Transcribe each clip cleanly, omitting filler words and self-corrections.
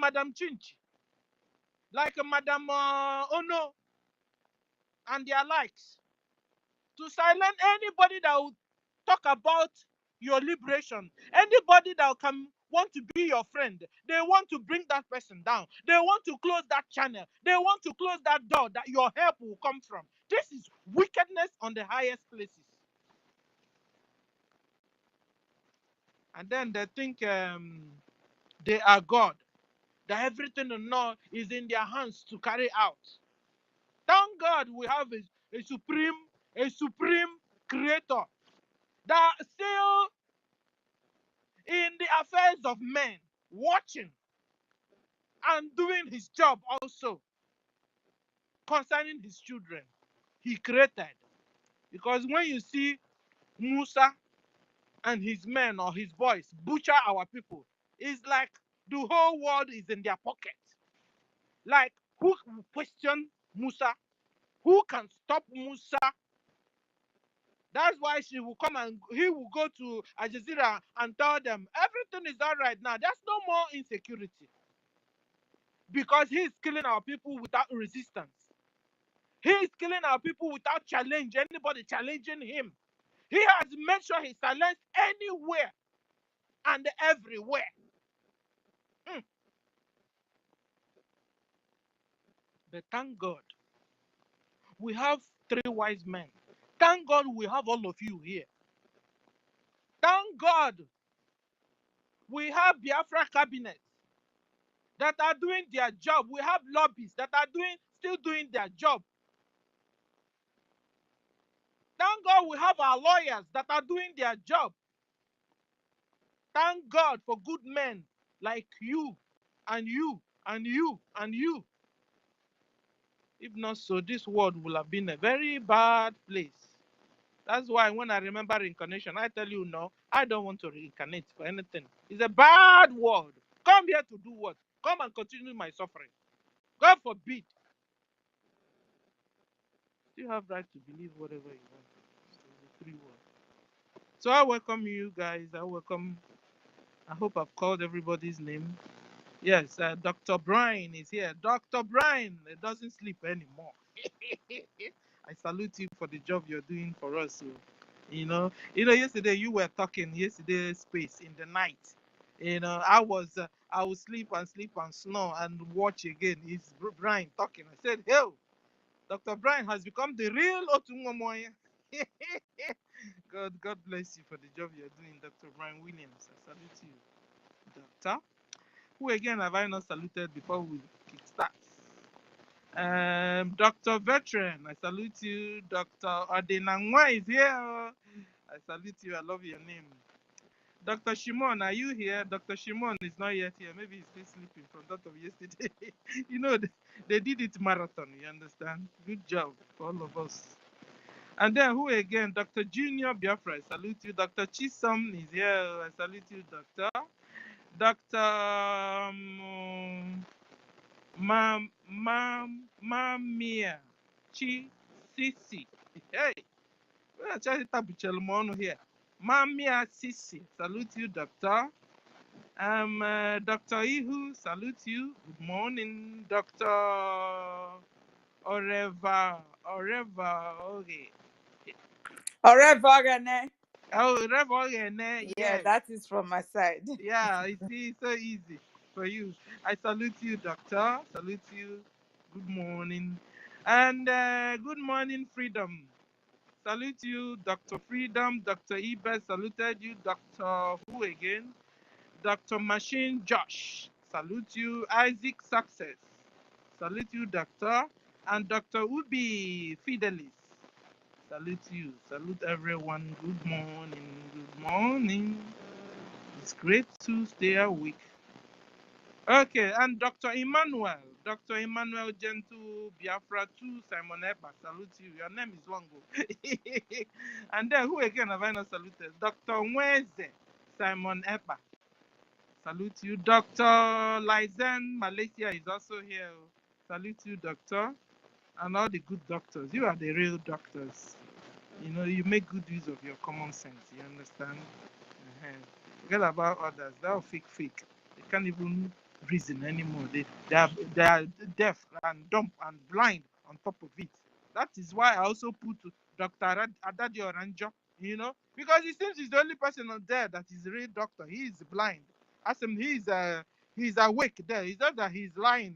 Madam Chinchi, like Madam Ono, and their likes, to silence anybody that will talk about your liberation. Anybody that can want to be your friend, they want to bring that person down. They want to close that channel. They want to close that door that your help will come from. This is wickedness on the highest places. And then they think they are God, that everything is in their hands to carry out. Thank God we have a supreme creator that still in the affairs of men, watching and doing his job also concerning his children. He created. Because when you see Musa and his men or his boys butcher our people, it's like the whole world is in their pocket. Like, who will question Musa? Who can stop Musa? That's why she will come and he will go to Al Jazeera and tell them everything is all right now. There's no more insecurity. Because he is killing our people without resistance. He is killing our people without challenge, anybody challenging him. He has made sure he silenced anywhere and everywhere. But thank God, we have 3 wise men. Thank God we have all of you here. Thank God we have Biafra cabinets that are doing their job. We have lobbies that are still doing their job. Thank God we have our lawyers that are doing their job. Thank God for good men like you and you and you and you. If not so, this world will have been a very bad place. That's why when I remember reincarnation, I tell you, no, I don't want to reincarnate for anything. It's a bad world. Come here to do what? Come and continue my suffering. God forbid. You have right to believe whatever you want. It's a free world. So I welcome you guys. I hope I've called everybody's name. Yes, Dr. Brian is here. Dr. Brian doesn't sleep anymore. I salute you for the job you're doing for us. So, yesterday you were talking, yesterday's space in the night. I would sleep and snore and watch again. It's Brian talking. I said, hey, Dr. Brian has become the real Otungomoya. God bless you for the job you're doing, Dr. Brian Williams. I salute you, Doctor. Who again have I not saluted before we kickstart? Dr. Veteran, I salute you. Dr. Adenangwa is here. I salute you. I love your name. Dr. Shimon, are you here? Dr. Shimon is not yet here. Maybe he's still sleeping from that of yesterday. They did it marathon, you understand? Good job for all of us. And then who again? Dr. Junior Biafra, I salute you. Dr. Chisom is here. I salute you, Doctor. Dr. Mamia Chi Sisi. Hey, I try to here. Mamia Sisi. Salute you, Doctor. Dr. Ihu, salute you. Good morning, Dr. Oreva, okay. Oreva, Oh, Oreva, yeah, that is from my side. Yeah, I see, so easy for you. I salute you, Doctor. Salute you. Good morning. And good morning, Freedom. Salute you, Dr. Freedom. Dr. Ibes saluted you. Dr. Who again? Dr. Machine Josh. Salute you. Isaac Success. Salute you, Doctor. And Dr. Ubi Fidelis. Salute you. Salute everyone. Good morning. Good morning. It's great to stay awake. Okay, and Dr. Emmanuel Gentle Biafra 2 Simon Eba, salute you. Your name is Wango. And then who again have I not saluted? Dr. Nweze Simon Eba, salute you. Dr. Lizen Malaysia is also here. Salute you, Doctor, and all the good doctors. You are the real doctors. You make good use of your common sense. You understand? Forget about others. They're fake. They can't even reason anymore. They are deaf and dumb and blind on top of it. That is why I also put Dr. Adadio Ranjo, because it seems he's the only person on there that is a real doctor. He is blind. As him, he's awake there. It's not that he's lying,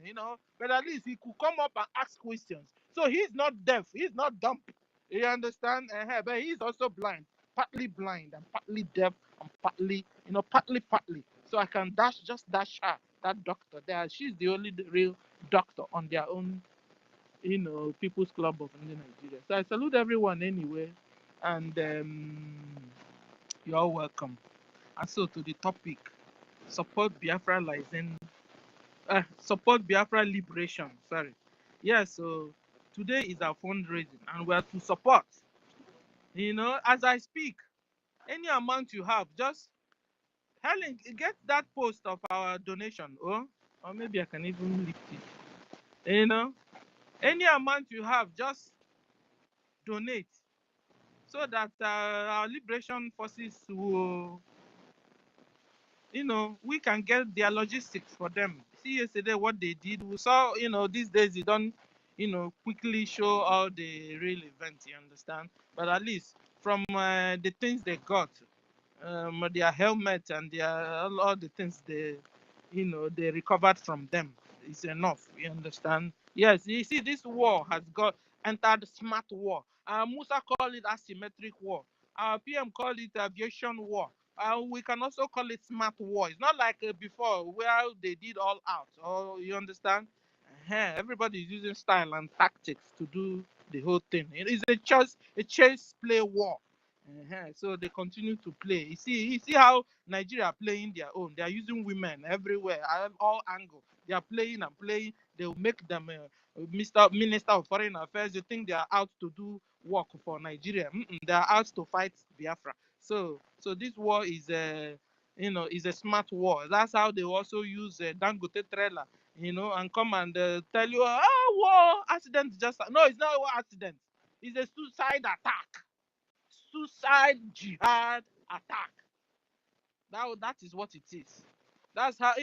but at least he could come up and ask questions. So he's not deaf. He's not dumb. You understand? But he's also blind and partly deaf and partly, partly. So I can just dash her, that doctor there. She's the only real doctor on their own, People's Club of Nigeria. So I salute everyone anyway, and you're all welcome. And so to the topic, support Biafra license, support Biafra liberation. Sorry. Yeah. So today is our fundraising, and we are to support. As I speak, any amount you have, just Helen, get that post of our donation, or maybe I can even lift it. Any amount you have, just donate so that our liberation forces will, we can get their logistics for them. See yesterday what they did. We saw, these days they don't, quickly show all the real events. You understand? But at least from the things they got, their helmet and all the things they recovered from them is enough. You understand? Yes, you see, this war has got entered smart war. Musa called it asymmetric war. Our PM called it aviation war. We can also call it smart war. It's not like before where they did all out. Oh, you understand? Everybody is using style and tactics to do the whole thing. It is a chess play war. So they continue to play. You see how Nigeria are playing their own. They are using women everywhere, all angles. They are playing and playing. They will make them Mr. Minister of Foreign Affairs. You think they are out to do work for Nigeria? They are out to fight Biafra. So this war is is a smart war. That's how they also use Dangote trailer, and come and tell you, war accident just no, it's not a war accident. It's a suicide attack. Suicide jihad attack. That is what it is. That's how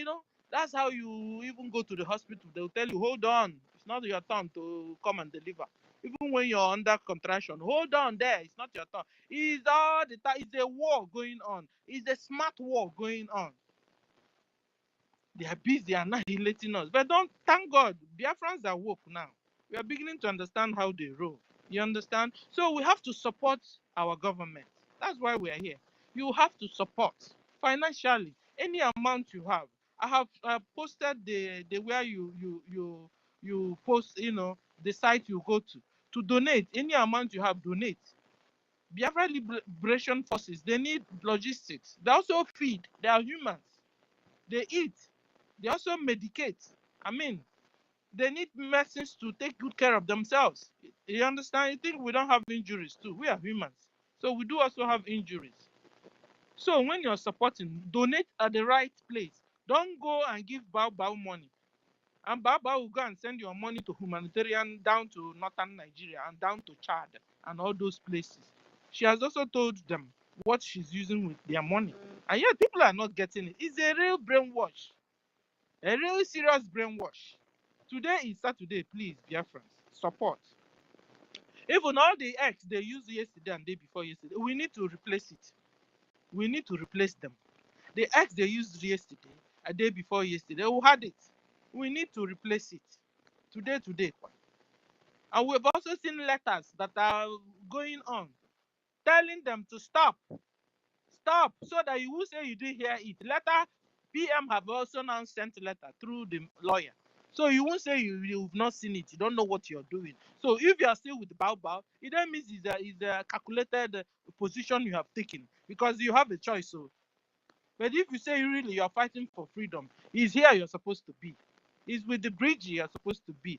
that's how you even go to the hospital. They'll tell you, hold on, it's not your turn to come and deliver. Even when you're under contraction, hold on there, it's not your turn. It's all the time. It's a war going on. It's a smart war going on. They are busy annihilating us. But don't thank God, Biafrans are woke now. We are beginning to understand how they roll. You understand? So we have to support our government. That's why we are here. You have to support financially any amount you have. I have posted the where you post, the site you go to donate. Any amount you have, donate. Biafra Liberation Forces, they need logistics. They also feed. They are humans. They eat. They also medicate. I mean, they need medicines to take good care of themselves. You understand? You think we don't have injuries too? We are humans. So we do also have injuries. So when you're supporting, donate at the right place. Don't go and give Bao money. And Bao will go and send your money to humanitarian down to northern Nigeria and down to Chad and all those places. She has also told them what she's using with their money. And yet people are not getting it. It's a real brainwash. A really serious brainwash. Today is Saturday, please, Biafrans, support. Even all the eggs they used yesterday and day before yesterday, we need to replace it. We need to replace them. The eggs they used yesterday, a day before yesterday, we had it. We need to replace it. Today. And we've also seen letters that are going on, telling them to stop, so that you will say you didn't hear it. Letter PM have also now sent a letter through the lawyer. So you won't say you've not seen it. You don't know what you're doing. So if you are still with Bao, it then means it's a calculated position you have taken because you have a choice. So, but if you say really you're fighting for freedom, it's here you're supposed to be. It's with the BRGIE you're supposed to be.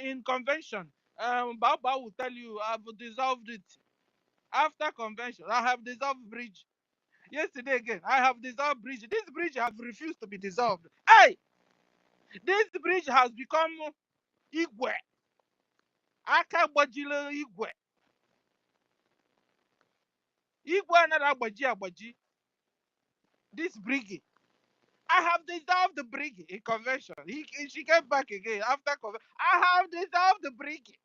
In convention, Bao will tell you I've dissolved it. After convention, I have dissolved bridge. Yesterday again, I have dissolved bridge. This bridge has refused to be dissolved. Hey, this bridge has become Igwe. Aka gbajile Igwe. Igwe another agbaji. This brigade. I have dissolved the BRGIE in convention. She came back again after convention. I have dissolved the BRGIE.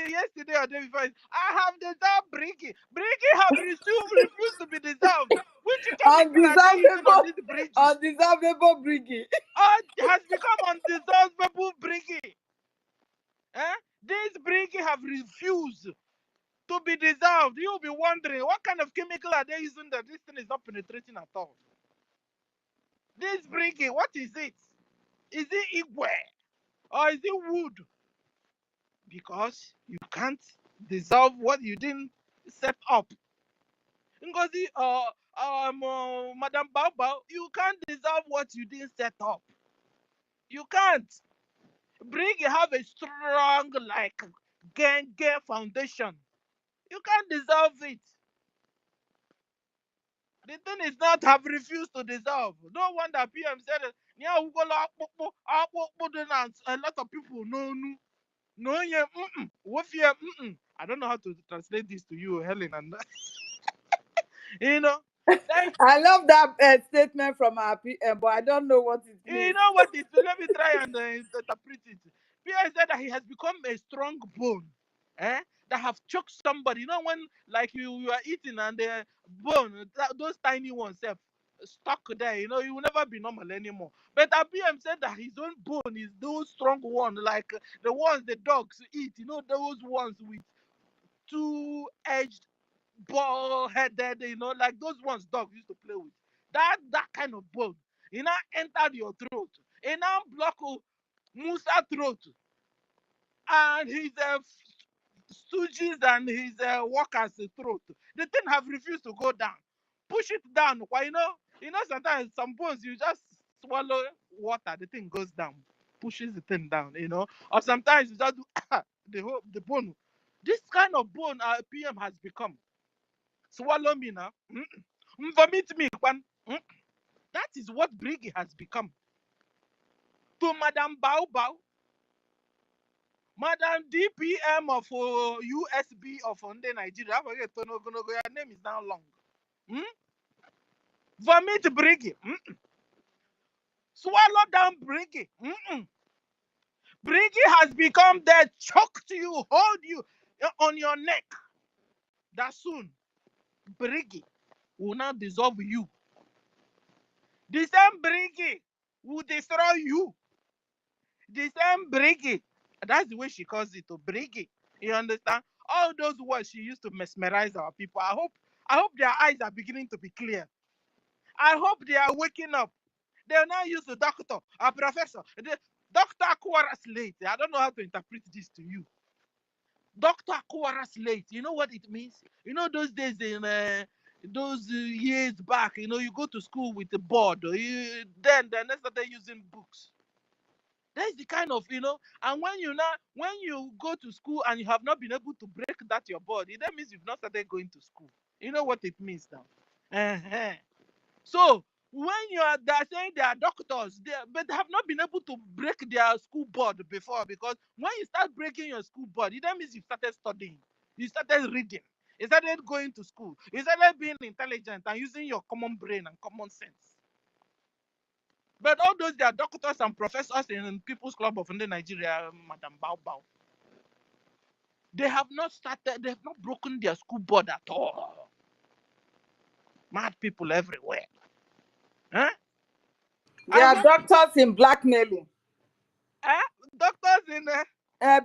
Yesterday or day before, I have dissolved BRGIE. BRGIE have refused to be dissolved. Which chemical are they using on this BRGIE? undissolvable BRGIE. Has become undissolvable BRGIE. Eh? This BRGIE have refused to be dissolved. You'll be wondering what kind of chemical are they using that this thing is not penetrating at all. This BRGIE, what is it? Is it Igwe or is it wood? Because you can't dissolve what you didn't set up. Ngozi, Madam Bao, you can't dissolve what you didn't set up. You can't. BRGIE have a strong, like, gang foundation. You can't dissolve it. The thing is not have refused to dissolve. No wonder PM said, a lot of people know. No, yeah, I don't know how to translate this to you, Helen, and you know, like, I love that statement from our PM, but I don't know what it you means. know what it. Let me try and interpret it. PM said that he has become a strong bone, that have choked somebody. You know when like you are eating and the bone, those tiny ones, stuck there. You know you will never be normal anymore. But PM said that his own bone is those strong ones, like the ones the dogs eat. You know those ones with two-edged, ball-headed, like those ones dogs used to play with. That kind of bone. It now entered your throat. It now block Musa throat. And his stooges and his workers' throat. The thing have refused to go down. Push it down. Why sometimes some bones you just swallow water, the thing goes down. Pushes the thing down. Or sometimes you just do the bone. This kind of bone PM has become. Swallow me now. Vomit me. That is what BRGIE has become. To Madam Bao, Madam DPM of USB of Nigeria. I forget your name is now long. Vomit BRGIE. Swallow down BRGIE. BRGIE has become there, choked you, hold you on your neck. That soon, BRGIE will now dissolve you. The same BRGIE will destroy you. The same BRGIE. That's the way she calls it, to BRGIE. You understand? All those words she used to mesmerize our people. I hope their eyes are beginning to be clear. I hope they are waking up. They'll now use the doctor, a professor. The Dr. Akuara Slate. I don't know how to interpret this to you. Dr. Akuara Slate. You know what it means? You know those days in those years back, you go to school with a board. Then they started using books. That's the kind of, and when you go to school and you have not been able to break that your body, that means you've not started going to school. You know what it means now. Uh-huh. So when they're saying they are doctors, but they have not been able to break their school board before, because when you start breaking your school board, that means you started studying, you started reading, you started going to school, you started being intelligent and using your common brain and common sense. But all those they are doctors and professors in People's Club of Nigeria, Madam Bao, they have not broken their school board at all. Mad people everywhere. Huh? They And are when doctors in blackmailing. doctors in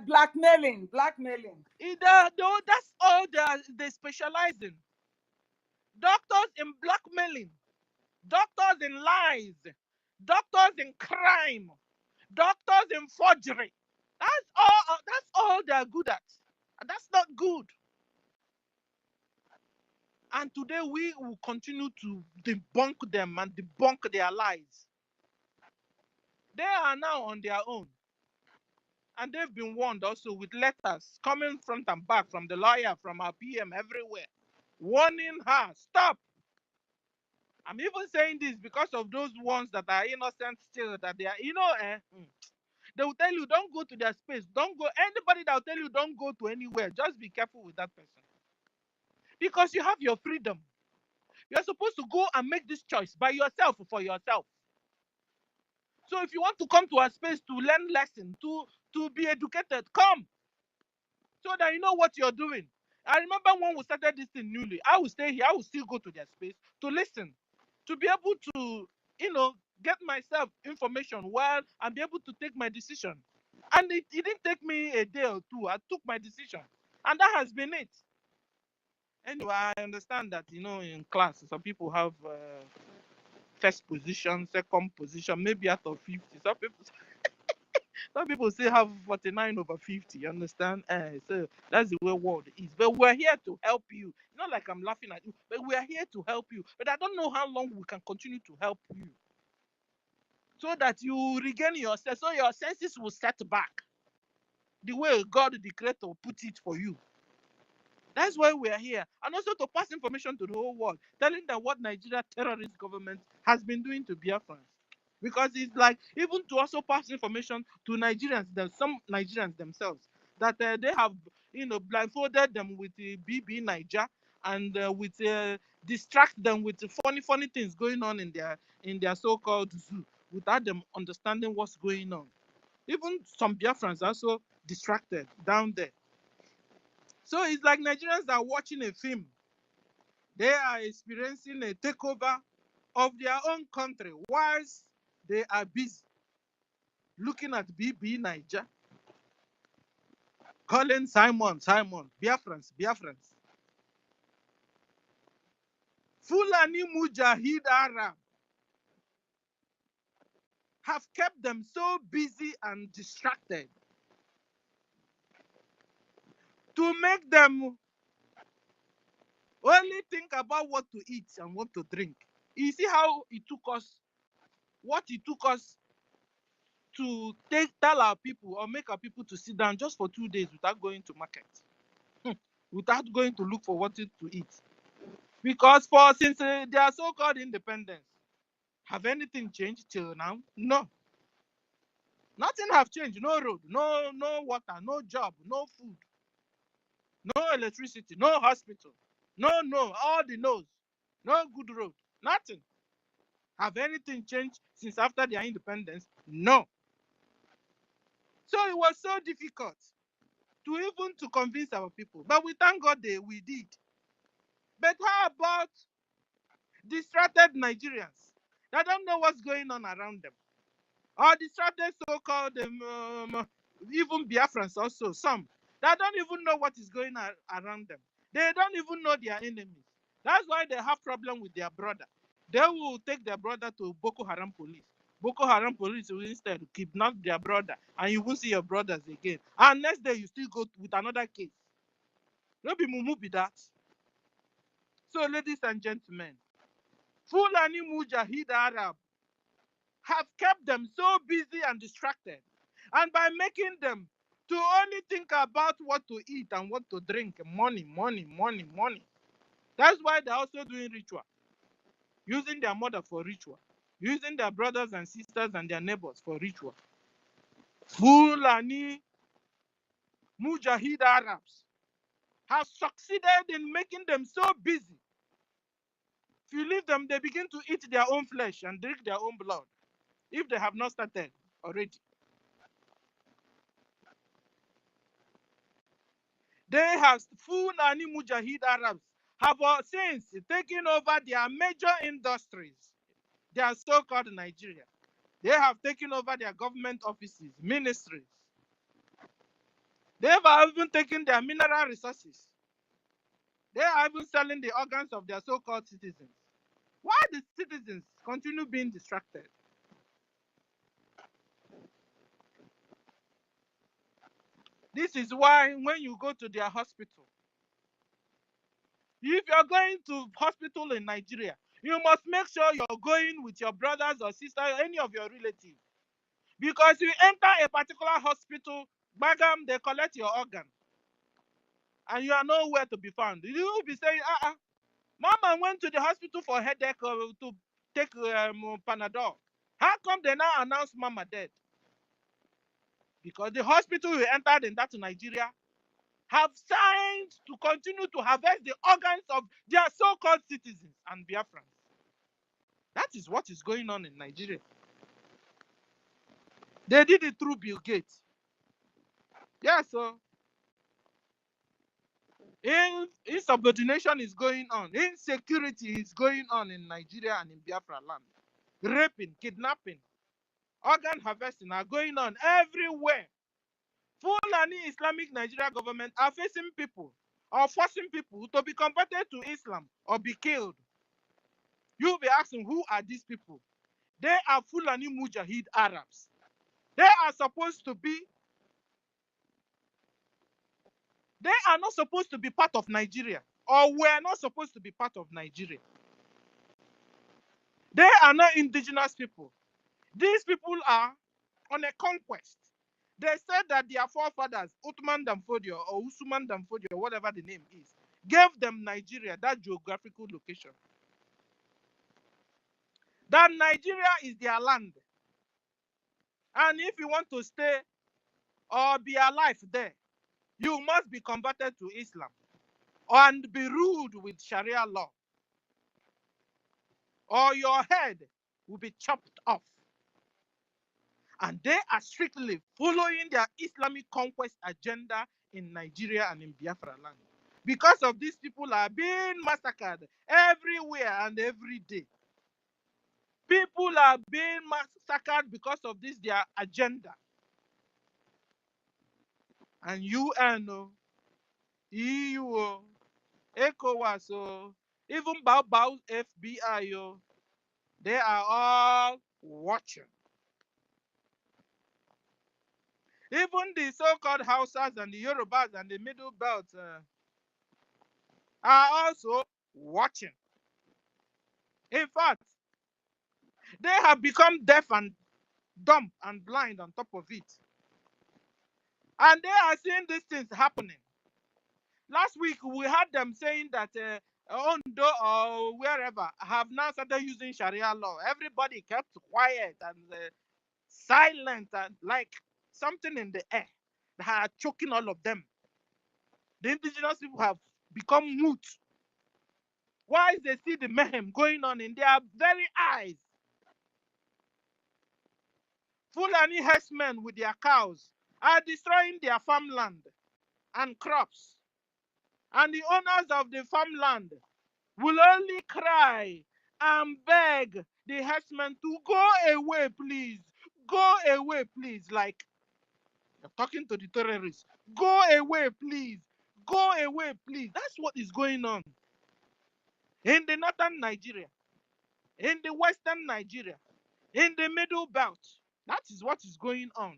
Blackmailing. that's all they specialize in. Doctors in blackmailing, doctors in lies, doctors in crime, doctors in forgery. That's all they're good at. That's not good. And today we will continue to debunk them and debunk their lies. They are now on their own. And they've been warned also with letters coming front and back from the lawyer, from our PM, everywhere, warning her, stop. I'm even saying this because of those ones that are innocent still, that they are, they will tell you, don't go to their space. Don't go. Anybody that will tell you, don't go to anywhere, just be careful with that person. Because you have your freedom. You're supposed to go and make this choice by yourself, for yourself. So if you want to come to our space to learn lesson, to be educated, come so that you know what you're doing. I remember when we started this thing newly, I will stay here, I will still go to their space to listen, to be able to, get myself information well and be able to take my decision. And it didn't take me a day or two. I took my decision. And that has been it. Anyway, I understand that, in class, some people have first position, second position, maybe out of 50. Some people still have 49 over 50, you understand? So that's the way world is. But we're here to help you. Not like I'm laughing at you, but we are here to help you. But I don't know how long we can continue to help you so that you regain your sense, so your senses will set back the way God, the Creator, put it for you. That's why we are here. And also to pass information to the whole world, telling them what Nigeria terrorist government has been doing to Biafrans. Because it's like, even to also pass information to Nigerians, some Nigerians themselves, that they have, blindfolded them with the BB Niger and with distract them with the funny things going on in their so-called zoo without them understanding what's going on. Even some Biafrans also distracted down there. So it's like Nigerians are watching a film. They are experiencing a takeover of their own country whilst they are busy looking at BB Niger, calling Simon, Biafrans. Fulani Mujahid Arab have kept them so busy and distracted to make them only think about what to eat and what to drink. You see how it took us, what it took us to tell our people or make our people to sit down just for 2 days without going to market, without going to look for what to eat. Because since their so-called independence, have anything changed till now? No. Nothing have changed. No road, no water, no job, no food, no electricity, no hospital. No, all the no's. No good road. Nothing. Have anything changed since after their independence? No. So it was so difficult to even to convince our people. But we thank God we did. But how about distracted Nigerians that don't know what's going on around them? Or distracted so-called even Biafrans also, some that don't even know what is going on around them. They don't even know their enemies. That's why they have problem with their brother. They will take their brother to Boko Haram police. Boko Haram police will instead kidnap their brother, and you won't see your brothers again. And next day you still go with another case. No be mumu be that. So, ladies and gentlemen, Fulani Mujahid Arab have kept them so busy and distracted. And by making them to only think about what to eat and what to drink, money. That's why they're also doing ritual, using their mother for ritual, using their brothers and sisters and their neighbors for ritual. Fulani Mujahid Arabs have succeeded in making them so busy. If you leave them, they begin to eat their own flesh and drink their own blood, if they have not started already. They have Fulani Mujahid Arabs have since taken over their major industries, their so-called Nigeria. They have taken over their government offices, ministries. They have even taken their mineral resources. They are even selling the organs of their so-called citizens. Why the citizens continue being distracted? This is why when you go to their hospital, if you're going to hospital in Nigeria, you must make sure you're going with your brothers or sisters, any of your relatives. Because you enter a particular hospital, bagam, they collect your organ, and you are nowhere to be found. You will be saying, Mama went to the hospital for headache to take Panadol. How come they now announce Mama dead? Because the hospital you entered in that Nigeria have signed to continue to harvest the organs of their so-called citizens and Biafrans. That is what is going on in Nigeria. They did it through Bill Gates. Yes, so insubordination is going on. Insecurity is going on in Nigeria and in Biafra land. Raping, kidnapping, organ harvesting are going on everywhere. Fulani Islamic Nigeria government are facing people or forcing people to be converted to Islam or be killed. You'll be asking, who are these people? They are Fulani Mujahid Arabs. They are supposed to be, they are not supposed to be part of Nigeria, or were not supposed to be part of Nigeria. They are not indigenous people. These people are on a conquest. They said that their forefathers, Uthman Danfodio or Usman Danfodio, or whatever the name is, gave them Nigeria, that geographical location. That Nigeria is their land. And if you want to stay or be alive there, you must be converted to Islam and be ruled with Sharia law, or your head will be chopped off. And they are strictly following their Islamic conquest agenda in Nigeria and in Biafra land. Because of these people are being massacred everywhere and every day. People are being massacred because of this, their agenda. And UN, EU, ECOWAS, even Bao FBI, they are all watching. Even the so-called Hausas and the Yorubas and the Middle Belt are also watching. In fact, they have become deaf and dumb and blind on top of it. And they are seeing these things happening. Last week, we had them saying that Ondo or wherever have now started using Sharia law. Everybody kept quiet and silent and like something in the air that are choking all of them. The indigenous people have become mute. Why they see the mayhem going on in their very eyes? Fulani herdsmen with their cows are destroying their farmland and crops. And the owners of the farmland will only cry and beg the herdsmen to go away, please. Go away, please. Like you're talking to the terrorists. Go away, please. Go away, please. That's what is going on in the northern Nigeria, in the western Nigeria, in the middle belt. That is what is going on.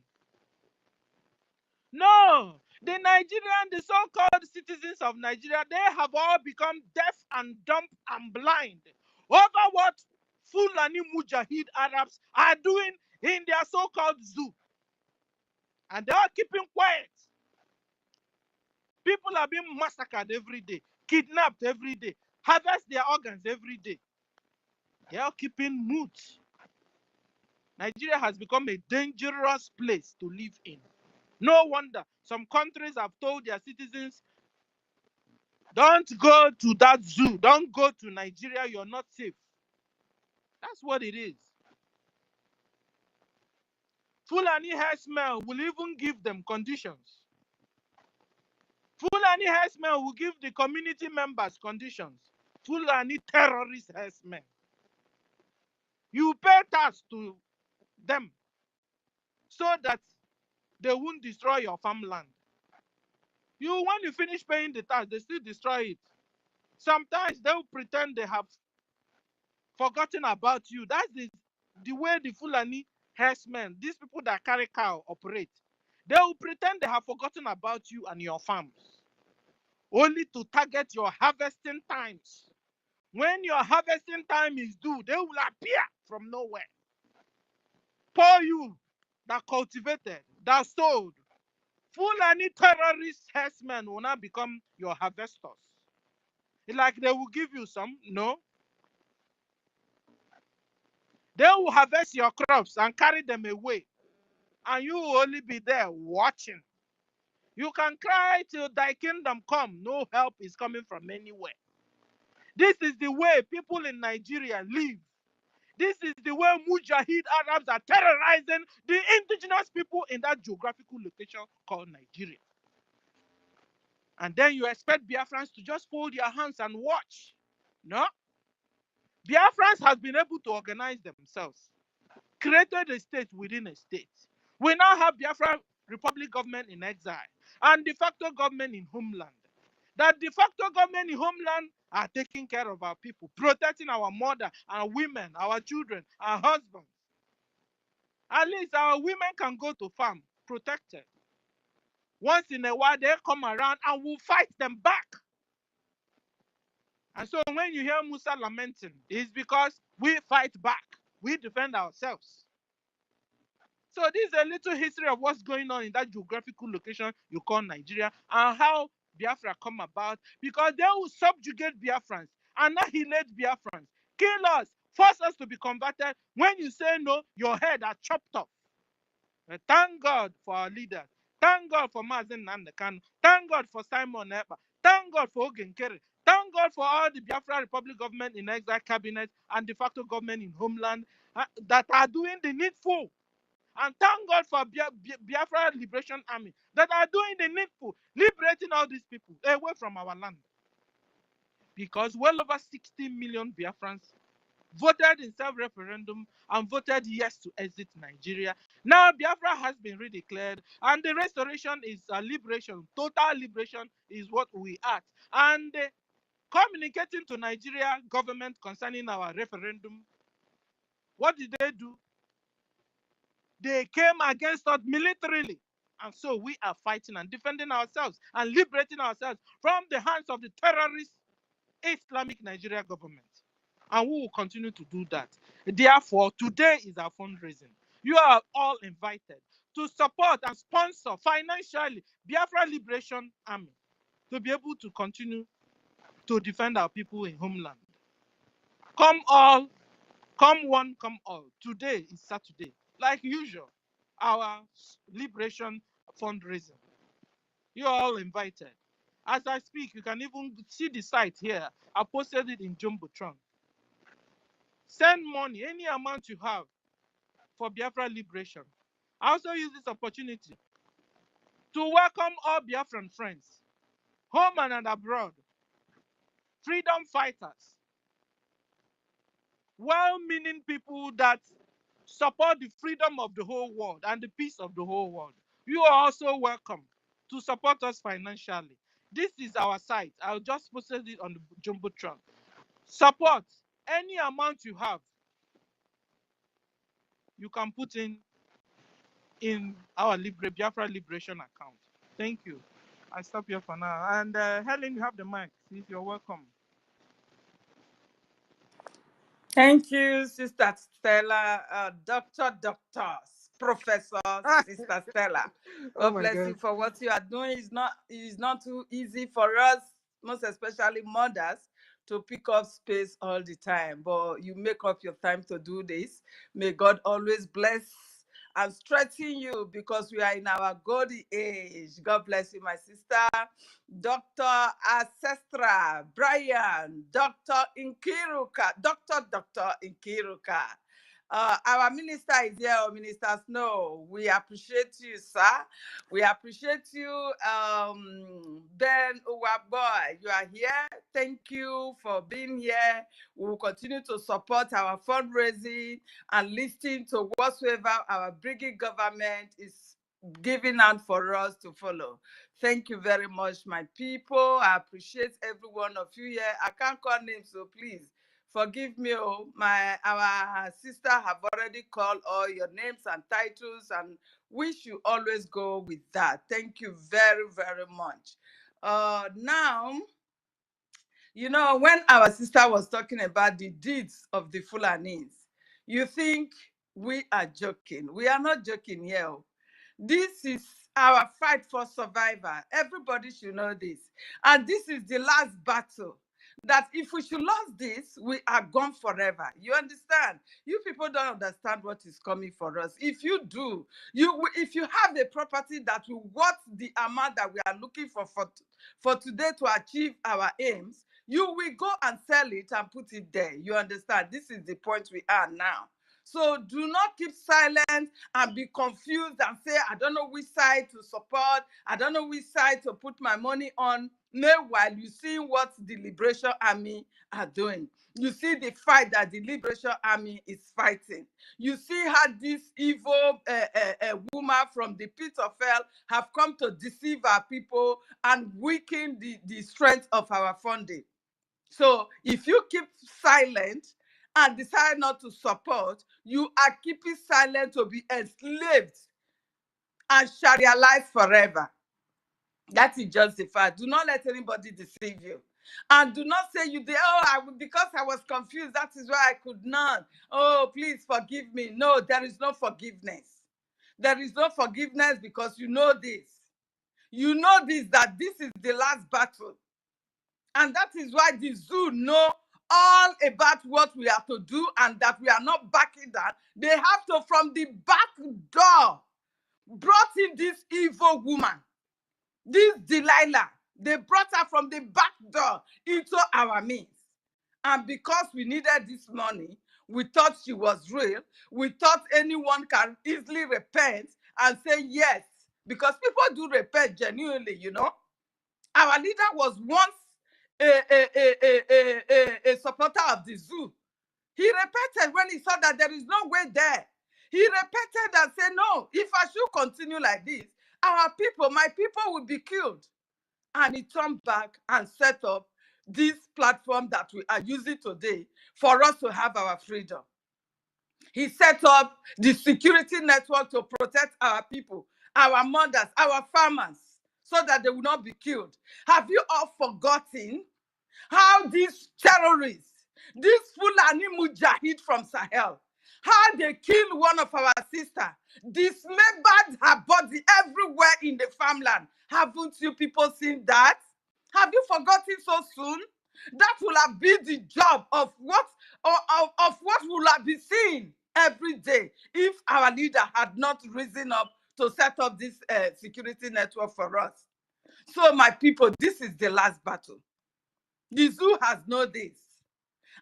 No, the Nigerian, the so-called citizens of Nigeria, they have all become deaf and dumb and blind over what Fulani Mujahid Arabs are doing in their so-called zoo. And they are keeping quiet. People are being massacred every day, kidnapped every day, harvest their organs every day. They are keeping mute. Nigeria has become a dangerous place to live in. No wonder some countries have told their citizens, don't go to that zoo. Don't go to Nigeria. You're not safe. That's what it is. Fulani herdsmen will even give them conditions. Fulani herdsmen will give the community members conditions. Fulani terrorist herdsmen. You pay tax to them so that they won't destroy your farmland. When you finish paying the tax, they still destroy it. Sometimes they will pretend they have forgotten about you. That's the way the Fulani herdsmen, these people that carry cow, operate. They will pretend they have forgotten about you and your farms, only to target your harvesting times. When your harvesting time is due, they will appear from nowhere. Poor you that cultivated, that sowed. Fulani terrorist herdsmen will now become your harvesters. Like they will give you some, no. They will harvest your crops and carry them away. And you will only be there watching. You can cry till thy kingdom come. No help is coming from anywhere. This is the way people in Nigeria live. This is the way Mujahid Arabs are terrorizing the indigenous people in that geographical location called Nigeria. And then you expect Biafrans to just fold their hands and watch. No. Biafrans has been able to organize themselves, created a state within a state. We now have Biafra Republic government in exile and de facto government in homeland. That de facto government in homeland are taking care of our people, protecting our mother, our women, our children, our husbands. At least our women can go to farm protected. Once in a while, they come around and we'll fight them back. And so when you hear Musa lamenting, it's because we fight back. We defend ourselves. So this is a little history of what's going on in that geographical location you call Nigeria and how Biafra come about, because they will subjugate Biafrans, annihilate Biafrans, kill us, force us to be converted. When you say no, your head are chopped off. Thank God for our leaders. Thank God for Mazen Nandekan. Thank God for Simon Epa. Thank God for Ogenkere. Thank God for all the Biafra Republic government in exile cabinet and de facto government in homeland that are doing the needful. And thank God for Biafra Liberation Army that are doing the needful, liberating all these people away from our land. Because well over 60 million Biafrans voted in self-referendum and voted yes to exit Nigeria. Now Biafra has been redeclared and the restoration is liberation. Total liberation is what we are. And communicating to Nigeria government concerning our referendum, what did they do? They came against us militarily. And so we are fighting and defending ourselves and liberating ourselves from the hands of the terrorist Islamic Nigeria government. And we will continue to do that. Therefore, today is our fundraising. You are all invited to support and sponsor financially Biafra Liberation Army to be able to continue to defend our people in homeland. Come all, come one, come all. Today is Saturday. Like usual, our liberation fundraising. You are all invited. As I speak, you can even see the site here. I posted it in Jumbotron. Send money, any amount you have, for Biafra liberation. I also use this opportunity to welcome all Biafran friends, home and abroad, freedom fighters, well-meaning people that support the freedom of the whole world and the peace of the whole world. You are also welcome to support us financially. This is our site. I'll just post it on the Jumbotron. Support any amount you have. You can put in our Biafra Liberation account. Thank you. I stop here for now. And Helen, you have the mic. Please, you're welcome. Thank you, Sister Stella, doctors, professors, Sister Stella. God bless you for what you are doing. It's not too easy for us, most especially mothers, to pick up space all the time. But you make up your time to do this. May God always bless and strengthen you, because we are in our golden age. God bless you, my sister. Dr. Ancestra, Brian, Dr. Nkiruka, Dr. Nkiruka. Our minister is here, Minister Snow. We appreciate you, sir. We appreciate you, Ben Uwaboy. You are here. Thank you for being here. We will continue to support our fundraising and listen to whatsoever our BRGIE government is giving out for us to follow. Thank you very much, my people. I appreciate every one of you here. I can't call names, so please forgive me. Our sister have already called all your names and titles, and we should always go with that. Thank you very, very much. Now, you know, when our sister was talking about the deeds of the Fulanis, you think we are joking. We are not joking here. This is our fight for survival. Everybody should know this. And this is the last battle. That if we should lose this, we are gone forever. You understand? You people don't understand what is coming for us. If you do, if you have a property that will worth the amount that we are looking for today to achieve our aims, You will go and sell it and put it there. You understand? This is the point we are now. So do not keep silent and be confused and say, I don't know which side to support. I don't know which side to put my money on. Meanwhile, you see what the Liberation Army are doing. You see the fight that the Liberation Army is fighting. You see how this evil woman from the pit of hell have come to deceive our people and weaken the strength of our funding. So if you keep silent and decide not to support, you are keeping silent to be enslaved and Sharia-lize forever. That is just the fact. Do not let anybody deceive you. And do not say you did, because I was confused, that is why I could not. Oh, please forgive me. No, there is no forgiveness. There is no forgiveness because you know this. You know this, that this is the last battle. And that is why the zoo know all about what we have to do and that we are not backing down. They have to, from the back door, brought in this evil woman, this Delilah. They brought her from the back door into our midst. And because we needed this money, we thought she was real. We thought anyone can easily repent and say yes. Because people do repent genuinely, you know. Our leader was once a supporter of the zoo. He repented when he saw that there is no way there. He repented and said, no, if I should continue like this, our people, my people will be killed. And he turned back and set up this platform that we are using today for us to have our freedom. He set up the security network to protect our people, our mothers, our farmers, so that they will not be killed. Have you all forgotten how these terrorists, this Fulani Mujahid from Sahel, how they killed one of our sisters, dismembered her body everywhere in the farmland? Haven't you people seen that? Have you forgotten so soon? That will have been the job of what will have been seen every day if our leader had not risen up to set up this security network for us. So my people, this is the last battle. The zoo has known this.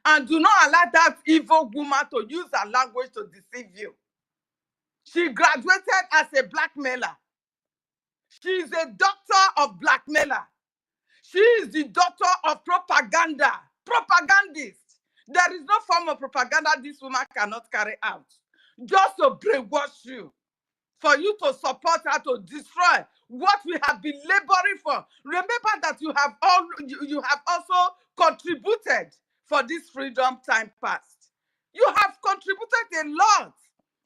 And do not allow that evil woman to use her language to deceive you. She graduated as a blackmailer. She is a doctor of blackmailer. She is the daughter of propaganda, propagandist. There is no form of propaganda this woman cannot carry out. Just to brainwash you, for you to support her to destroy what we have been laboring for. Remember that you have also contributed for this freedom time past. You have contributed a lot.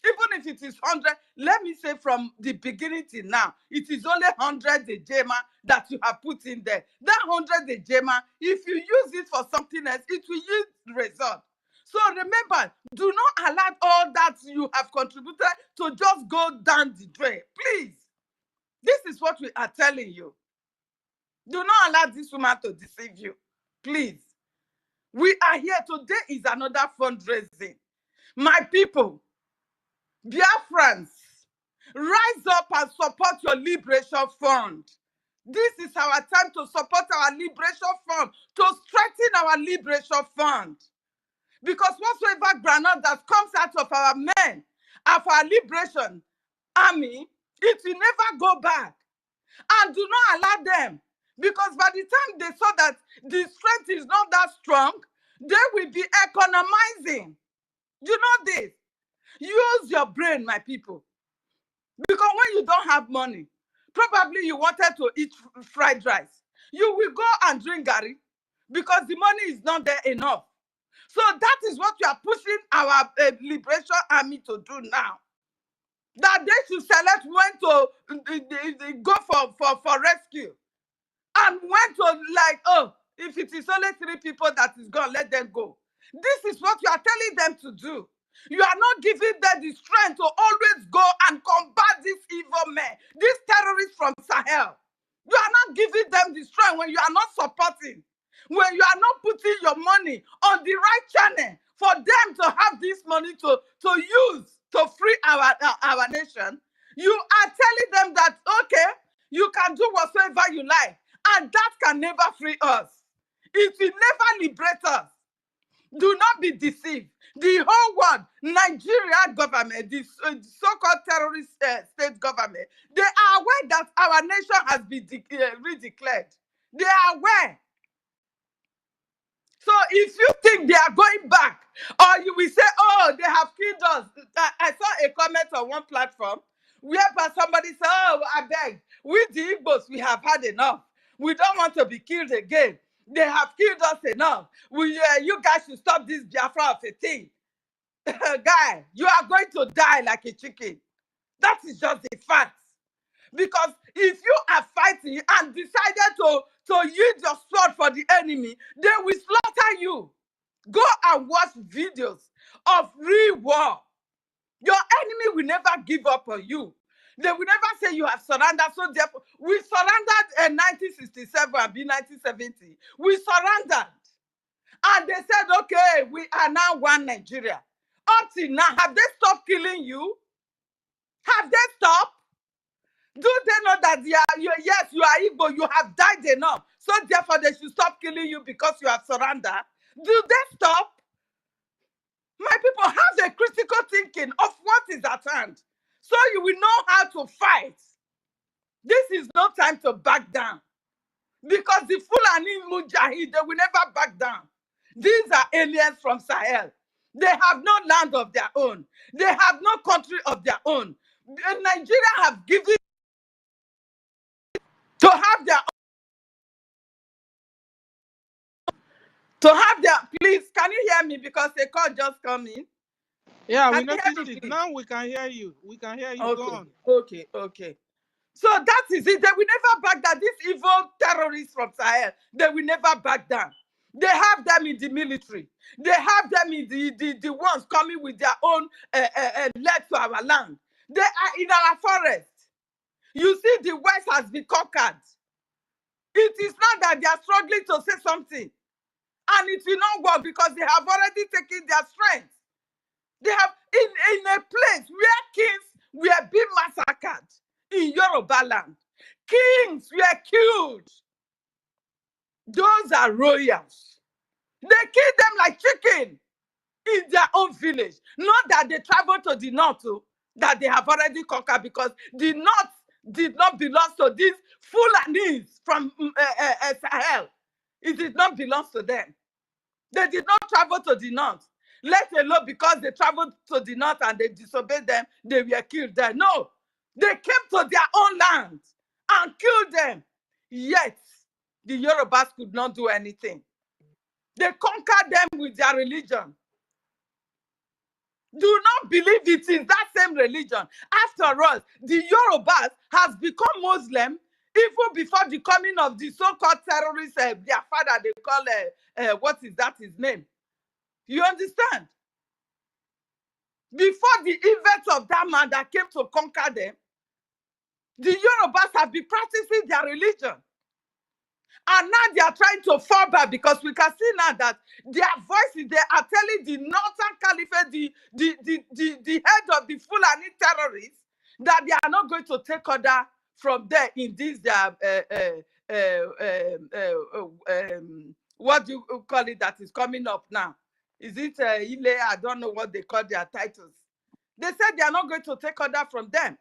Even if it is 100, let me say from the beginning till now, it is only 100 Ejema that you have put in there. That 100 Ejema, if you use it for something else, it will yield result. So remember, do not allow all that you have contributed to just go down the drain. Please. This is what we are telling you. Do not allow this woman to deceive you. Please. We are here. Today is another fundraising. My people, Biafrans, rise up and support your liberation fund. This is our time to support our liberation fund, to strengthen our liberation fund. Because whatsoever granite that comes out of our men, of our liberation army, it will never go back. And do not allow them. Because by the time they saw that the strength is not that strong, they will be economizing. You know this. Use your brain, my people. Because when you don't have money, probably you wanted to eat fried rice. You will go and drink garri because the money is not there enough. So that is what we are pushing our liberation army to do now. That they should select when to go for rescue. And when to if it is only 3 people that is gone, let them go. This is what you are telling them to do. You are not giving them the strength to always go and combat these evil men, these terrorists from Sahel. You are not giving them the strength when you are not supporting, when you are not putting your money on the right channel for them to have this money to use to free our nation. You are telling them that, okay, you can do whatsoever you like, and that can never free us. It will never liberate us. Do not be deceived. The whole world, Nigeria government, the so-called terrorist state government, they are aware that our nation has been redeclared. They are aware. So if you think they are going back, or you will say, oh, they have killed us. I saw a comment on one platform where somebody said, oh, I beg, we the Igbos, we have had enough. We don't want to be killed again. They have killed us enough. You guys should stop this Biafra of a thing. Guy, you are going to die like a chicken. That is just the fact. Because if you are fighting and decided to use your sword for the enemy, they will slaughter you. Go and watch videos of real war. Your enemy will never give up on you. They will never say you have surrendered. So therefore, we surrendered in 1967 and 1970. We surrendered. And they said, okay, we are now one Nigeria. Up till now, have they stopped killing you? Have they stopped? Do they know that yes, you are Igbo, you have died enough. So therefore, they should stop killing you because you have surrendered. Do they stop? My people, have a critical thinking of what is at hand. So you will know how to fight. This is no time to back down. Because the Fulani Mujahid, they will never back down. These are aliens from Sahel. They have no land of their own. They have no country of their own. Nigeria have given to have their please, can you hear me? Because a call just come in. Yeah, we noticed it. Now we can hear you. We can hear you. Okay. Go on. Okay. So that is it. They will never back down. These evil terrorists from Sahel, they will never back down. They have them in the military. They have them in the ones coming with their own legs to our land. They are in our forest. You see, the West has been conquered. It is not that they are struggling to say something. And it will not work because they have already taken their strength. They have, in a place where kings were being massacred in Yoruba land. Kings were killed. Those are royals. They kill them like chicken in their own village. Not that they travel to the north, that they have already conquered, because the north did not belong to these Fulanis from Sahel. It did not belong to them. They did not travel to the north. Let alone because they traveled to the north and they disobeyed them, they were killed there. No, they came to their own land and killed them. Yet, the Yorubas could not do anything. They conquered them with their religion. Do not believe it is that same religion. After all, the Yorubas has become Muslim even before the coming of the so-called terrorists, their father, they call, what is that his name? You understand? Before the events of that man that came to conquer them, the Yorubas have been practicing their religion. And now they are trying to fall back, because we can see now that their voices, they are telling the Northern Caliphate, the head of the Fulani terrorists, that they are not going to take order from there in this what do you call it that is coming up now? Is it Ile? I don't know what they call their titles. They said they are not going to take order from them.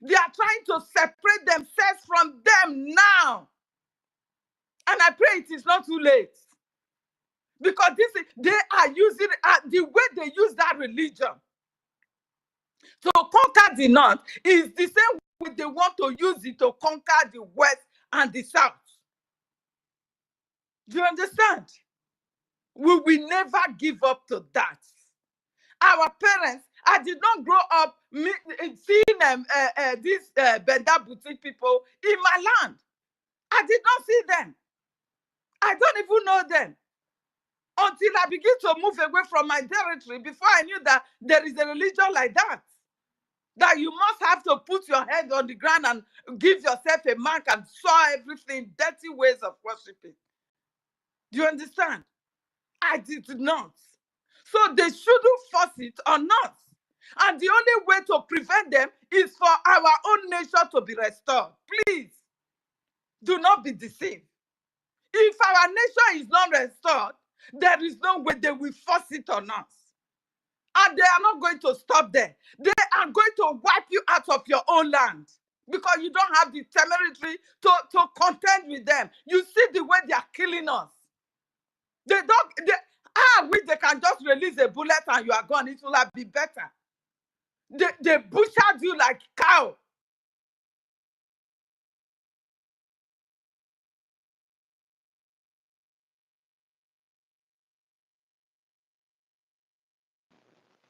They are trying to separate themselves from them now. And I pray it is not too late. Because they are using the way they use that religion to conquer the north is the same way they want to use it to conquer the west and the south. Do you understand? We will never give up to that. Our parents, I did not grow up seeing these Benda boutique people in my land. I did not see them. I don't even know them. Until I begin to move away from my territory, before I knew that there is a religion like that. That you must have to put your head on the ground and give yourself a mark and saw everything, dirty ways of worshiping. Do you understand? I did not. So they shouldn't force it on us. And the only way to prevent them is for our own nation to be restored. Please, do not be deceived. If our nation is not restored, there is no way they will force it on us. And they are not going to stop there. They are going to wipe you out of your own land because you don't have the temerity to contend with them. You see the way they are killing us. They wish they can just release a bullet and you are gone. It will have been better. They butchered you like cow.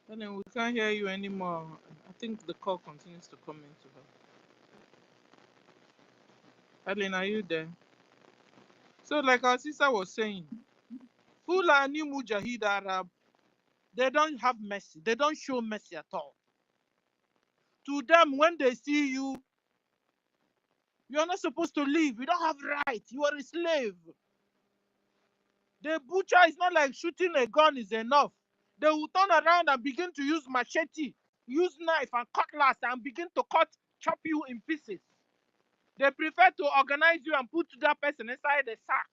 Helen, we can't hear you anymore. I think the call continues to come into her. Helen, are you there? So, like our sister was saying, Fulani Mujahid Arab, they don't have mercy. They don't show mercy at all. To them, when they see you, you're not supposed to leave. You don't have right. You are a slave. The butcher is not like shooting a gun is enough. They will turn around and begin to use machete, use knife and cutlass and begin to chop you in pieces. They prefer to organize you and put that person inside a sack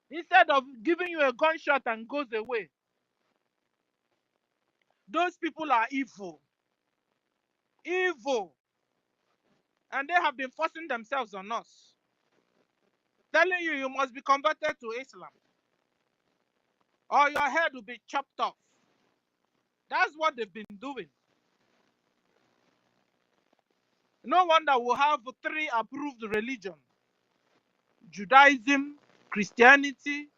instead of giving you a gunshot and goes away. Those people are evil. Evil. And they have been forcing themselves on us. Telling you must be converted to Islam, or your head will be chopped off. That's what they've been doing. No wonder we'll have 3 approved religions: Judaism, Christianity,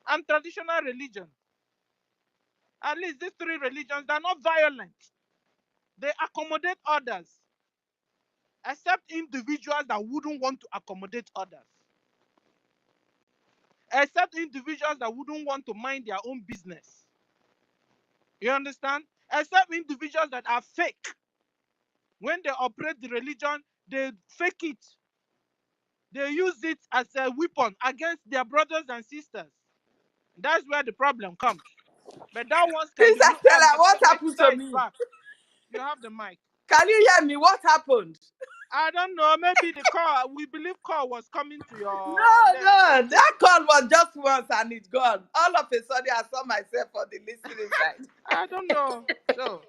and traditional religion. At least these 3 religions, they're not violent. They accommodate others, except individuals that wouldn't want to accommodate others. Except individuals that wouldn't want to mind their own business. You understand? Except individuals that are fake. When they operate the religion, they fake it. They use it as a weapon against their brothers and sisters. That's where the problem comes. But that one can be Sister Stella, what happened to me? Back. You have the mic. Can you hear me? What happened? I don't know. Maybe the call, we believe call was coming to your... No. That call was just once and it's gone. All of a sudden, I saw myself on the listening side. I don't know. So,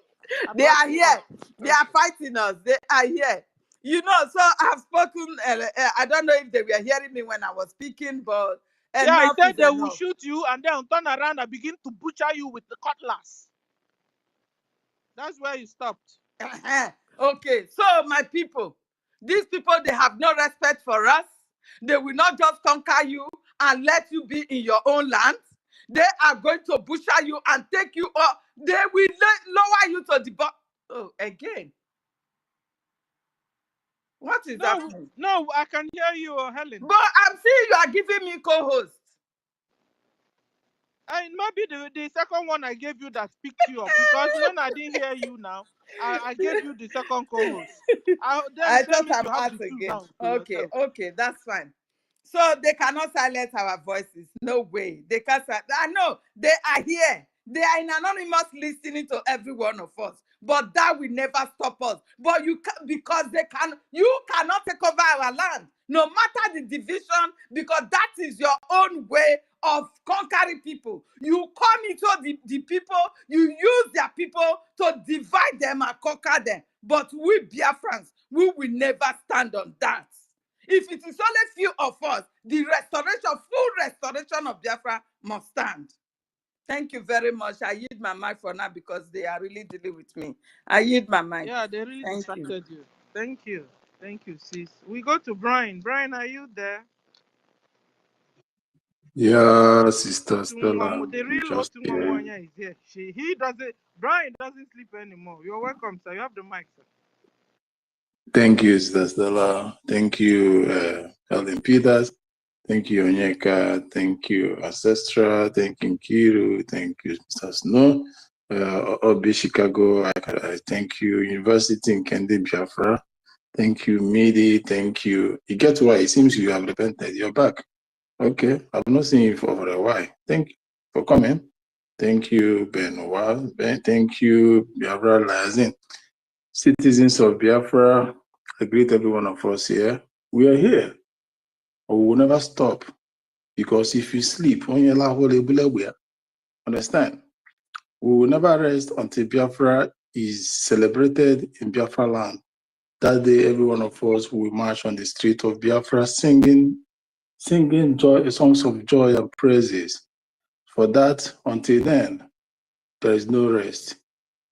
they are here. They are fighting us. They are here. You know, so I've spoken. I don't know if they were hearing me when I was speaking, but yeah, I said they will shoot you and then turn around and begin to butcher you with the cutlass. That's where you stopped. Okay, so my people, these people, they have no respect for us. They will not just conquer you and let you be in your own land. They are going to butcher you and take you up. They will lower you to the bottom. Oh, again. What is happening? No, I can hear you, Helen. But I'm seeing you are giving me co-host. And maybe the second one I gave you that picked you up, because when I didn't hear you now, I gave you the second co-host. I thought I'm out again. Okay, that's fine. So they cannot silence our voices. No way. They can't. I know they are here. They are in anonymous listening to every one of us. But that will never stop us. But you can, because you cannot take over our land, no matter the division, because that is your own way of conquering people. You come into the people, you use their people to divide them and conquer them. But we Biafrans, we will never stand on that. If it is only few of us, the full restoration of Biafra must stand. Thank you very much. I yield my mic for now because they are really dealing with me. I yield my mic. Yeah, they really distracted you. Thank you. Thank you, sis. We go to Brian. Brian, are you there? Yeah, Sister Stella. The real Otunwanya is here. Brian doesn't sleep anymore. You're welcome, sir. You have the mic, sir. Thank you, Sister Stella. Thank you, Helen Peters. Thank you, Onyeka. Thank you, Ancestra. Thank you, Kiru. Thank you, Mr. Snow. Obi Chicago. I thank you, University in Kendi Biafra. Thank you, Midi. Thank you. You get why it seems you have repented. You're back. Okay, I've not seen you for a while. Thank you for coming. Thank you, Benoit. Thank you, Biafra Lazin. Citizens of Biafra, I greet every one of us here. We are here. We will never stop. Because if you sleep, understand? We will never rest until Biafra is celebrated in Biafra land. That day, every one of us will march on the street of Biafra singing joy, songs of joy and praises. For that, until then, there is no rest.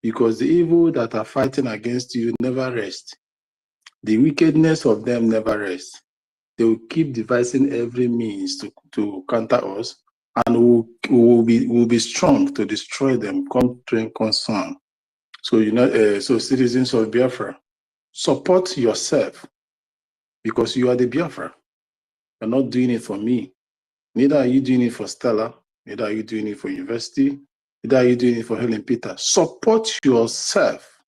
Because the evil that are fighting against you never rest. The wickedness of them never rest. They will keep devising every means to counter us, and we'll be strong to destroy them, country and concern. So, so citizens of Biafra, support yourself, because you are the Biafra. You're not doing it for me. Neither are you doing it for Stella. Neither are you doing it for university. Neither are you doing it for Helen Peter. Support yourself.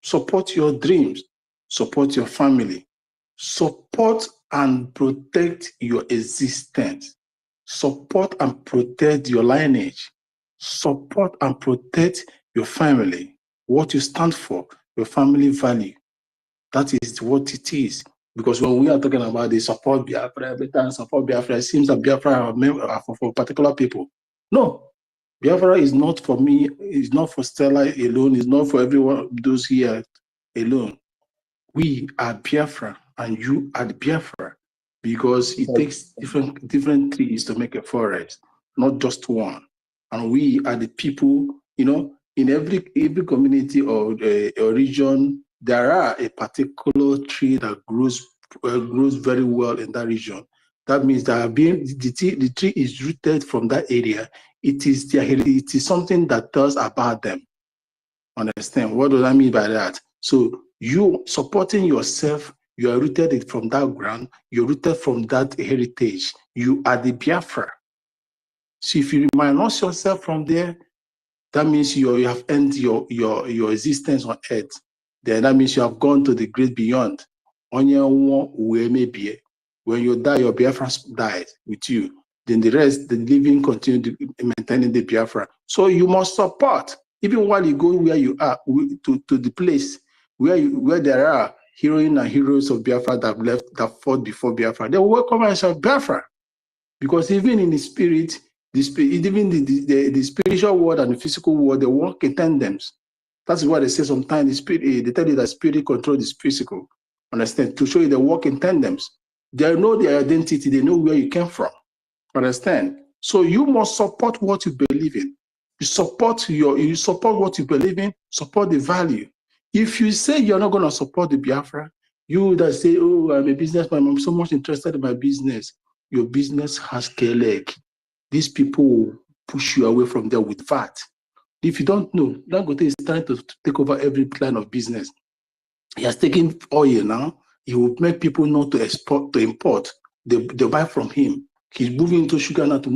Support your dreams. Support your family. Support and protect your existence. Support and protect your lineage. Support and protect your family. What you stand for, your family value. That is what it is. Because when we are talking about the support Biafra, every time support Biafra, it seems that Biafra are for particular people. No, Biafra is not for me, it's not for Stella alone, it's not for everyone, those here alone. We are Biafra and you are the Biafra, because it takes different trees to make a forest, not just one. And we are the people, in every community or region, there are a particular tree that grows very well in that region. That means that the tree is rooted from that area. It is something that tells about them. Understand? What do I mean by that? So you supporting yourself, you are rooted from that ground, you're rooted from that heritage. You are the Biafra. So if you minus yourself from there, that means you have ended your existence on earth. Then that means you have gone to the great beyond. When you die, your Biafrans died with you. Then the rest, the living continue maintaining the Biafra. So you must support, even while you go where you are, to the place where there are heroines and heroes of Biafra that fought before Biafra. They will welcome us as Biafra. Because even in the spirit, even the spiritual world and the physical world, they work in tandems. That's why they say sometimes the spirit, they tell you that spirit control the physical. Understand? To show you they work in tandems. They know their identity, they know where you came from. Understand? So you must support what you believe in. You support what you believe in, support the value. If you say you're not going to support the Biafra, you that say, oh, I'm a businessman, I'm so much interested in my business. Your business has leg. These people will push you away from there with VAT. If you don't know, Dangote is trying to take over every line of business. He has taken oil now. He will make people not to export, to import. They buy from him. He's moving into sugar now to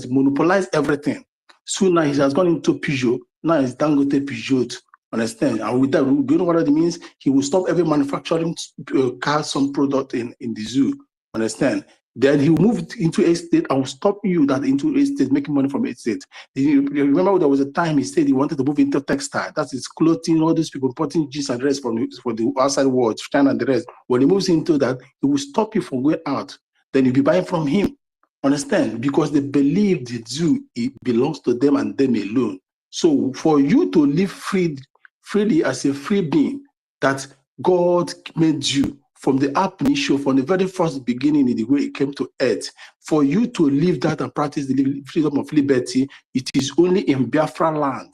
monopolize everything. Soon now he has gone into Peugeot. Now it's Dangote Peugeot. Understand? And with that, do you know what that means? He will stop every manufacturing car, some product in the zoo. Understand? Then he will move into estate and will stop you that into estate, making money from estate. You remember there was a time he said he wanted to move into textile. That is clothing, all these people importing jeans and dress for the outside world, China and the rest. When he moves into that, he will stop you from going out. Then you'll be buying from him. Understand? Because they believe the zoo, it belongs to them and them alone. So for you to live freely as a free being that God made you, from the ab initio, from the very first beginning in the way it came to earth, for you to live that and practice the freedom of liberty, it is only in Biafra land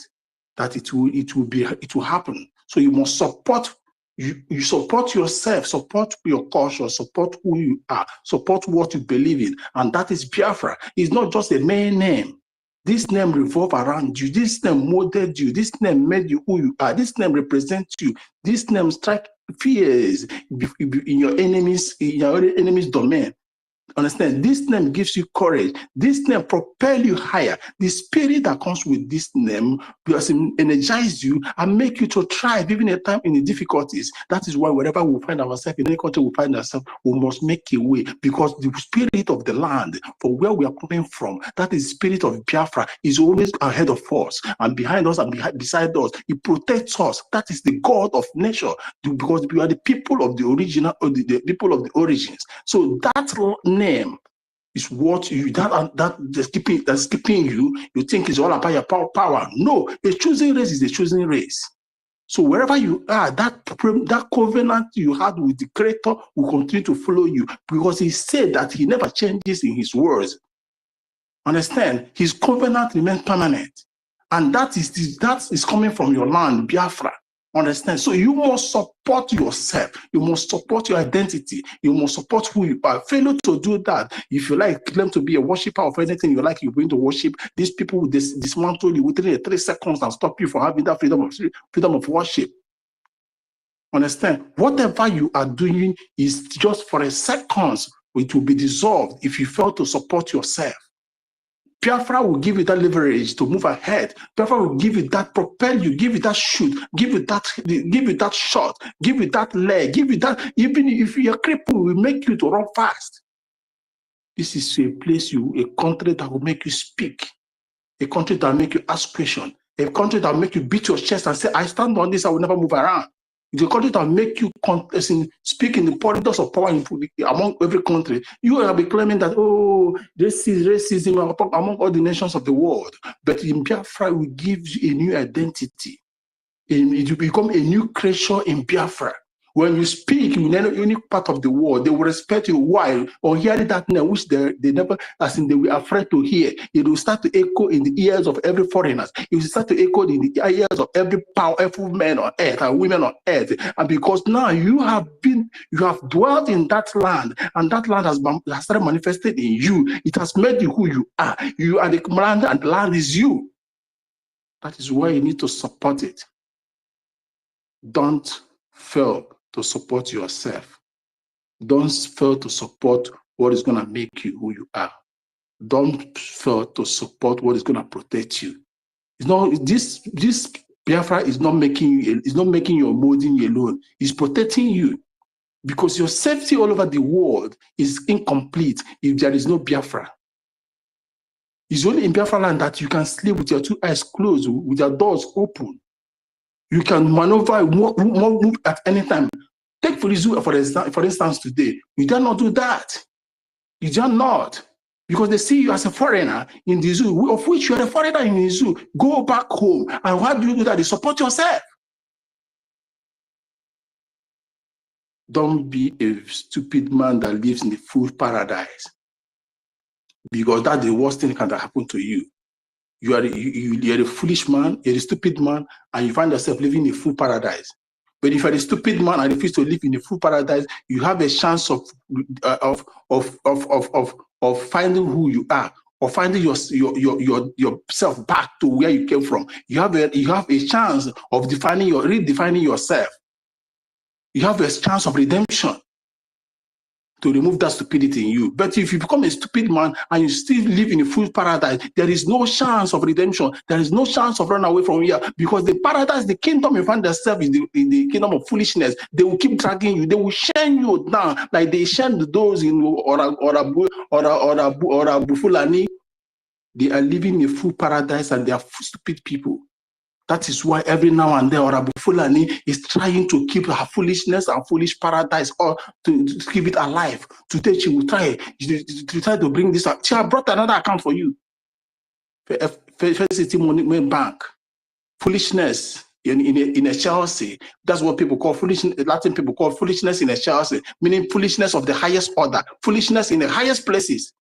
that it will happen. So you must support. You support yourself, support your culture, support who you are, support what you believe in, and that is Biafra. It's not just a mere name. This name revolves around you. This name molded you. This name made you who you are. This name represents you. This name strikes fears in your enemy's domain. Understand? This name gives you courage. This name propels you higher. The spirit that comes with this name will energize you and make you to thrive even at a time in the difficulties. That is why wherever we find ourselves, in any country we find ourselves, we must make a way, because the spirit of the land, for where we are coming from, that is the spirit of Biafra, is always ahead of us and behind us and beside us. It protects us. That is the God of nature, because we are the people of the original, or the people of the origins. So that name is what you that's keeping you. You think it's all about your power. No, a choosing race is a choosing race. So wherever you are, that covenant you had with the Creator will continue to follow you, because He said that He never changes in His words. Understand? His covenant remains permanent, and that is coming from your land, Biafra. Understand? So you must support yourself. You must support your identity. You must support who you are. Failure to do that, if you like claim to be a worshiper of anything you like, you're going to worship, these people will dismantle you within 3 seconds and stop you from having that freedom of worship. Understand? Whatever you are doing is just for a second. It will be dissolved if you fail to support yourself. Biafra will give you that leverage to move ahead. Biafra will give you that, propel you, give you that shoot, give you that shot, give you that leg, give you that, even if you're crippled, will make you to run fast. This is a place a country that will make you speak, a country that will make you ask questions, a country that will make you beat your chest and say, I stand on this, I will never move around. It's a country that will make you speak in the corridors of power among every country. You will be claiming that, oh, this is racism among all the nations of the world. But in Biafra, we give you a new identity. It will become a new creation in Biafra. When you speak in any part of the world, they will respect you. Why? On hearing that name, which they never, they were afraid to hear, it will start to echo in the ears of every foreigner. It will start to echo in the ears of every powerful man on earth and women on earth. And because now you have dwelt in that land, and that land has started manifested in you. It has made you who you are. You are the land, and the land is you. That is why you need to support it. Don't fail to support yourself. Don't fail to support what is going to make you who you are. Don't fail to support what is going to protect you. It's not this Biafra is not making you. It's not making you or molding you alone. It's protecting you, because your safety all over the world is incomplete if there is no Biafra. It's only in Biafra land that you can sleep with your 2 eyes closed, with your doors open. You can maneuver, move at any time. Take for instance, today, you dare not do that. You dare not, because they see you as a foreigner in the zoo, of which you are a foreigner in the zoo. Go back home, and why do you do that? You support yourself. Don't be a stupid man that lives in the food paradise, because that's the worst thing that can happen to you. You are a foolish man, you're a stupid man, and you find yourself living in a food paradise. But if you're a stupid man and refuse to live in a full paradise, you have a chance of finding who you are, or finding yourself back to where you came from. You have a chance of redefining yourself. You have a chance of redemption to remove that stupidity in you. But if you become a stupid man and you still live in a full paradise, there is no chance of redemption. There is no chance of running away from here, because the paradise, the kingdom you find yourself in the kingdom of foolishness. They will keep dragging you. They will shame you down like they shamed those in Bufulani. They are living in a full paradise, and they are stupid people. That is why every now and then Orabu Fulani is trying to keep her foolishness and foolish paradise, or to keep it alive. Today she will try to bring this up. She has brought another account for you. First City Money Bank. Foolishness in a Chelsea. That's what people call foolishness. Latin people call foolishness in a Chelsea, meaning foolishness of the highest order, foolishness in the highest places.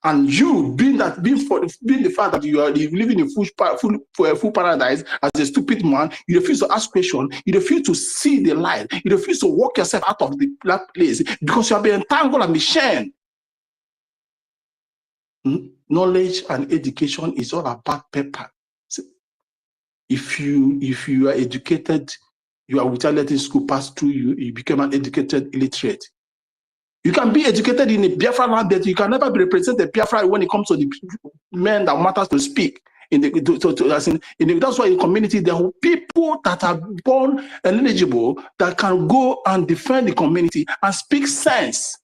And you, being the fact that you are living in a full paradise as a stupid man, you refuse to ask questions, you refuse to see the light, you refuse to walk yourself out of that place, because you have been entangled and shamed. Knowledge and education is all about paper. If you are educated, you are without letting school pass through you, you become an educated illiterate. You can be educated in a Biafra land, but you can never be represented Biafra when it comes to the men that matters to speak. That's why in community there are people that are born and eligible that can go and defend the community and speak sense.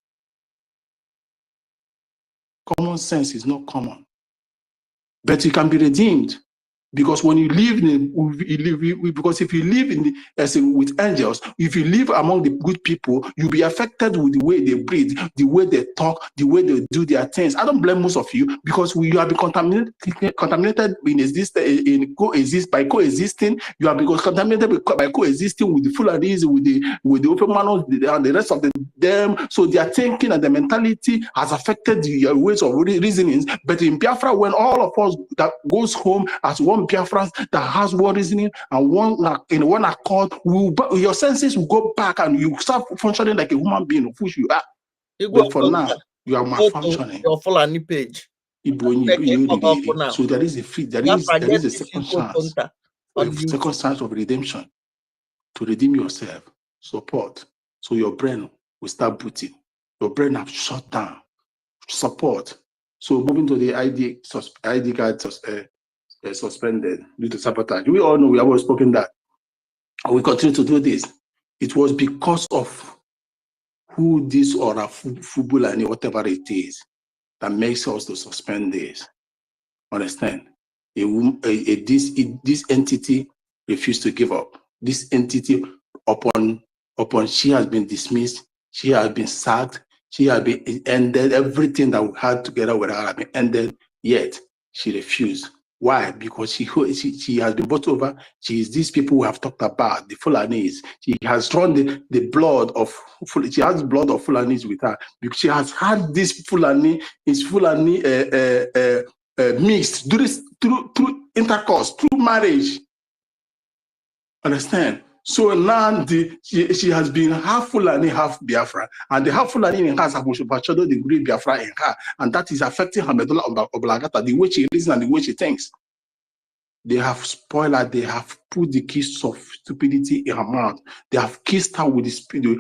Common sense is not common, but you can be redeemed. Because when you live because if you live in with angels, if you live among the good people, you'll be affected with the way they breathe, the way they talk, the way they do their things. I don't blame most of you because you have been contaminated by coexisting. You have been contaminated by coexisting with the Fulanis, with the open manos, and the rest of them. So their thinking and their mentality has affected your ways of reasonings. But in Biafra, when all of us that goes home as one Biafrans that has one reasoning and one accord, your senses will go back and you start functioning like a human being, which you are. But for now, you are malfunctioning. Your Fulani page. So there is a second chance. Second chance of redemption to redeem yourself. Support. So your brain will start booting. Your brain have shut down. Support. So moving to the ID card suspended due to sabotage. We all know, we have spoken that. And we continue to do this. It was because of who this or a Fubulani, whatever it is, that makes us to suspend this. Understand? This entity refused to give up. This entity, upon she has been dismissed, she has been sacked, she has been ended, everything that we had together with her has been ended, yet she refused. Why? Because she has been brought over. She is these people who have talked about, the Fulanis. She has drawn the blood of, she has blood of Fulanis with her. Because she has had this Fulani mixed through intercourse, through marriage. Understand? So now she has been half Fulani, half Biafra, and the half Fulani in her has overshadowed the great Biafra in her, and that is affecting her medulla oblongata, the way she reasons and the way she thinks. They have spoiled her. They have put the kiss of stupidity in her mouth. They have kissed her with this. They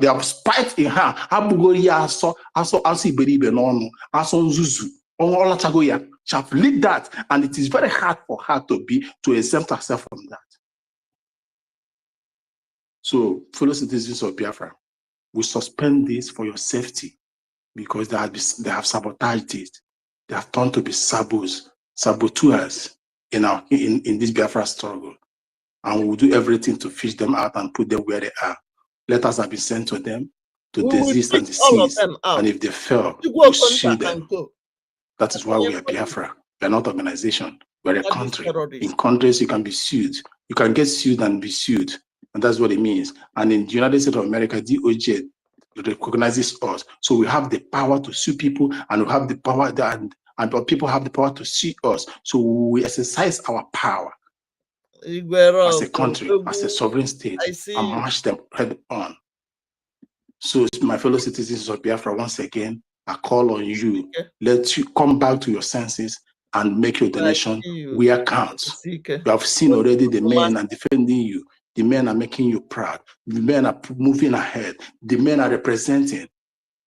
have spite in her. She have lived that, and it is very hard for her to exempt herself from that. So, fellow citizens of Biafra, we suspend this for your safety because they have sabotaged it. They have turned to be saboteurs in this Biafra struggle, and we will do everything to fish them out and put them where they are. Letters have been sent to them to desist and desist, and if they fail, we sue them. That is why we are Biafra. We are not an organization. We are a country. In countries, you can be sued. You can get sued and be sued. And that's what it means. And in the United States of America, DOJ recognizes us. So we have the power to sue people, and we have the power and people have the power to sue us. So we exercise our power as a country, as a sovereign state, and march them head on. So my fellow citizens of Biafra, once again, I call on you. Let you come back to your senses and make your donation where counts. You have seen already the men are defending you. The men are making you proud. The men are moving ahead. The men are representing.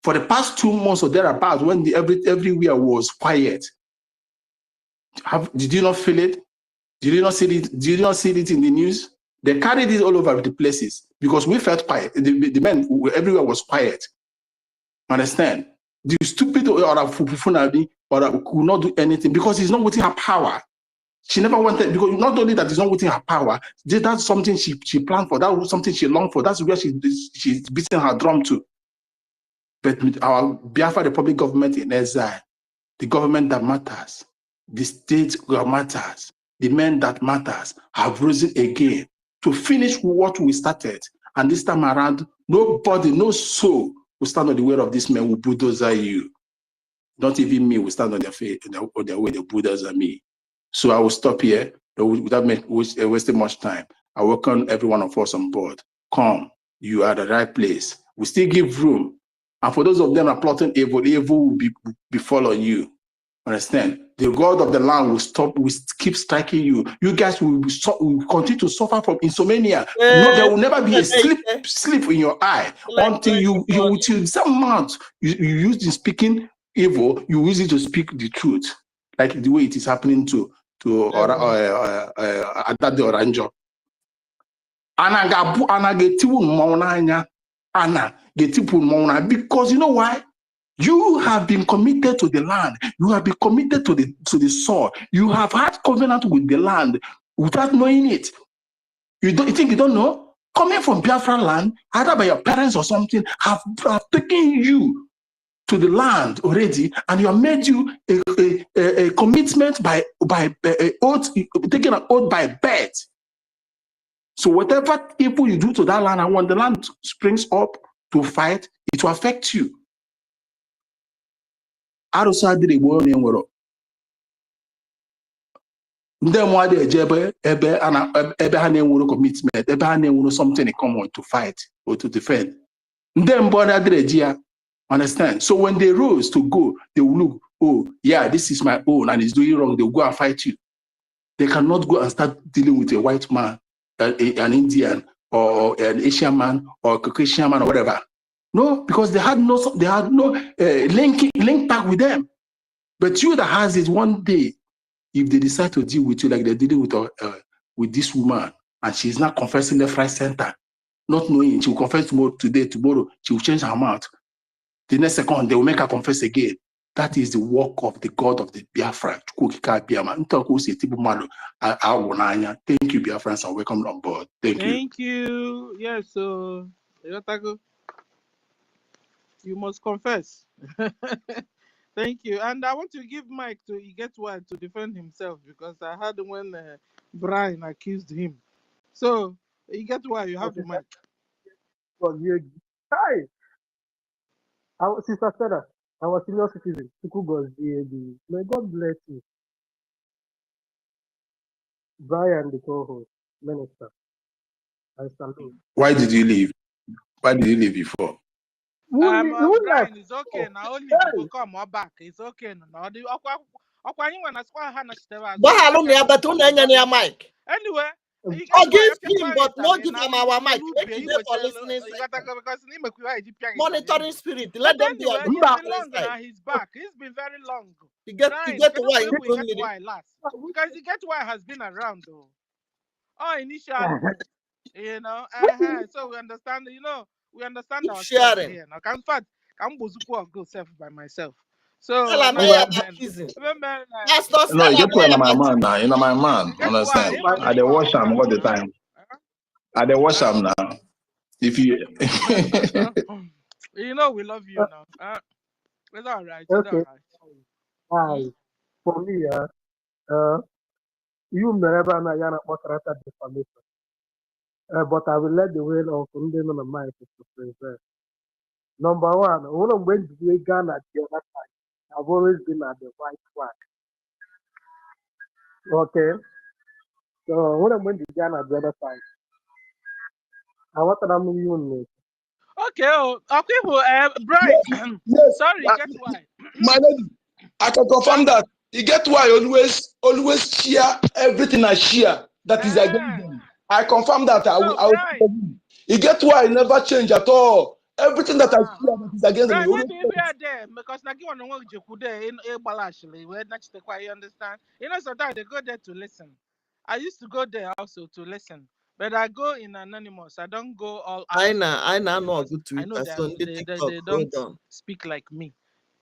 For the past 2 months or thereabouts, when everywhere was quiet, did you not feel it? Did you not see it? Did you not see it in the news? They carried it all over the places because we felt quiet. The men everywhere was quiet. Understand? The stupid or Fufunadi could not do anything because he's not within her power. She never wanted, because not only that it's not within her power, that's something she planned for, that was something she longed for, that's where she's beating her drum to. But with our Biafra Republic government in exile, the government that matters, the state that matters, the men that matters have risen again to finish what we started. And this time around, nobody, no soul will stand on the way of this man who bulldozer you. Not even me will stand on their feet, on their way, the bulldozer me. So I will stop here without wasting much time. I welcome every one of us on board. Come, you are at the right place. We still give room. And for those of them that are plotting evil, evil will befall on you. Understand? The God of the land will keep striking you. You guys will continue to suffer from insomnia. No, there will never be a sleep in your eye until till some month you use the speaking evil, you use it to speak the truth, like the way it is happening to Adade Oranjo. Anna getipu mmọnwụ n'anya. Anna getipu mmọnwụ n'anya because you know why? You have been committed to the land. You have been committed to the soil. You have had covenant with the land without knowing it. You think you don't know? Coming from Biafra land, either by your parents or something, have taken you to the land already, and you have made you a commitment by oath, taking an oath by birth. So whatever evil you do to that land, and when the land springs up to fight, it will affect you. Ndị mmadụ eje ebe ha na-enwere commitment, ebe ha na-enwere something in common to fight or to defend. Ndị mbụ adịrị eji ya, understand? So when they rose to go, they will look, oh yeah, this is my own and it's doing wrong. They'll go and fight you. They cannot go and start dealing with a white man, an Indian, or an Asian man, or a Caucasian man, or whatever. No, because they had no link back with them. But you that has it, one day, if they decide to deal with you like they're dealing with this woman, and she's not confessing left, right, center, not knowing, she will confess tomorrow, she will change her mouth. The next second, they will make her confess again. That is the work of the God of the Biafra. Thank you, Biafrans, and welcome on board. Thank you. Yes, so you must confess. Thank you. And I want to give Mike to get word to defend himself, because I heard when Brian accused him. So you get why you have the mic. Hi. Sister Sarah, our senior citizen, BRGIE. May God bless you. Brian, the co-host, minister. I salute. Why did you leave? Why did you leave before? Brian, it's okay. Now only people come or back. It's okay. Now anyway. Give him, but not give him our mic. Make it there for listening. Monitoring spirit. Let them be anyway, he's been long now. He's back. He's been very long. He get why last. Because he get why has been around though. Oh, initially, you know. So we understand. You know, we understand our sharing here. Now, in fact, I'm go self by myself. So remember, no, you get why my man now. You know my man. Understand? I dey watch him all the time. I dey watch him now. If you, you know, we love you now. It's all right. It's okay. All right. Hi. For me, you never know what defamation. But I will let the wheel of Funding on the mic to present. Number one, when we Ghana at the other side, I've always been at the white flag. Okay. So when I went to Ghana at the other side, I want to know. Okay, Brian. Yes. Sorry, get why. My lady, I can confirm that. You get why always share everything I share. That is against them. I confirm that. You get why I never change at all. Everything that I share that is against them. Right, there because now you want to in actually. We're not quite understand. You know, sometimes they go there to listen. I used to go there also to listen, but I go in anonymous. I don't go all out. I know they don't speak like me.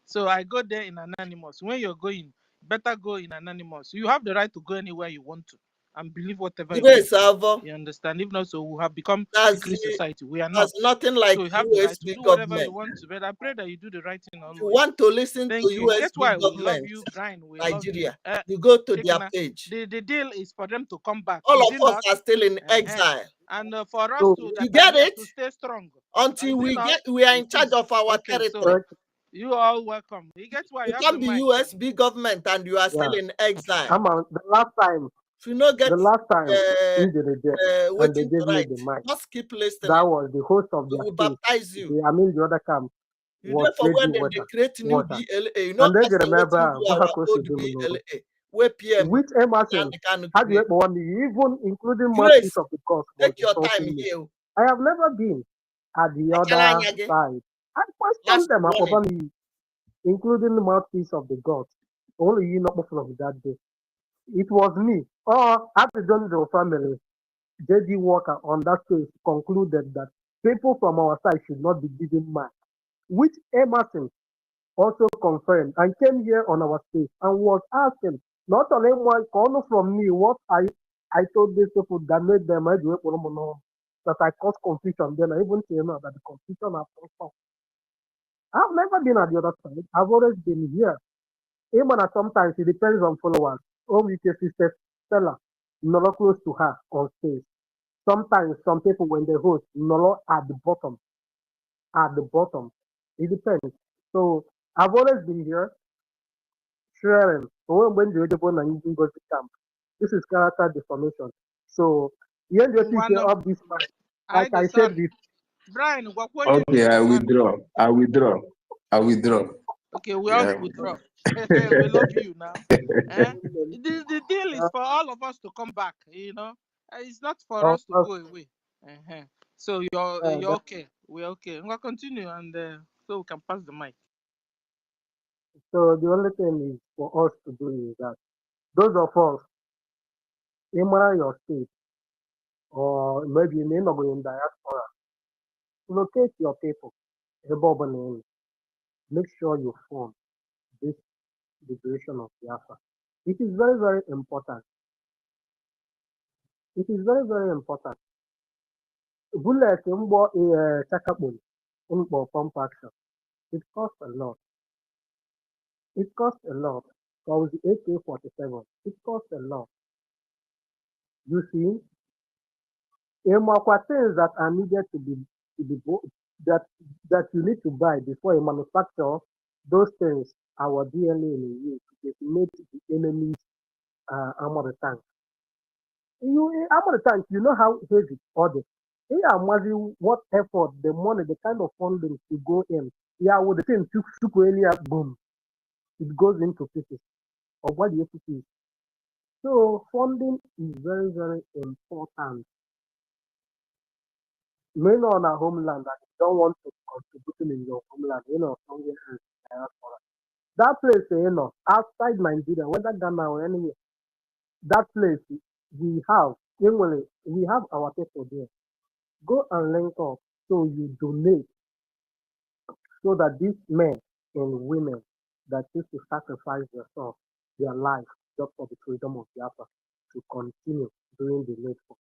So I go there in anonymous. When you're going, better go in anonymous. You have the right to go anywhere you want to and believe whatever you want. You understand? If not, so we have become secret society. We are not. Nothing like so you have the right to do whatever you want to. But I pray that you do the right thing always. You want to listen Thank to you. USB That's why government, we love you, Brian. We Nigeria. Love you. You go to their page. The deal is for them to come back. All of us are still in exile. And for us you get it? To stay strong. Until we are in charge of our territory. So you are welcome. You get why you come the USB government and you are still in exile. Come on, the last time. If you not get the last time and they gave me the mic. Just keep listening. That was the host of the baptize you. I mean the other camp. You therefore when they create new BLA, you know, and then you remember where PM which Emerson had you ever even including mouthpiece of the gospel. Take your time here. I have never been at the other side. I questioned them about me, including the mouthpiece of the God. Only you not full of that day. It was me. Or at the Donald family, J.D. Walker on that case concluded that people from our side should not be given mark. Which Emerson also confirmed and came here on our stage and was asking not only one corner from me what I told these people that made them that I caused confusion. Then I even say now that the confusion has come. I've never been at the other side. I've always been here. Even at sometimes it depends on followers. Oh, we can sister Stella, not close to her on stage. Sometimes some people when they host, not at the bottom. At the bottom. It depends. So I've always been here sharing. So when the other one and NGOZI camp, this is character deformation. So the NGOZI up this man, like I said this. Brian, okay, I withdraw. I withdraw. I withdraw. Okay, we all withdraw. We love you now. The deal is for all of us to come back, you know. It's not for us to go away. So you're okay. We're okay. We'll continue and so we can pass the mic. So the only thing is for us to do is that those of us in your state or maybe in the diaspora, locate your people. Make sure you form this liberation of Biafra. It is very, very important. It is very, very important. Bullet Chakabun pump action. It costs a lot. It costs a lot. Because the AK-47, it costs a lot. You see, things that are needed to be that you need to buy before you manufacture those things. Our DNA in use to made the enemy's armored tank. Armored tank, you know how heavy all this. What effort, the money, the kind of funding to go in. Yeah, with the thing to boom, it goes into pieces. Or what the equity is. So funding is very, very important. Men on our homeland that don't want to contribute in your homeland, somewhere else. That place, outside Nigeria, whether Ghana or anywhere, that place we have our people there. Go and link up so you donate so that these men and women that used to sacrifice themselves, their life, just for the freedom of Biafra, to continue doing the needful.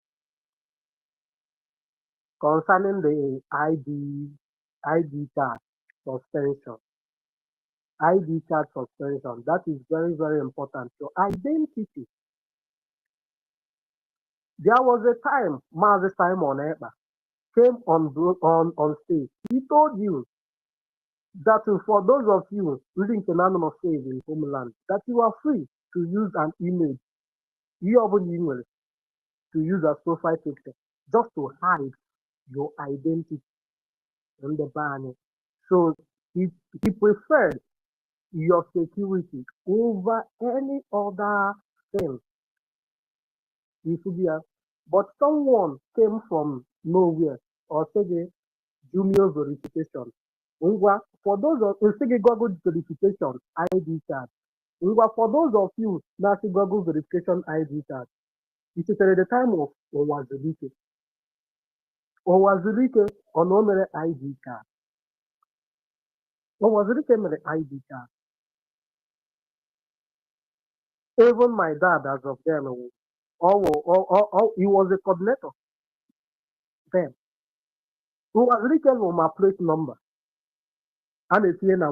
Concerning the ID card suspension, that is very, very important. So identity. There was a time, Mazi Simon Eba came on stage. He told you that for those of you living in anonymous stage in homeland, that you are free to use an image, to use a profile picture, just to hide your identity in the banner. So he preferred your security over any other thing. But someone came from nowhere or say junior verification. For those of Google verification ID card. For those of you that Google verification ID card, it is at the time of Owazirike. Owazirike on no ID card. Owazirike mere ID card. Even my dad, as of then, he was a coordinator then. Owazirike was my plate number. And it's here now,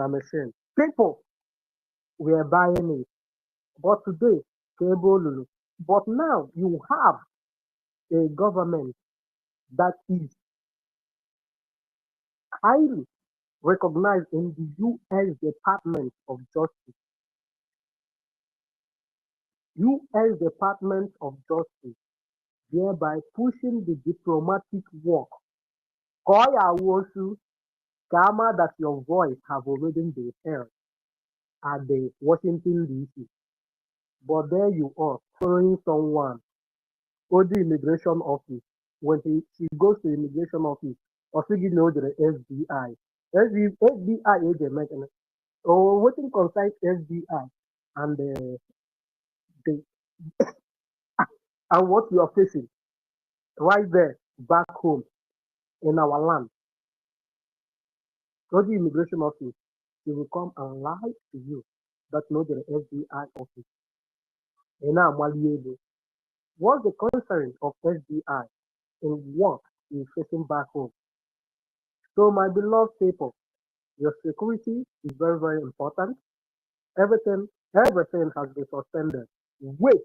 machine. People were buying it. But today, but now you have a government that is highly recognized in the U.S. Department of Justice. U.S. Department of Justice, thereby pushing the diplomatic work. Koya Wosu, Kama, that your voice have already been heard at the Washington, D.C. But there you are, following someone, or the immigration office. When she goes to immigration office, or she knows the FBI. FBI is a mechanism. Or what concerns FBI and and what you are facing right there back home in our land. Go to the immigration office. he will come and lie to you that no, the FBI office. And now, what's the concern of FBI in what is facing back home? So, my beloved people, your security is very, very important. Everything has been suspended. Wait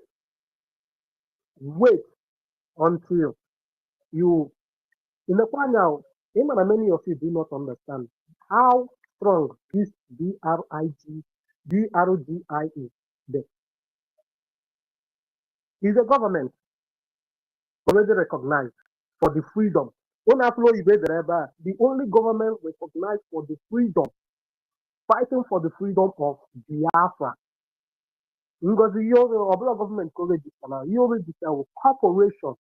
until you, in the final, many of you do not understand how strong this BRGIE is. Is the government already recognized for the freedom? The only government recognized for the freedom, fighting for the freedom of Biafra. NGOZI government register with corporation.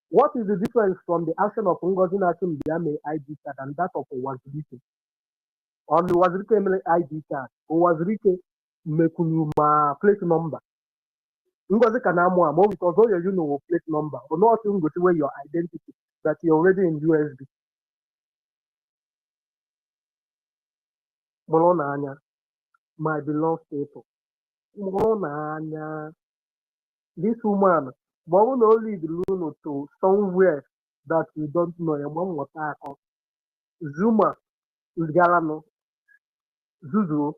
What is the difference from the action of NGOZI Nation Biame ID card and that of Owazirike? On the Owazirike ID card, Owazirike Mekunuma plate number. NGOZI Kanamwa, because all you know plate number, or not where your identity that you're already in USB. Molonanya, my beloved people. Molonanya, this woman, but will not lead Luno to somewhere that we don't know. Your mom was Zuma, Galano, Zuzu,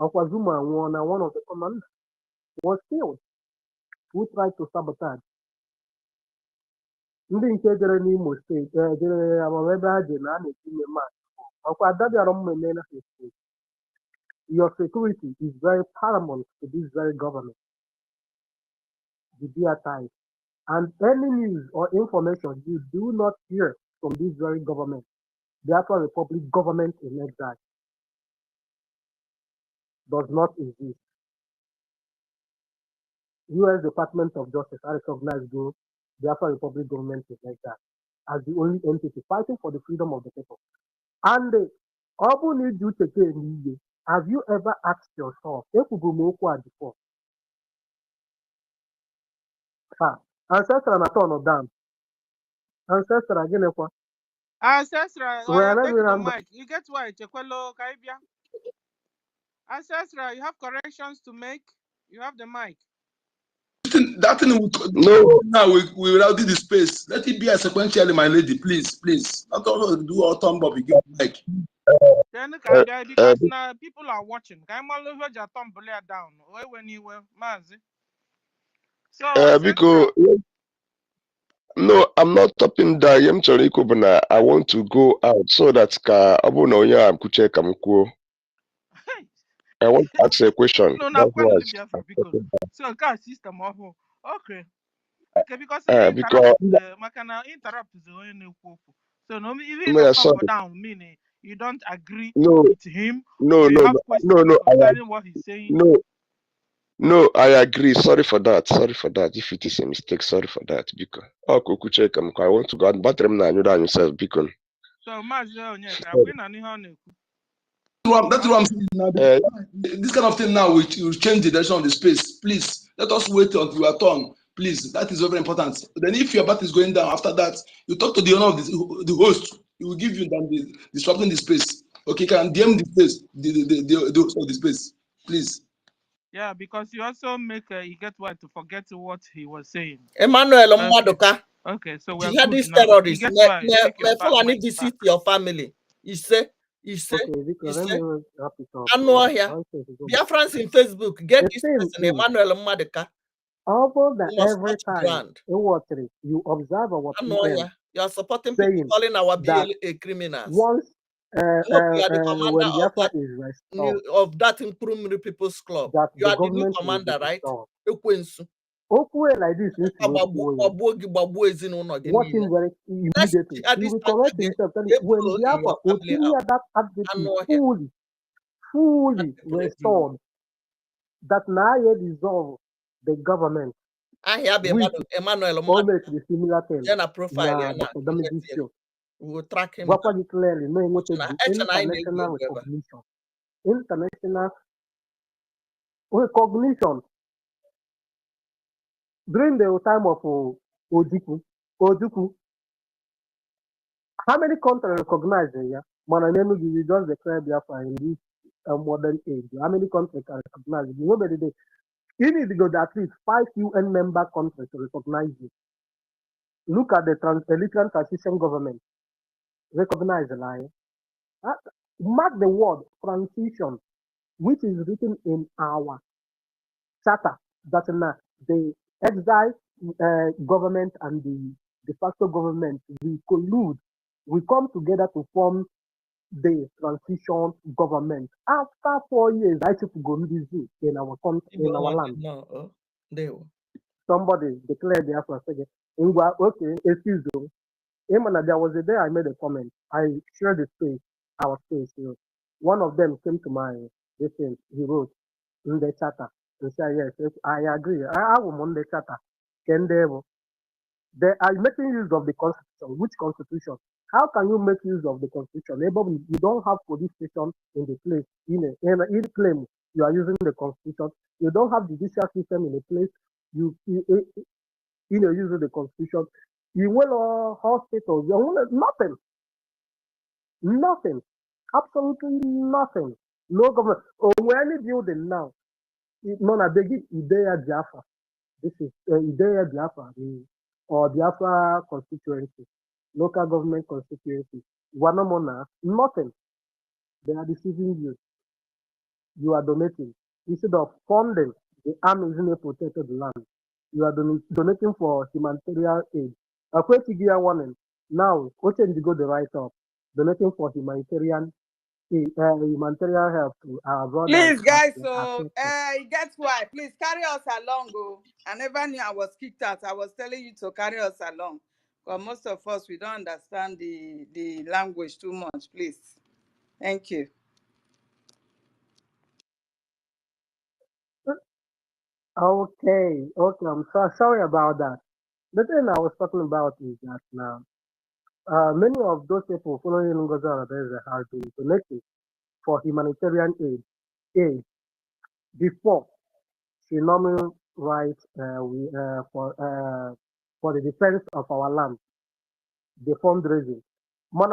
Aqua Zuma, one of the commanders, was killed. Who tried to sabotage? Ndị nke jere n'Imo steeti jere ebe ha je na a na-etinye mmadụ ọkwa adabịara mmemme na steeti. Your security is very paramount to this very government, the BRGIE. And any news or information you do not hear from this very government, Biafra Republic government in exile, does not exist. U.S. Department of Justice, I recognize the Biafra Republic government in exile as the only entity fighting for the freedom of the people. And have you ever asked yourself, before? Ancestral na turn of down. Ancestral again. Ancestral, take the mic. You get why? Chekwelo Kaibia. Ancestral, you have corrections to make. You have the mic. That thing no. Now we will do the space. Let it be a sequentially, my lady, please. Not all do all thumb up. You get mic. Then because now people are watching. I'm all over your thumb down. When you were Mazi. So because no, I'm not topping that. I want to go out so that I want to ask a question. No, not Biafra because so car system okay, because interrupt the only so no even the down meaning you don't agree with him. No, concerning what he's saying. No, I agree. Sorry for that. If it is a mistake, sorry for that. Because I want to go and battle him now. Yourself, because. So that's what I'm saying now. This kind of thing now will change the direction of the space. Please let us wait until your turn. Please, that is very important. Then, if your bat is going down after that, you talk to the owner of the host. He will give you the disrupting the space. Okay, can DM the space, the host of the space, please. Yeah, because you also make you get to forget what he was saying. Emmanuel Mwadoka. Okay, so we are jihadist terrorist. Me visit your family. He say, Biafrans in Facebook, get this person, Emmanuel Mwadoka. Every time you observe our people, you are supporting people calling our BLA criminals. Once you are the commander of that Improvement People's Club. You are the new commander, right? Like this, watching very immediately. He will correct himself. When Biafra that attitude fully restored, that now dissolve the government. I have Emmanuel the similar thing. Profile. We will track him. Clearly, knowing what international recognition. International recognition. During the time of Ojukwu, How many countries recognize it? Yeah, we just declare Biafra in this modern age. How many countries can recognize it? Nobody did. You need to go to at least 5 UN member countries to recognize it. Look at the Eritrean transition government. Recognize the line. Mark the word transition, which is written in our charter, that the exile government and the de facto government, we collude, we come together to form the transition government. After 4 years, I took go in our country, in our land. No, Somebody declared the Afro second. Okay, excuse me. There was a day I made a comment. I shared the space, our space. You know. One of them came to my thing. He wrote in the charter. He said, yes, I agree. I am on the charter. They are making use of the constitution. Which constitution? How can you make use of the constitution? You don't have police station in the place. In claim you are using the constitution. You don't have judicial system in a place. You using the constitution. You will hospitals. You will nothing. Nothing. Absolutely nothing. No government. Or any building now. None of the Idea Biafra. This is Idea Biafra or Biafra constituency, local government constituency. Wanamona, nothing. They are deceiving you. You are donating. Instead of funding the armies in a protected land, you are donating for humanitarian aid. Warning. Now, what can you go the right up? Donating for humanitarian humanitarian help to our brothers. Please, guys, so guess why? Please carry us along. Oh. I never knew I was kicked out. I was telling you to carry us along. But most of us, we don't understand the language too much. Please. Thank you. Okay, I'm sorry about that. The thing I was talking about is that now, many of those people following NGOZI have been donating for humanitarian aid before phenomenal rights for the defense of our land, the fundraising. But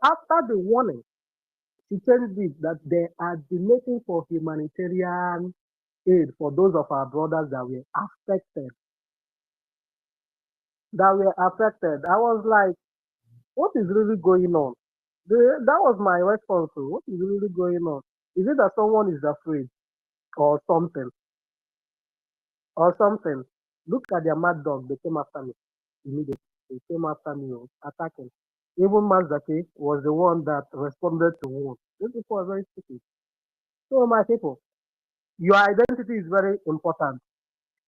after the warning, she changed it that they are donating for humanitarian aid for those of our brothers that were affected. I was like, what is really going on? That was my response to what is really going on. Is it that someone is afraid or something? Look at their mad dog. They came after me immediately. They came after me, attacking. Even Mazaki was the one that responded to war. These people are very stupid. So, my people, your identity is very important.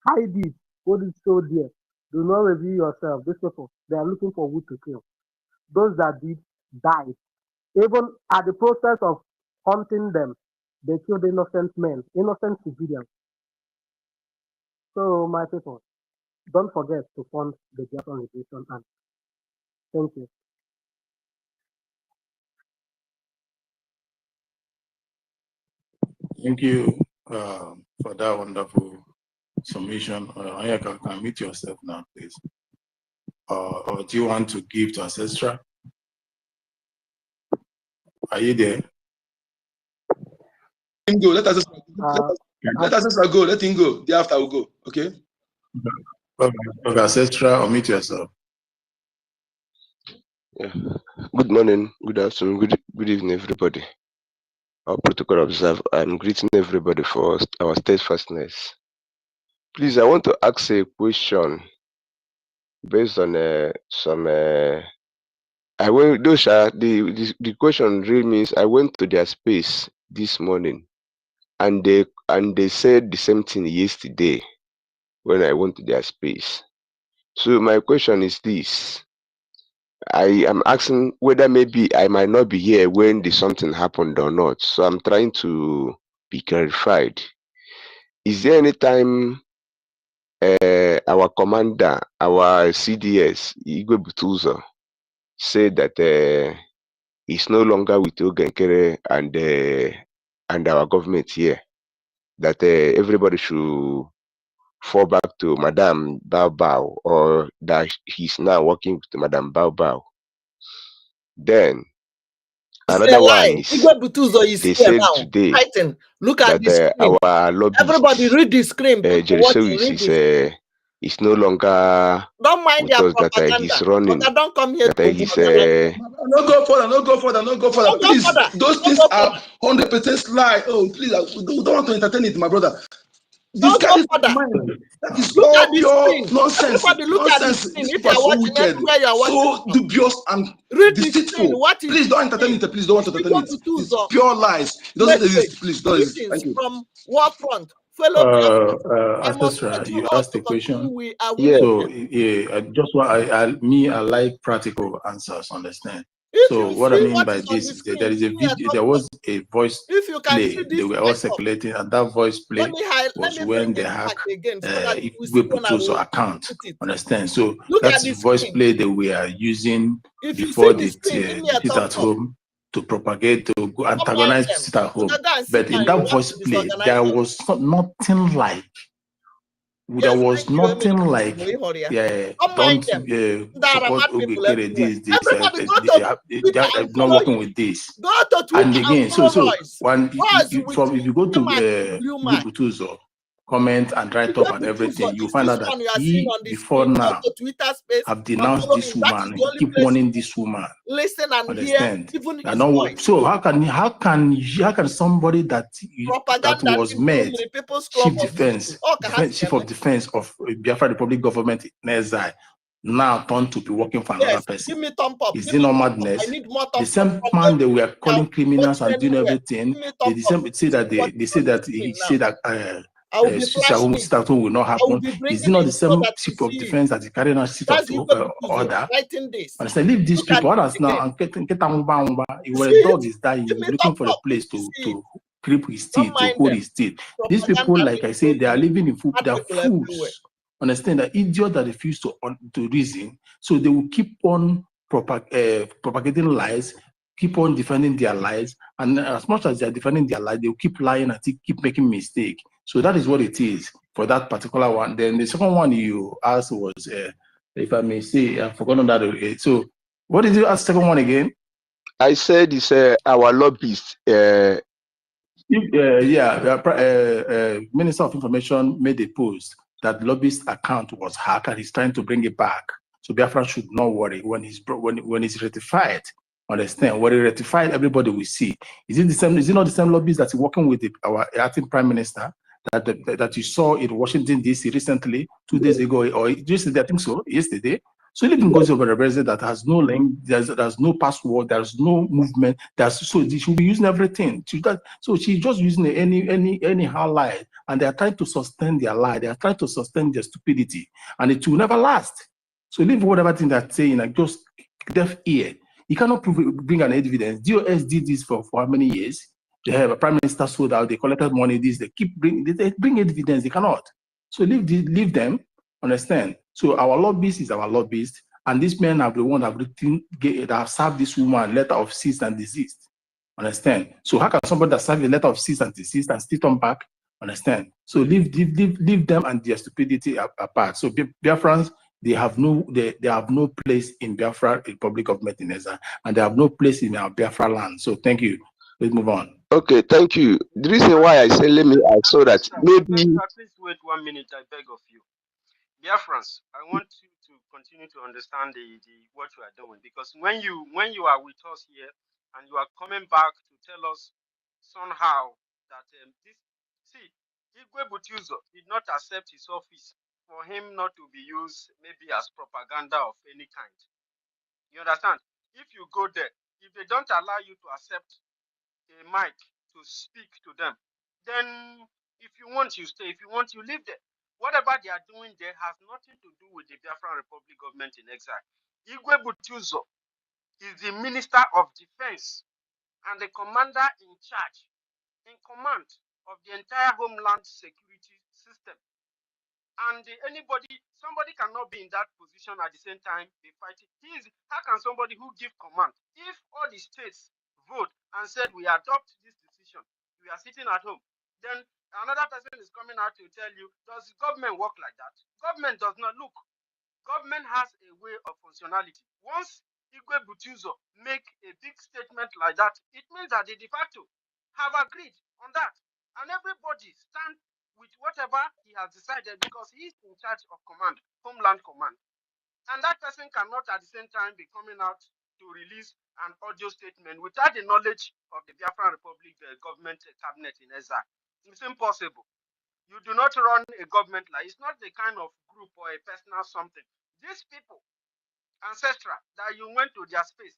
Hide it. Hold it so dear. Do not reveal yourself. These people, they are looking for who to kill. Those that did died. Even at the process of hunting them, they killed innocent men, innocent civilians. So, my people, don't forget to fund the Biafran Liberation Army. Thank you. Thank you for that wonderful submission. Onyeka, can mute yourself now, please. Or do you want to give to Ancestral? Are you there? Let him go. Let us go. Let him go. Thereafter will go. Okay. Okay, Ancestral, unmute yourself. Yeah. Good morning, good afternoon, good evening, everybody. Our protocol observe. I'm greeting everybody for our steadfastness. Please, I want to ask a question based on some. The question really means I went to their space this morning, and they said the same thing yesterday when I went to their space. So my question is this: I am asking whether maybe I might not be here when something happened or not. So I'm trying to be clarified. Is there any time our commander, our CDS, Igwe Butuzo, said that he's no longer with Ogenkere and our government here, that everybody should fall back to Madame Bao Bao, or that he's now working with Madame Bao Bao? Then It's a another one lie. is Igwe is they here said now. today Fighting. Look at the that screen. our Everybody lobbyist read the screen. People watching, read the screen. is no longer Don't mind with their us, that propaganda. he's running. But I don't come here That to he's No go further, no go further, no go further. Please, those things are 100% lie. Oh, please, we don't want to entertain it, my brother. This guy is mind. That is look all at the pure screen. nonsense. Everybody look Nonsense. at the screen. These If people are you're so watching, wicked, everywhere you're watching, so dubious and read deceitful. the screen. What is please don't entertain it. Please don't want to entertain it. It's pure lies. It doesn't exist. Please don't exist. Thank you. From War Front, fellow Biafrans. I must Ancestra, urge you you all asked to a question. continue. We are willing. So I just want I like practical answers. Understand? So what I mean by this is that there is a video. There was a voice play. They were all circulating, and that voice play was when they hack Igwebutu's account. Understand? So that's the voice play that we are using before the sit at home to propagate, to go antagonize sit at home. But in that voice play, there was nothing like. There was nothing like, don't support Ogekere this, they are not working with this. And again, so when if you go to Igwebutu's comment and write up and everything, you find out that he before now have denounced this woman. He keep warning this woman. Listen and understand? Hear, even so how can somebody that was made chief of defense of Biafra Republic government in exile now turn to be working for another person? Give me thumb up. Is it not madness? The same man they were calling criminals and doing everything. They say that sit-at-home will not happen. Is it not the same chief of defense that is carrying out sit-at-home order? And say, leave these people. Others now, when a dog is dying, you'll be looking for a place to grip his teeth, to hold his teeth. These people, like I say, they are living in food. They are fools. Understand that idiots that refuse to reason, so they will keep on propagating lies, keep on defending their lies, and as much as they are defending their lies, they will keep lying and keep making mistakes. So that is what it is for that particular one. Then the second one you asked was, if I may say, I've forgotten that. So what did you ask the second one again? I said it's our lobbyist. Minister of Information made a post that lobbyist account was hacked and he's trying to bring it back. So Biafra should not worry when it's ratified. Understand? When it's ratified, everybody will see. Is it the same? Is it not the same lobbyist that's working with our acting prime minister that you saw in Washington D.C. recently, 2 days ago, or yesterday? I think so. Yesterday. So if it goes over a president that has no link, there's no password, there's so movement, so she should be using everything. So she's just using anyhow lie, and they are trying to sustain their lie, they are trying to sustain their stupidity, and it will never last. So leave whatever thing they're saying, like just deaf ear. You cannot bring an evidence. DOS did this for how many years? They have a prime minister sold out, they collected money, they bring evidence, they cannot. So leave them. Understand? So our lobbyist is our lobbyist, and these men have the one that have served this woman letter of cease and desist. Understand? So how can somebody that serve a letter of cease and desist and still turn back? Understand? So leave them and their stupidity apart. So Biafrans, they have no place in Biafra Republic of Metineza, and they have no place in our Biafra land. So thank you. Let's move on. Okay, thank you. The reason why I say I saw that maybe. Please wait 1 minute, I beg of you. Biafrans, I want you to continue to understand what you are doing, because when you are with us here and you are coming back to tell us somehow that Igwe Butuzo did not accept his office for him not to be used maybe as propaganda of any kind. You understand? If you go there, if they don't allow you to accept a mic to speak to them, then if you want, you stay. If you want, you leave there. Whatever they are doing there has nothing to do with the Biafran Republic government in exile. Igwe Butuzo is the Minister of Defense and the commander in charge, in command of the entire homeland security system. And somebody cannot be in that position at the same time be fighting. How can somebody who give command, if all the states vote and said we adopt this decision, we are sitting at home, then another person is coming out to tell you, does government work like that? Government does not. Look, government has a way of functionality. Once Igwe Butuzo make a big statement like that, it means that they de facto have agreed on that. And everybody stand with whatever he has decided because he is in charge of command, Homeland Command. And that person cannot at the same time be coming out to release an audio statement without the knowledge of the Biafran Republic government cabinet in exile. It's impossible. You do not run a government like it's not the kind of group or a personal something. These people, ancestral, that you went to their space,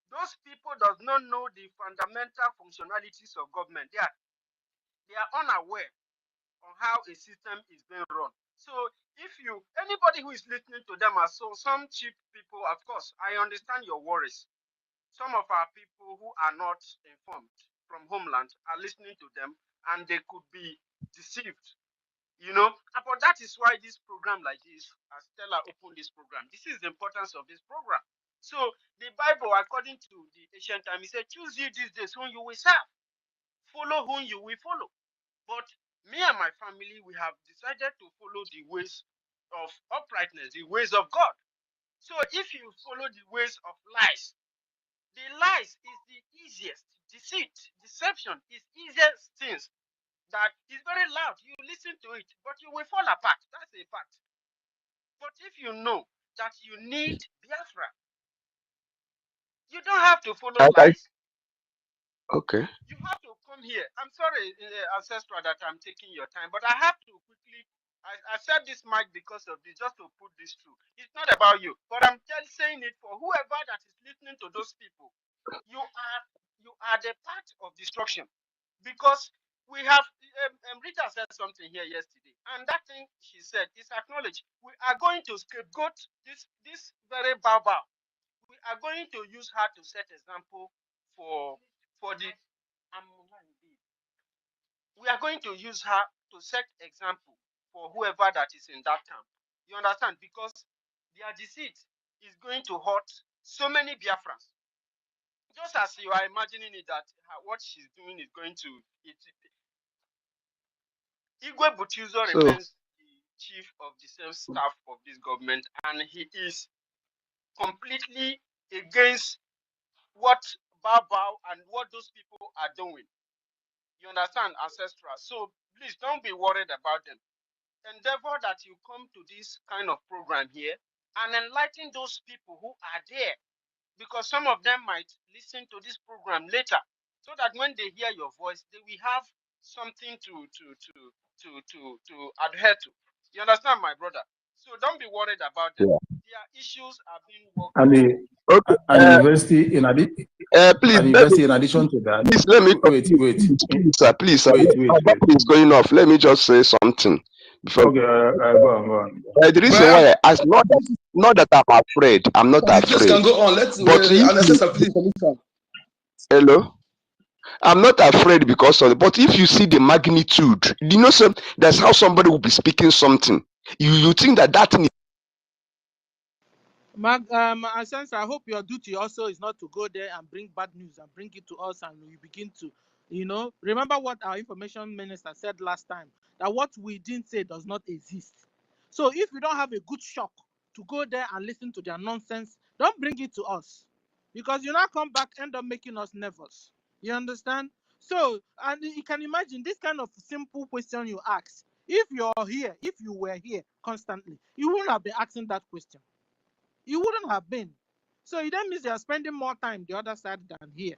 those people does not know the fundamental functionalities of government. They are unaware on how a system is being run. So if anybody who is listening to them are some cheap people, of course, I understand your worries. Some of our people who are not informed from homeland are listening to them and they could be deceived. But that is why this program like this, as Stella opened this program, this is the importance of this program. So the Bible, according to the ancient time, it said, choose you these days whom you will serve. Follow whom you will follow. But me and my family, we have decided to follow the ways of uprightness, the ways of God. So if you follow the ways of lies, the lies is the easiest. Deceit, deception is easiest things that is very loud. You listen to it, but you will fall apart. That's a fact. But if you know that you need Biafra, you don't have to follow lies. Okay. You have to come here. I'm sorry, Ancestral, that I'm taking your time, but I have to quickly. I said this mic because of this, just to put this through. It's not about you, but I'm saying it for whoever that is listening to those people. You are the part of destruction, because we have Rita said something here yesterday, and that thing she said is acknowledged. We are going to scapegoat this very Baba. We are going to use her to set example for the. We are going to use her to set example for whoever that is in that camp. You understand? Because their deceit is going to hurt so many Biafrans. Just as you are imagining it, that what she's doing is going to. Igwe Butuzo remains the chief of the same staff of this government, and he is completely against what Bao and what those people are doing. You understand, Ancestral? So please don't be worried about them. Endeavor that you come to this kind of program here and enlighten those people who are there, because some of them might listen to this program later, so that when they hear your voice, they will have something to adhere to. You understand, my brother? So don't be worried about them. Yeah. Their issues are being worked And on. an university in addition. Please, In addition to that, please let me please, sir. Wait. Is going off. Let me just say something before. Okay, go on. The reason why I ask, not that I'm afraid. I'm not afraid. Can go on. Let's. But hello. I'm not afraid because of it. But if you see the magnitude, that's how somebody will be speaking something. You think that thing is. Sense, I hope your duty also is not to go there and bring bad news and bring it to us, and we begin to, remember what our information minister said last time, that what we didn't say does not exist. So if you don't have a good shock to go there and listen to their nonsense, don't bring it to us, because you now come back, end up making us nervous. You understand? So, and you can imagine this kind of simple question you ask. If you were here constantly, you wouldn't have been asking that question. You wouldn't have been. So it then means you are spending more time the other side than here.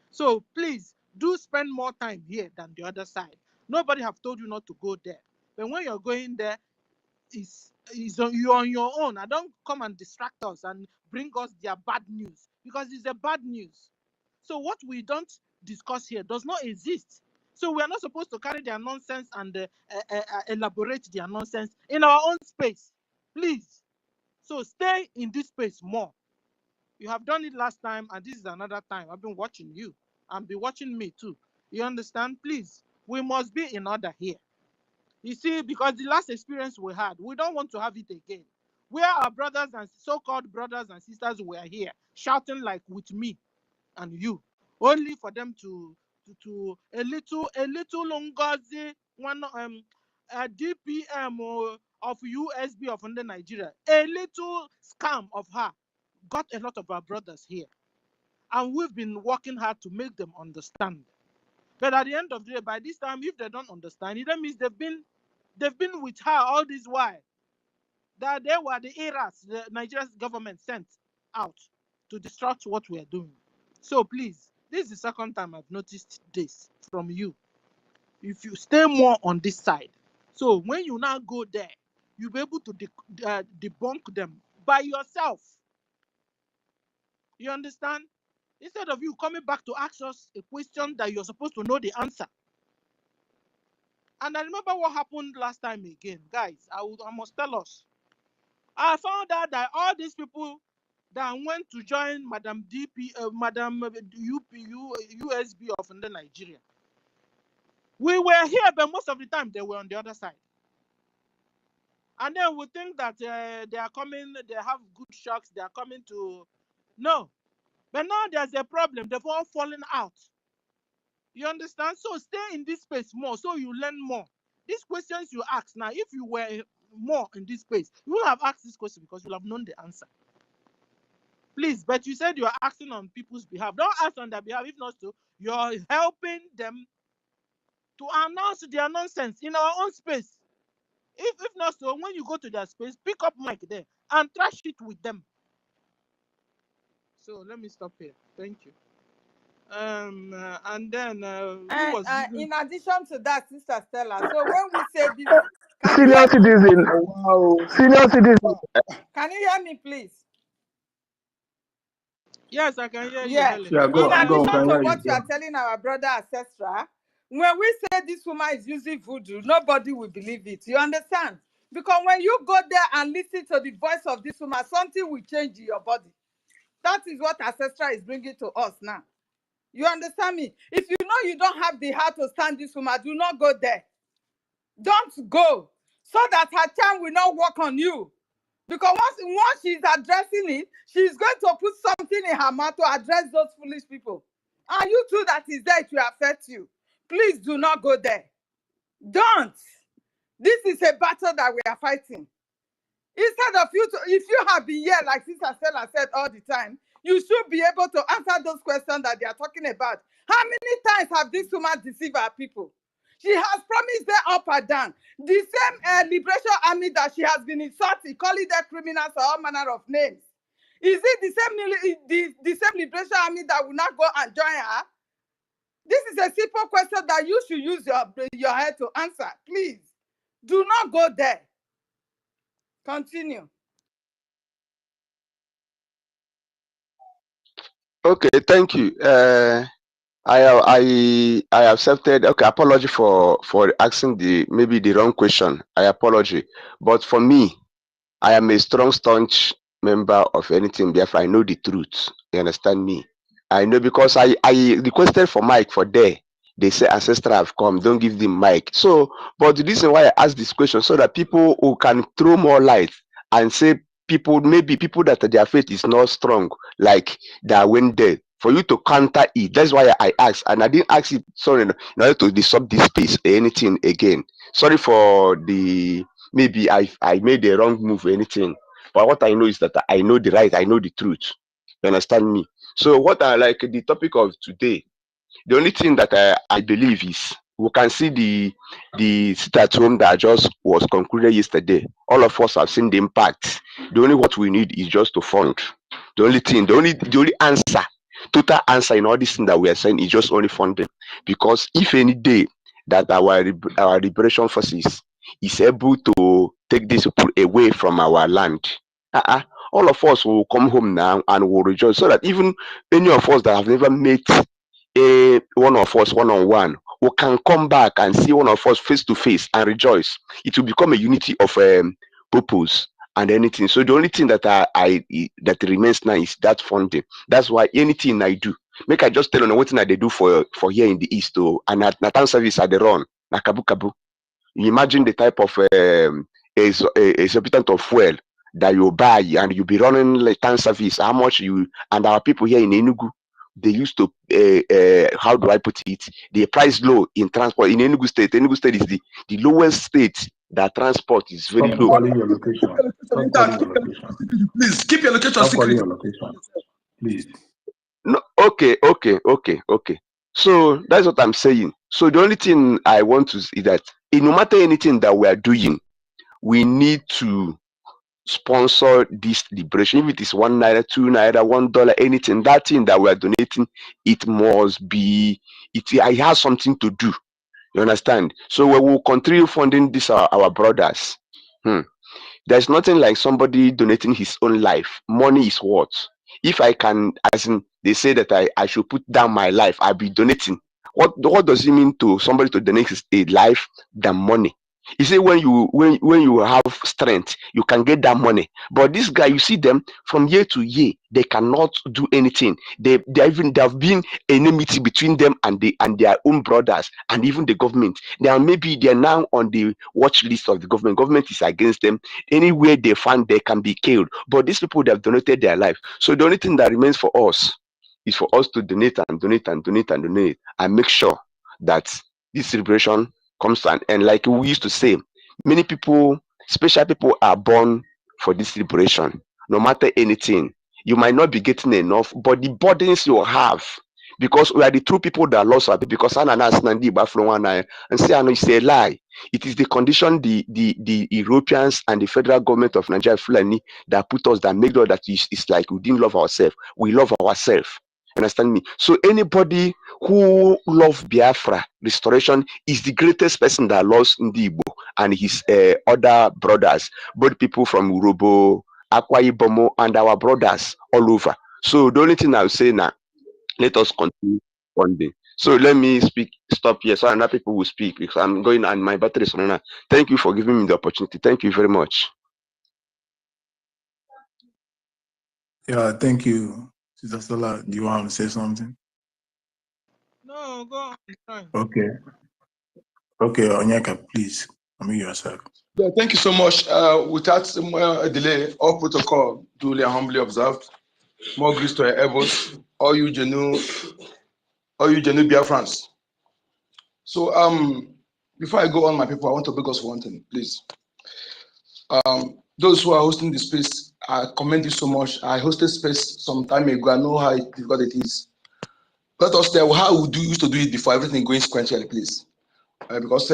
So please do spend more time here than the other side. Nobody have told you not to go there. But when you're going there, you're on your own. I don't come and distract us and bring us their bad news, because it's a bad news. So what we don't discuss here does not exist. So we are not supposed to carry their nonsense and elaborate their nonsense in our own space. Please. So stay in this space more. You have done it last time, and this is another time. I've been watching you and be watching me too. You understand? Please, we must be in order here. You see, because the last experience we had, we don't want to have it again. Where our brothers and so-called brothers and sisters were here, shouting like with me and you, only for them to a little NGOZI, one DPM of USB of under Nigeria, a little scam of her got a lot of our brothers here, and we've been working hard to make them understand. But at the end of the day, by this time, if they don't understand, it means they've been with her all this while. That they were the eras the Nigerian government sent out to distract what we are doing. So please, this is the second time I've noticed this from you. If you stay more on this side, so when you now go there, you'll be able to debunk them by yourself. You understand? Instead of you coming back to ask us a question that you're supposed to know the answer. And I remember what happened last time again. Guys, I must tell us. I found out that all these people that went to join Madam USB of Nigeria, we were here, but most of the time they were on the other side. And then we think that they are coming, they have good shocks, they are coming to... No. But now there's a problem. They've all fallen out. You understand? So stay in this space more so you learn more. These questions you ask now, if you were more in this space, you will have asked this question because you'll have known the answer. Please, but you said you are asking on people's behalf. Don't ask on their behalf. If not so, you're helping them to announce their nonsense in our own space. If not so, when you go to their space, pick up mic there and trash it with them. So let me stop here. Thank you. And then who was in addition to that, Sister Stella, so when we say this, senior citizen, wow, senior citizen. Can you hear me, please? Yes, I can hear you. Yes. Yeah, In addition to what you are telling our brother Ancestra, when we say this woman is using voodoo, nobody will believe it. You understand? Because when you go there and listen to the voice of this woman, something will change in your body. That is what Ancestra is bringing to us now. You understand me? If you know you don't have the heart to stand this woman, do not go there. Don't go, so that her charm will not work on you. Because once she's addressing it, she's going to put something in her mouth to address those foolish people. And you too that is there, it will affect you. Please do not go there. Don't. This is a battle that we are fighting. Instead of you to, if you have been here, like Sister Stella said all the time, you should be able to answer those questions that they are talking about. How many times have this woman deceived our people? She has promised them up and down. The same Liberation Army that she has been insulting, calling them criminals or all manner of names. Is it the same Liberation Army that will not go and join her? This is a simple question that you should use your head to answer. Please, do not go there. Continue. Okay, thank you. I accepted. Okay, apology for asking maybe the wrong question. I apologize, but for me, I am a strong, staunch member of anything Biafra. I know the truth. You understand me? I know because I requested for mic for there. They say ancestral have come. Don't give them mic. So, but the reason why I ask this question so that people who can throw more light and say maybe people that their faith is not strong, like that went there. For you to counter it, that's why I asked, and I didn't ask it. Sorry, in order to disrupt this space or anything again. Sorry for the maybe I made the wrong move or anything. But what I know is that I know the right, I know the truth. You understand me? So what I like the topic of today, the only thing that I believe is we can see the sit at home that just was concluded yesterday. All of us have seen the impact. The only what we need is just to fund. The only thing, the only answer, total answer in all this thing that we are saying is just only funding. Because if any day that our liberation forces is able to take these people away from our land, all of us will come home now and will rejoice, so that even any of us that have never met one of us one-on-one, we can come back and see one of us face to face and rejoice. It will become a unity of purpose and anything. So the only thing that that remains now is that funding. That's why anything I do, make I just tell you what thing I they do for here in the east, and at Natan service at the run, na kabu kabu. You imagine the type of exorbitant of fuel that you buy and you be running like town service. How much you and our people here in Enugu, they used to how do I put it? They price low in transport in Enugu State. Enugu State is the lowest state that transport is very Stop low. calling your location. Stop calling your location. Please keep your location Stop calling secret. your location. Please. No, okay. So that's what I'm saying. So the only thing I want to say is that no matter anything that we are doing, we need to sponsor this liberation. If it is 1 naira, 2 naira, $1, anything, that thing that we are donating, it must be, it has something to do. You understand? So we will continue funding this our brothers. There's nothing like somebody donating his own life. Money is what? If I can, as in they say that I should put down my life, I'll be donating. What does it mean to somebody to donate his life than money? You see, when you have strength, you can get that money. But this guy, you see them from year to year, they cannot do anything. There have been enmity between them and their own brothers and even the government. Maybe they're now on the watch list of the government. Government is against them. Anywhere they find, they can be killed. But these people, they have donated their life. So the only thing that remains for us is for us to donate and donate and donate and donate and make sure that this celebration comes to an end. Like we used to say, many people, special people, are born for this liberation. No matter anything, you might not be getting enough, but the burdens you have, because we are the true people that lost our people. Because and say I know it's a lie. It is the condition the Europeans and the federal government of Nigeria Fulani that put us, that make sure that it's like we didn't love ourselves. We love ourselves. Understand me? So anybody who loves Biafra restoration is the greatest person that loves Ndibo and his other brothers, both people from Urobo, Akwa Ibom, and our brothers all over. So the only thing I'll say now, let us continue funding. So let me stop here so other people will speak, because I'm going and my battery is running out. Thank you for giving me the opportunity. Thank you very much. Yeah, thank you. Sister Stella, do you want to say something? No, go on. Okay. Okay, Onyeka, please, unmute yourself. Yeah, thank you so much. Without a delay, all protocol duly and humbly observed. More grace to our elbows, all you genuine Biafrans. So before I go on, my people, I want to beg us for one thing, please. Those who are hosting the space, I commend you so much. I hosted space some time ago. I know how difficult it is. Let us tell how we used to do it before everything going sequentially, please. Because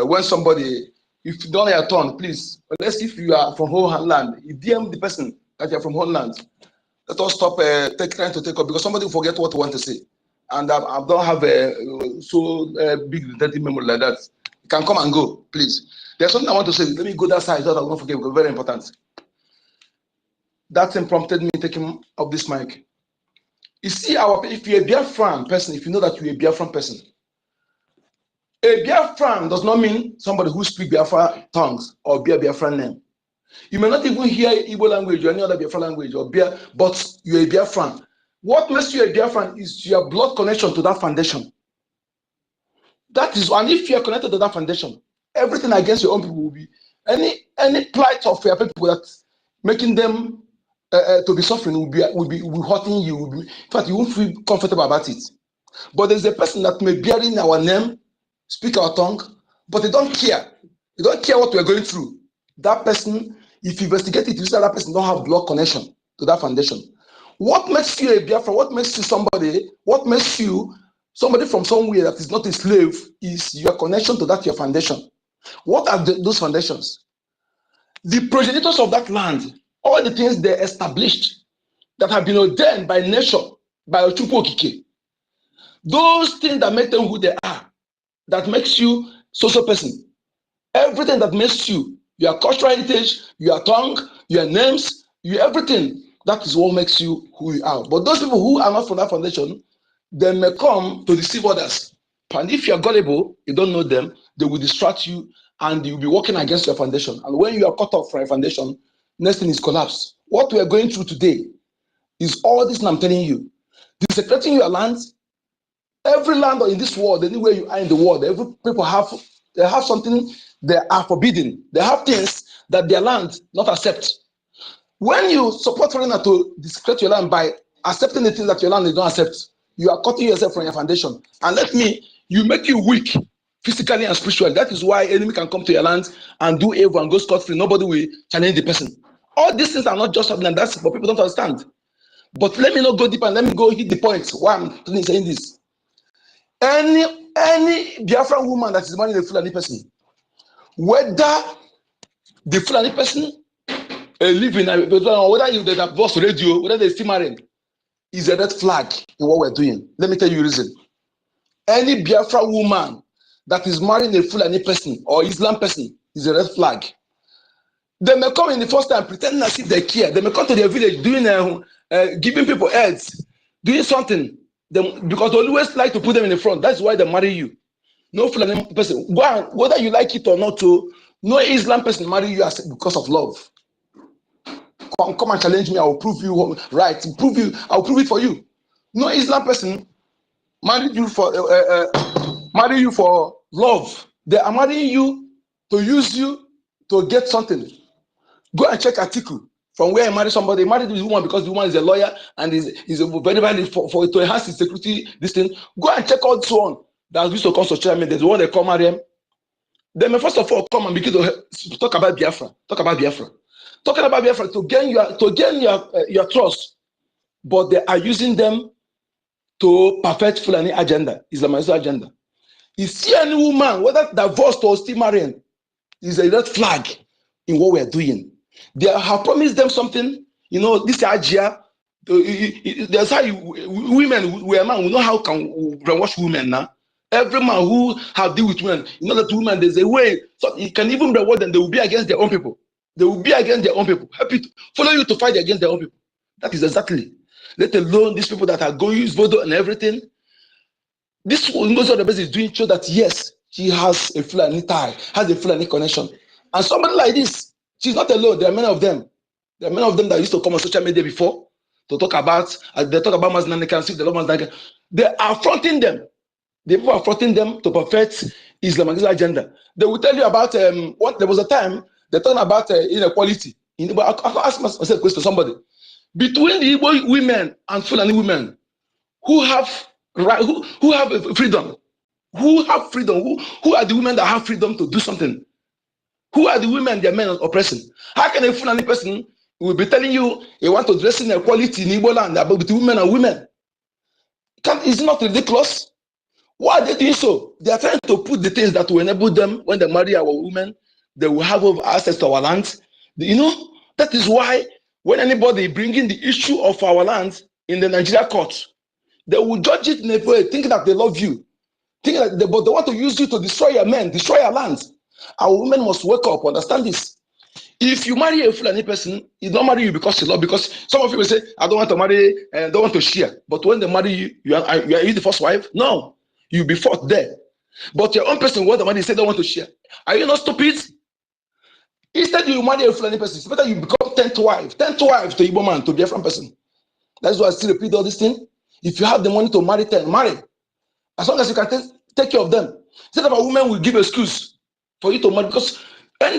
when somebody, if you don't have your turn, please, unless if you are from homeland, you DM the person that you are from homeland. Let us stop trying to take up, because somebody will forget what you want to say. And I don't have a big dirty memory like that. You can come and go, please. There's something I want to say. Let me go that side so that I won't forget, because very important. That thing prompted me taking up this mic. You see, if you're a Biafran person, if you know that you're a Biafran person, a Biafran does not mean somebody who speaks Biafra tongues or bear Biafran name. You may not even hear Igbo language or any other Biafra language, but you're a Biafran. What makes you a Biafran is your blood connection to that foundation. That is, and if you are connected to that foundation, everything against your own people will be, any plight of your people that making them to be suffering will be hurting you. In fact, you won't feel comfortable about it. But there's a person that may bear in our name, speak our tongue, but they don't care. They don't care what we're going through. That person, if you investigate it, you see that person don't have blood connection to that foundation. What makes you a Biafra? What makes you somebody? What makes you somebody from somewhere that is not a slave is your connection to that your foundation. What are those foundations? The progenitors of that land, all the things they established that have been ordained by nature, by Ochukwu Okike. Those things that make them who they are, that makes you social person. Everything that makes you, your cultural heritage, your tongue, your names, your everything, that is what makes you who you are. But those people who are not from that foundation, they may come to deceive others. And if you are gullible, you don't know them, they will distract you and you'll be working against your foundation. And when you are cut off from your foundation, next thing is collapse. What we are going through today is all this I'm telling you. Desecrating your land. Every land in this world, anywhere you are in the world, every people have something they are forbidden. They have things that their land not accept. When you support foreigner to desecrate your land by accepting the things that your land they don't accept, you are cutting yourself from your foundation. And you make you weak. physically and spiritually. That is why enemy can come to your land and do evil and go scot-free. Nobody will challenge the person. All these things are not just something, and that's what people don't understand. But let me not go deeper and let me go hit the point why I'm saying this. Any Biafran woman that is marrying a Fulani person, whether the Fulani person living or whether you the boss radio, whether they still marrying, is a red flag in what we're doing. Let me tell you the reason. Any Biafra woman that is marrying a Fulani person or Islam person is a red flag. They may come in the first time pretending as if they care. They may come to their village doing giving people heads, doing something. Because they always like to put them in the front. That's why they marry you. No Fulani person. Go on, whether you like it or not, no Islam person marry you because of love. Come and challenge me. I will prove you right. I'll prove it for you. No Islam person marry you for love. They are marrying you to use you to get something. Go and check article from where he married somebody. He married this woman because the woman is a lawyer and is very valid for to enhance his security. This thing. Go and check all so on. That used to come to social media. The one they come marry him. They may first of all come and begin to talk about Biafra. Talking about Biafra to gain your trust, but they are using them to perfect Fulani agenda, Islamist agenda. You see any woman, whether divorced or still marrying, is a red flag in what we are doing. They have promised them something, this idea. There's how women, we are man, we know how can brainwash women now. Every man who have deal with women, that women, there's a way, so you can even brainwash them, they will be against their own people. They will be against their own people. Happy to follow you to fight against their own people. That is exactly. Let alone these people that are going to use voodoo and everything. This NGOZI is doing so that yes, she has a Fulani tie, has a Fulani connection. And somebody like this, she's not alone. There are many of them. There are many of them that used to come on social media before to talk about, they talk about Maznanikan, see the Lord Maznanikan. They are fronting them. The people are fronting them to perfect Islamist agenda. They will tell you about there was a time they talking about inequality. I ask myself a question to somebody. Between the Igbo women and Fulani women, who have freedom? Who have freedom? Who are the women that have freedom to do something? Who are the women their men are oppressing? How can a Fulani person will be telling you he want to dress in equality in Igbo land about between women and women? Is it not ridiculous? Why are they doing so? They are trying to put the things that will enable them when they marry our women, they will have access to our land. That is why when anybody bringing the issue of our land in the Nigeria court, they will judge it in a way, thinking that they love you, thinking that but they want to use you to destroy your men, destroy your land. Our women must wake up, understand this. If you marry a Fulani person, he don't marry you because he love. Because some of you will say, I don't want to marry and don't want to share. But when they marry you, you are the first wife? No, you'll be fought there. But your own person, what the money say, don't want to share. Are you not stupid? Instead, you marry a Fulani person. It's better you become 10th wife to Igbo man, to Biafran person. That's why I still repeat all this thing. If you have the money to marry 10, marry. As long as you can take care of them. Instead of a woman will give excuse for you to marry, because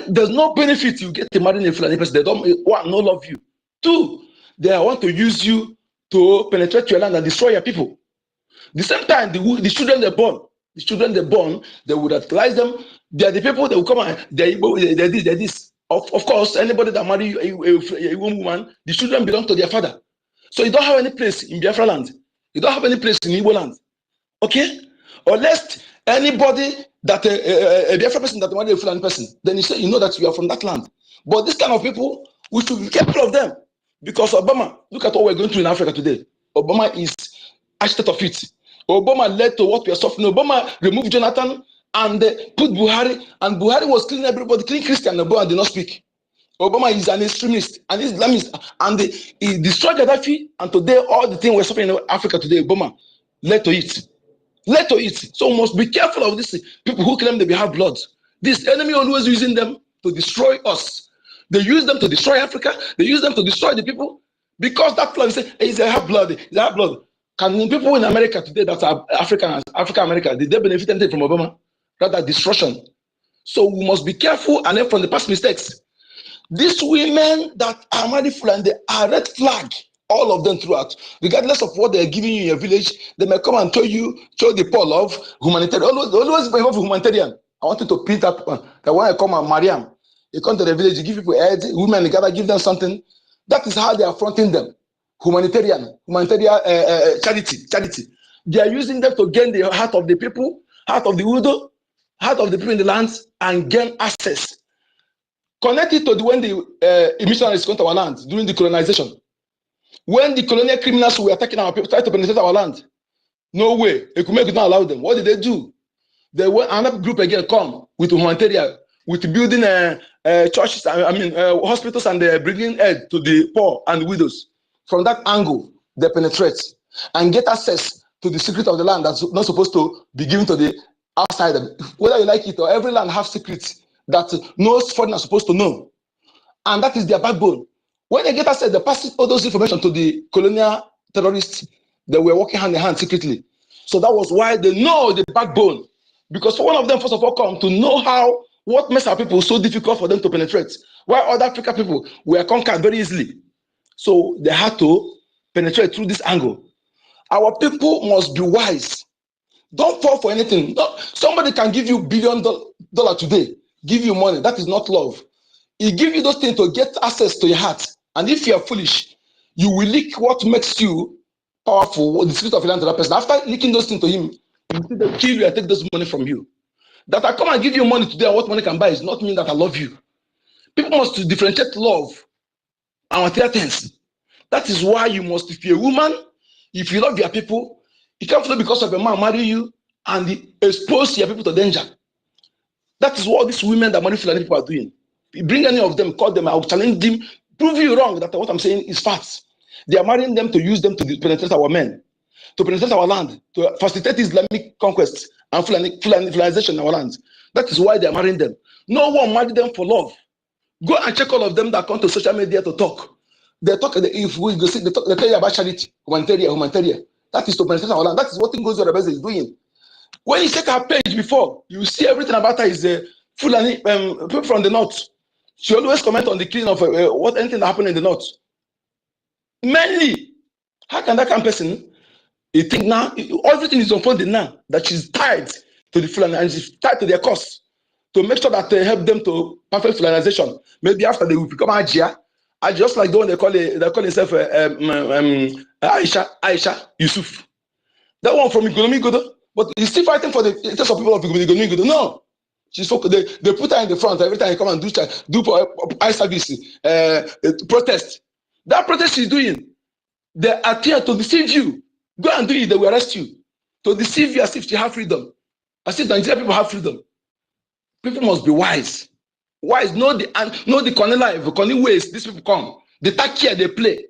there's no benefit you get to marry a Fulani person. They don't one, no love you. Two, they want to use you to penetrate your land and destroy your people. The same time, the children they born, they would utilize them. They are the people that will come and they're this. Of course, anybody that marry a woman, the children belong to their father. So you don't have any place in Biafra land. You don't have any place in Igbo land. Okay? Unless anybody that a Biafra person that marry a Fulani person, then you say you know that you are from that land. But this kind of people, we should be careful of them. Because Obama, look at what we're going through in Africa today. Obama is architect of it. Obama led to what we are suffering. Obama removed Jonathan and put Buhari, and Buhari was killing everybody, killing Christian, and Obama did not speak. Obama is an extremist, and Islamist, and he destroyed Gaddafi, and today all the things we're suffering in Africa today, Obama led to it. So we must be careful of these people who claim they have blood. This enemy always using them to destroy us. They use them to destroy Africa. They use them to destroy the people. Because that plan say, hey, they have blood. They have blood. Can people in America today that are African America, did they benefit anything from Obama? Rather destruction. So we must be careful and learn from the past mistakes. These women that are married and they are red flag All of them throughout, regardless of what they're giving you in your village, they may come and show the poor love, humanitarian. Always involve humanitarian. I wanted to print up that when I come and Mariam, you come to the village, you give people heads, women, you gotta give them something. That is how they are fronting them. Humanitarian, charity. They are using them to gain the heart of the people, heart of the widow, heart of the people in the lands, and gain access. Connected to when the missionaries come to our land during the colonization. When the colonial criminals were attacking our people, tried to penetrate our land, no way. Ekume could not allow them. What did they do? They went, another group again come with humanitarian, with building churches, hospitals, and bringing aid to the poor and widows. From that angle, they penetrate and get access to the secret of the land that's not supposed to be given to the outsider. Whether you like it or every land has secrets that no foreigner is supposed to know. And that is their backbone. When they get access, they pass all those information to the colonial terrorists that were working hand in hand secretly. So that was why they know the backbone. Because one of them, first of all, come to know what makes our people so difficult for them to penetrate. While other African people were conquered very easily. So they had to penetrate through this angle. Our people must be wise. Don't fall for anything. No, somebody can give you $1 billion today, give you money. That is not love. He give you those things to get access to your heart. And if you are foolish, you will leak what makes you powerful, the spirit of a that person. After leaking those things to him, he will see them kill you and take those money from you. That I come and give you money today and what money can buy is not mean that I love you. People must differentiate love and material things. That is why you must, if you're a woman, if you love your people, you can't follow because of a man marry you and expose your people to danger. That is what these women that marry Fulani people are doing. You bring any of them, call them, I will challenge them, prove you wrong that what I'm saying is facts. They are marrying them to use them to penetrate our men, to penetrate our land, to facilitate Islamic conquest and Fulanization in our land. That is why they are marrying them. No one married them for love. Go and check all of them that come to social media to talk. They talk, if we go see, they tell you about charity, humanitarian. That is to penetrate our land. That is what NGOZI is doing. When you check her page before, you see everything about her is Fulani, people from the north. She always comment on the killing of anything that happened in the north. Mainly, how can that kind of person, you think now, everything is unfolding now, that she's tied to the Fulani and she's tied to their cause to make sure that they help them to perfect Fulanization. Maybe after they will become Ajia, just like the one they call themselves Aisha Yusuf. That one from Igolomigodo, but he's still fighting for the interest of people of Igolomigodo. No. She's focused. They put her in the front every time you come and do eye service, protest. That protest she's doing, they are here to deceive you. Go and do it, they will arrest you. To deceive you as if you have freedom. As if Nigerian people have freedom. People must be wise. Wise, know the cunning ways these people come. The tactic they play.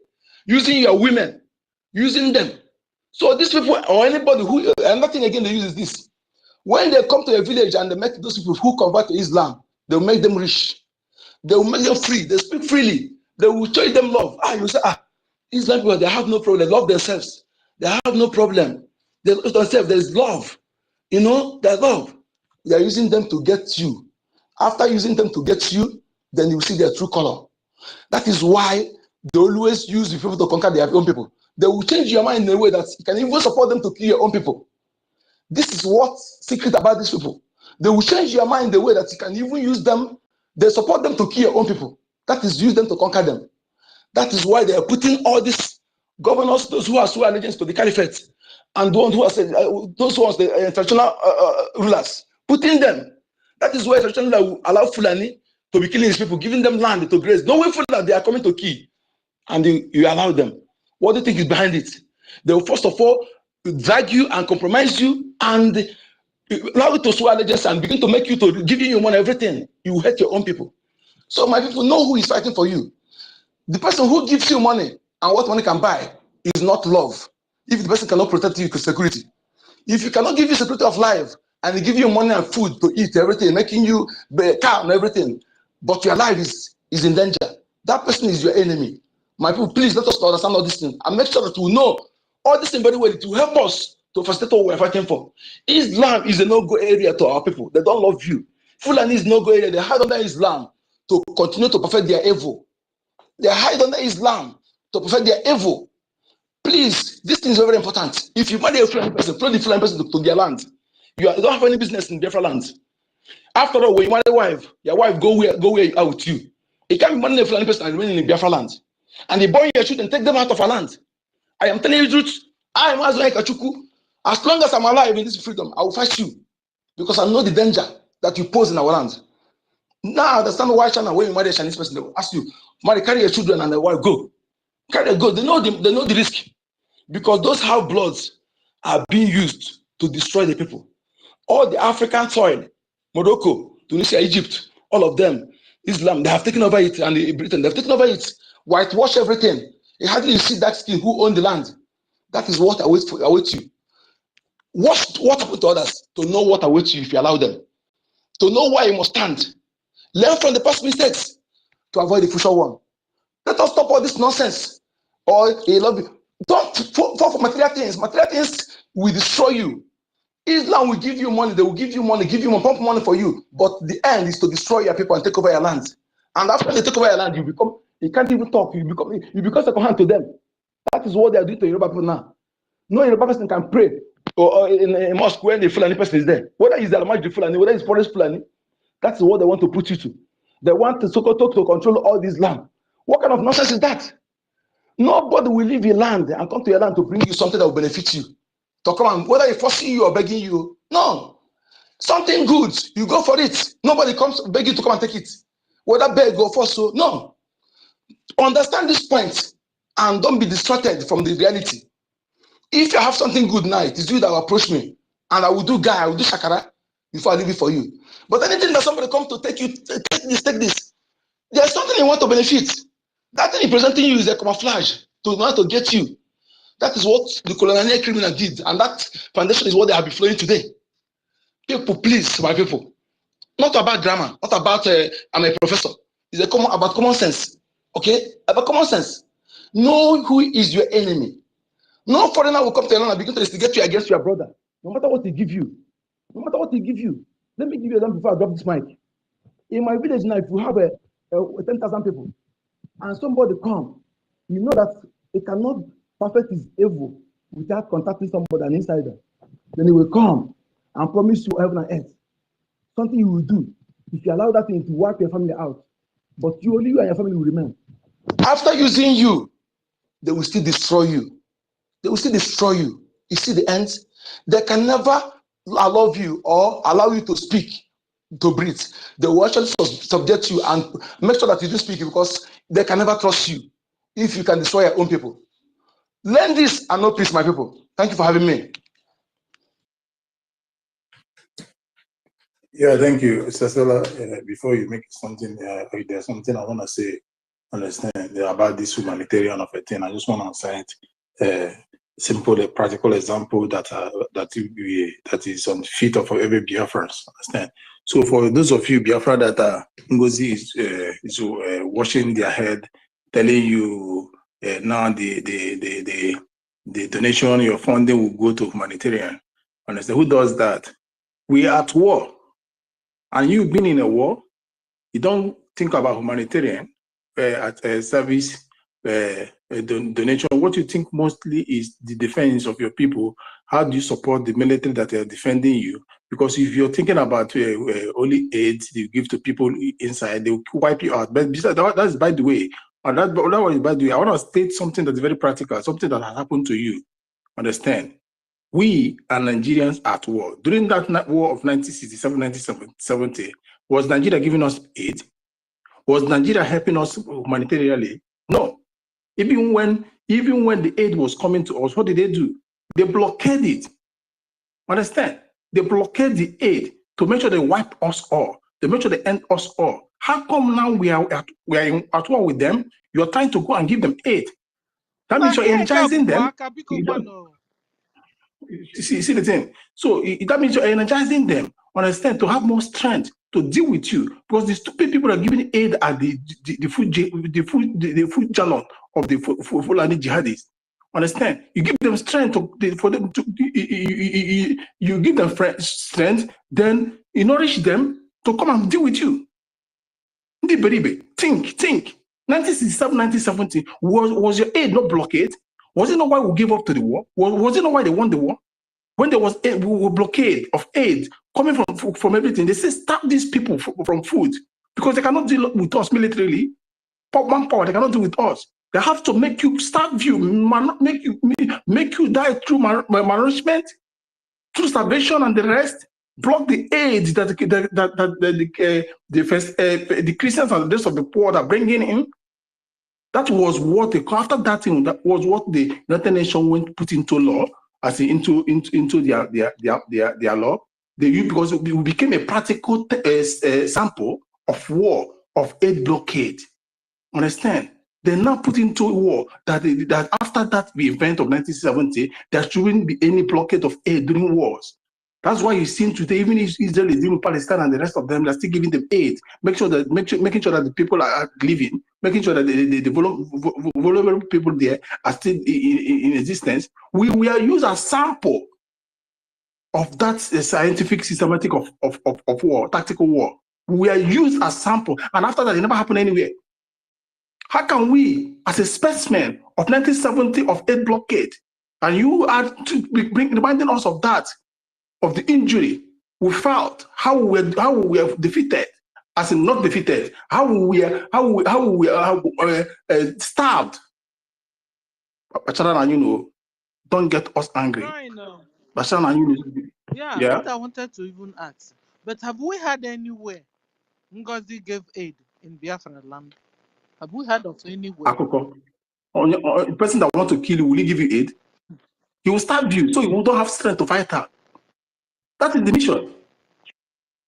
Using your women. Using them. So these people, or anybody who, and nothing again they use is this. When they come to a village and they make those people who convert to Islam, they will make them rich. They will make them free. They speak freely. They will show them love. You say, Islam people, they have no problem. They love themselves. They have no problem. They love themselves. There is love. You know, there's love. They are using them to get you. After using them to get you, then you will see their true color. That is why they always use the people to conquer their own people. They will change your mind in a way that you can even support them to kill your own people. This is what's secret about these people. They will change your mind in the way that you can even use them. They support them to kill your own people. That is use them to conquer them. That is why they are putting all these governors, those who are sworn allegiance to the caliphate, and the ones who are those ones, the traditional rulers, putting them. That is why traditional ruler will allow Fulani to be killing his people, giving them land to graze. Knowing Fulani they are coming to kill, and you allow them. What do you think is behind it? They will first of all drag you and compromise you and allow you to swear allegiance and begin to make you to give you your money, everything. You hate your own people. So my people know who is fighting for you. The person who gives you money and what money can buy is not love. If the person cannot protect you with security. If you cannot give you security of life and they give you money and food to eat, everything, making you calm, everything, but your life is in danger, that person is your enemy. My people, please let us understand all these things and make sure that we know all this thing very well to help us to facilitate what we're fighting for. Islam is a no-go area to our people. They don't love you. Fulani is no-go area. They hide under Islam to continue to perfect their evil. They hide under Islam to perfect their evil. Please, this thing is very important. If you marry a Fulani person, follow the Fulani person to their land. You don't have any business in Biafra land. After all, when you marry a wife, your wife go where out with you. It can't be marrying a Fulani person and remaining in Biafra land. And they born your children, take them out of our land. I am telling you the truth. I am as like a chuku. As long as I'm alive in this freedom, I will fight you. Because I know the danger that you pose in our land. Now I understand why China, when you marry a Chinese person, they will ask you, marry, carry your children and the wife, go. Carry them, go. They know the risk. Because those half-bloods are being used to destroy the people. All the African soil, Morocco, Tunisia, Egypt, all of them, Islam, they have taken over it, and Britain, they've taken over it, whitewash everything. You hardly see that skin who own the land. That is what awaits you. What happened to others? To know what awaits you if you allow them. To know why you must stand. Learn from the past mistakes to avoid the future one. Let us stop all this nonsense. Or you love you. Don't fall for material things. Material things will destroy you. Islam will give you money. They will give you money, pump money for you. But the end is to destroy your people and take over your land. And after they take over your land, you can't even talk. You become second hand to them. That is what they are doing to Yoruba people now. No Yoruba person can pray or in a mosque when the Fulani person is there. Whether it's the Almajri Fulani, whether it's Forest Fulani, that's what they want to put you to. They want to control all this land. What kind of nonsense is that? Nobody will leave your land and come to your land to bring you something that will benefit you. To come and, whether he's forcing you or begging you, no. Something good, you go for it. Nobody comes beg you to come and take it. Whether beg or force, so no. Understand this point and don't be distracted from the reality. If you have something good now, it is you that will approach me, and I will do shakara before I leave it for you. But anything that somebody comes to take you, take this. There's something you want to benefit. That thing presenting you is a camouflage to get you. That is what the colonial criminal did, and that foundation is what they have been flowing today. People, please, my people, not about grammar, not about I'm a professor. It's about common sense. Okay, about common sense. Know who is your enemy. No foreigner will come to your land and begin to instigate you against your brother. No matter what he give you. No matter what he give you. Let me give you an example before I drop this mic. In my village now, if you have 10,000 people and somebody come, you know that it cannot perfect his evil without contacting somebody, an insider. Then he will come and promise you heaven and earth. Something you will do if you allow that thing to wipe your family out. But only you and your family will remain. After using you, they will still destroy you. They will still destroy you. You see the end? They can never allow you or allow you to speak, to breathe. They will actually subject you and make sure that you do speak because they can never trust you if you can destroy your own people. Learn this and know peace, my people. Thank you for having me. Yeah, thank you, Mr. Stella. Before you make something, there's something I want to say, understand about this humanitarian of a thing. I just want to cite simple, practical example that is on the feet of every Biafrans. Understand? So for those of you Biafra that NGOZI is washing their head, telling you now the donation, your funding will go to humanitarian. Understand? Who does that? We are at war. And you been in a war, you don't think about humanitarian at a service donation. What you think mostly is the defense of your people. How do you support the military that are defending you? Because if you're thinking about only aid you give to people inside, they will wipe you out. But that's by the way. And that was by the way. I want to state something that's very practical, something that has happened to you. Understand? We are Nigerians at war. During that war of 1967, 1970, was Nigeria giving us aid? Was Nigeria helping us humanitarianly? No. Even when the aid was coming to us, what did they do? They blockaded it. Understand? They blockaded the aid to make sure they wipe us all. They make sure they end us all. How come now we are at war with them? You're trying to go and give them aid. That means you're energizing them. See the thing. So that means you're energizing them, understand, to have more strength to deal with you, because the stupid people are giving aid at the food jalon of the Fulani jihadis. Understand? You give them strength for them to you give them strength, then you nourish them to come and deal with you. Think. 1967, 1970, was your aid not blockade? Was it not why we gave up to the war? Was it not why they won the war? When there was a blockade of aid coming from everything, they say stop these people from food because they cannot deal with us militarily. Manpower, they cannot do with us. They have to make you starve you, make you die through malnourishment, through starvation and the rest. Block the aid that the Christians and the rest of the poor are bringing in. That was what after that thing. That was what the United Nations went put into law, as into their law. Because it became a practical sample of war, of aid blockade. Understand? They now put into war that after that event of 1970, there shouldn't be any blockade of aid during wars. That's why you see today, even if Israel is dealing with Palestine and the rest of them, they're still giving them aid. Making sure that the people are living, making sure that the vulnerable people there are still in existence. We are used as sample of that scientific systematic of war, tactical war. We are used as sample, and after that, it never happened anywhere. How can we, as a specimen of 1970 of aid blockade, and you are reminding us of that, of the injury we felt, how we were defeated, as in not defeated, how we were starved. Bashara, don't get us angry. Bashara, yeah, what I wanted to even ask, but have we had anywhere NGOZI gave aid in Biafra land? Have we heard of anywhere? A person that wants to kill you, will he give you aid? He will starve you, so you don't have strength to fight her. That is the mission.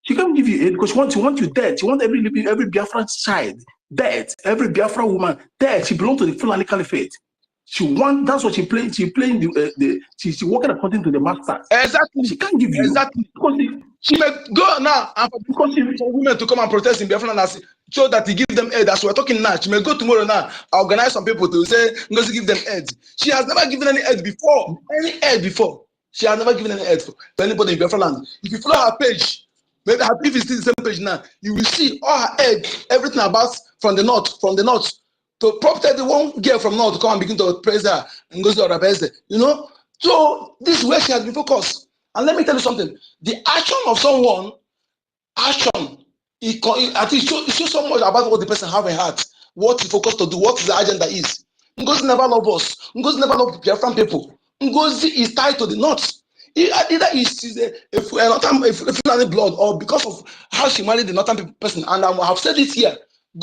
She can't give you aid because she wants you dead. She wants every Biafran child dead, every Biafra woman dead. She belongs to the Fulani Caliphate. That's what she playing. She's working according to the master. Exactly. She can't give you. Exactly. She may go now and for women to come and protest in Biafra and show that he give them aid. As we're talking now, she may go tomorrow now, organize some people to say, NGOZI give them aid. She has never given any aid before. She has never given any aid for anybody in Biafra land. If you follow her page, maybe her if you see the same page now, you will see all her aid, everything about from the north, to protect the one girl from north to come and begin to praise her and go to Rabeze, So this is where she has been focused. And let me tell you something: the action of someone, it shows so much about what the person have in heart, what he focused to do, what his agenda is. NGOZI never love us. NGOZI never love the Biafran people. NGOZI is tied to the north. Either she's a Fulani blood, or because of how she married the northern person. And I have said it here.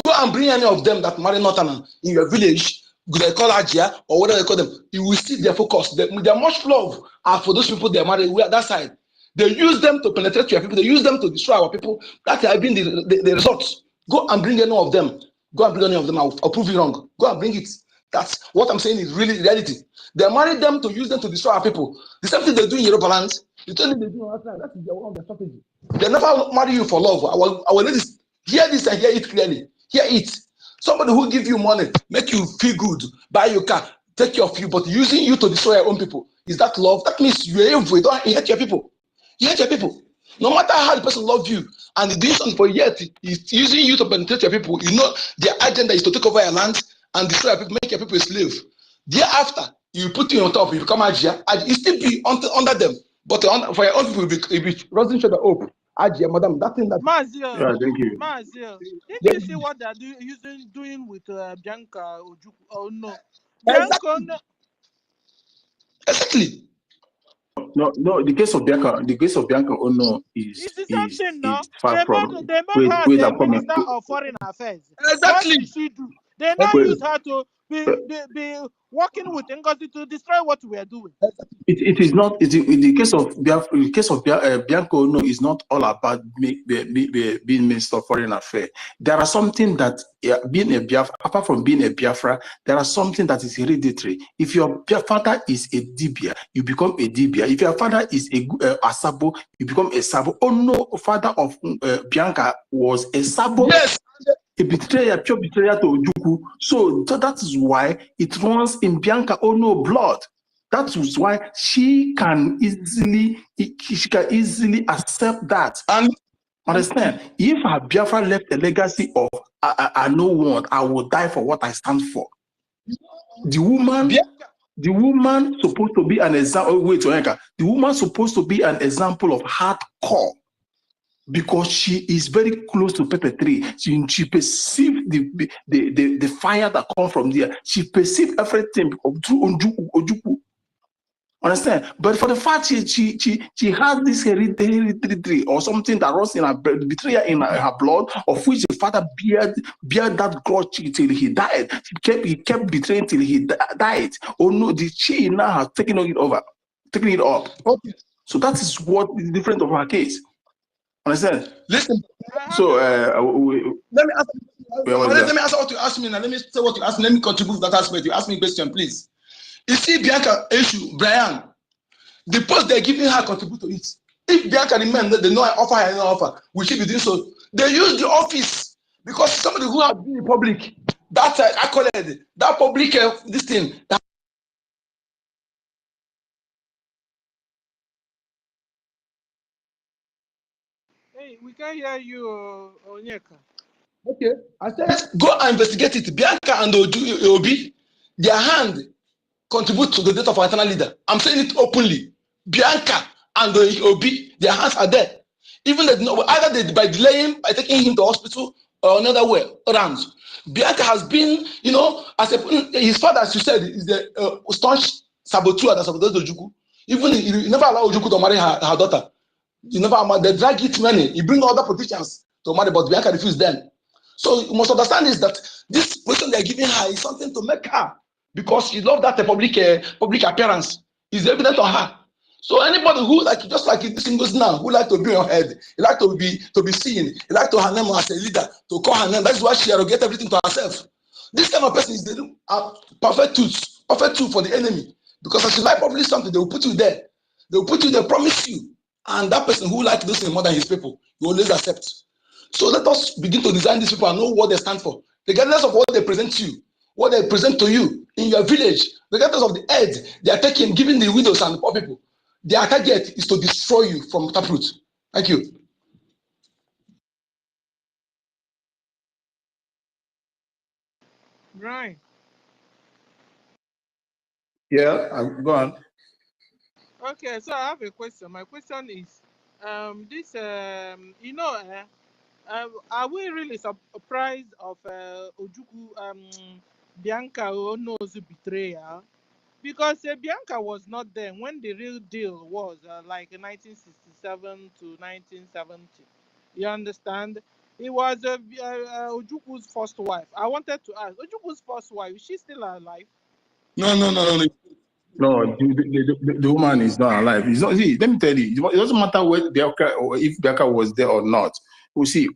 Go and bring any of them that marry northern in your village, they call Ajia or whatever they call them. You will see their focus. Their much love are for those people they marry. We are that side. They use them to penetrate your people. They use them to destroy our people. That has been the results. Go and bring any of them. Go and bring any of them. I'll prove you wrong. Go and bring it. That's what I'm saying is really reality. They marry them to use them to destroy our people. The same thing they do in Yoruba land. The same thing they do in Africa. That is their strategy. They never marry you for love. I will hear this and hear it clearly. Hear it. Somebody who give you money, make you feel good, buy your car, take care of you, but using you to destroy your own people. Is that love? That means you are evil. You don't hate your people. You hate your people. No matter how the person loves you and the decision for yet is using you to penetrate your people, their agenda is to take over your land and destroy your people, make your people a slave. Thereafter, you put you on top, you become Ajia, and you still be under them. But for your own people, you be rising shoulder up. Ajia, madam, that thing that. Mazio, yeah, thank you. Mazio, did you see what they're doing with Bianca Ojukwu? Oh no, Bianca, no. Exactly. No. The case of Bianca Ono is far from. They made her the Minister of Foreign Affairs. Exactly. What did she do? They now use her to be working with NGOZI to destroy what we are doing. It is not. The case of Bianca Ono is not all about being Minister of Foreign Affairs. There are something that being a Biafra, apart from being a Biafra, there are something that is hereditary. If your father is a Dibia, you become a Dibia. If your father is a Sabo, you become a Sabo. Oh no, father of Bianca was a Sabo. Yes. A betrayer, pure betrayer to Ojukwu. So that is why it runs in Bianca Ono blood. That is why she can easily accept that. And Understand? If Biafra left a legacy of I know what, I will die for what I stand for. The woman supposed to be an example. Wait, the woman supposed to be an example of hardcore because she is very close to Pepper 3. She perceived the fire that comes from there. She perceived everything through Ojukwu. Understand? But for the fact she has this hereditary or something that runs in her betrayal in her blood, of which the father bear that grudge till he died. He kept betraying till he died. Oh no, she now has taken it up. Okay. So that is what is different of her case. Understand? Listen. So let me answer what you asked me now. Let me say what you asked me. Let me contribute to that aspect. You asked me a question, please. You see, Bianca issue, Brian, the post they're giving her contribute to it. If Bianca remember they know I offer her no offer, we should be doing so. They use the office because somebody who has been in public, that accolade, that public this thing. Hey, we can hear you, Onyeka. Okay, I said go and investigate it. Bianca and Obi, their hand contribute to the death of our internal leader. I'm saying it openly. Bianca and Obi, their hands are there. Even either by delaying, by taking him to hospital or another way around. Bianca has been, as his father, as you said, is the staunch saboteur that sabotages Ojukwu. Even he never allowed Ojukwu to marry her daughter. He never, they drag it many. He bring other politicians to marry, but Bianca refused them. So you must understand is that this position they're giving her is something to make her, because she loved that public appearance. Is evident on her. So anybody who just like this NGOZI now, who like to be on head, he like to be seen, he like to her name as a leader, to call her name. That's why she arrogates everything to herself. This kind of person is the perfect tool for the enemy. Because as you like publish something, they will put you there. They will put you there, promise you. And that person who like this thing more than his people, you always accept. So let us begin to design these people and know what they stand for. Regardless of what they present to you, what they present to you in your village, regardless of the aid they are taking, giving the widows and the poor people, their target is to destroy you from taproot. Thank you. Right. yeah, go on. Okay, so I have a question. My question is, this, are we really surprised of Ojukwu, Bianca Ono's betrayal? Because Bianca was not there when the real deal was, like 1967 to 1970. You understand? It was Ojukwu's first wife. I wanted to ask, Ojukwu's first wife, is she still alive? No. No, the woman is not alive. It's not, see, let me tell you, it doesn't matter whether Bianca or if Bianca was there or not. You see,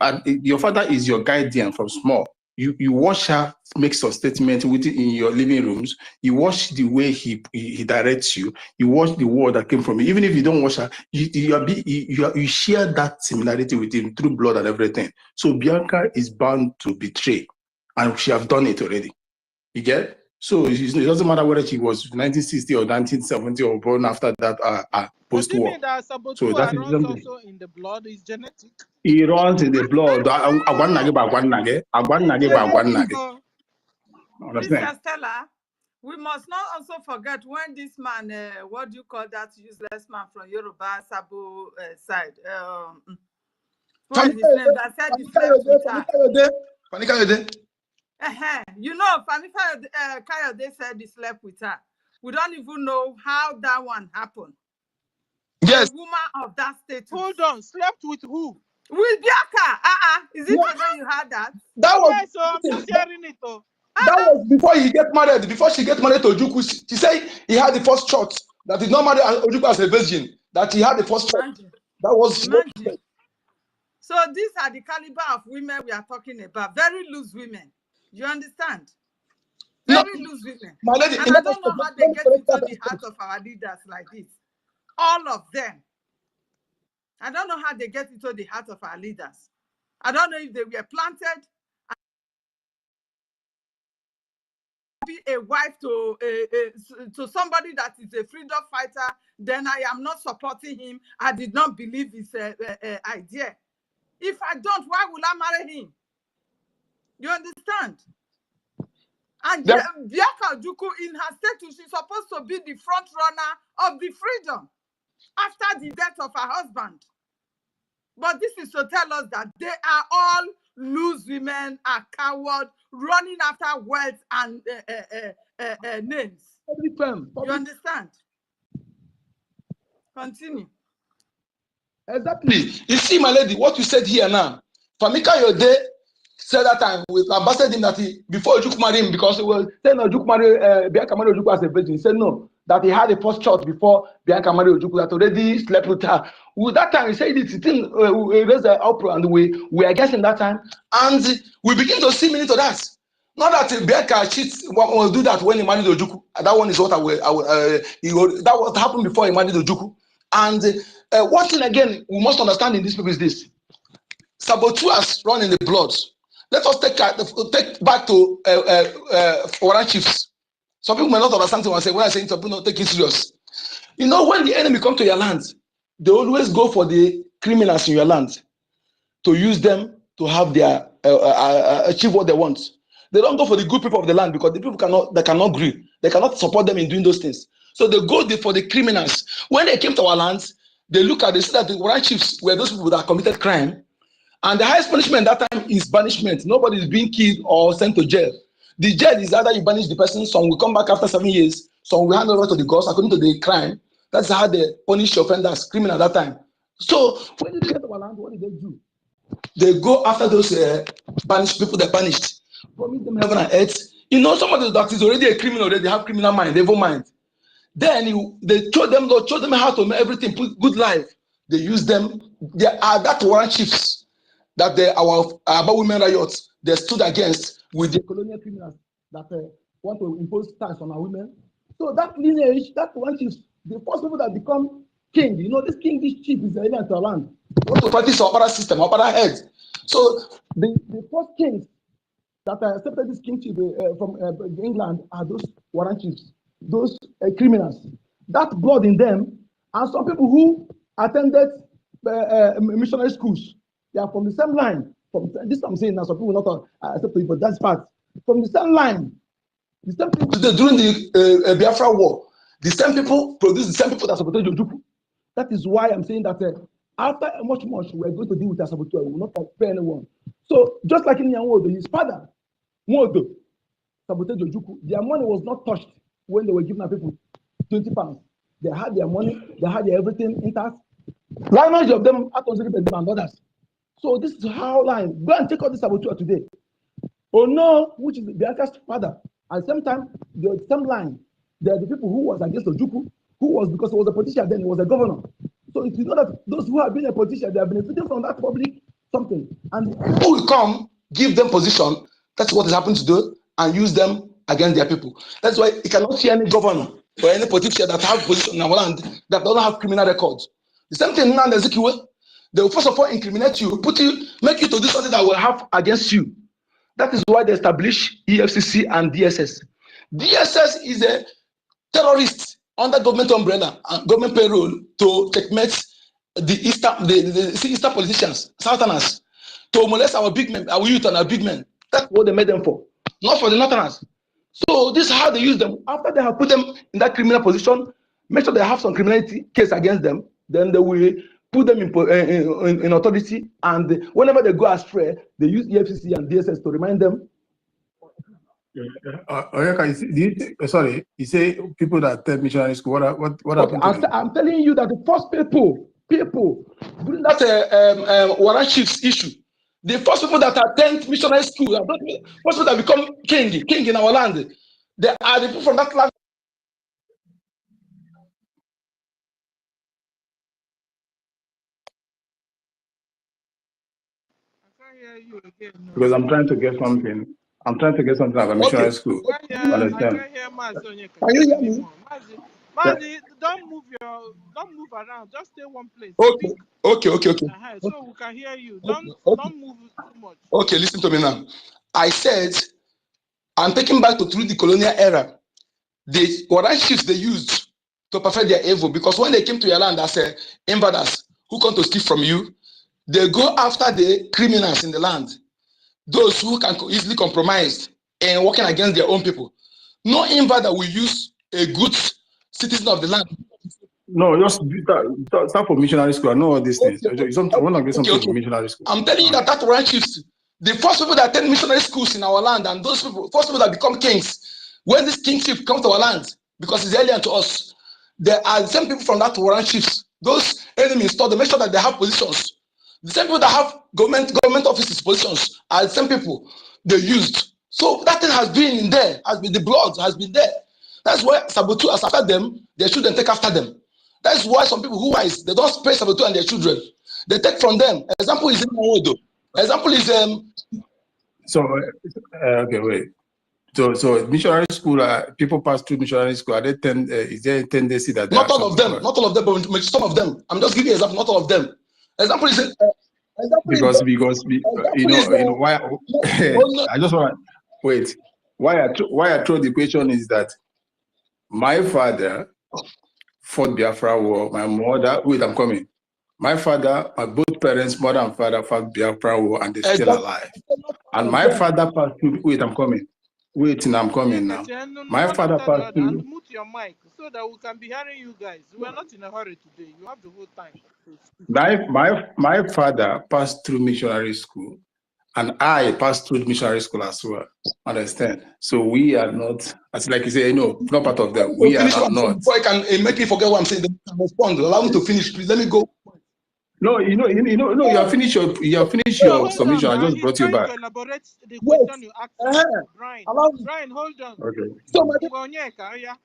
your father is your guardian from small. You watch her make some statement in your living rooms. You watch the way he directs you. You watch the word that came from him. Even if you don't watch her, you share that similarity with him through blood and everything. So Bianca is bound to betray, and she have done it already. You get? So it doesn't matter whether she was 1960 or 1970 or born after that post-war. So that is runs also in the blood, is genetic. It runs in the blood. Mr. Stella, we must not also forget when this man, what do you call that useless man from Yoruba Sabo side? What is his name? That said he slept with her. You know, Kayode said he slept with her. We don't even know how that one happened. Yes. A woman of that status. Hold on, slept with who? With Bianca. Is it when you had that? That was, yes, so I'm just hearing it. That was before he get married. Before she get married to Ojukwu, she said he had the first shot. That he not married Ojukwu as a virgin. That he had the first shot. That was. Imagine. So these are the caliber of women we are talking about. Very loose women. You understand? Very loose women. Lady, and I don't know how they get into the heart of our leaders like this. All of them. I don't know how they get into the heart of our leaders. I don't know if they were planted. Be a wife to somebody that is a freedom fighter, then I am not supporting him. I did not believe his idea. If I don't, why will I marry him? You understand? And Biafra Ojukwu, in her status, she's supposed to be the front runner of the freedom after the death of her husband. But this is to tell us that they are all loose women, are cowards, running after wealth and names. You understand? Continue. Exactly. You see, my lady, what you said here now. Famika Yode said that time with ambassador him that he, before Ojukwu married him, because he was saying Ojukwu married Bianca married Ojukwu as a virgin. He said no, that he had a first child before Bianca married Ojukwu, that already slept with her. With that time, he said this thing, we raised the uproar and we are against him that time. And we begin to see meaning to that. Not that Bianca cheats will do that when he married Ojukwu. That one is what that what happened before he married Ojukwu. And one thing again we must understand in this people is this: saboteurs run in the blood. Let us take back to foreign chiefs. Some people may not understand what I say when I say some people not take it serious. You know, when the enemy come to your land, they always go for the criminals in your land to use them to have their achieve what they want. They don't go for the good people of the land because the people cannot agree. They cannot support them in doing those things. So they go for the criminals. When they came to our lands, they see that the warrant chiefs were those people that committed crime. And the highest punishment that time is banishment. Nobody is being killed or sent to jail. The jail is either you banish the person, some will come back after 7 years, some will hand over to the gods according to the crime. That's how they punish offenders, criminal at that time. So when they get to our land, what did they do? They go after those banished people they banished, promise them heaven and earth. You know, somebody that is already a criminal, they have criminal mind, evil mind. Then they show them how to make everything, put good life. They use them. They are that warrant chiefs that our women riots they stood against with the colonial criminals that want to impose tax on our women. So that lineage, that warrant chiefs, the first people that become king, you know, this chief is alien to our land. They want to practice our opera system, our opera head. So the first kings that accepted this kingship from England are those warrant chiefs, those criminals. That blood in them, and some people who attended missionary schools, they are from the same line. From this, I'm saying now, some people not accept it, but that's part. From the same line, the same people during the Biafra war, the same people produce the same people that supported Ojukwu. That is why I'm saying that after much, we're going to deal with our saboteur. We will not pay anyone. So just like in Nyanwodo, his father, Mwodo, sabotage Ojukwu, their money was not touched when they were giving our people 20 pounds. They had their money, they had their everything intact. Lineage of them, and others. So this is how line. Go and take out this saboteur today. Oh no, which is Bianca's father. At the same time, the same line. There are the people who was against Ojukwu, who was because he was a politician, then he was a governor. So if you know that those who have been a politician, they have benefited from that public something. And who will come, give them position, that's what is happening to do, and use them against their people. That's why you cannot see any governor or any politician that have position in our land that don't have criminal records. The same thing now in Ezekiel. They will first of all incriminate you, make you to do something that will have against you. That is why they establish EFCC and DSS. DSS is a terrorist under government umbrella and government payroll to checkmate the Eastern politicians, Southerners, to molest our big men, our youth and our big men. That's what they made them for, not for the Northerners. So this is how they use them. After they have put them in that criminal position, make sure they have some criminality case against them, then they will put them in authority, and whenever they go astray, they use EFCC and DSS to remind them. Sorry, you say people that attend missionary school. What happened to them? I'm telling you that the first people during that warrant chiefs issue, the first people that attend missionary school, the first people that become king in our land, they are the people from that land. Because I'm trying to get something. I'm trying to get something at a missionary school. I can hear Mazi. Can you hear me? Mazi, don't move around. Just stay one place. Okay. So we can hear you. Don't move too much. Okay, listen to me now. I said I'm taking back through the colonial era. The warrant chiefs they used to perfect their evil, because when they came to your land as invaders who come to steal from you, they go after the criminals in the land, those who can easily compromise and working against their own people. No invader will use a good citizen of the land. No, just start for missionary school. I know all these things. I want to get something for missionary school. I'm telling you that Warren chiefs, the first people that attend missionary schools in our land, and those people, first people that become kings, when this kingship comes to our land, because it's alien to us, there are the same people from that Warren chiefs. Those enemies thought they make sure that they have positions. The same people that have government offices positions are the same people they used. So that thing has been in there, has been the blood has been there. That's why Sabotu has after them, their children take after them. That's why some people who wise, they don't spray Sabotu and their children. They take from them. Example is Odo. Example is okay, wait. So missionary school, people pass through missionary school. Are they is there a tendency that not all of them, but some of them. I'm just giving you an example. Not all of them. Example is because you know why I just want to wait. Why I throw the question is that my father fought Biafra war. My mother, wait, I'm coming. My father, my both parents, mother and father fought Biafra war, and they're still alive. And my father passed through. Wait, I'm coming. Wait, I'm coming now. My father passed through. Mute your mic so that we can be hearing you guys. We are not in a hurry today. You have the whole time. My father passed through missionary school, and I passed through missionary school as well. Understand? So we are not, as like you say, no, not part of them. We are not. Before I can make me forget what I'm saying, then respond. Allow me to finish, please. Let me go. No, you have finished your submission. I just brought you back. To elaborate the question you asked. Brian, hold on. Okay. So,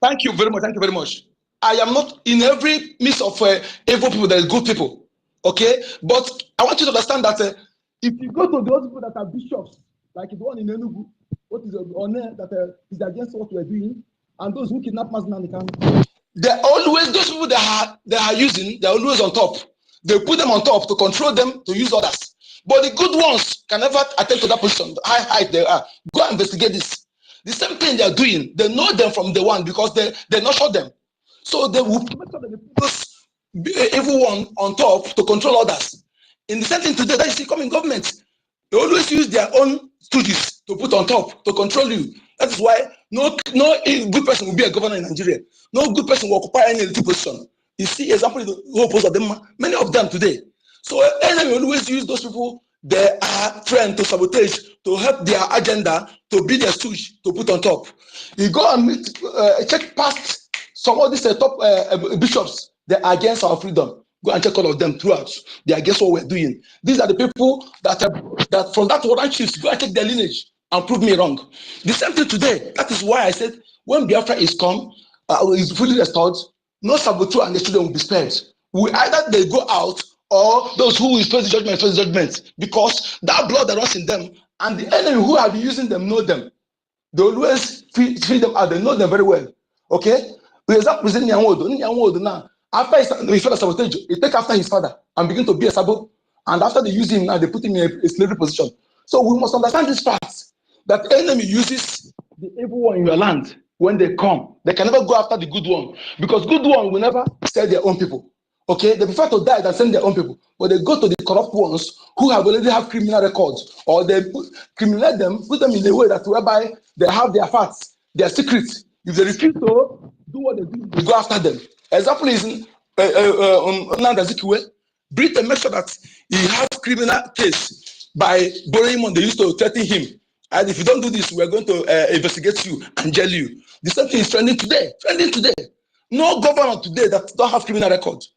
thank you very much. Thank you very much. I am not in every midst of evil people. There is good people. Okay, but I want you to understand that if you go to those people that are bishops, like the one in Enugu, what is honor that is against what we're doing, and those who kidnap Mazen and the camp, they're always those people they are using. They're always on top. They put them on top to control them to use others. But the good ones can never attain to that position. How high they are. Go and investigate this. The same thing they are doing. They know them from the one because they not show them. So they will make sure that they put everyone on top to control others. In the same thing today, that is the coming government. They always use their own stooges to put on top to control you. That is why no good person will be a governor in Nigeria. No good person will occupy any elite position. You see, example, the whole post of them, many of them today. So enemy always use those people they are trying to sabotage to help their agenda to be their stooge to put on top. You go and meet, check past some of these top bishops. They are against our freedom. Go and check all of them throughout. They are against what we're doing. These are the people that from that Warren chiefs. Go and check their lineage and prove me wrong. The same thing today. That is why I said when Biafra is come, is fully restored. No Sabotu and the children will be spared. Either they go out or those who will face the judgment, because that blood that runs in them and the enemy who have been using them know them. They always feed them out. They know them very well. Okay? For example, Nyanwodo now, after he fell sabotage, he take after his father and begin to be a sabo. And after they use him now, they put him in a slavery position. So we must understand this fact that the enemy uses the evil one in your land. When they come, they can never go after the good one, because good one will never sell their own people. Okay, they prefer to die than send their own people, but they go to the corrupt ones who already have criminal records, or they criminalize them, put them in a way that whereby they have their facts, their secrets. If they refuse to do what they do, they go after them. Example is Nanda Britain make sure that he has criminal case by borrowing money. They used to threaten him. And if you don't do this, we're going to investigate you and jail you. The same thing is trending today. No governor today that don't have criminal records.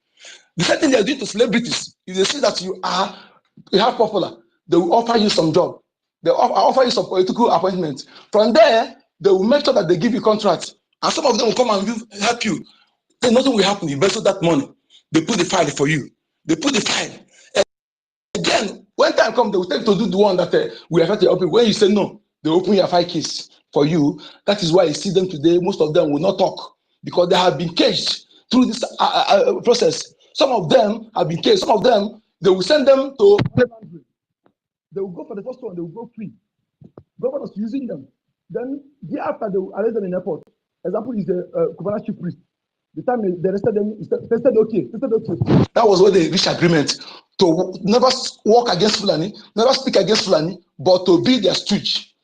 The same thing they are doing to celebrities. If they see that you have popular, they will offer you some job. They offer you some political appointment. From there, they will make sure that they give you contracts. And some of them will come and help you. Then nothing will happen. You invest that money. They put the file for you. They put the file. Again, when time comes, they will tell you to do the one that we have to open. When you say no, they open your file case for you. That is why you see them today. Most of them will not talk because they have been caged through this process. Some of them have been caged. Some of them, they will send them to. They will go for the first one. They will go free. Governors using them. Then the after they will arrest them in the airport. Example is the Kubana chief priest. The time they arrested them, they said okay. That was when they reached agreement. to never walk against Fulani, never speak against Fulani, but to be their stooge.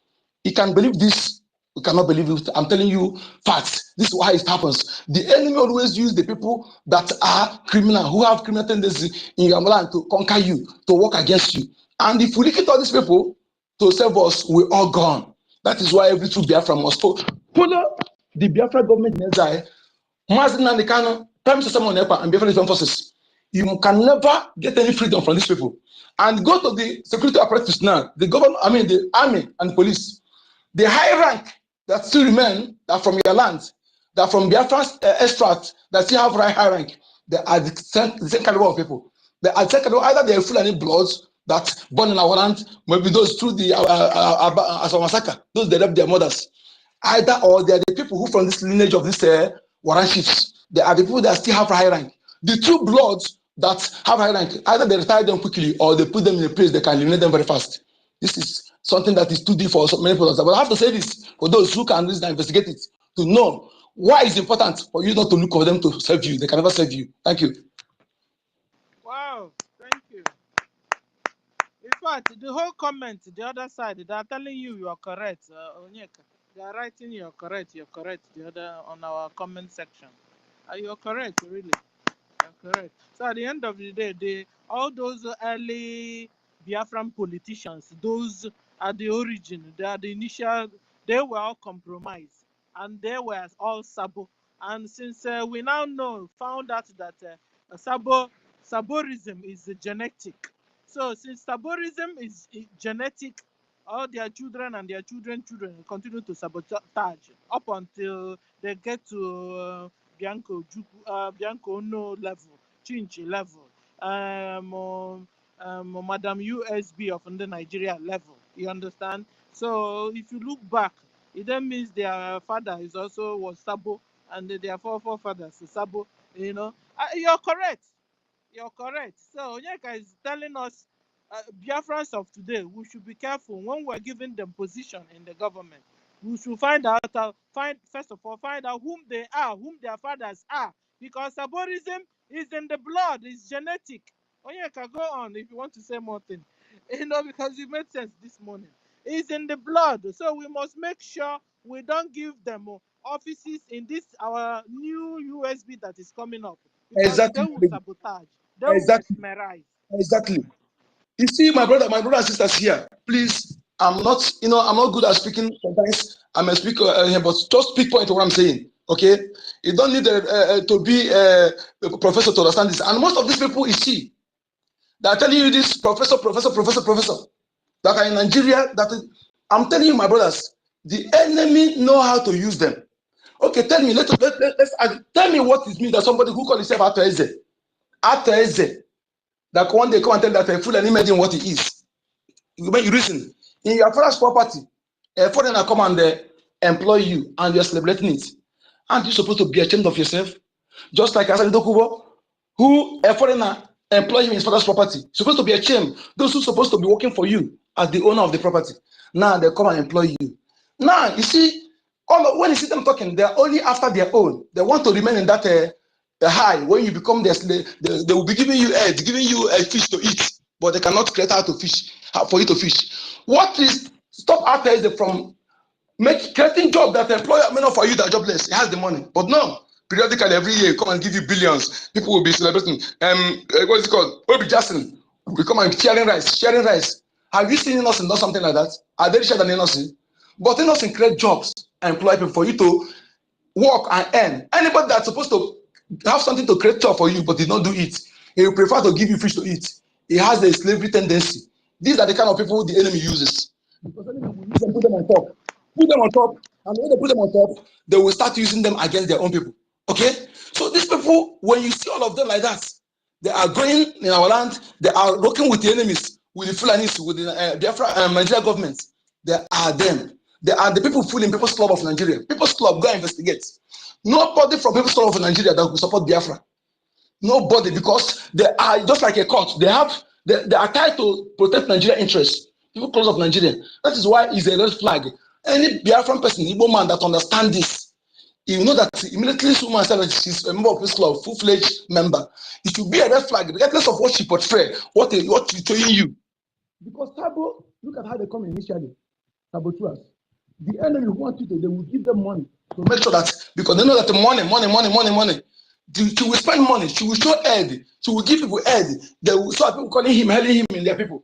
You can believe this, you cannot believe it. I'm telling you facts. This is why it happens. The enemy always use the people that are criminal, who have criminal tendency in your land to conquer you, to work against you. And if we look at all these people to save us, we're all gone. That is why every true Biafra must follow the Biafra government in exile. Mazin and the Kano, Prime Minister Simon Ekpa and Biafra Defense Forces. You can never get any freedom from these people. And go to the security apparatus now, the government, I mean the army and the police. The high rank that still remain, that from your land, that from Biafran's extract, that still have high rank, they are the same caliber of people. They are the same caliber, either they are Fulani bloods that born in our land, maybe those through the massacre, those that left their mothers. Either or they are the people who from this lineage of this Warren chiefs. They are the people that still have high rank. The true bloods that have high rank, either they retire them quickly or they put them in a place they can eliminate them very fast. This is something that is too deep for many people. But I have to say this for those who can investigate it, to know why it's important for you not to look for them to serve you. They can never serve you. Thank you. Wow, thank you. In fact, the whole comment, the other side, they are telling you are correct, Onyeka. They are writing you're correct, the other on our comment section. You're correct, really. You're correct. So at the end of the day, all those early Biafran politicians, those at the origin, they are the initial, they were all compromised and they were all Sabo. And since we now found out that Saborism is genetic. So since Saborism is genetic, all their children and their children continue to sabotage up until they get to Bianco No level, Chinchi level, Madam USB of the Nigeria level. You understand? So if you look back, it then means their father was Sabo, and their forefathers Sabo. You know, you're correct. You're correct. So Onyeka is telling us, Biafrans of today, we should be careful when we're giving them position in the government. We should find out whom they are, whom their fathers are, because Saborism is in the blood, it's genetic. Onyeka, go on if you want to say more things. You know, because you made sense this morning. It's in the blood, so we must make sure we don't give them offices in this our new USB that is coming up, because Exactly. they will sabotage. They will mesmerize. Exactly. You see, my brother and sisters here, please, I'm not good at speaking. Sometimes I'm a speaker here, but just speak point to what I'm saying, okay? You don't need to be a professor to understand this. And most of these people you see, they are telling you this professor, that are in Nigeria, I'm telling you, my brothers, the enemy know how to use them. Okay, tell me, tell me what it means that somebody who calls himself Eze, that one day come and tell that a fool and imagine what he is. When you reason, in your father's property, a foreigner come and employ you, and you're celebrating it. Aren't you supposed to be ashamed of yourself? Just like Asali Dokubo, who a foreigner employ him in his father's property, supposed to be ashamed. Those who are supposed to be working for you as the owner of the property, now they come and employ you. Now you see, when you see them talking, they're only after their own. They want to remain in that high. When you become their slave, they will be giving you eggs, giving you a fish to eat, but they cannot create how for you to fish. What is stop after from creating job that employer may not for you that are jobless? He has the money, but no. Periodically, every year, come and give you billions. People will be celebrating. What is it called? Obi Jackson will come and sharing rice. Have you seen Innocent do something like that? Are they richer than Innocent? But Innocent create jobs and employ people for you to work and earn. Anybody that's supposed to have something to create job for you but did not do it, he will prefer to give you fish to eat. He has the slavery tendency. These are the kind of people the enemy uses. Because the enemy will use them, put them on top, and when they put them on top, they will start using them against their own people. Okay? So these people, when you see all of them like that, they are going in our land, they are working with the enemies, with the Fulanis, with the Biafra Nigeria government. They are them. They are the people fooling People's Club of Nigeria. People's Club, go investigate. Nobody from People's Club of Nigeria that will support Biafra. Nobody, because they are just like a court. They are tied to protect Nigeria interests. People's Club of Nigeria. That is why it's a red flag. Any Biafran person, Igbo man that understands this, you know that immediately someone said that she's a member of this club, full-fledged member. It should be a red flag, regardless of what she portrays, what she's showing you. Because Sabo, look at how they come initially. Saboteurs. The enemy who wants you to, they will give them money to make sure that, because they know that the money. She will spend money, she will show aid, she will give people aid. They will start people calling him, hailing him in their people.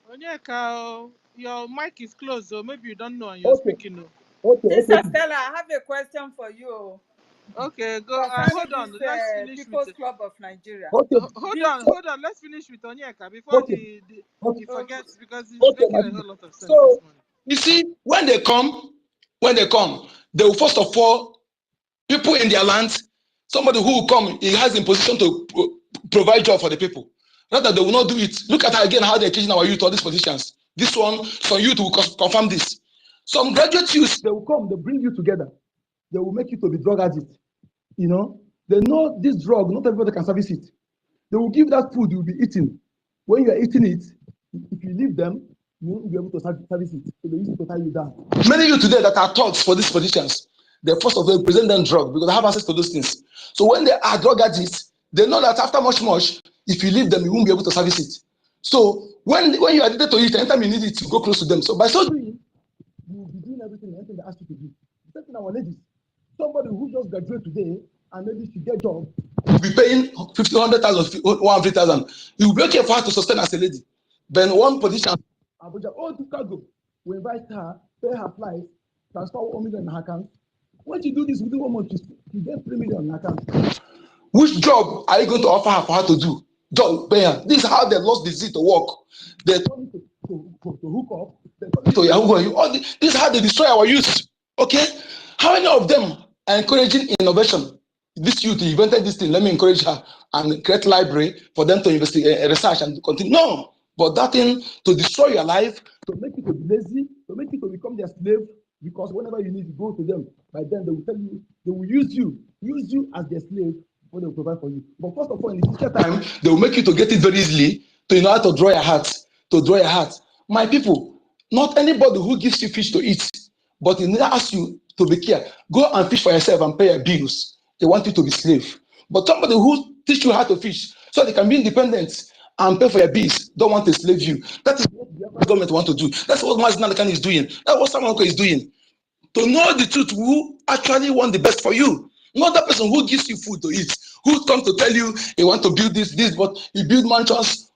Onyeka, your mic is closed, so maybe you don't know and you're speaking. Sister Stella, I have a question for you. Okay, go. Hold on. Let's finish People's with Club of Nigeria. Hold on. Let's finish with Onyeka before he forgets, because he's making a whole lot of sense. So you see, when they come, they will first of all, people in their land, somebody who will come, he has in position to provide job for the people. Rather, they will not do it. Look at again how they're teaching our youth all these positions. This one, some youth will confirm this. Some graduate youth, they will come, they bring you together. They will make you to be drug addict. You know, they know this drug, not everybody can service it. They will give that food you'll be eating. When you are eating it, if you leave them, you won't be able to service it. So they used to tie you down. Many of you today that are thugs for these positions, they first of all present them drug because they have access to those things. So when they are drug addicts, they know that after much, if you leave them, you won't be able to service it. So when you are addicted to it, anytime you need it, you go close to them. So by so doing, you will be doing everything they ask you to do. The same thing our ladies. Somebody who just graduated today and maybe she get a job, will be paying 50, 100,000, 100,000. You will be okay for her to sustain as a lady. Then one position, Abuja, to cargo, we invite her, pay her flight, transfer 1 million in her account. When you do this within 1 month, you get 3 million in her account. Which job are you going to offer her for her to do? Job, pay her. This is how they lost the zeal to work. They turn to hook up, they turn to Yahoo. This is how they destroy our youth. Okay? How many of them are encouraging innovation? This youth invented this thing, let me encourage her and create library for them to investigate, research and continue. No, but that thing to destroy your life, to make you to be lazy, to make you to become their slave, because whenever you need to go to them, by then they will tell you, they will use you as their slave, what they will provide for you. But first of all, in the future time, they will make you to get it very easily, to know how to draw your heart, My people, not anybody who gives you fish to eat, but he never asks you to be careful. Go and fish for yourself and pay your bills. They want you to be slave. But somebody who teach you how to fish so they can be independent and pay for your bills don't want to slave you. That is what the government want to do. That's what Mazinalakan is doing. That's what Samanoko is doing. To know the truth, who actually want the best for you. Not that person who gives you food to eat, who comes to tell you he want to build this, but he build mansions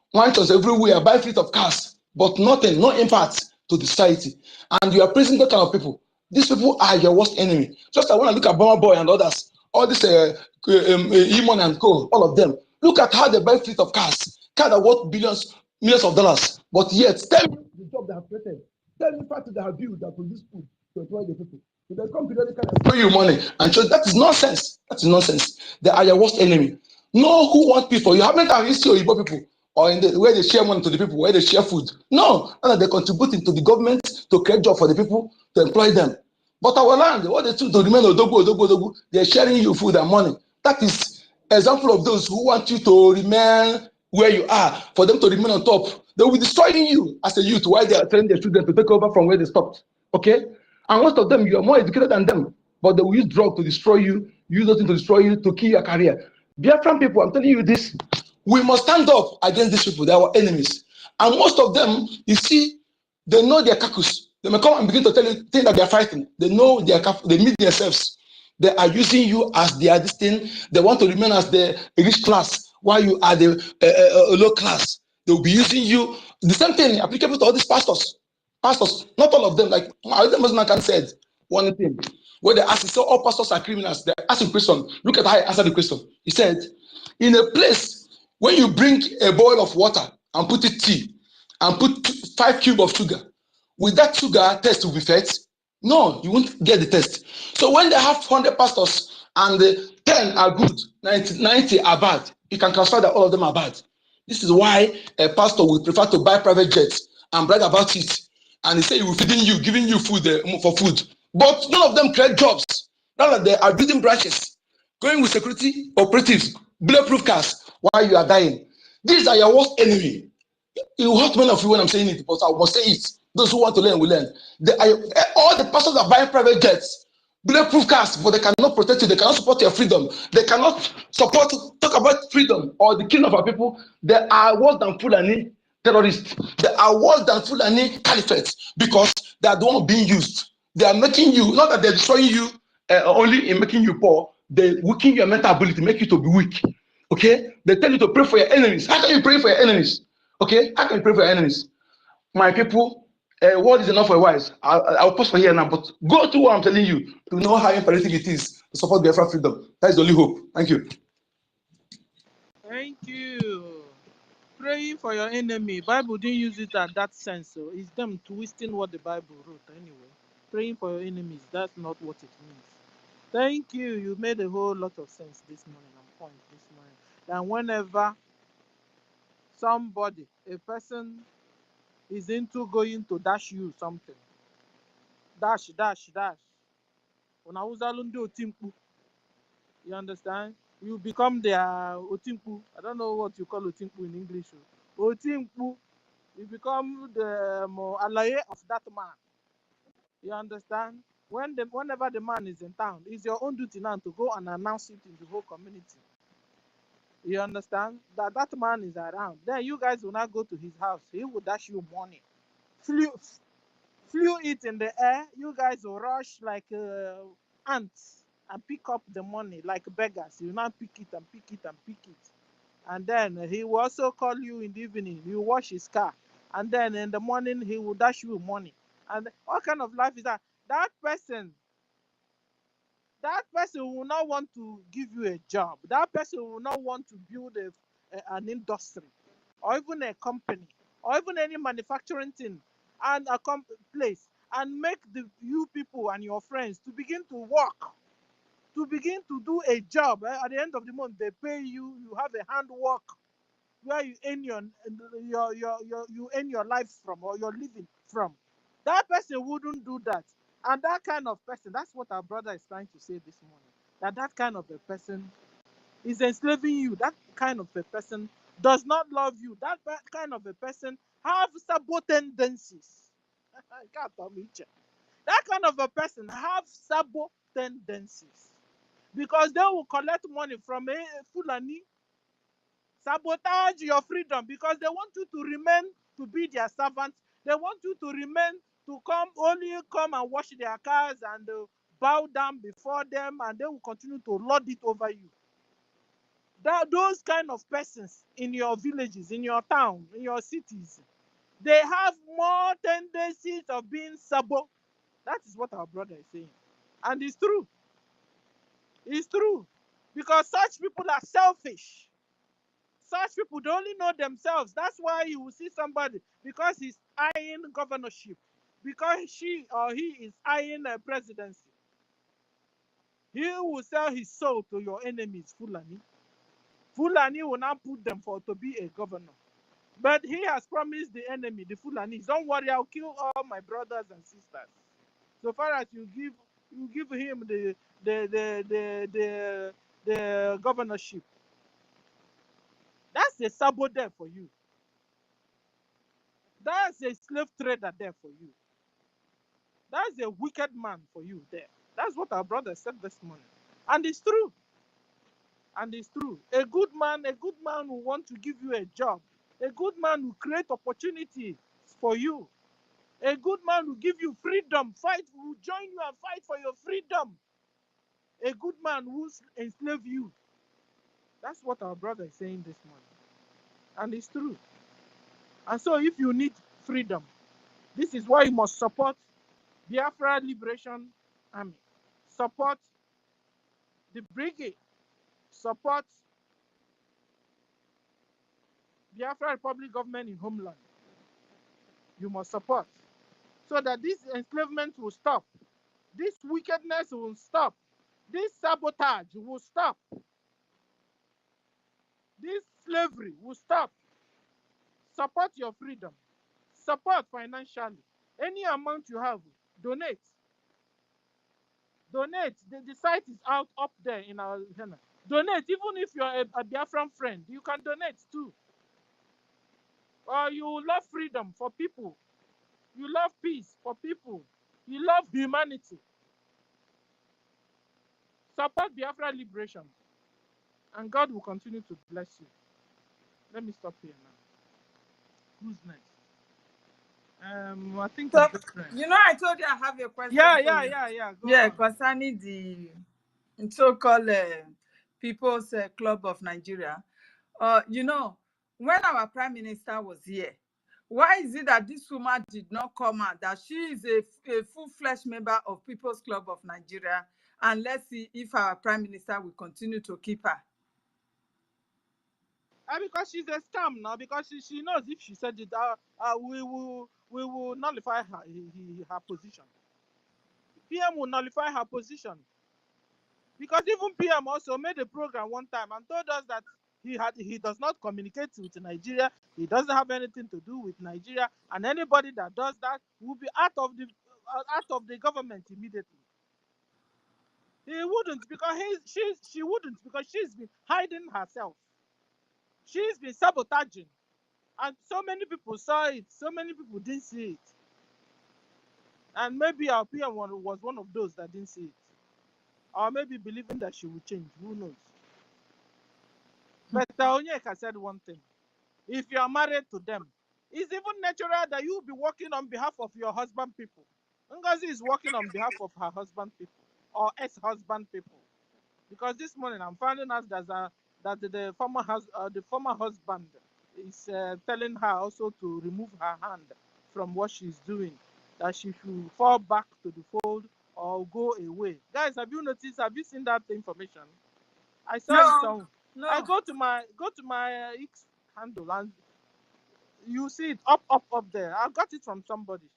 everywhere, buy fleet of cars, but nothing, no impact to the society. And you are praising that kind of people. These people are your worst enemy. Just like when I look at Burma Boy and others, all this Imon and Co, all of them. Look at how they buy fleet of cars that worth millions of dollars. But yet, tell me the job they have created. Tell me factories that have built that produce food to employ the people. So they come periodically and pay you money and show that is nonsense. That is nonsense. They are your worst enemy. Know who want people. You haven't seen Igbo people or in the where they share money to the people, where they share food. No, they're contributing to the government to create job for the people, to employ them. But our land, what they do to remain odogu, they're sharing you food and money. That is example of those who want you to remain where you are, for them to remain on top. They will be destroying you as a youth while they are training their children to take over from where they stopped. Okay? And most of them, you are more educated than them, but they will use drugs to destroy you, use those things to destroy you, to kill your career. Biafran people, I'm telling you this, we must stand up against these people. They are our enemies. And most of them, you see, they know their caucus. They may come and begin to tell you things that they are fighting. They know they meet themselves. They are using you as their this thing. They want to remain as the rich class while you are the low class. They will be using you. The same thing applicable to all these pastors. Pastors, not all of them, like Muslim said one thing, where they asked, so all pastors are criminals. They asked him a question. Look at how he answered the question. He said, in a place when you bring a boil of water and put it tea and put 5 cubes of sugar, will that sugar test will be fed? No, you won't get the test. So when they have 100 pastors and 10 are good, 90 are bad, you can transfer that all of them are bad. This is why a pastor will prefer to buy private jets and brag about it. And he said he will feeding you, giving you food for food. But none of them create jobs. None of them are building branches, going with security operatives, bulletproof cars, while you are dying. These are your worst enemy. It will hurt many of you when I'm saying it, but I must say it. Those who want to learn will learn. All the pastors are buying private jets, bulletproof cars, but they cannot protect you. They cannot support your freedom. They cannot talk about freedom or the killing of our people. They are worse than Fulani terrorists. They are worse than Fulani caliphates because they are the one being used. They are making you, not that they're destroying you only in making you poor, they weaken your mental ability, make you to be weak. Okay? They tell you to pray for your enemies. How can you pray for your enemies? Okay? How can you pray for your enemies? My people, word is enough for a wise. I'll pause for here now, but go to what I'm telling you to know how imperative it is to support Biafra freedom. That is the only hope. Thank you. Thank you. Praying for your enemy. Bible didn't use it at that sense. So it's them twisting what the Bible wrote anyway. Praying for your enemies. That's not what it means. Thank you. You made a whole lot of sense this morning and point this morning. That whenever somebody, a person is into going to dash you something, dash. You understand? You become their otimpu. I don't know what you call otimpu in English. Otimpu. You become the alaye of that man. You understand? Whenever the man is in town, it's your own duty now to go and announce it in the whole community. You understand? That man is around. Then you guys will not go to his house. He will dash you money. Flew it in the air. You guys will rush like ants and pick up the money like beggars. You now pick it and pick it and pick it. And then he will also call you in the evening. You wash his car. And then in the morning, he will dash you money. And what kind of life is that? That person will not want to give you a job. That person will not want to build an industry or even a company or even any manufacturing thing and a place and make you people and your friends to begin to work, to begin to do a job. At the end of the month, they pay you. You have a handwork where you earn you earn your life from or your living from. That person wouldn't do that. And that kind of person, that's what our brother is trying to say this morning. That kind of a person is enslaving you. That kind of a person does not love you. That kind of a person have sabo tendencies. That kind of a person have sabo tendencies because they will collect money from a Fulani, sabotage your freedom because they want you to remain to be their servants. They want you to remain to come and wash their cars and bow down before them, and they will continue to lord it over you. Those kind of persons in your villages, in your town, in your cities, they have more tendencies of being sabo. That is what our brother is saying. And it's true. It's true. Because such people are selfish. Such people, they only know themselves. That's why you will see somebody, because he's eyeing governorship, because she or he is eyeing a presidency, he will sell his soul to your enemies, Fulani. Fulani will not put them to be a governor. But he has promised the enemy, the Fulanis, don't worry, I'll kill all my brothers and sisters. So far as you give him the governorship. That's a sabo there for you. That's a slave trader there for you. That's a wicked man for you there. That's what our brother said this morning. And it's true. And it's true. A good man will want to give you a job. A good man will create opportunity for you. A good man will give you freedom, will join you and fight for your freedom. A good man will enslave you. That's what our brother is saying this morning. And it's true. And so if you need freedom, this is why you must support Biafra Liberation Army. Support the BRGIE. Support Biafra Republic government in homeland. You must support so that this enslavement will stop. This wickedness will stop. This sabotage will stop. This slavery will stop. Support your freedom. Support financially. Any amount you have, donate. Donate. The site is up there in our channel. Donate, even if you're a Biafran friend, you can donate too. Or you love freedom for people. You love peace for people. You love humanity. Support Biafra liberation. And God will continue to bless you. Let me stop here now. Who's next? I think So, it's different. you know, I told you I have a question for you. Go on. Concerning the so-called People's Club of Nigeria. You know, when our Prime Minister was here, why is it that this woman did not come out, that she is a full-fledged member of People's Club of Nigeria, and let's see if our Prime Minister will continue to keep her? Because she's a scam now, because she knows if she said it, we will nullify her position. PM will nullify her position. Because even PM also made a program one time and told us that he does not communicate with Nigeria. He doesn't have anything to do with Nigeria, and anybody that does that will be out of the government immediately. He wouldn't, because she wouldn't, because she's been hiding herself. She's been sabotaging, and so many people saw it. So many people didn't see it, and maybe our PM was one of those that didn't see it, or maybe believing that she would change. Who knows? But Onyeka said one thing: if you are married to them, it's even natural that you will be working on behalf of your husband people. Ngozi is working on behalf of her husband people or ex-husband people, because this morning I'm finding out that the former husband is telling her also to remove her hand from what she's doing, that she should fall back to the fold or go away. Guys, have you noticed? Have you seen that information? I saw it on. No. I go to my X handle and you see it up there. I got it from somebody.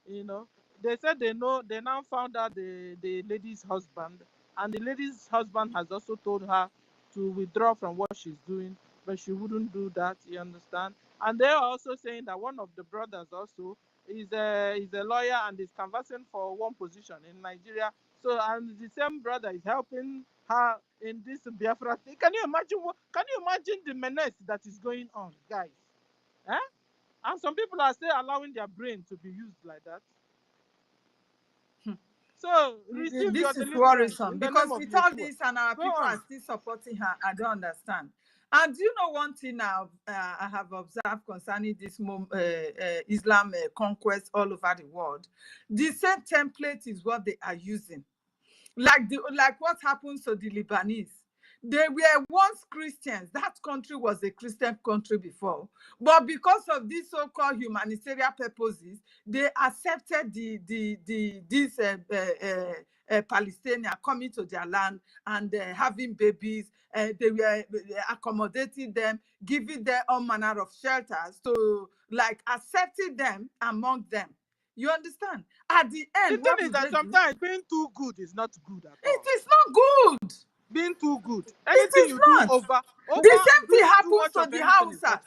You know, they said they now found out the lady's husband, and the lady's husband has also told her to withdraw from what she's doing, but she wouldn't do that. You understand? And they are also saying that one of the brothers also is a lawyer and is canvassing for one position in Nigeria. So, and the same brother is helping her in this Biafra thing. Can you imagine the menace that is going on, guys? Eh? And some people are still allowing their brain to be used like that. So receive this your is deliverance worrisome, because with all this and our people are still supporting her. I don't understand. And do you know one thing now I have observed concerning this Islam conquest all over the world? The same template is what they are using. Like what happens to the Lebanese. They were once Christians. That country was a Christian country before. But because of these so-called humanitarian purposes, they accepted these Palestinians coming to their land and having babies. They were accommodating them, giving them all manner of shelters, to like accepting them among them. You understand? At the end, the thing is that sometimes being too good is not good at all. It is not good. Being too good. Anything you not. do over the same thing happens to the Hausas.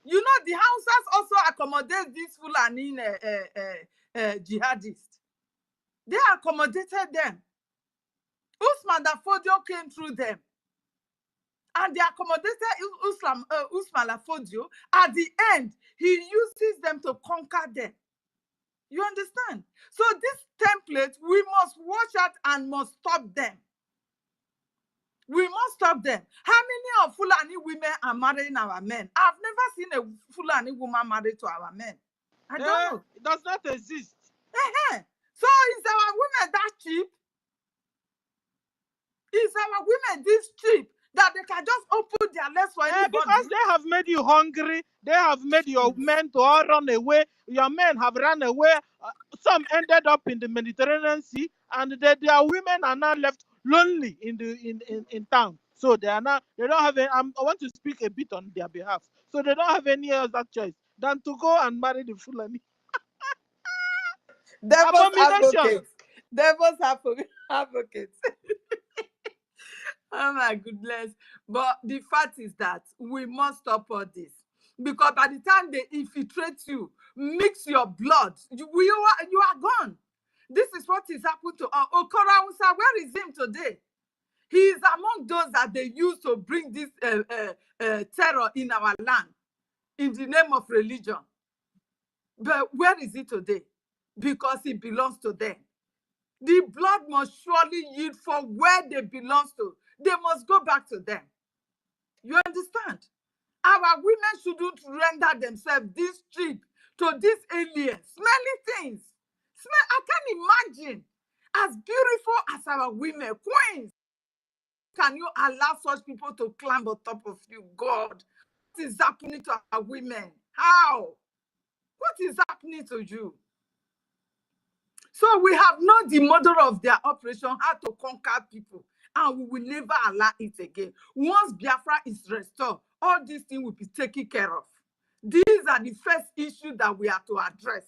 You know, the Hausas also accommodate these Fulani jihadists. They accommodated them. Usman Dafodio came through them. And they accommodated Usman Dafodio. At the end, he uses them to conquer them. You understand? So this template, we must watch out and must stop them. We must stop them. How many of Fulani women are marrying our men? I've never seen a Fulani woman married to our men. I don't know. It does not exist. So is our women that cheap? Is our women this cheap that they can just open their legs for anybody? Because they have made you hungry. They have made your men to all run away. Your men have run away. Some ended up in the Mediterranean Sea, and their women are now left lonely in town. So they don't have any, I want to speak a bit on their behalf. So they don't have any other choice than to go and marry the Fulani. Devil's advocates. Devil's advocates. Oh my goodness. But the fact is that we must stop all this. Because by the time they infiltrate you, mix your blood, you are gone. This is what is happened to Okora Usa. Where is him today? He is among those that they used to bring this terror in our land in the name of religion. But where is it today? Because it belongs to them. The blood must surely yield for where they belong to. They must go back to them. You understand? Our women shouldn't render themselves this cheap to these aliens. Smelly things. I can't imagine. As beautiful as our women, queens, can you allow such people to climb on top of you, God? What is happening to our women? How? What is happening to you? So we have known the model of their operation, how to conquer people, and we will never allow it again. Once Biafra is restored, all these things will be taken care of. These are the first issues that we have to address.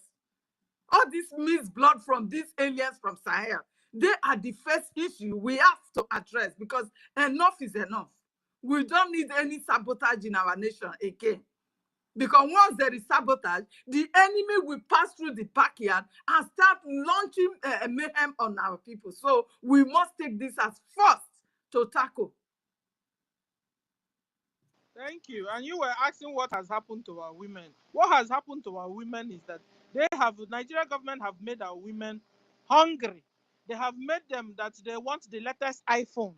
All this mixed blood from these aliens from Sahel, they are the first issue we have to address, because enough is enough. We don't need any sabotage in our nation again. Because once there is sabotage, the enemy will pass through the backyard and start launching mayhem on our people. So we must take this as first to tackle. Thank you. And you were asking what has happened to our women. What has happened to our women is that the Nigerian government have made our women hungry. They have made them that they want the latest iPhone.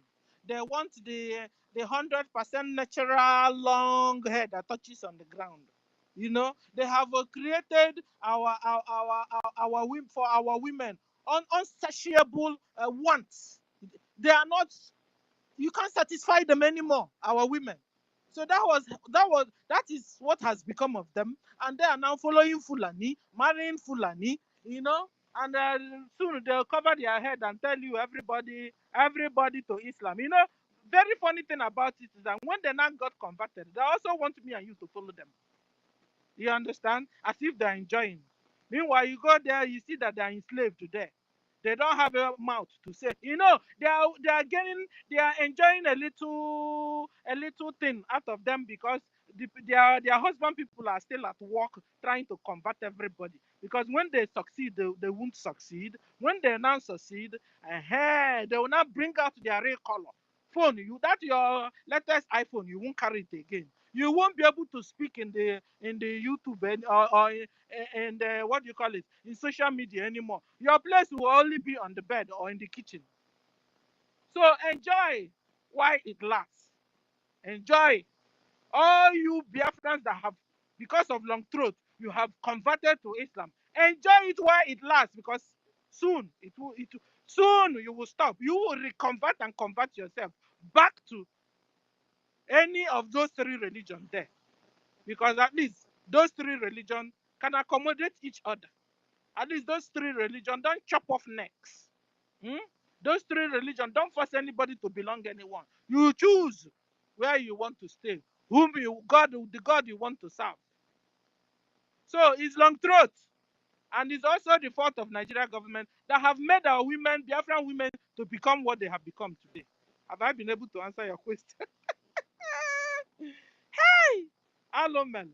They want the 100% natural long hair that touches on the ground. You know, they have created our women for our women unsatiable wants. They are not. You can't satisfy them anymore. Our women. So that is what has become of them, and they are now following Fulani, marrying Fulani. You know, and soon they'll cover their head and tell you everybody to Islam. You know, very funny thing about it is that when they now got converted, they also want me and you to follow them. You understand? As if they're enjoying. Meanwhile, you go there, you see that they're enslaved there. They don't have a mouth to say. You know, they are enjoying a little thing out of them, because their husband people are still at work trying to combat everybody. Because when they succeed, they won't succeed. When they now succeed, they will not bring out their real color. Phone, that your latest iPhone, you won't carry it again. You won't be able to speak in the YouTube or in the, what do you call it, in social media anymore. Your place will only be on the bed or in the kitchen. So enjoy while it lasts. Enjoy. All you Biafrans that have, because of long throat, you have converted to Islam. Enjoy it while it lasts, because soon soon you will stop. You will reconvert and convert yourself back to any of those three religions there. Because at least those three religions can accommodate each other. At least those three religions don't chop off necks. Those three religions don't force anybody to belong to anyone. You choose where you want to stay, the God you want to serve. So it's long throat. And it's also the fault of Nigeria government that have made our women, Biafran women, to become what they have become today. Have I been able to answer your question? Hey! Hello, man.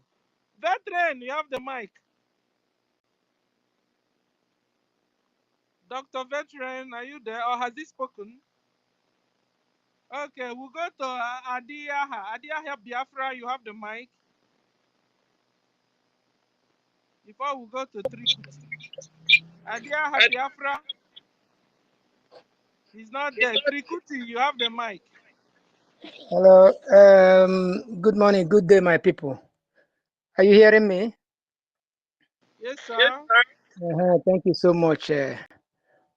Veteran, you have the mic. Dr. Veteran, are you there, or has he spoken? Okay, we'll go to Adiaha. Adiaha Biafra, you have the mic. Before we go to Trikuti. Adiaha Biafra. He's not there. Trikuti, you have the mic. Hello. Good morning. Good day, my people. Are you hearing me? Yes, sir. Thank you so much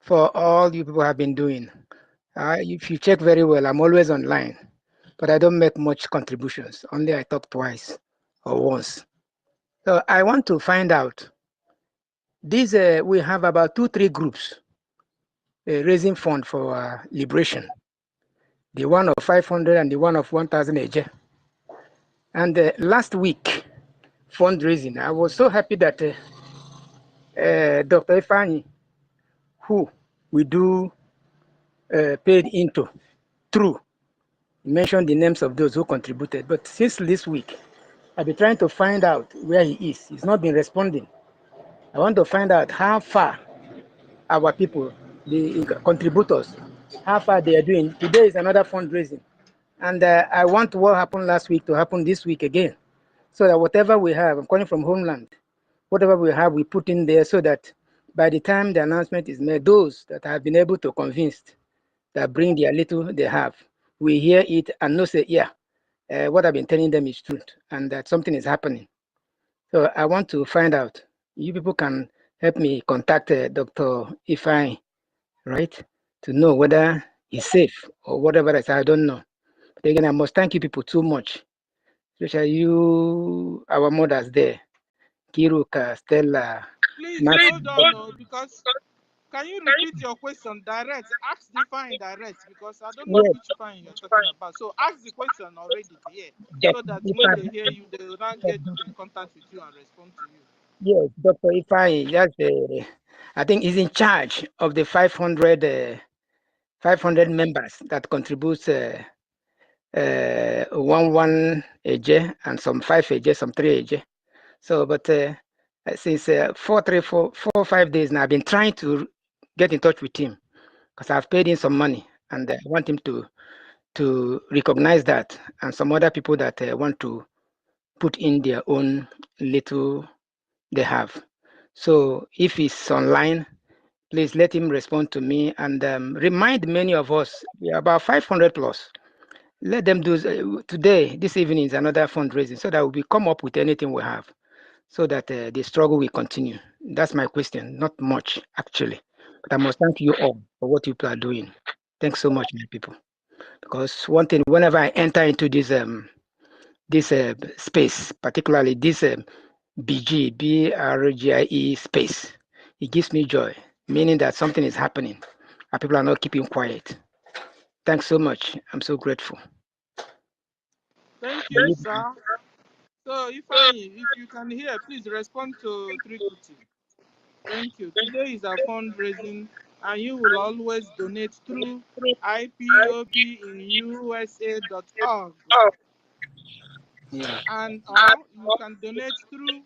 for all you people have been doing. If you check very well, I'm always online, but I don't make much contributions. Only I talk twice or once. So I want to find out. These we have about 2-3 groups raising fund for liberation. The one of 500 and the one of 1,000 AJ. And last week, fundraising, I was so happy that Dr. Ifani, who we do paid into through, mentioned the names of those who contributed. But since this week, I've been trying to find out where he is. He's not been responding. I want to find out how far our people, the contributors, how far they are doing. Today is another fundraising. And I want what happened last week to happen this week again. So that whatever we have, I'm calling from homeland, whatever we have, we put in there so that by the time the announcement is made, those that have been able to convince that bring their little they have, we hear it and know say, yeah, what I've been telling them is truth and that something is happening. So I want to find out. You people can help me contact Dr. Ifai, right, to know whether he's safe or whatever else. I don't know. But again, I must thank you people too much, especially you, our mothers there, Kiruka, Stella, Please Matthew. hold on, no, because can you repeat your question direct? Ask the fine direct because I don't know Yes, which fine you're talking about. So ask the question already there so Dr. that when they Ifai, hear you, they will not get in contact with you and respond to you. yes, Dr. Ifai, that's I think he's in charge of the 500 members that contributes 1 AJ and some 5 AJ, some 3 AJ. So, but since 5 days now, I've been trying to get in touch with him because I've paid him some money and I want him to recognize that and some other people that want to put in their own little they have. So if he's online, please let him respond to me and remind many of us, we are about 500 plus. Let them do today, this evening is another fundraising so that we come up with anything we have so that the struggle will continue. That's my question, not much actually. But I must thank you all for what you people are doing. Thanks so much, my people. Because one thing, whenever I enter into this space, particularly this BRGIE space, it gives me joy, meaning that something is happening and people are not keeping quiet. Thanks so much. I'm so grateful. Thank you, sir. So if you can hear, please respond to Trikuti. Thank you. Today is a fundraising and you will always donate through ipobinUSA.org. Yeah. And or you can donate through,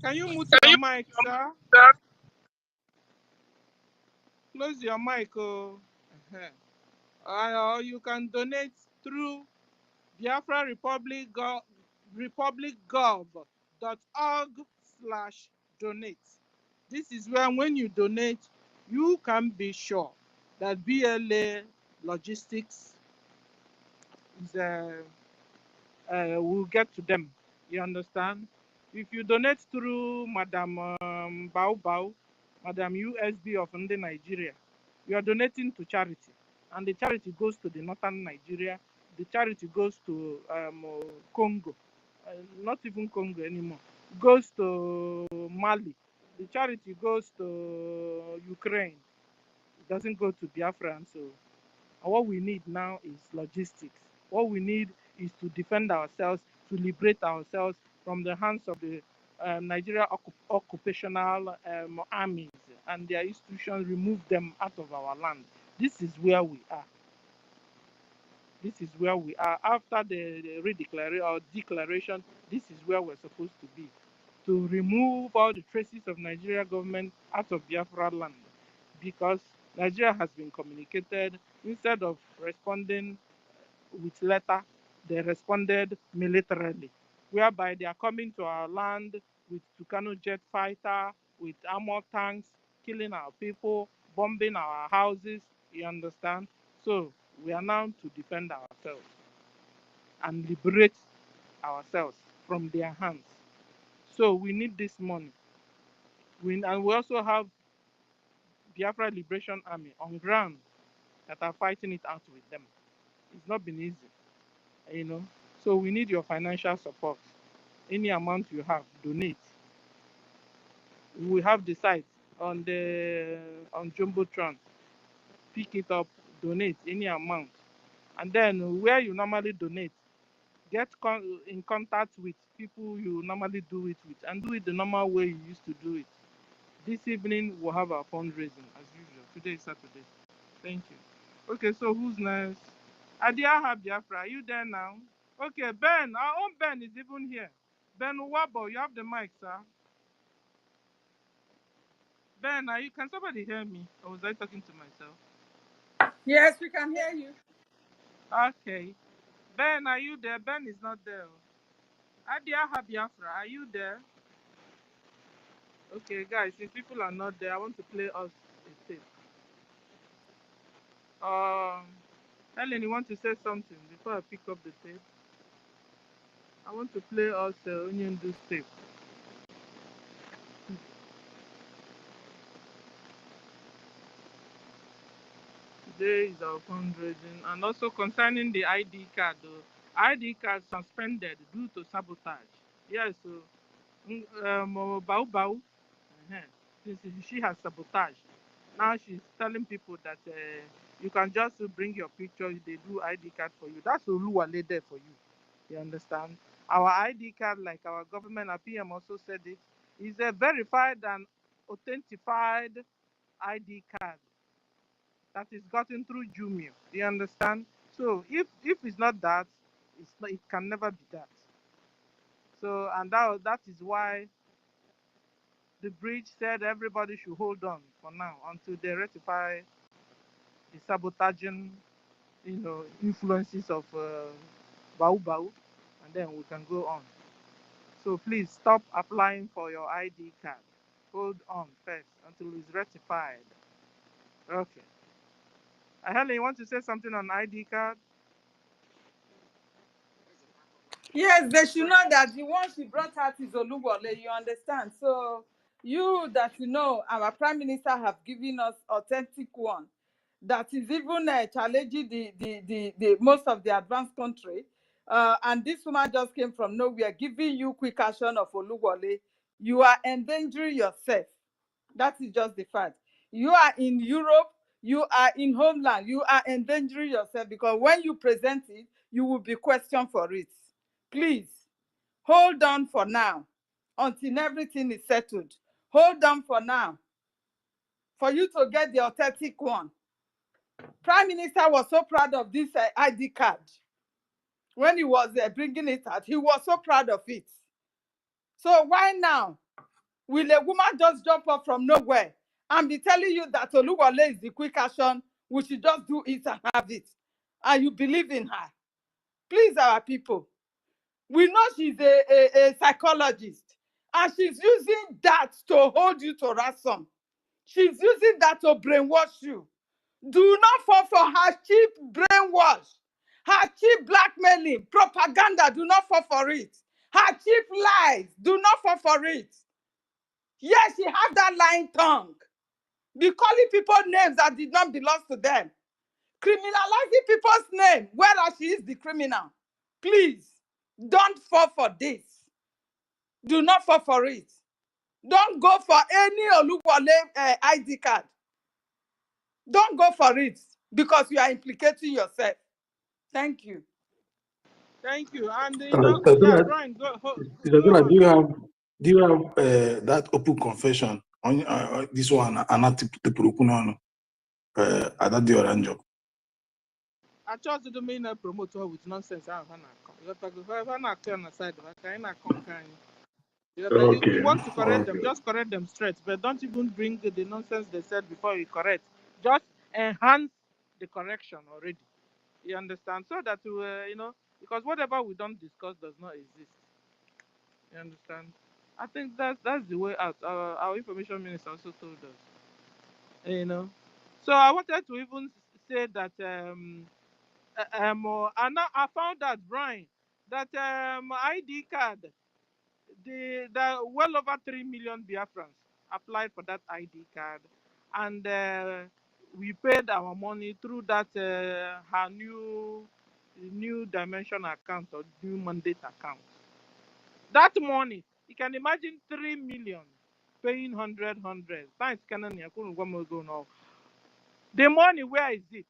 can you mute your mic, sir? Close your mic. Oh. Or you can donate through Biafra republicgov.org/donate. This is where when you donate, you can be sure that BLA logistics is will get to them. You understand? If you donate through Madam Bao, Madam USB of Nigeria, you are donating to charity, and the charity goes to the northern Nigeria. The charity goes to Congo, not even Congo anymore. Goes to Mali. The charity goes to Ukraine. It doesn't go to Biafra, so and what we need now is logistics. What we need is to defend ourselves, to liberate ourselves from the hands of the Nigeria occupational armies and their institutions, remove them out of our land. This is where we are. This is where we are. After the redeclaration or declaration, this is where we're supposed to be. To remove all the traces of Nigeria government out of Biafra land. Because Nigeria has been communicated, instead of responding with letter, they responded militarily, whereby they are coming to our land with Tucano jet fighter, with armor tanks, killing our people, bombing our houses, you understand? So we are now to defend ourselves and liberate ourselves from their hands. So we need this money. And we also have Biafra Liberation Army on ground that are fighting it out with them. It's not been easy, you know. So we need your financial support. Any amount you have, donate. We have the site on Jumbotron. Pick it up, donate any amount, and then where you normally donate, get in contact with people you normally do it with, and do it the normal way you used to do it. This evening we'll have our fundraising as usual. Today is Saturday. Thank you. Okay, so who's next? Adia Biafra, are you there now? Okay, Ben, our own Ben is even here. Ben Wabo, you have the mic, sir. Ben, can somebody hear me? Or was I talking to myself? Yes, we can hear you. Okay. Ben, are you there? Ben is not there. Adia Biafra, are you there? Okay, guys, if people are not there, I want to play us a tape. Helen, you want to say something before I pick up the tape? I want to play us Onion Do tape. Today is our fundraising, and also concerning the ID card. ID card suspended due to sabotage. Yes, so Bau Bau, since she has sabotaged, now she's telling people that you can just bring your picture, they do ID card for you. That's Oluwale there for you. You understand? Our ID card, like our government, our PM also said it, is a verified and authentified ID card that is gotten through Jumio. Do you understand? So if it's not that, it can never be that. So and that is why the bridge said everybody should hold on for now until they rectify the sabotaging, influences of Bau Bau, and then we can go on. So please stop applying for your ID card. Hold on first until it's rectified. Okay. Helen, you want to say something on ID card? Yes, they should know that the one she brought out is Oluwole, you understand? So you that you know, our Prime Minister have given us authentic one that is even challenging the most of the advanced country. And this woman just came from nowhere, giving you quick action of Oluwole. You are endangering yourself. That is just the fact. You are in Europe, you are in homeland, you are endangering yourself because when you present it, you will be questioned for it. Please, hold on for now until everything is settled. Hold on for now for you to get the authentic one. Prime Minister was so proud of this ID card. When he was bringing it out, he was so proud of it. So why now will a woman just jump up from nowhere and be telling you that Oluwole is the quick action, we should just do it and have it, and you believe in her? Please, our people, we know she's a psychologist, and she's using that to hold you to ransom. She's using that to brainwash you. Do not fall for her cheap brainwash, her cheap blackmailing, propaganda. Do not fall for it. Her cheap lies. Do not fall for it. Yes, she has that lying tongue. Be calling people names that did not belong to them. Criminalizing people's name, whereas she is the criminal. Please, don't fall for this. Do not fall for it. Don't go for any Oluwole ID card. Don't go for it because you are implicating yourself. Thank you. Thank you. And yeah, Brian, go on. Do you have that open confession on this one? I just didn't mean a promoter with nonsense. On the side, you want to correct them, just correct them straight, but don't even bring the nonsense they said before you correct. Just enhance the correction already. You understand? So that because whatever we don't discuss does not exist. You understand? I think that's the way out. Our information minister also told us. So I wanted to even say that and now I found out, Brian, that ID card, the well over 3 million Biafrans applied for that ID card, and we paid our money through that her new dimension account or new mandate account. That money, you can imagine 3 million paying 100. Thanks, Canon. The money, where is it?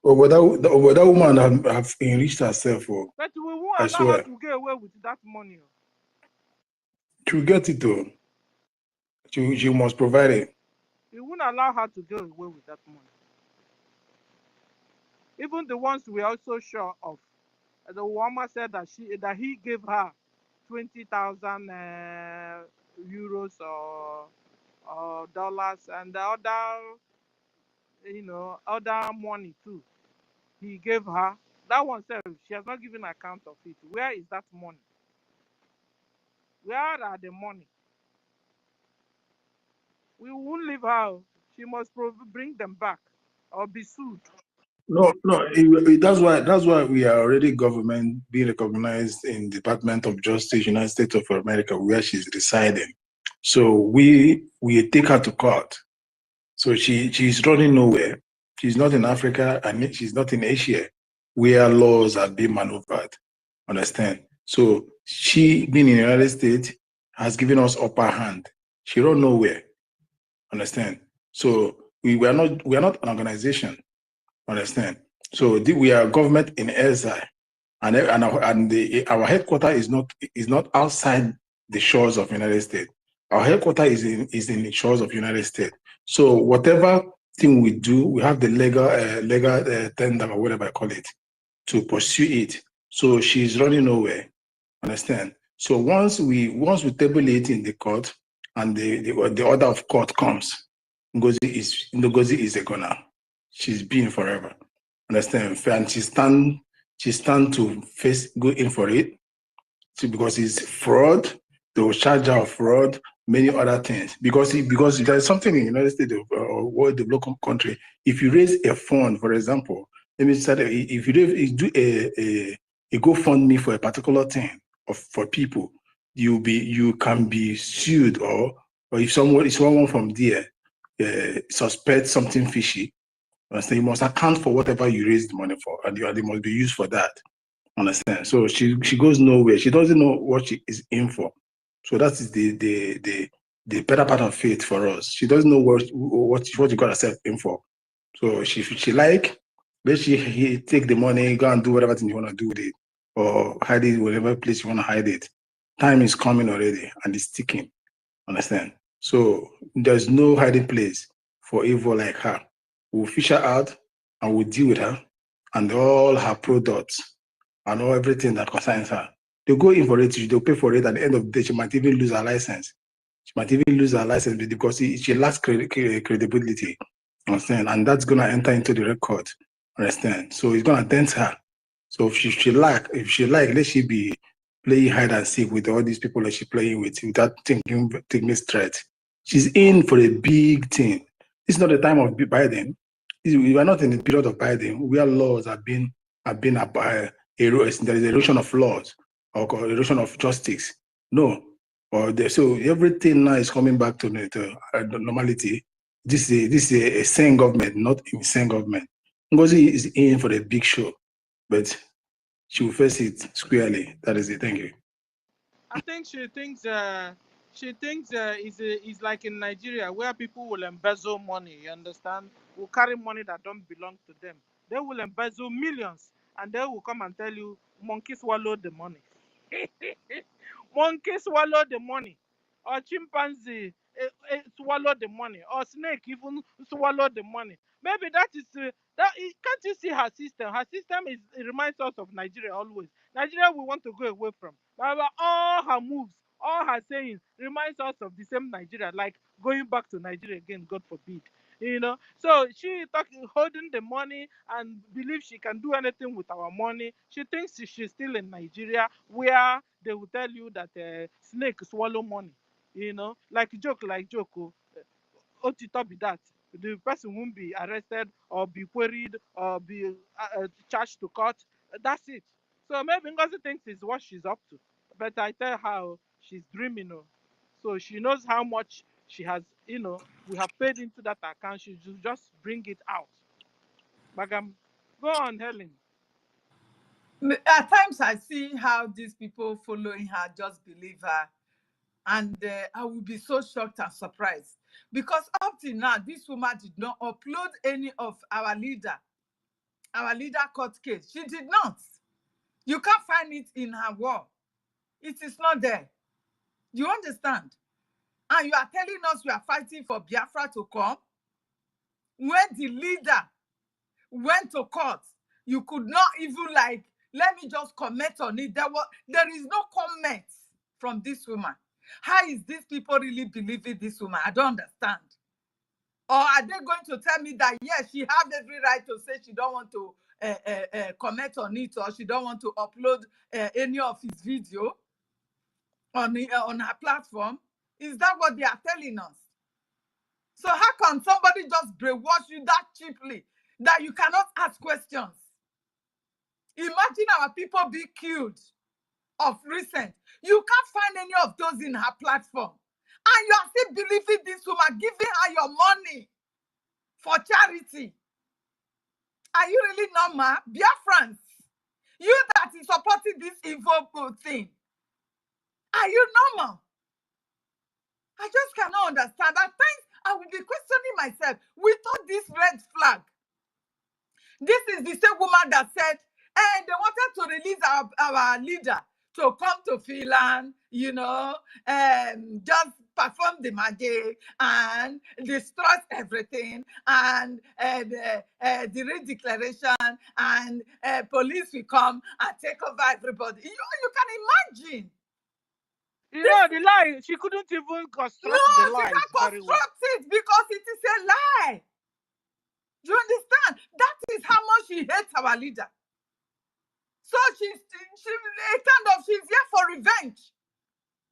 But that woman have enriched herself. But we won't allow her to get away with that money. To get it, though, she must provide it. We won't allow her to get away with that money. Even the ones we are also sure of. The woman said that he gave her 20,000 euros or dollars, and the other other money too. He gave her that one. She has not given account of it. Where is that money? Where are the money? We won't leave her. She must bring them back or be sued. No, that's why we are already government being recognized in Department of Justice, United States of America, where she's residing. So we take her to court. So she's running nowhere. She's not in Africa and she's not in Asia, where laws are being maneuvered. Understand? So she, being in the United States, has given us upper hand. She run nowhere. Understand? So we are not an organization. Understand? So we are government in exile, and our headquarters is not outside the shores of United States. Our headquarters is in the shores of United States. So whatever thing we do, we have the legal tender or whatever I call it to pursue it. So she's running nowhere. Understand? So once we table it in the court and the order of court comes, NGOZI is a goner. She's been forever. Understand? And she stand to go in for it. Because it's fraud, they will charge her of fraud, many other things. Because there's something in the United States or world developed country. If you raise a fund, for example, let me say if you do a GoFundMe for a particular thing for people, you can be sued, or if someone from there suspects something fishy, so you must account for whatever you raise the money for, and they must be used for that. Understand? So she goes nowhere. She doesn't know what she is in for. So that is the better part of faith for us. She doesn't know what you got herself in for. So she let she take the money, go and do whatever thing you want to do with it, or hide it whatever place you want to hide it. Time is coming already, and it's ticking. Understand? So there's no hiding place for evil like her. We'll fish her out and we'll deal with her and all her products and all everything that concerns her. They'll go in for it, they'll pay for it. At the end of the day, she might even lose her license. She might even lose her license because she lacks credibility. Understand? And that's going to enter into the record. Understand? So it's going to dent her. So if she like, let she be playing hide and seek with all these people that she's playing with without taking threat. She's in for a big thing. It's not the time of Biden. We are not in the period of Biden where laws have been there is erosion of laws or erosion of justice. No. So everything now is coming back to normality. This is a sane government, not insane government. NGOZI is in for a big show, but she will face it squarely. That is it. Thank you. I think she thinks it's like in Nigeria where people will embezzle money. You understand? Will carry money that don't belong to them. They will embezzle millions, and they will come and tell you, "Monkey swallowed the money." Monkey swallow the money, or chimpanzee swallow the money, or snake even swallow the money. Maybe that is can't you see her system? Her system it reminds us of Nigeria always. Nigeria we want to go away from. But all her moves, all her sayings reminds us of the same Nigeria, like going back to Nigeria again, God forbid. So she holding the money and believes she can do anything with our money. She thinks she's still in Nigeria where they will tell you that snake swallow money. Like joke. Oh, Otito be that. The person won't be arrested or be queried or be charged to court. That's it. So maybe Ngozi thinks it's what she's up to. But I tell her she's dreaming. So she knows how much she has, we have paid into that account. She should just bring it out. Bagam, go on, Helen. At times I see how these people following her just believe her. And I will be so shocked and surprised. Because up till now, this woman did not upload any of our leader court case. She did not. You can't find it in her wall. It is not there. You understand? And you are telling us you are fighting for Biafra to come? When the leader went to court, you could not even let me just comment on it. There is no comment from this woman. How is these people really believing this woman? I don't understand. Or are they going to tell me that, yes, she has every right to say she don't want to comment on it, or she don't want to upload any of his video on her platform? Is that what they are telling us? So how can somebody just brainwash you that cheaply that you cannot ask questions? Imagine our people be killed of recent. You can't find any of those in her platform. And you are still believing this woman, giving her your money for charity. Are you really normal? Biafrans, you that is supporting this evil thing, are you normal? I just cannot understand. At times, I will be questioning myself. We thought this red flag. This is the same woman that said, and they wanted to release our leader to come to Finland, you know, just perform the magic and destroy everything, and the redeclaration, and police will come and take over everybody. You can imagine. You know, the lie, she couldn't even construct the lie. No, she can't construct it because it is a lie. You understand? That is how much she hates our leader. So she's here for revenge.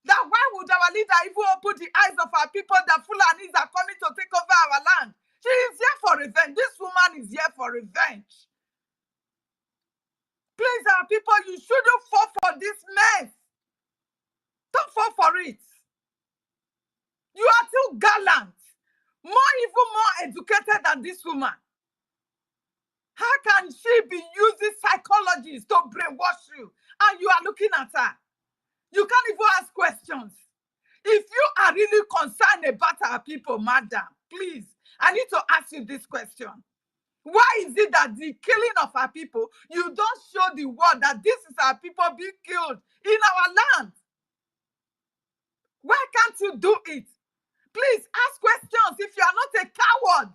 That why would our leader even open the eyes of our people that Fulanis are coming to take over our land? She is here for revenge. This woman is here for revenge. Please, our people, you shouldn't fall for this mess. Don't fall for it. You are too gallant. Even more educated than this woman. How can she be using psychologists to brainwash you? And you are looking at her. You can't even ask questions. If you are really concerned about our people, madam, please, I need to ask you this question. Why is it that the killing of our people, you don't show the world that this is our people being killed in our land? Why can't you do it? Please ask questions if you are not a coward.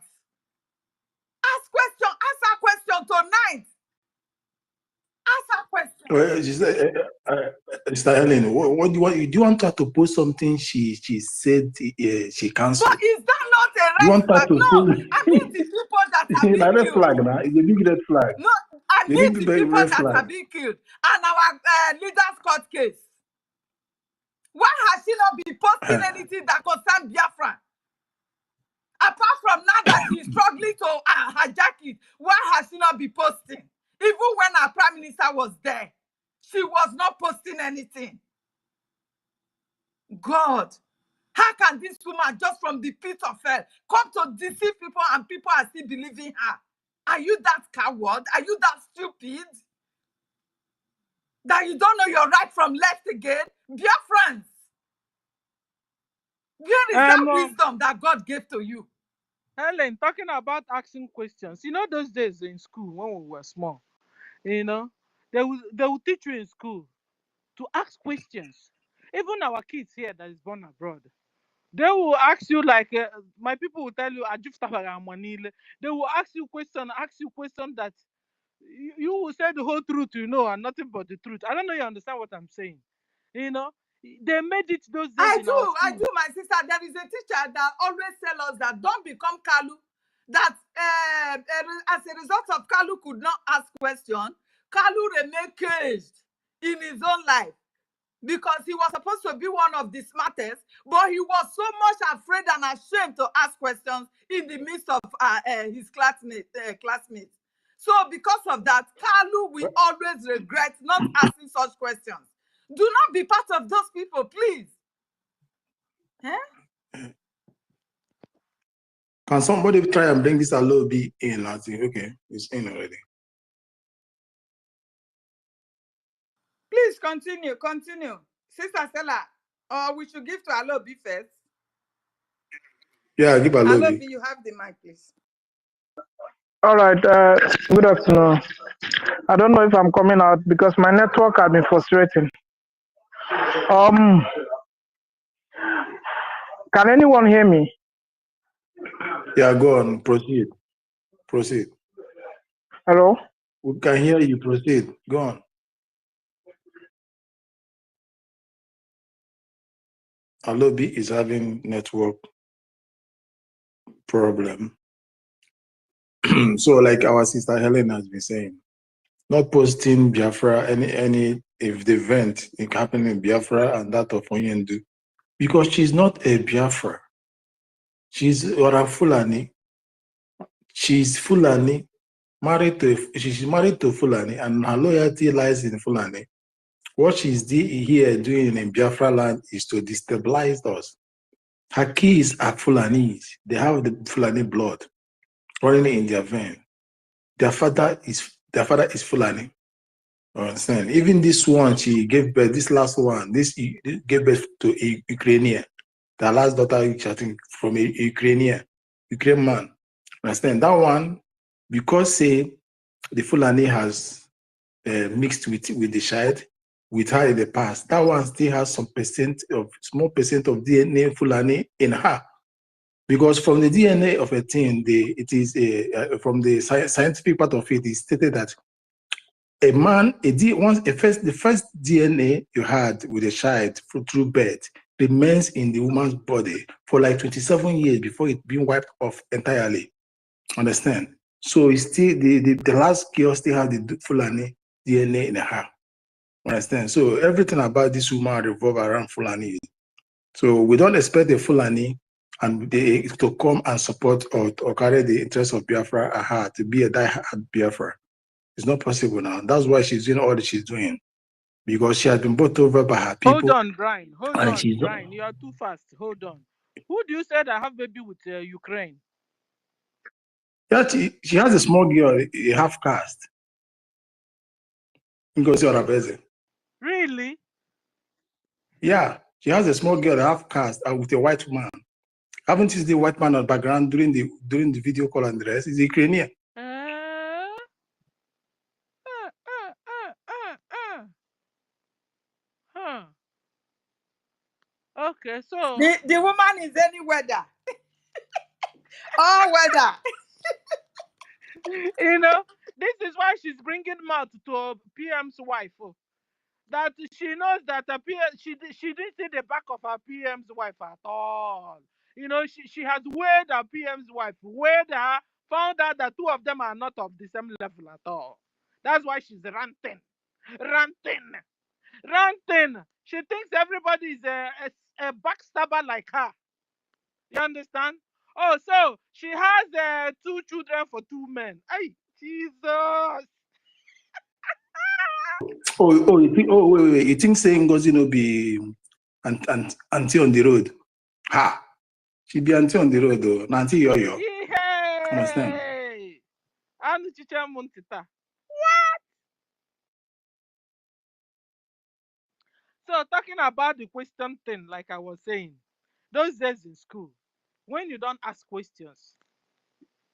Ask questions. Ask our question tonight. Ask our question. Well, she said, Mr. Helen, what do you want? Do you want her to post something she said she canceled? But is that not a red flag? No, I mean the people that have been killed. Red flag, now. It's a big red flag. No, I mean the people that have been killed. And our leaders court case. Why has she not been posting anything that concerns Biafra? Apart from now that she's struggling to hijack it, why has she not been posting? Even when our prime minister was there, she was not posting anything. God, how can this woman just from the pit of hell come to deceive people and people are still believing her? Are you that coward? Are you that stupid? That you don't know your right from left again? Biafrans, where is that wisdom that God gave to you? Helen, talking about asking questions. You know those days in school when we were small, you know, they will teach you in school to ask questions. Even our kids here that is born abroad, they will ask you like, my people will tell you, they will ask you question that you will say the whole truth, you know, and nothing but the truth. I don't know you understand what I'm saying. You know, they made it those days. I do, my sister. There is a teacher that always tell us that don't become Kalu. That as a result of Kalu could not ask questions, Kalu remained caged in his own life because he was supposed to be one of the smartest, but he was so much afraid and ashamed to ask questions in the midst of his classmates. So because of that, Kalu will always regret not asking such questions. Do not be part of those people, please. Can somebody try and bring this Alobi in? I think, okay, it's in already. Please continue. Sister Stella, or we should give to Alobi first. Yeah, give Alobi. Alobi, you have the mic, please. All right, good afternoon. I don't know if I'm coming out because my network has been frustrating. Can anyone hear me? Yeah, go on, proceed. Hello? We can hear you, proceed. Go on. Alobi is having network problem. So like our sister Helen has been saying, not posting Biafra, any if the event happening in Biafra and that of Onyendu, because she's not a Biafra. She's or a Fulani. She's Fulani, she's married to Fulani, and her loyalty lies in Fulani. What she's here doing in Biafra land is to destabilize us. Her kids are Fulanis. They have the Fulani blood running in their vein. Their father is Fulani. Understand? Even this one, she gave birth. This last one, this gave birth to a Ukrainian. The last daughter, I think, from a Ukrainian man. Understand? That one, because say the Fulani has mixed with the child with her in the past, that one still has some small percent of DNA Fulani in her. Because from the DNA of a thing, from the scientific part of it, is stated that a man, the first DNA you had with a child through birth remains in the woman's body for like 27 years before it being wiped off entirely. Understand? So it's still the last girl still have the Fulani DNA in her. Understand? So everything about this woman revolve around Fulani. So we don't expect the Fulani and to come and support or carry the interest of Biafra at heart, to be a die-hard Biafra. It's not possible now. That's why she's doing all that she's doing, because she has been bought over by her people. Hold on, Brian. Hold on, Brian. You are too fast. Hold on. Who do you say that have baby with Ukraine? Yeah, she has a small girl, a half caste. NGOZI. Really? Yeah, she has a small girl, a half caste, with a white man. Haven't you seen the white man on the background during the video call and the rest? Is Ukrainian. Okay, so the woman is any weather. All weather. You know, this is why she's bringing mouth to PM's wife. That she knows that she didn't see the back of her PM's wife at all. You know, she has weighed her PM's wife, weighed her, found out that two of them are not of the same level at all. That's why she's ranting. She thinks everybody is a backstabber like her. You understand? Oh, so she has 2 children for 2 men. Hey, Jesus. Wait. You think saying NGOZI no be auntie on the road? Ha! She be auntie on the road though. Auntie yo. Understand? What? So talking about the question thing, like I was saying, those days in school, when you don't ask questions,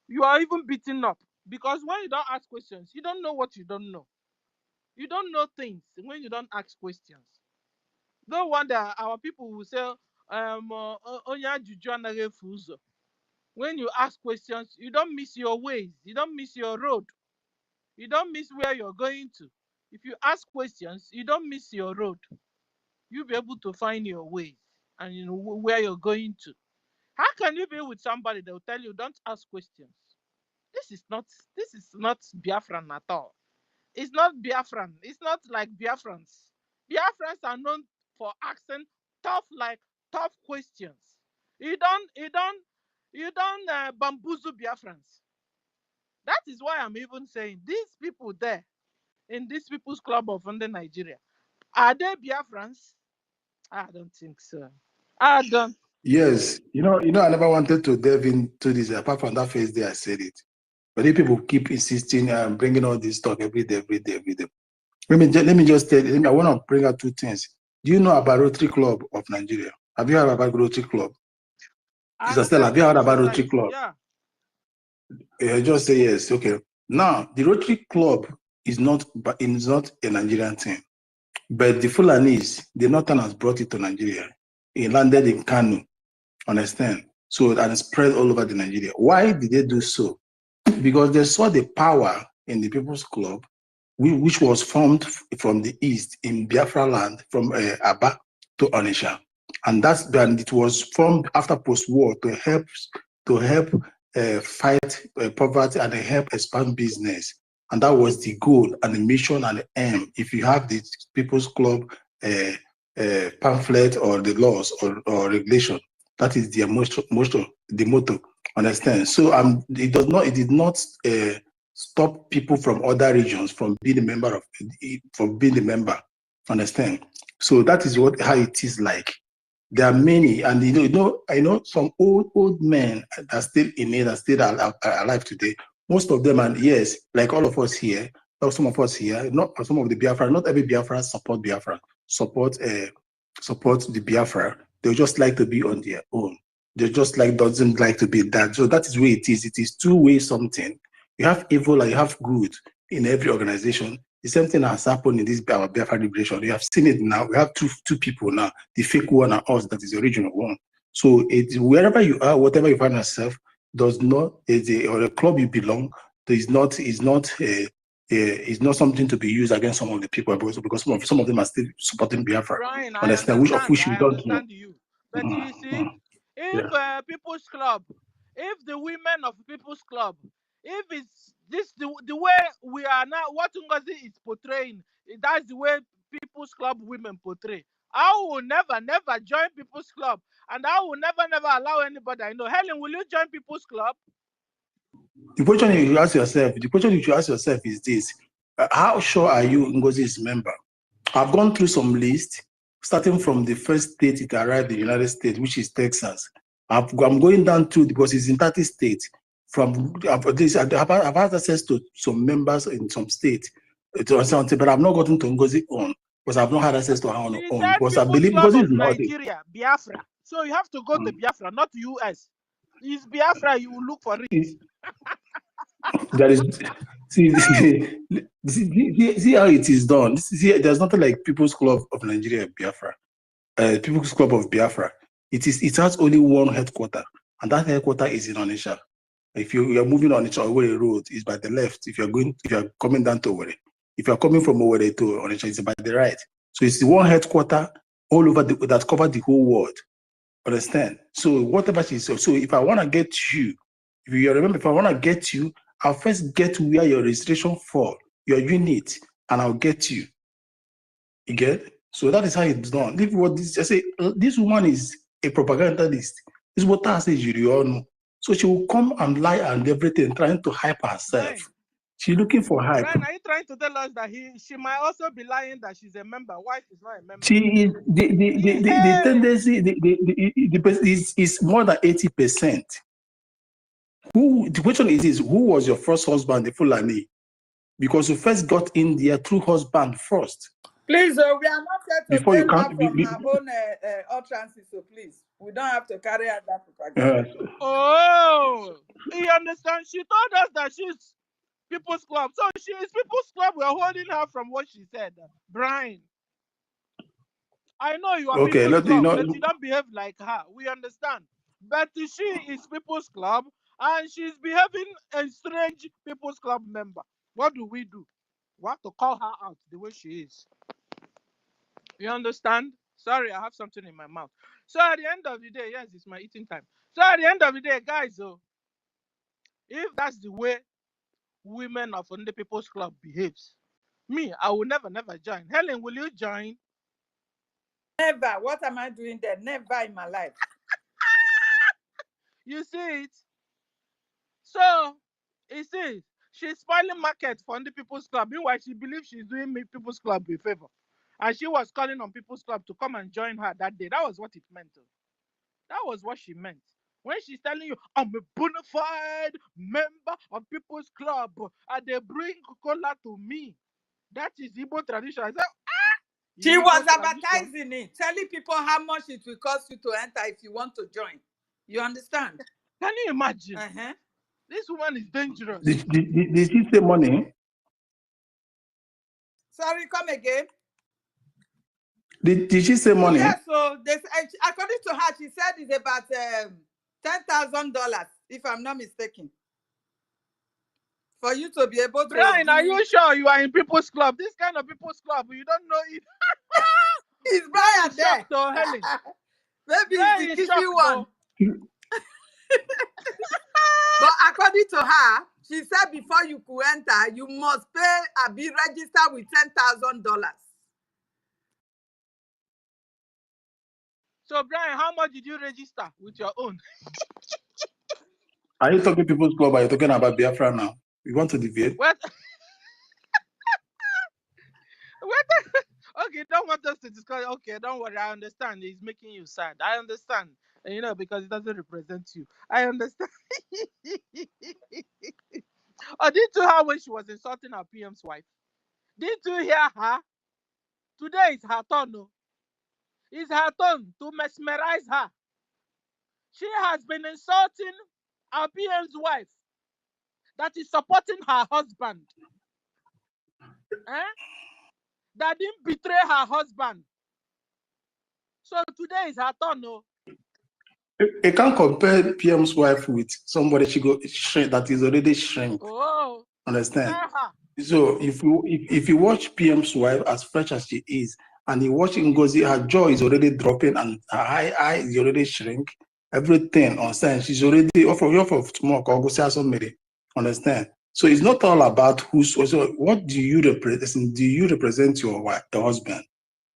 you are even beaten up. Because when you don't ask questions, you don't know what you don't know. You don't know things when you don't ask questions. No wonder our people will say, when you ask questions, you don't miss your ways, you don't miss your road, you don't miss where you're going to. If you ask questions, you don't miss your road. You'll be able to find your ways and you know where you're going to. How can you be with somebody that will tell you don't ask questions? This is not Biafran at all. It's not Biafran. It's not like Biafrans. Biafrans are known for asking tough questions. You don't bamboozle Biafrans. That is why I'm even saying these people there in this People's Club of under Nigeria, are they Biafrans? I don't think so. I don't. Yes, you know, I never wanted to delve into this. Apart from that first day, I said it. But if people keep insisting and bringing all this talk every day. Let me just tell you. I want to bring out 2 things. Do you know about Rotary Club of Nigeria? Have you heard about Rotary Club? Sister Stella, have you heard about Rotary Club? Yeah. Just say yes. Okay. Now, the Rotary Club is not a Nigerian thing. But the Fulanis, the Northerners brought it to Nigeria. It landed in Kano. Understand? So that spread all over the Nigeria. Why did they do so? Because they saw the power in the People's Club, which was formed from the east in Biafra land, from Aba to Onitsha. And it was formed after post-war to help to help fight poverty and help expand business. And that was the goal and the mission and the aim. If you have the People's Club pamphlet or the laws or regulation, that is the most the motto. Understand? So it did not stop people from other regions from being a member Understand? So that is how it is like. There are many, and I know some old men that are still in it and still alive today. Most of them, and yes, like all of us here, or some of us here, not some of the Biafra, not every Biafra support Biafra, support the Biafra. They just like to be on their own. They just doesn't like to be that. So that is where it is. It is two-way something. You have evil and you have good in every organization. The same thing has happened in this Biafra liberation. You have seen it now. We have two people now, the fake one and us, that is the original one. So wherever you are, whatever you find yourself, does not or a club you belong, is not something to be used against some of the people because some of them are still supporting Biafra. Brian, understand which you don't know. You. But you see, if People's Club, if the women of People's Club, if it's this the way we are now, what NGOZI is portraying, that's the way People's Club women portray. I will never join People's Club, and I will never allow anybody I know. Helen, will you join People's Club? The question you should ask yourself is this: how sure are you NGOZI's member? I've gone through some lists, starting from the first state it arrived in the United States, which is Texas. I'm going down through because it's in 30 states. I've had access to some members in some states, but I've not gotten to NGOZI on because I've not had access to her on own. Because I believe because it's Nigeria, Biafra. So you have to go to Biafra, not US. It's Biafra, you will look for it. There is see how it is done. There's nothing like People's Club of Nigeria, Biafra. People's Club of Biafra. It has only one headquarter, and that headquarter is in Onitsha. If you are moving on Onitsha Owerri Road, is by the left. If you are coming down to Owerri, if you are coming from Owerri to Onitsha, it's by the right. So it's the one headquarter all over that covered the whole world. Understand? So whatever she says. So if I want to get you, if I want to get you, I'll first get where your registration for your unit, and I'll get you. You get? So that is how it's done. I say this woman is a propagandist. This is what I say, you all know. So she will come and lie and everything, trying to hype herself. Right. She's looking for hype. Brian, are you trying to tell us that she might also be lying that she's a member? Why she's not a member? She is the tendency is more than 80%. The question is who was your first husband, the Fulani? Because you first got in there through husband first. Please, we are not here to tell her from our own utterances, so please, we don't have to carry out that propaganda. Oh, you understand? She told us that she's People's Club. So she is People's Club. We're holding her from what she said. Brian, I know you are People's Club, but you don't behave like her. We understand. But she is People's Club, and she's behaving a strange People's Club member. What do? We have to call her out the way she is. You understand? Sorry, I have something in my mouth. So at the end of the day, yes, it's my eating time. So at the end of the day, guys, if that's the way women of the People's Club behaves, me, I will never join. Helen, will you join? Never. What am I doing there? Never in my life. You see it? So, you see, she's spoiling market for the People's Club. Meanwhile, she believes she's doing me People's Club a favor. And she was calling on People's Club to come and join her that day. That was what it meant. That was what she meant. When she's telling you, I'm a bona fide member of People's Club, and they bring cola to me. That is Igbo tradition. I said, she was advertising it, telling people how much it will cost you to enter if you want to join. You understand? Can you imagine? This woman is dangerous. Did she say money? Sorry, come again. Did she say money? Yeah, so according to her, she said it's about $10,000, if I'm not mistaken. For you to be able to. Brian, are you sure you are in People's Club? This kind of People's Club, you don't know it. It's Brian there. So, Helen. Maybe it's the kissy one. But according to her, she said before you could enter, you must pay a be registered with $10,000. So, Brian, how much did you register with your own? Are you talking People's Club? Are you talking about Biafra now? You want to deviate? What? Okay, don't want us to discuss. Okay, don't worry. I understand. He's making you sad. I understand. You know, because it doesn't represent you. I understand. Oh, didn't you hear when she was insulting her PM's wife? Didn't you hear her? Today is her turn. No? It's her turn to mesmerize her. She has been insulting our PM's wife that is supporting her husband. That didn't betray her husband. So today is her turn. No? You can't compare PM's wife with somebody that is already shrink. Oh, understand? So if you watch PM's wife as fresh as she is, and you watch NGOZI, her jaw is already dropping and her eye is already shrink. Everything, understand? She's already off of tomorrow. Understand? So it's not all about who's. So what do you represent? Do you represent your wife, your husband?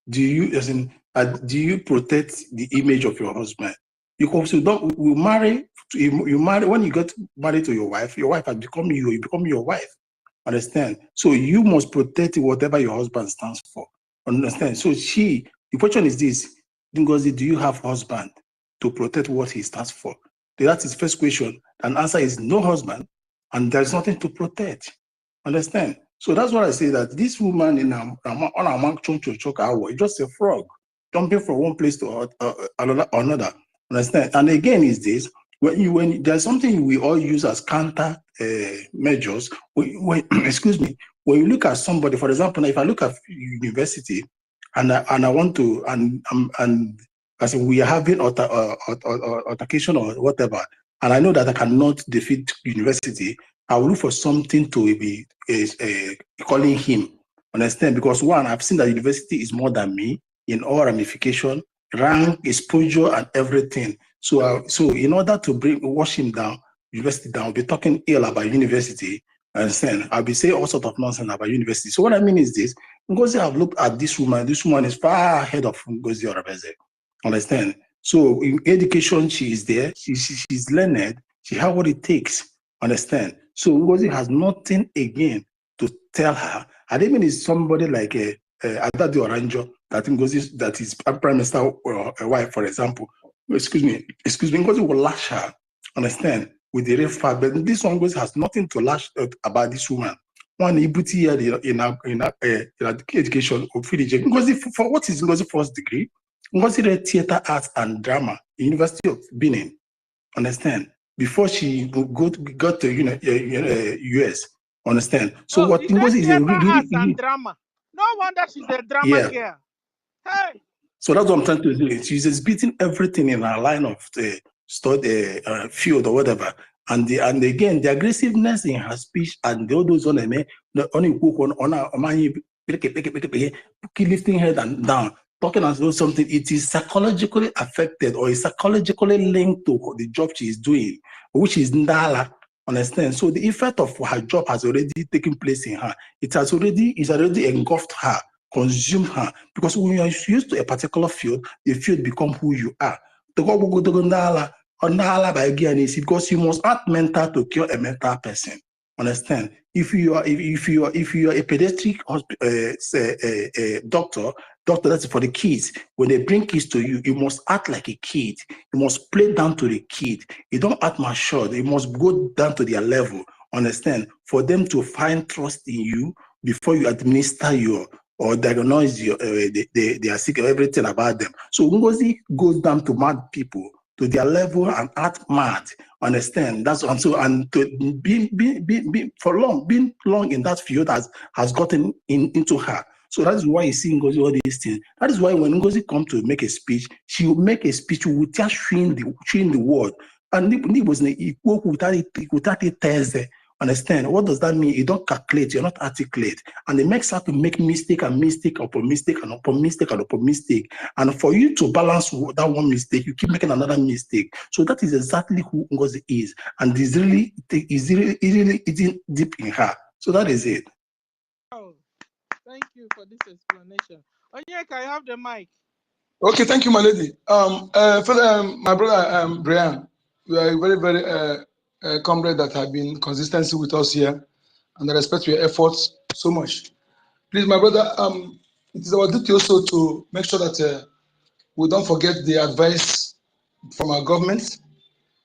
Do you protect the image of your husband? Because you marry when you get married to your wife has become you become your wife. Understand? So you must protect whatever your husband stands for. Understand? So the question is this: Ngozi, do you have husband to protect what he stands for? That's his first question. And answer is no husband, and there's nothing to protect. Understand? So that's why I say that this woman in just a frog jumping from one place to another. Understand? And again, is this when there's something we all use as counter measures. Excuse me. When you look at somebody, for example, if I look at university, and I want to and I say we are having altercation or whatever, and I know that I cannot defeat university, I will look for something to be calling him. Understand? Because one, I've seen that university is more than me in all ramification, rank, exposure, and everything. So, in order to wash him down, university down, I'll be talking ill about university. Understand? I'll be saying all sorts of nonsense about university. So what I mean is this: Ngozi have looked at this woman. This woman is far ahead of Ngozi Orabeze. Understand? So in education, she is there. She's learned. She has what it takes. Understand? So Ngozi has nothing again to tell her. And even is somebody like Adadi Oranjo, that Ngozi, that is Prime Minister wife, for example. Excuse me, Ngozi will lash her. Understand? With the real fact, but this one has nothing to lash about this woman. One Ibuti here in education of Ngozi, for what is Ngozi first degree? Ngozi read theater arts and drama in University of Benin. Understand? Before she got to US. Understand? So what Ngozi is a really and drama. No wonder she's a drama girl. Hey. So that's what I'm trying to do. She's just beating everything in her line of study field or whatever. And again, the aggressiveness in her speech and all those on lifting head and down, talking as though something, it is psychologically affected or is psychologically linked to the job she is doing, which is Ndala. Understand? So the effect of her job has already taken place in her. It's already engulfed her, consumed her. Because when you are used to a particular field, the field becomes who you are. Because you must act mental to cure a mental person. Understand? If you are a pediatric doctor, that's for the kids. When they bring kids to you, you must act like a kid. You must play down to the kid. You don't act mature. You must go down to their level. Understand? For them to find trust in you before you administer or diagnose they are sick of everything about them. So Ngozi goes down to mad people, to their level, and act mad. Understand? That's and to being long in that field has gotten into her. So that is why you see Ngozi all these things. That is why when Ngozi comes to make a speech, she will make a speech without showing the word. And it was without it Thursday. Understand? What does that mean? You don't calculate, you're not articulate. And it makes us to make mistake and mistake upon mistake and upon mistake and upon mistake. And for you to balance that one mistake, you keep making another mistake. So that is exactly who NGOZI is. And it's really deep in her. So that is it. Oh, thank you for this explanation. Onyeka, I have the mic. Okay, thank you, my lady. My brother Brian, you are a very, very comrade that have been consistency with us here, and I respect your efforts so much. Please, my brother, it is our duty also to make sure that we don't forget the advice from our government.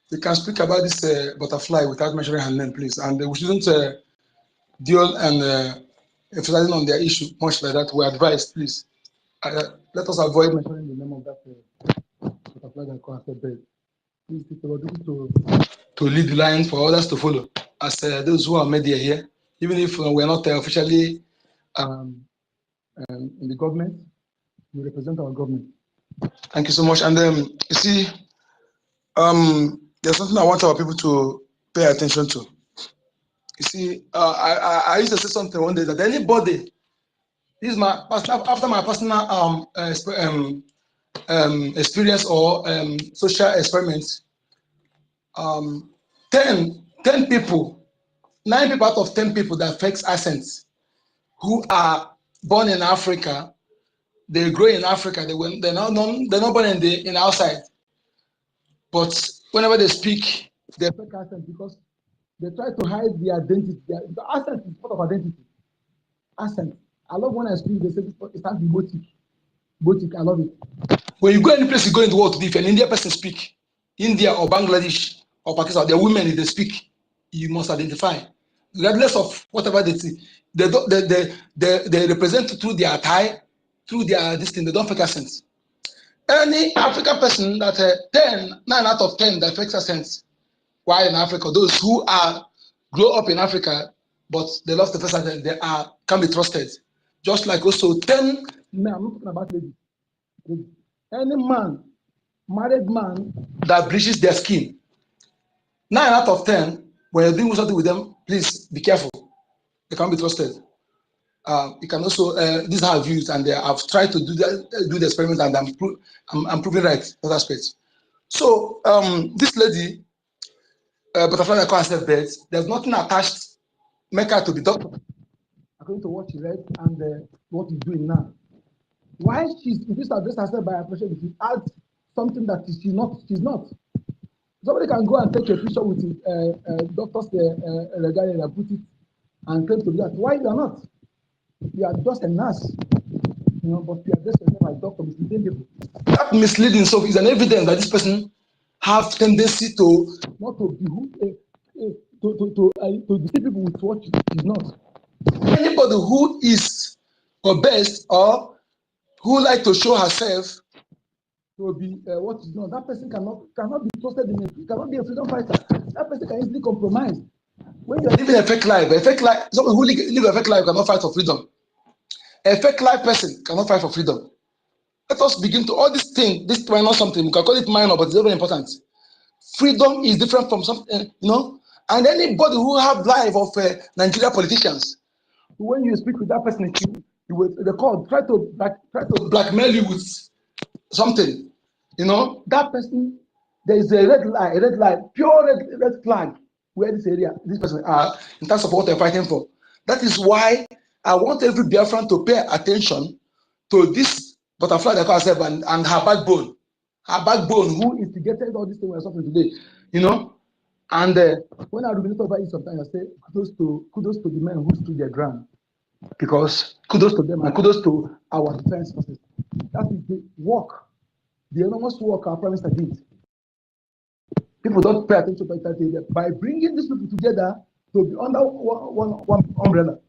They can speak about this butterfly without mentioning her name, please, and we shouldn't deal and emphasizing on their issue much like that. We advise, please. Let us avoid mentioning the name of that butterfly that can affect bird. Please, people are to lead the line for others to follow. As those who are media here, even if we're not officially in the government, we represent our government. Thank you so much. And you see, there's something I want our people to pay attention to. You see, I used to say something one day that anybody, this is my after my personal experience or social experiments, 10 people, 9 people out of 10 people that fake accents who are born in Africa, they grow in Africa, they're not born in outside. But whenever they speak, they fake accent because they try to hide the identity. The accent is part of identity. Accent. I love when I speak, they say it stands in Botik. Botik, I love it. When you go any place you go in the world today, if an Indian person speak, India or Bangladesh or Pakistan, they're women, if they speak, you must identify. Regardless of whatever they see, they represent through their attire, through their this thing, they don't fake accents. Any African person that 9 out of 10 that fakes accents, why in Africa, those who are grow up in Africa, but they lost the first accent, they can be trusted. Just like also 10 men, I'm not talking about ladies. Any man, married man that bleaches their skin, 9 out of 10, when you're doing something with them, please be careful. They can't be trusted. You can also, these are views, and I've tried to do the experiment, and I'm proving right in that aspect. So this lady, butterfly that calls herself bird, there's nothing attached, make her to the doctor, according to what she read and what he's doing now. Why she's addressed herself by approaching, she adds something that she's not. Somebody can go and take a picture with doctor's regarding and put it and claim to be that. Why you are not? You are just a nurse, but you address yourself as doctor, misleading people. That misleading so is an evidence that this person have tendency to not to be to deceive people with what is not. Anybody who is obese or who like to show herself to be what is not, that person cannot be trusted in it. Cannot be a freedom fighter. That person can easily compromise. When you are living a fake life, someone who live a fake life cannot fight for freedom. A fake life person cannot fight for freedom. Let us begin to all these things. This minor something, we can call it minor, but it's very important. Freedom is different from something, And anybody who have life of Nigeria politicians, when you speak with that person, they try to blackmail you with something, that person, there is a red line, pure red flag where this person are in terms of what they're fighting for. That is why I want every Biafran to pay attention to this butterfly that calls herself and her backbone. Her backbone, who instigated all these things we're suffering today, And when I ruminate over it sometimes, I say kudos to the men who stood their ground. Because kudos to them and kudos to our defense forces. That is the work, the enormous work our Prime Minister did. People don't pay attention to that by bringing these people together to be under one umbrella.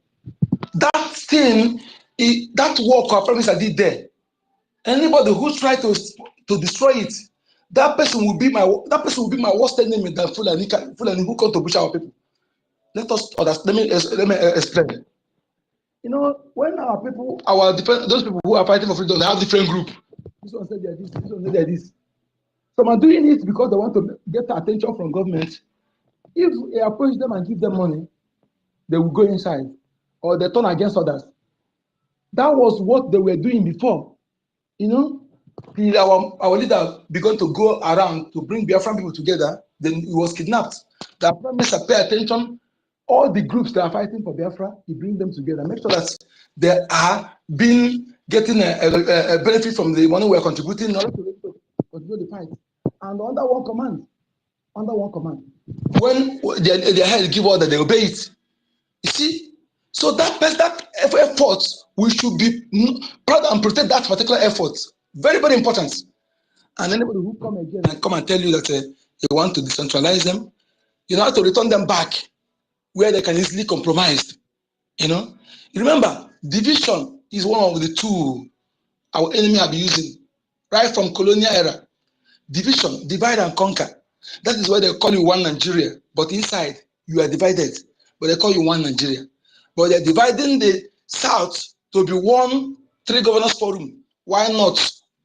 That thing, that work our Prime Minister did there. Anybody who tries to destroy it, that person will be my worst enemy than Fulani who come to push our people. Let us understand. Let me explain. When our people, those people who are fighting for freedom, they have different group. This one said they are this, this one said they are this. Some are doing it because they want to get attention from government. If you approach them and give them money, they will go inside, or they turn against others. That was what they were doing before. You know, our leader began to go around to bring Biafran people together. Then he was kidnapped. The Prime Minister pay attention. All the groups that are fighting for Biafra, he bring them together. Make sure that they are getting a benefit from the money we are contributing in order to continue the fight. And under one command. When their head give order, they obey it. You see? So that effort, we should be proud and protect that particular effort. Very, very important. And anybody who come again and come and tell you that you want to decentralize them, you have to return them back where they can easily compromise. You know, you remember, division is one of the tools our enemy have been using right from colonial era. Division, divide and conquer. That is why they call you one Nigeria, but inside you are divided. But they call you one Nigeria. But they're dividing the South to be one 3 governors forum. Why not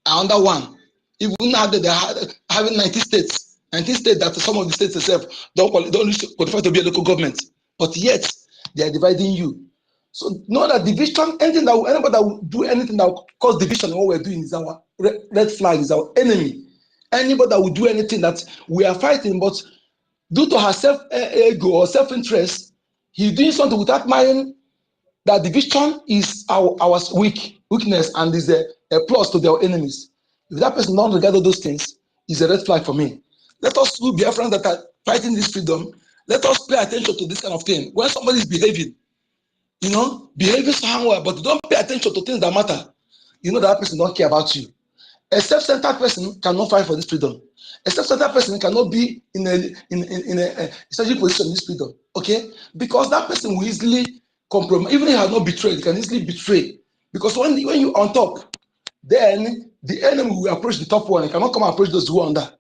under one? Even now that they're having 90 states, 19 states that some of the states themselves don't qualify to be a local government, but yet they are dividing you. So know that division, anybody that will do anything that will cause division, what we're doing is our red flag, is our enemy. Anybody that will do anything that we are fighting, but due to her ego or self-interest, he's doing something without minding that division is our weakness and is a plus to their enemies. If that person don't regard all those things, it's a red flag for me. Let us who Biafrans that are fighting this freedom, let us pay attention to this kind of thing. When somebody is behaving somehow, but don't pay attention to things that matter, you know that person don't care about you. A self-centered person cannot fight for this freedom. A self-centered person cannot be in a strategic position in this freedom. Okay? Because that person will easily compromise. Even if he has not betrayed, he can easily betray. Because when you're on top, then the enemy will approach the top one. He cannot come and approach those who are under.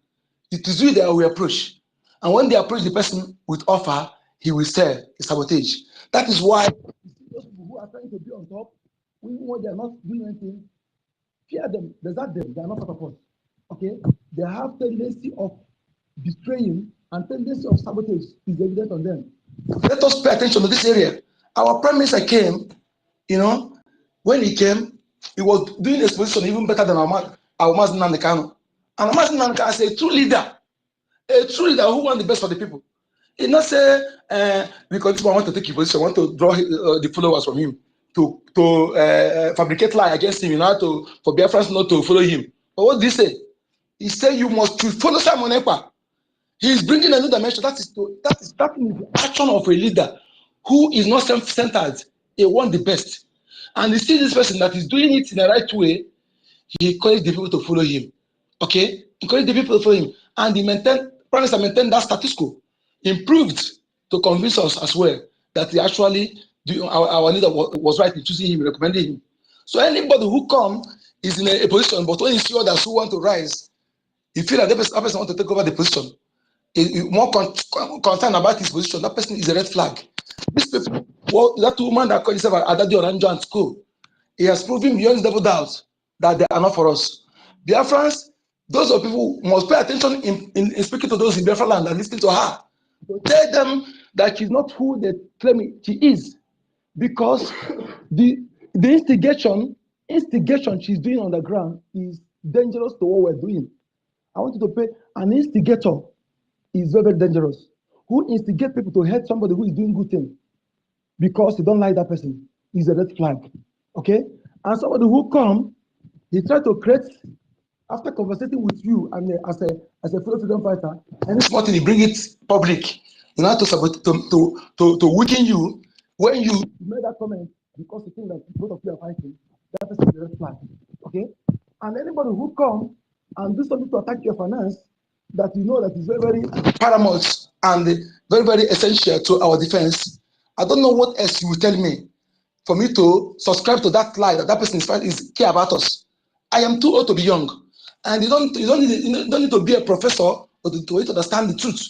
It is you that will approach. And when they approach the person with offer, he will sell, he sabotage. That is why those people who are trying to be on top, when they are not doing anything, fear them, desert them, they are not part of us. Okay? They have tendency of betraying and tendency of sabotage is evident on them. Let us pay attention to this area. Our Prime Minister came, when he came, he was doing his position even better than our Mazi Nnamdi Kanu. And Mazi Nnamdi Kanu is a true leader who wants the best for the people. He not say, because this one want to take his position, want to draw the followers from him, to fabricate lie against him, for Biafrans not to follow him. But what did he say? He said you must follow Simon Ekpa. He is bringing a new dimension. That is the action of a leader who is not self-centered. He wants the best. And you see this person that is doing it in the right way, he encourages the people to follow him. Okay? Encourage the people to follow him. And he Prime Minister maintained that status quo. Improved to convince us as well that he actually, our leader was right in choosing him, recommending him. So anybody who comes is in a position, but when you see others who want to rise, you feel that that person wants to take over the position. More concerned about his position, that person is a red flag. This people, that woman that called herself Adadi Oranjo at school, he has proven beyond double doubt that they are not for us. Biafrans, those of people must pay attention in speaking to those in Biafra land and listening to her. To tell them that she's not who they claim she is. Because the instigation she's doing on the ground is dangerous to what we're doing. I want you to pay. An instigator is very, very dangerous. Who instigates people to hate somebody who is doing good thing because they don't like that person is a red flag. Okay? And somebody who come, he try to create, after conversating with you and as a fellow freedom fighter, and it's nothing, he bring it public, to weaken you. When you made that comment because you think that both of you are fighting, that is a red flag. Okay? And anybody who come and do something to attack your finance, that you know that is very, very paramount and very, very essential to our defense. I don't know what else you will tell me for me to subscribe to that lie that person is care about us. I am too old to be young, and you don't need to be a professor to understand the truth,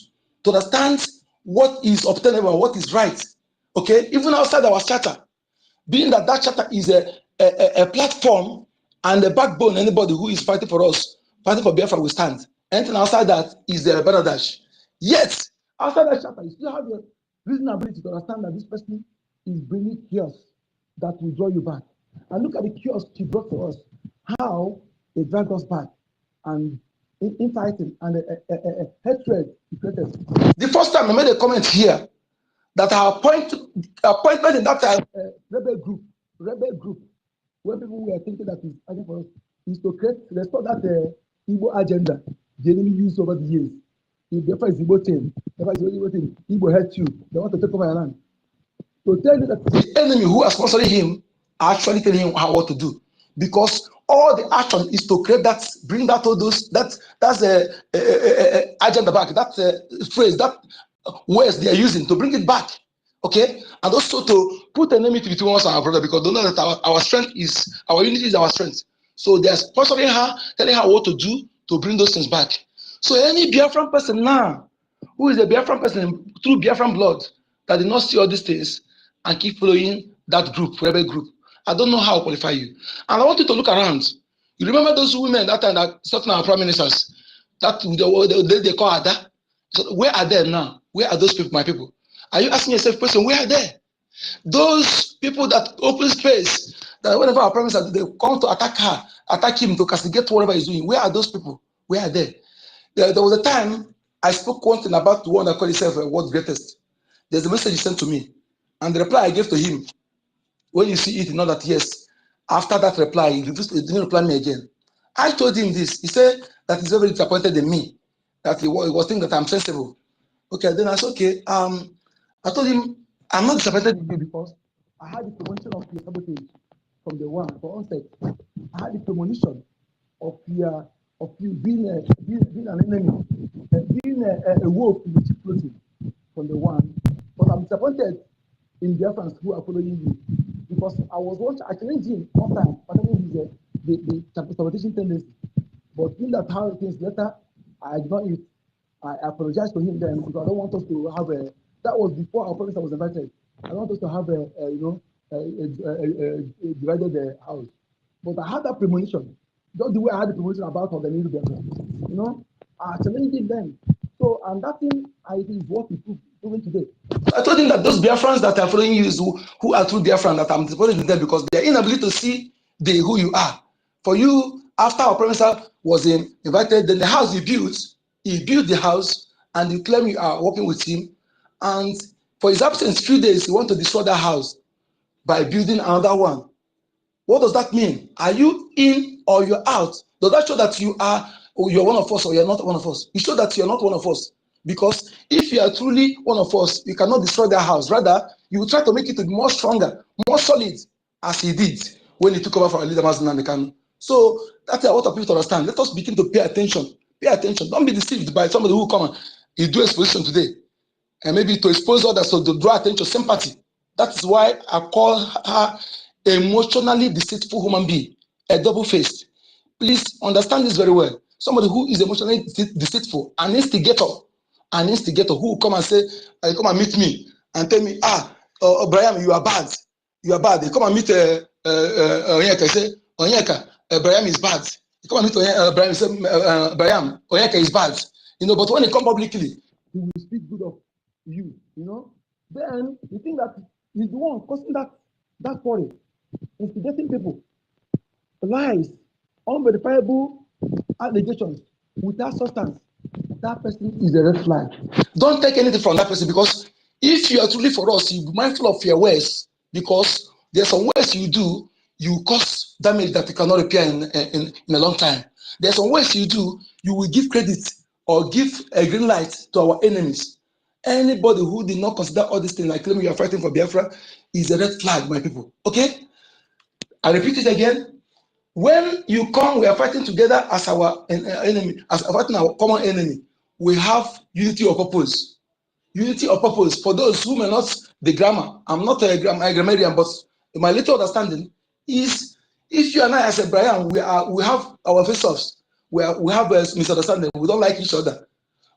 to understand what is obtainable, what is right. Okay, even outside our charter, being that charter is a platform and a backbone. Anybody who is fighting for us, fighting for Biafra, will stand. Anything outside that is the Baradash. Yet, outside that chapter, you still have reasonability to understand that this person is bringing chaos that will draw you back. And look at the chaos she brought for us, how they dragged us back, and infighting and hatred created. The first time I made a comment here that our appointment in that rebel group, where people were thinking that is acting for us, is to restore that Igbo agenda the enemy used over the years. If the first Igbo team, Igbo hurt you, they want to take over your land. To tell you that the enemy who is sponsoring him are actually telling him what to do, because all the action is to create that, bring that all those that's agenda back, that phrase, that words they are using to bring it back, okay, and also to put enmity between us and our brother, because they know that our strength is, our unity is our strength. So they are sponsoring her, telling her what to do to bring those things back. So any Biafran person now, who is a Biafran person through Biafran blood, that did not see all these things and keep following that group, rebel group, I don't know how to qualify you. And I want you to look around. You remember those women that time that certain our prime ministers, that they call Ada? So where are they now? Where are those people, my people? Are you asking yourself a question, where are they? Those people that open space, that whenever our prime minister, they come to attack her, attack him, to castigate whatever he's doing. Where are those people? Where are they? There was a time I spoke one thing about the one that called himself world's greatest. There's a message he sent to me, and the reply I gave to him, when you see it, you know that yes, after that reply, he didn't reply me again. I told him this. He said that he's very disappointed in me, that he was thinking that I'm sensible. Okay, then I said, okay. I told him, I'm not disappointed in you because I had the promotion of your sabotage from the one for onset. I had the premonition of you being an enemy, being a wolf in the cheap clothing from the one. But I'm disappointed in Biafrans who are following you, because I was watching, I challenged him one time, concerning the transportation tendency. But in that how things later, I ignored it. I apologized to him then, because I don't want us to have a, that was before our professor was invited. I don't want us to have divided the house. But I had that premonition, just the way I had the premonition about Organized Biafra. You know, I challenged him then. So, and that thing, I think, is what we doing today. I told him that those Biafrans that are following you, who are true Biafrans, that I'm disappointed in them because their inability to see who you are. For you, after our professor was invited, then the house he built the house, and you claim you are working with him. And for his absence, few days, you want to destroy that house by building another one. What does that mean? Are you in or you're out? Does that show that you're one of us or you're not one of us? It shows that you're not one of us. Because if you are truly one of us, you cannot destroy that house. Rather, you will try to make it to be more stronger, more solid, as he did when he took over for our leader, Mazen Kanu. So that's what I people to understand. Let us begin to pay attention. Pay attention. Don't be deceived by somebody who come and he do exposition today, and maybe to expose others, so to draw attention, sympathy. That is why I call her emotionally deceitful human being, a double-faced. Please understand this very well. Somebody who is emotionally deceitful, an instigator who will come and say, come and meet me and tell me, Brian, you are bad. You are bad. They come and meet Onyeka, say, Onyeka, Brian is bad. They come and meet Brian, say, Brian, Onyeka is bad. You know, but when they come publicly, he will speak good of you, you know. Then you think that he's the one causing that quarrel, instigating people, lies, unverifiable allegations without substance. That person is a red flag. Don't take anything from that person, because if you are truly for us, you be mindful of your words, because there are some words you do, you cause damage that you cannot repair in a long time. There are some words you do, you will give credit or give a green light to our enemies. Anybody who did not consider all these things, like claiming you are fighting for Biafra, is a red flag, my people. Okay? I repeat it again. When you come, we are fighting together as our enemy, as fighting our common enemy. We have unity of purpose. Unity of purpose. For those who may not the grammar, I'm not a grammarian, but my little understanding is, if you and I, as a Brian, we have our face-offs. We have a misunderstanding. We don't like each other.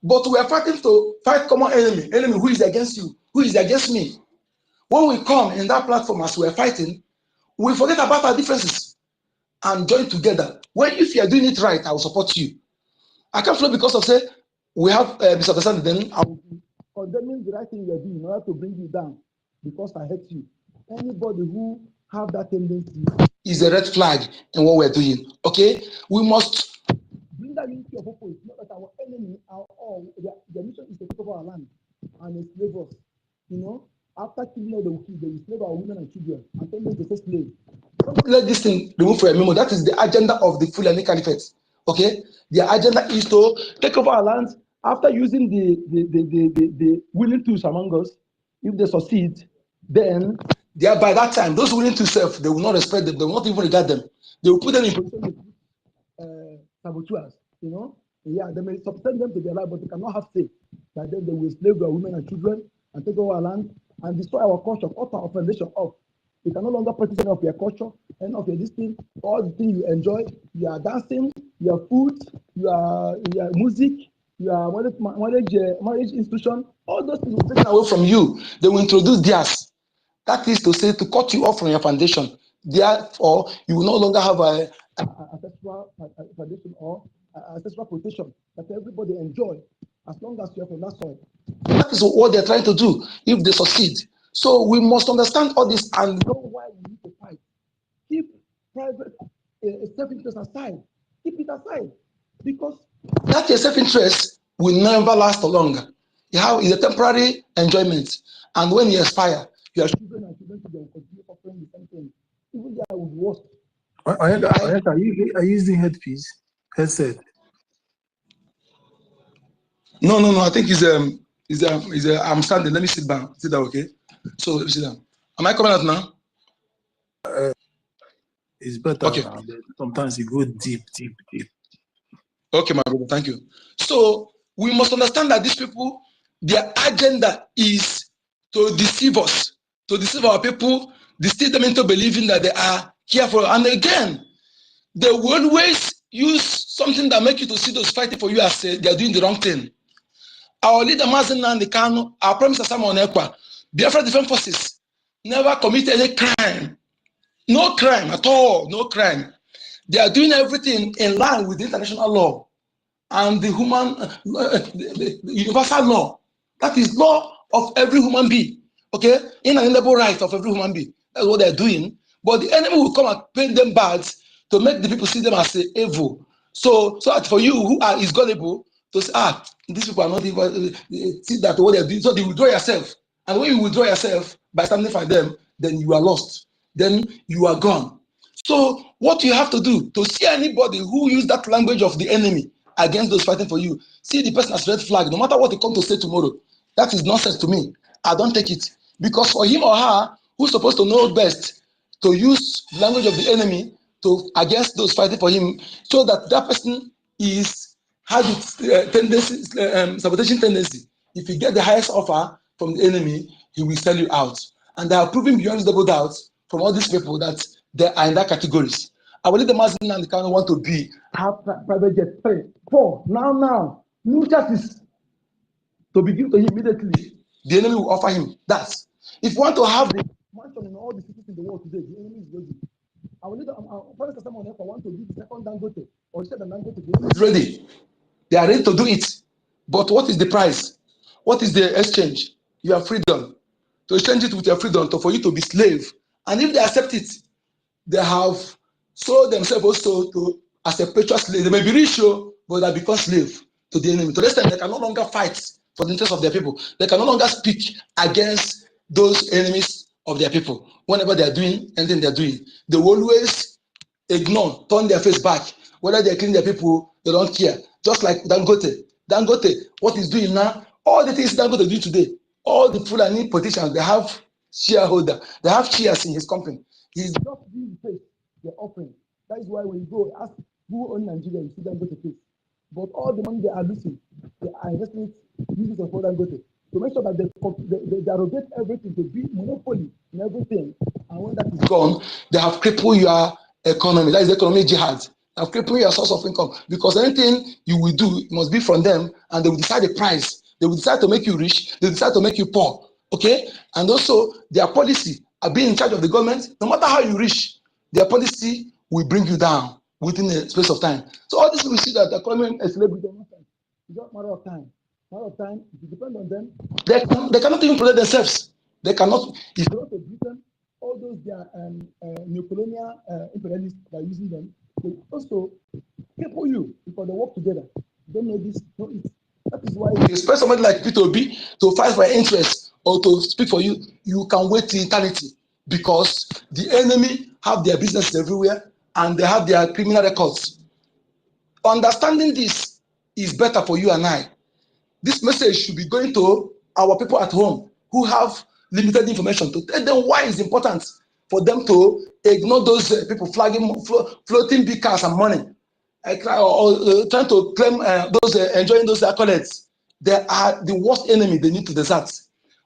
But we are fighting to fight common enemy who is against you, who is against me. When we come in that platform as we are fighting, we forget about our differences and join together. If you are doing it right, I will support you. I can't flow because of say we have misunderstanding. Then condemning the right thing you're doing in order to bring you down because I hate you. Anybody who have that tendency is a red flag in what we're doing. Okay, we must bring that unity of purpose. Not that our enemy, their mission is to take over our land and enslave us. You know, after killing all the wicked, they enslave our women and children and turn them to say slave. Don't let this thing remove from your memory. That is the agenda of the Fulani Caliphate. Okay, their agenda is to take over our land after using the willing tools among us. If they succeed, then by that time, those willing to serve, they will not respect them. They will not even regard them. They will put them in position of saboteurs. You know, yeah, they may subsist them to their life, but they cannot have say. By then, they will slave our women and children and take over our land and destroy our culture, cut our foundation off. You can no longer practice any of your culture, any of your listening, all the things you enjoy, your dancing, your food, your music, your marriage institution, all those things will be taken away from you. They will introduce theirs. That is to say, to cut you off from your foundation. Therefore, you will no longer have a ancestral foundation or ancestral protection that everybody enjoy as long as you are from that soil. That is what they're trying to do if they succeed. So we must understand all this and know why we need to fight. Keep private self-interest aside. Keep it aside. Because that your self-interest will never last long. It's a temporary enjoyment. And when you expire, your children and children will continue offering the same thing. Even they will be worse. Are you using headpiece? Headset? No. I think I'm standing. Let me sit down. Sit down, okay? So let me sit down. Am I coming out now? It's better. Okay. Now. Sometimes you go deep. Okay, my brother. Thank you. So we must understand that these people, their agenda is to deceive us, to deceive our people, deceive them into believing that they are careful. And again, they will always use something that makes you to see those fighting for you as they are doing the wrong thing. Our leader, Mazen Nnamdi Kanu, our Prime Minister Simon Ekpa, Biafra Defense Forces never committed any crime. No crime at all, no crime. They are doing everything in line with the international law and the the universal law. That is law of every human being, okay? Inalienable right of every human being. That's what they're doing. But the enemy will come and paint them bad to make the people see them as evil. So that for you who is gullible, to say, these people are not evil, see that what they're doing. So they withdraw yourself. And when you withdraw yourself by standing for them, then you are lost. Then you are gone. So what you have to do to see anybody who use that language of the enemy against those fighting for you, see the person as red flag, no matter what they come to say tomorrow. That is nonsense to me. I don't take it. Because for him or her, who's supposed to know best to use the language of the enemy against those fighting for him, so that person has its sabotaging tendency. If you get the highest offer from the enemy, he will sell you out. And they are proving beyond double doubt from all these people that they are in that categories. I believe the Mazen and the kind want to have private jet 3, 4. Now, new chances to be given to him immediately. The enemy will offer him that. If you want to have the mansion in all the cities in the world today, the enemy is ready. I believe the Prime someone else want to give the second Dangote or said Dangote, the enemy is ready. They are ready to do it. But what is the price? What is the exchange? Your freedom. To exchange it with your freedom for you to be slave. And if they accept it, they have sold themselves also as a perpetual slave. They may be rich, but they become slave to the enemy. To the extent they can no longer fight for the interest of their people. They can no longer speak against those enemies of their people. Whenever they are doing anything they are doing, they will always ignore, turn their face back. Whether they are killing their people, they don't care. Just like Dangote. Dangote, what he's doing now, all the things Dangote do today, all the Fulani politicians, they have shareholder, they have shares in his company. He's not giving the face they're offering. That is why when you go ask who own Nigeria, you see Dangote face. But all the money they are losing, they are investing using the Dangote to make sure that they derogate everything to be monopoly in everything. And when that is gone, they have crippled your economy. That is the economic jihad. They have crippled your source of income because anything you will do must be from them, and they will decide the price. They will decide to make you rich. They will decide to make you poor. Okay, and also their policy are being in charge of the government. No matter how you reach, their policy will bring you down within a space of time. So all this we see that they're calling a celebrity. It's just a matter of time. A lot of time, if you depend on them, they cannot even protect themselves. They cannot. If you want to beat them, all those their neo-colonial imperialists that are using them, they also cripple you because they work together. They don't know this. That is why if you expect somebody like P2B to fight for your interest or to speak for you, you can wait till eternity because the enemy have their businesses everywhere and they have their criminal records. Understanding this is better for you and I. This message should be going to our people at home who have limited information to tell them why it's important for them to ignore those people floating big cars and money, or trying to claim those enjoying those accolades. They are the worst enemy they need to desert.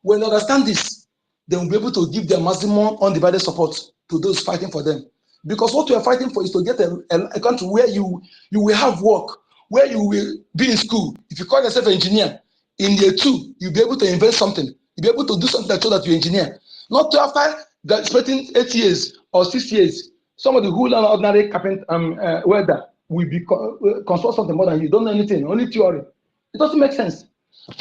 When they understand this, they will be able to give their maximum undivided support to those fighting for them. Because what we are fighting for is to get a country where you will have work, where you will be in school. If you call yourself an engineer, in year 2, you'll be able to invent something. You'll be able to do something that shows that you're an engineer. Not to after spending 8 years or 6 years, somebody who learn ordinary carpenter, welder will be construct something more than you. Don't know anything, only theory. It doesn't make sense.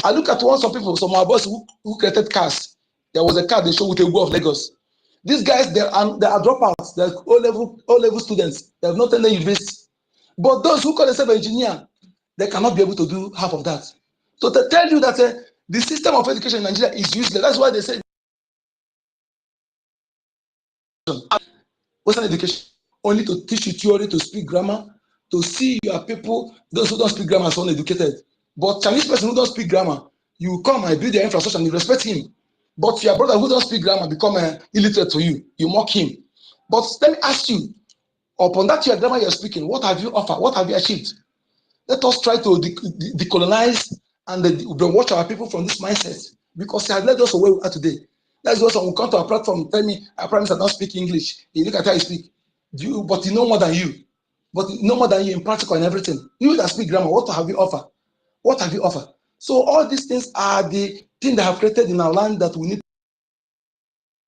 I look at some people, some of our boys who created cars. There was a car they showed with a wall of Lagos. These guys, they are dropouts. They're O-level students. They have not attended university. But those who call themselves engineer, they cannot be able to do half of that. So to tell you that the system of education in Nigeria is useless, that's why they say Western education only to teach you theory, to speak grammar, to see your people, those who don't speak grammar are uneducated. But Chinese person who don't speak grammar, you come and build their infrastructure and you respect him. But your brother who don't speak grammar become illiterate to you, you mock him. But let me ask you, upon that your grammar you're speaking, what have you offered? What have you achieved? Let us try to decolonize and watch our people from this mindset because they have led us away we are today. That's why someone will come to our platform tell me, I promise I don't speak English. You look at how you speak, but you know more than you. But no more than you in practical and everything. You that speak grammar, what have you offered? What have you offered? So all these things are the things that have created in our land that we need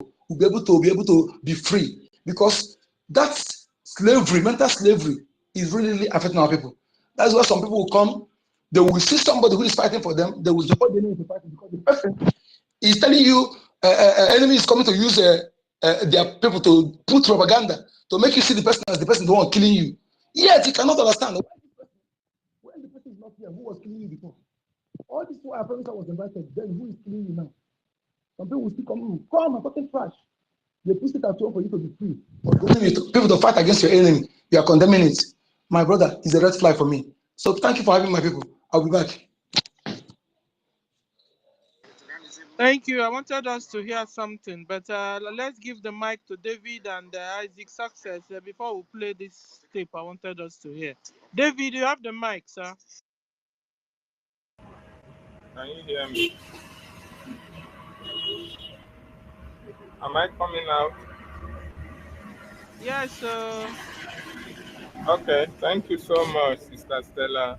to be able to be free. Because that's slavery, mental slavery is really affecting our people. That's why some people will come, they will see somebody who is fighting for them, they will support the enemy to fight because the person is telling you enemy is coming to use their people to put propaganda to make you see the person as the person the one killing you. Yet you cannot understand when the person is not here, who was killing you before? All this why I promise I was invited, then who is killing you now? Some people will still come and talking trash. They put it at home for you to be free. But people to fight against your enemy, you are condemning it. My brother is a red flag for me. So thank you for having my people. I'll be back. Thank you. I wanted us to hear something, but let's give the mic to David and Isaac Success before we play this tape. I wanted us to hear. David, you have the mic, sir. Can you hear me? Am I coming out? Yes, sir. Okay, thank you so much, Sister Stella,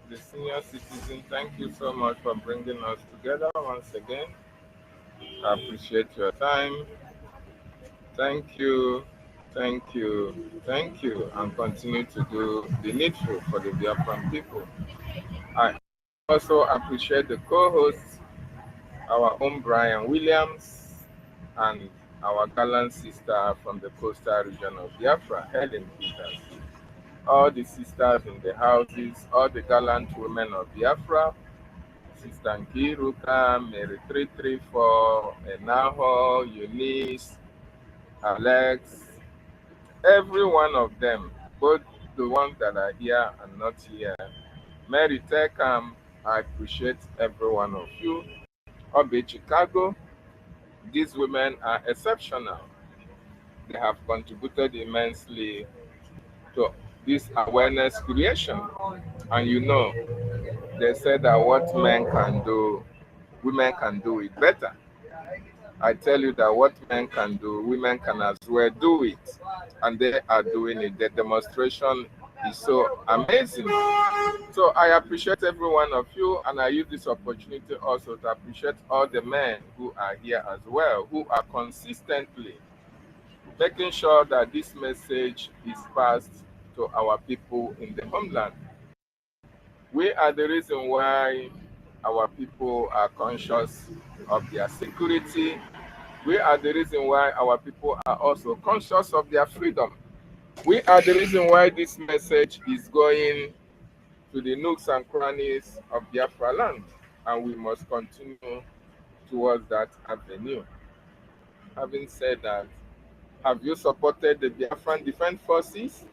the senior citizen. Thank you so much for bringing us together once again. I appreciate your time. Thank you, thank you, thank you, and continue to do the needful for the Biafran people. I also appreciate the co-hosts, our own Brian Williams, and our gallant sister from the coastal region of Biafra, Helen Peters. All the sisters in the houses, all the gallant women of Biafra, Sister Nkiruka, Mary 334, Enaho, Eunice, Alex, every one of them, both the ones that are here and not here. Mary Tekam, I appreciate every one of you. Obe Chicago, these women are exceptional. They have contributed immensely to this awareness creation. And you know, they said that what men can do, women can do it better. I tell you that what men can do, women can as well do it. And they are doing it. The demonstration is so amazing. So I appreciate every one of you, and I use this opportunity also to appreciate all the men who are here as well, who are consistently making sure that this message is passed to our people in the homeland. We are the reason why our people are conscious of their security. We are the reason why our people are also conscious of their freedom. We are the reason why this message is going to the nooks and crannies of Biafra land, and we must continue towards that avenue. Having said that, have you supported the Biafran Defense Forces?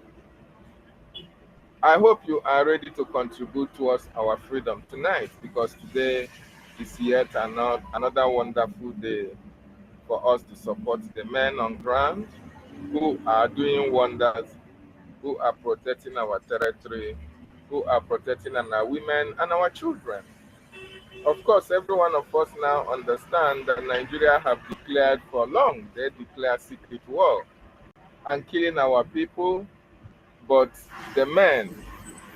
I hope you are ready to contribute towards our freedom tonight, because today is yet another wonderful day for us to support the men on ground who are doing wonders, who are protecting our territory, who are protecting our women and our children. Of course, every one of us now understand that Nigeria have declared for long, they declare secret war and killing our people, but the men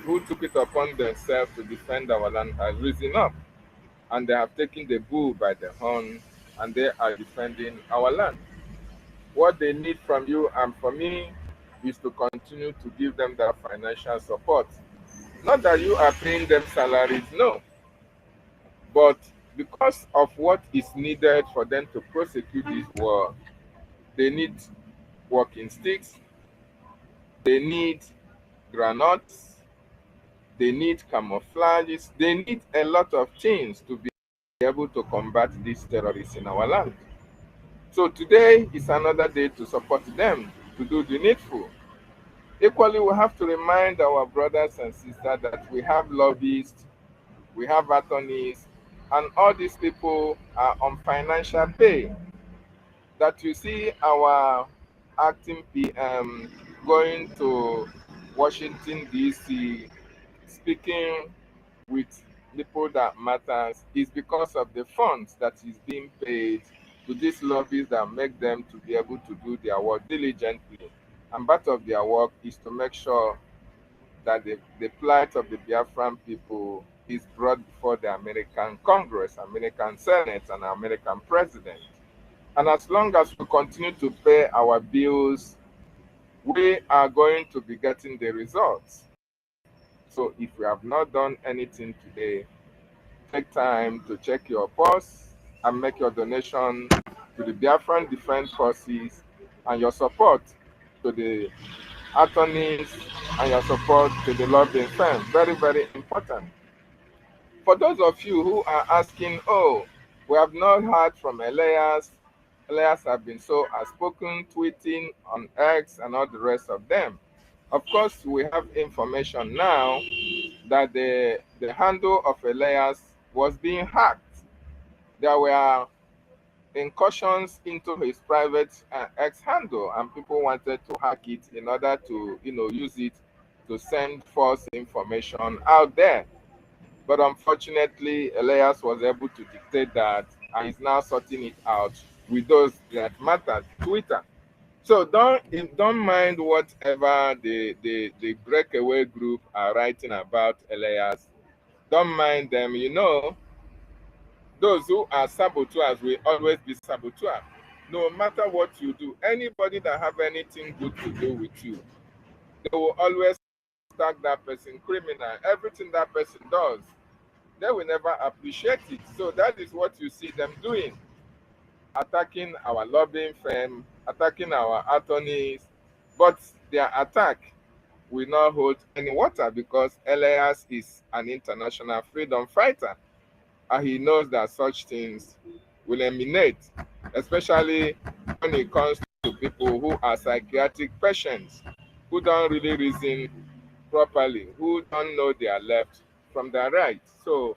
who took it upon themselves to defend our land have risen up, and they have taken the bull by the horn, and they are defending our land. What they need from you and from me is to continue to give them that financial support. Not that you are paying them salaries, no. But because of what is needed for them to prosecute this war, they need walking sticks, they need granates, they need camouflages, they need a lot of things to be able to combat these terrorists in our land. So today is another day to support them, to do the needful. Equally, we have to remind our brothers and sisters that we have lobbyists, we have attorneys, and all these people are on financial pay. That you see our acting PM going to Washington, D.C., speaking with people that matters is because of the funds that is being paid to these lobbies that make them to be able to do their work diligently. And part of their work is to make sure that the plight of the Biafran people is brought before the American Congress, American Senate, and American President. And as long as we continue to pay our bills, we are going to be getting the results. So if you have not done anything today, take time to check your pulse and make your donation to the Biafran Defense Forces and your support to the attorneys and your support to the lobbying firm. Very, very important. For those of you who are asking, oh, we have not heard from Elias. Elias have been so outspoken, tweeting on X and all the rest of them. Of course, we have information now that the handle of Elias was being hacked. There were incursions into his private X handle, and people wanted to hack it in order to, use it to send false information out there. But unfortunately, Elias was able to dictate that, and is now sorting it out with those that matter, Twitter. So don't mind whatever the breakaway group are writing about Elias. Don't mind them. Those who are saboteurs will always be saboteurs. No matter what you do, anybody that have anything good to do with you, they will always tag that person criminal. Everything that person does, they will never appreciate it. So that is what you see them doing. Attacking our lobbying firm, attacking our attorneys, but their attack will not hold any water because Elias is an international freedom fighter, and he knows that such things will eliminate, especially when it comes to people who are psychiatric patients, who don't really reason properly, who don't know their left from their right. So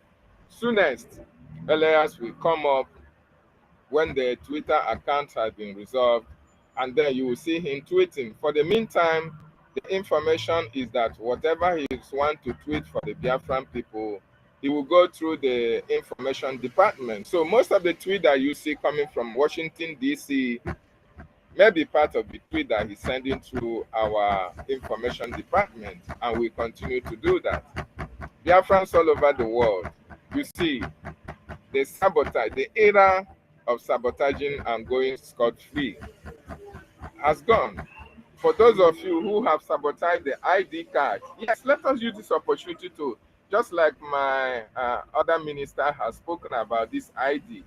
soonest, Elias will come up when the Twitter account has been resolved, and then you will see him tweeting. For the meantime, the information is that whatever he wants to tweet for the Biafran people, he will go through the information department. So most of the tweet that you see coming from Washington, D.C., may be part of the tweet that he's sending through our information department, and we continue to do that. Biafrans all over the world, you see, they sabotage. The era of sabotaging and going scot-free has gone. For those of you who have sabotaged the ID card, yes, let us use this opportunity to just like my other minister has spoken about this ID.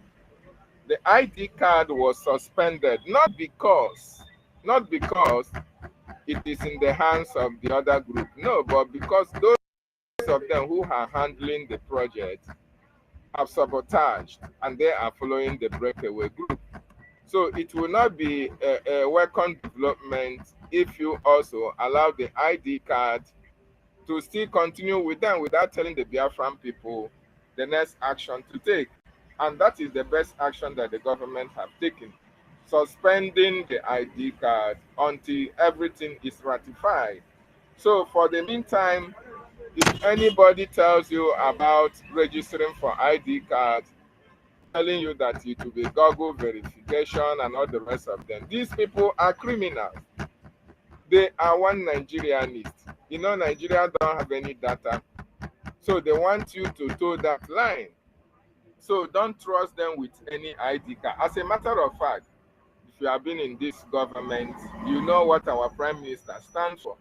The ID card was suspended, not because it is in the hands of the other group, no, but because those of them who are handling the project have sabotaged and they are following the breakaway group. So it will not be a welcome development if you also allow the ID card to still continue with them without telling the Biafran people the next action to take. And that is the best action that the government have taken, suspending the ID card until everything is ratified. So for the meantime, if anybody tells you about registering for ID cards, telling you that it will be Google verification and all the rest of them, these people are criminals. They are one Nigerianist. You know, Nigeria don't have any data. So they want you to toe that line. So don't trust them with any ID card. As a matter of fact, if you have been in this government, you know what our Prime Minister stands for.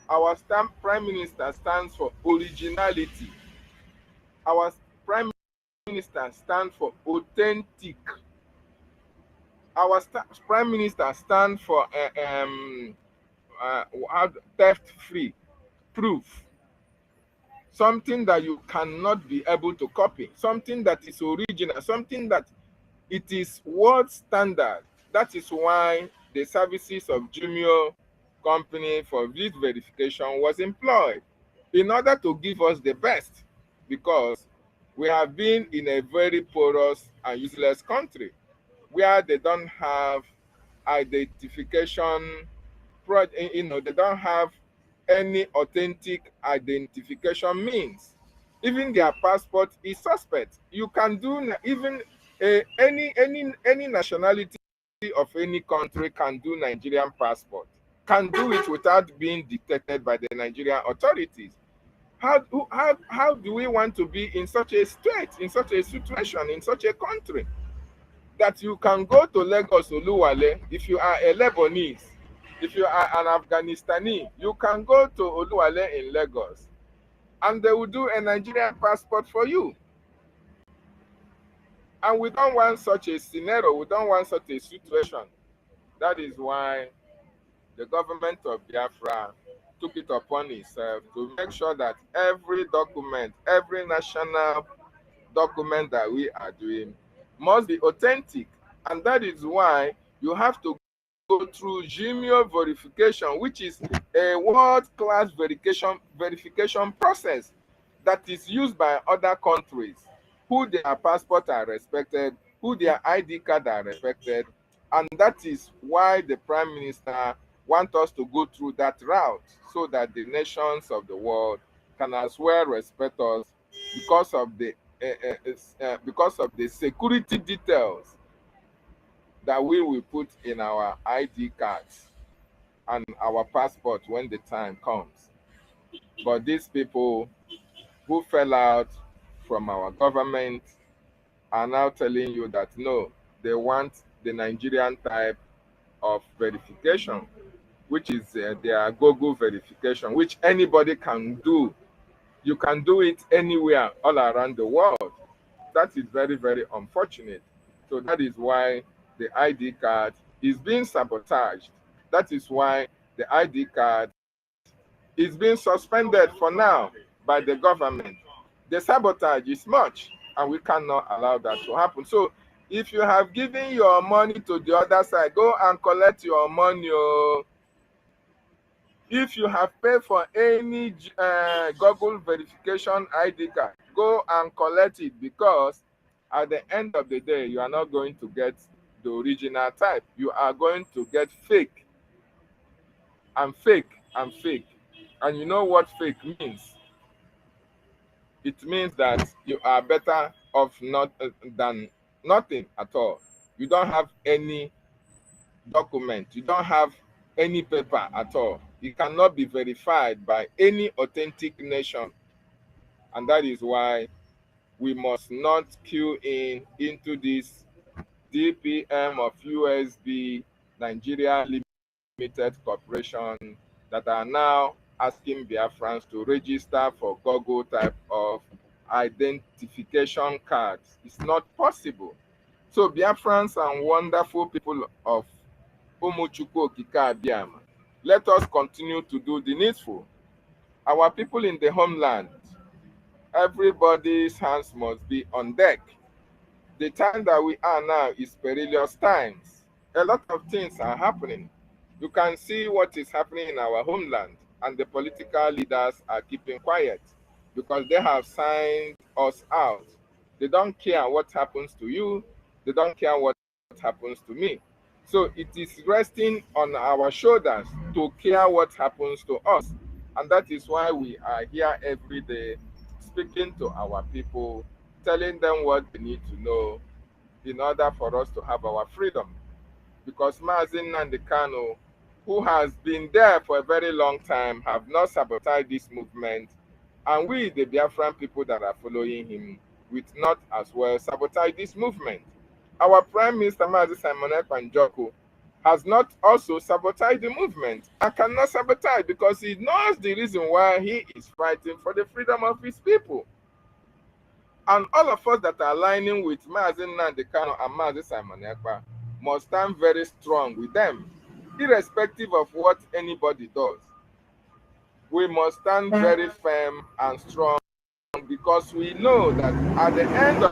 Our Prime Minister stands for originality. Our Prime Minister stands for authentic. Our Prime Minister stands for theft-free proof. Something that you cannot be able to copy. Something that is original. Something that it is world standard. That is why the services of Jumio company for this verification was employed in order to give us the best, because we have been in a very porous and useless country where they don't have identification, they don't have any authentic identification means. Even their passport is suspect. You can do even any nationality of any country can do Nigerian passport, can do it without being detected by the Nigerian authorities. How do we want to be in such a state, in such a situation, in such a country, that you can go to Lagos Oluwale? If you are a Lebanese, if you are an Afghanistani, you can go to Oluwale in Lagos and they will do a Nigerian passport for you. And we don't want such a scenario, we don't want such a situation. That is why the government of Biafra took it upon itself to make sure that every document, every national document that we are doing must be authentic. And that is why you have to go through Jumio verification, which is a world-class verification process that is used by other countries, who their passport are respected, who their ID card are respected. And that is why the Prime Minister wants us to go through that route, so that the nations of the world can as well respect us because of the security details that we will put in our ID cards and our passport when the time comes. But these people who fell out from our government are now telling you that no, they want the Nigerian type of verification, which is their Google verification, which anybody can do. You can do it anywhere all around the world. That is very, very unfortunate. So that is why the ID card is being sabotaged. That is why the ID card is being suspended for now by the government. The sabotage is much, and we cannot allow that to happen. So if you have given your money to the other side, go and collect your money. If you have paid for any Google verification ID card, go and collect it, because at the end of the day, you are not going to get the original type. You are going to get fake and fake and fake. And you know what fake means? It means that you are better off than nothing at all. You don't have any document. You don't have any paper at all. It cannot be verified by any authentic nation. And that is why we must not queue into this DPM of USB Nigeria Limited Corporation that are now asking Biafrans to register for Google type of identification cards. It's not possible. So Biafrans and wonderful people of Umuchukwu Okike Abiama, let us continue to do the needful. Our people in the homeland, everybody's hands must be on deck. The time that we are now is perilous times. A lot of things are happening. You can see what is happening in our homeland, and the political leaders are keeping quiet because they have signed us out. They don't care what happens to you. They don't care what happens to me. So it is resting on our shoulders to care what happens to us. And that is why we are here every day speaking to our people, telling them what they need to know in order for us to have our freedom. Because Mazin Nandekano, who has been there for a very long time, have not sabotaged this movement. And we, the Biafran people that are following him, will not as well sabotage this movement. Our Prime Minister, Mazi Simon Ekpan-Joko, has not also sabotaged the movement and cannot sabotage because he knows the reason why he is fighting for the freedom of his people. And all of us that are aligning with Mazi Nnamdi Kanu and Mazi Simon Ekpa must stand very strong with them, irrespective of what anybody does. We must stand very firm and strong because we know that at the end of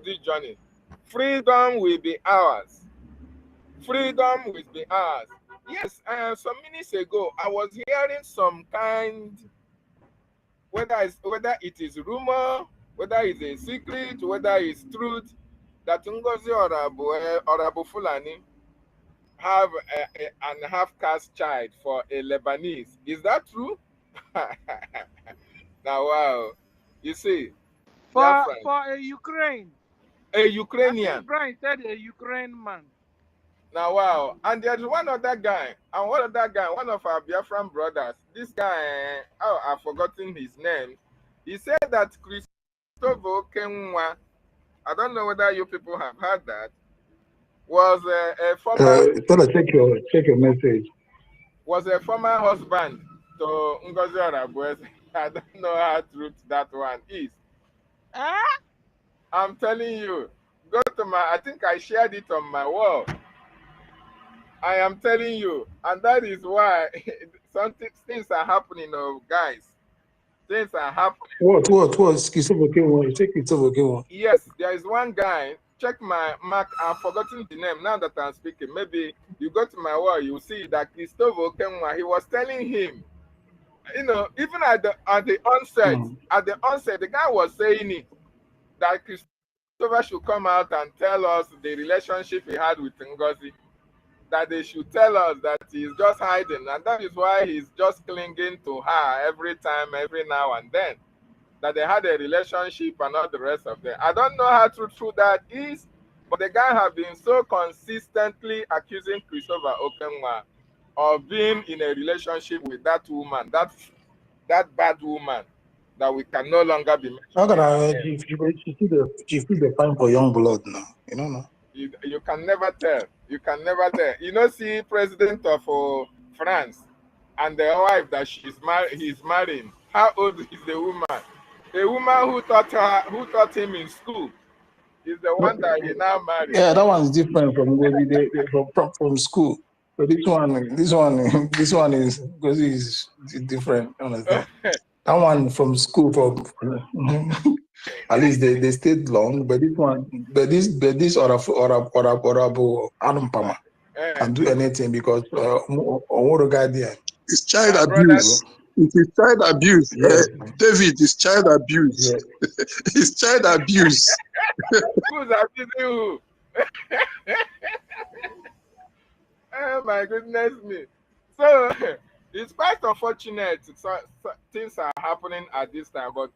this journey, freedom will be ours. Freedom will be ours. Yes, some minutes ago, I was hearing some kind, whether it is rumor, whether it's a secret, whether it's truth, that Ngozi or Abu Fulani have an half-caste child for a Lebanese. Is that true? Now, wow. You see, for a Ukraine. A Ukrainian. Brian said a Ukraine man. Now, wow. And there's one other guy, one of our Biafran brothers, this guy, I've forgotten his name. He said that Christopher Kenwa, I don't know whether you people have heard that, was a former... check your message. Was a former husband to Ngozi Arabuez. I don't know how true that one is. I'm telling you, go to I think I shared it on my wall. I am telling you, and that is why things are happening, guys. Things are happening. Yes, there is one guy. Check my mark. I've forgotten the name now that I'm speaking. Maybe you go to my wall, you see that Christopher Kenwa, he was telling him, even at the onset, the guy was saying it, that Christopher should come out and tell us the relationship he had with Ngozi. That they should tell us that he's just hiding, and that is why he's just clinging to her every time, every now and then. That they had a relationship and all the rest of them. I don't know how true that is, but the guy has been so consistently accusing Christopher Okenwa of being in a relationship with that woman, that bad woman, that we can no longer be mentioning. She feel the time for young blood now. You don't know. You can never tell. You can never tell. See, president of France and the wife that he's marrying. How old is the woman? A woman who taught him in school is the one that he now married. Yeah, that one's different from school. So this one is because he's different. Understand? That one from school at least they stayed long, but this or Anumpama can do anything because it's child abuse. It is child abuse. Yes. David is child abuse. Yes. It's child abuse. Who's abusing who? Oh my goodness me. So it's quite unfortunate things are happening at this time, but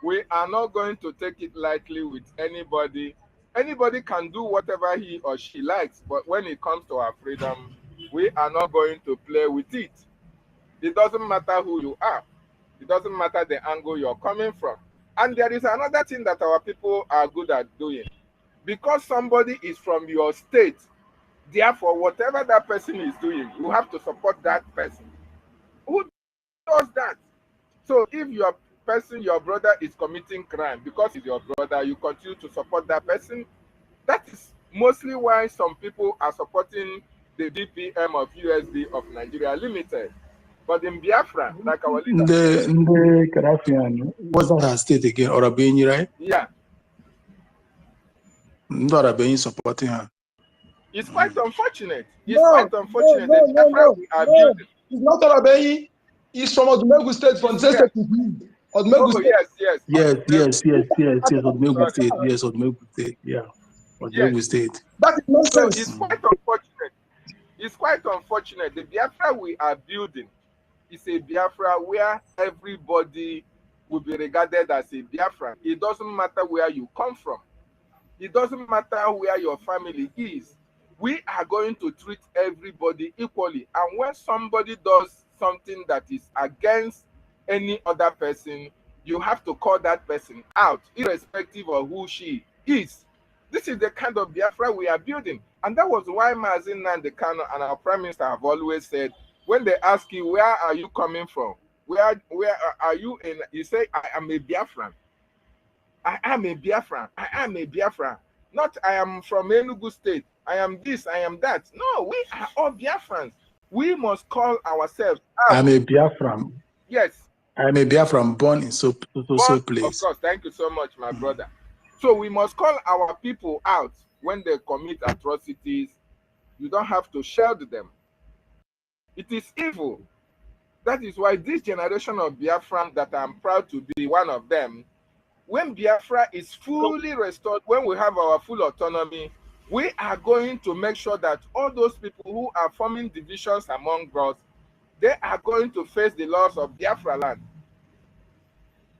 we are not going to take it lightly with anybody. Anybody can do whatever he or she likes, but when it comes to our freedom, we are not going to play with it. It doesn't matter who you are. It doesn't matter the angle you're coming from. And there is another thing that our people are good at doing. Because somebody is from your state, therefore, whatever that person is doing, you have to support that person. Who does that? So if your person, your brother is committing crime, because he's your brother, you continue to support that person. That is mostly why some people are supporting the DPM of USD of Nigeria Limited. But in Biafra, like our leader, the Karafian, what's that state again? Orabeni, right? Yeah. Orabeni supporting her. It's quite unfortunate. It's quite unfortunate. No. It's not Orabeni. It's from Odumegu State, from the state. Odumegu State. Yes. Odumegu State. Yes, Odumegu State. Yeah. Odumegu State. That is nonsense. So it's quite unfortunate. It's quite unfortunate. The Biafra we are building is a Biafra where everybody will be regarded as a Biafran. It doesn't matter where you come from. It doesn't matter where your family is. We are going to treat everybody equally. And when somebody does something that is against any other person, you have to call that person out, irrespective of who she is. This is the kind of Biafra we are building. And that was why Mazin Nandekano and our Prime Minister have always said, when they ask you, where are you coming from? Where are you in? You say, I am a Biafran. I am a Biafran. I am a Biafran. Not I am from Enugu State. I am this, I am that. No, we are all Biafrans. We must call ourselves out. I'm a Biafran. Yes. I'm a Biafran born in so place. Of course. Thank you so much, my brother. So we must call our people out when they commit atrocities. You don't have to shield them. It is evil. That is why this generation of Biafran that I'm proud to be one of them, when Biafra is fully restored, when we have our full autonomy, we are going to make sure that all those people who are forming divisions among us, they are going to face the laws of Biafra land.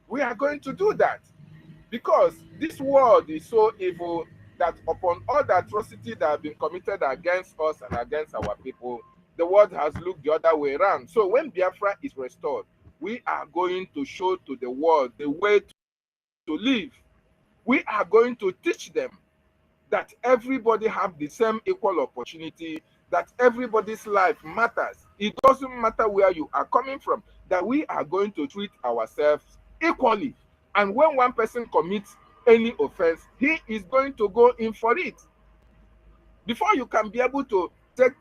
We are going to do that because this world is so evil that upon all the atrocities that have been committed against us and against our people, the world has looked the other way around. So when Biafra is restored, we are going to show to the world the way to live. We are going to teach them that everybody have the same equal opportunity, that everybody's life matters. It doesn't matter where you are coming from, that we are going to treat ourselves equally. And when one person commits any offense, he is going to go in for it. Before you can be able to take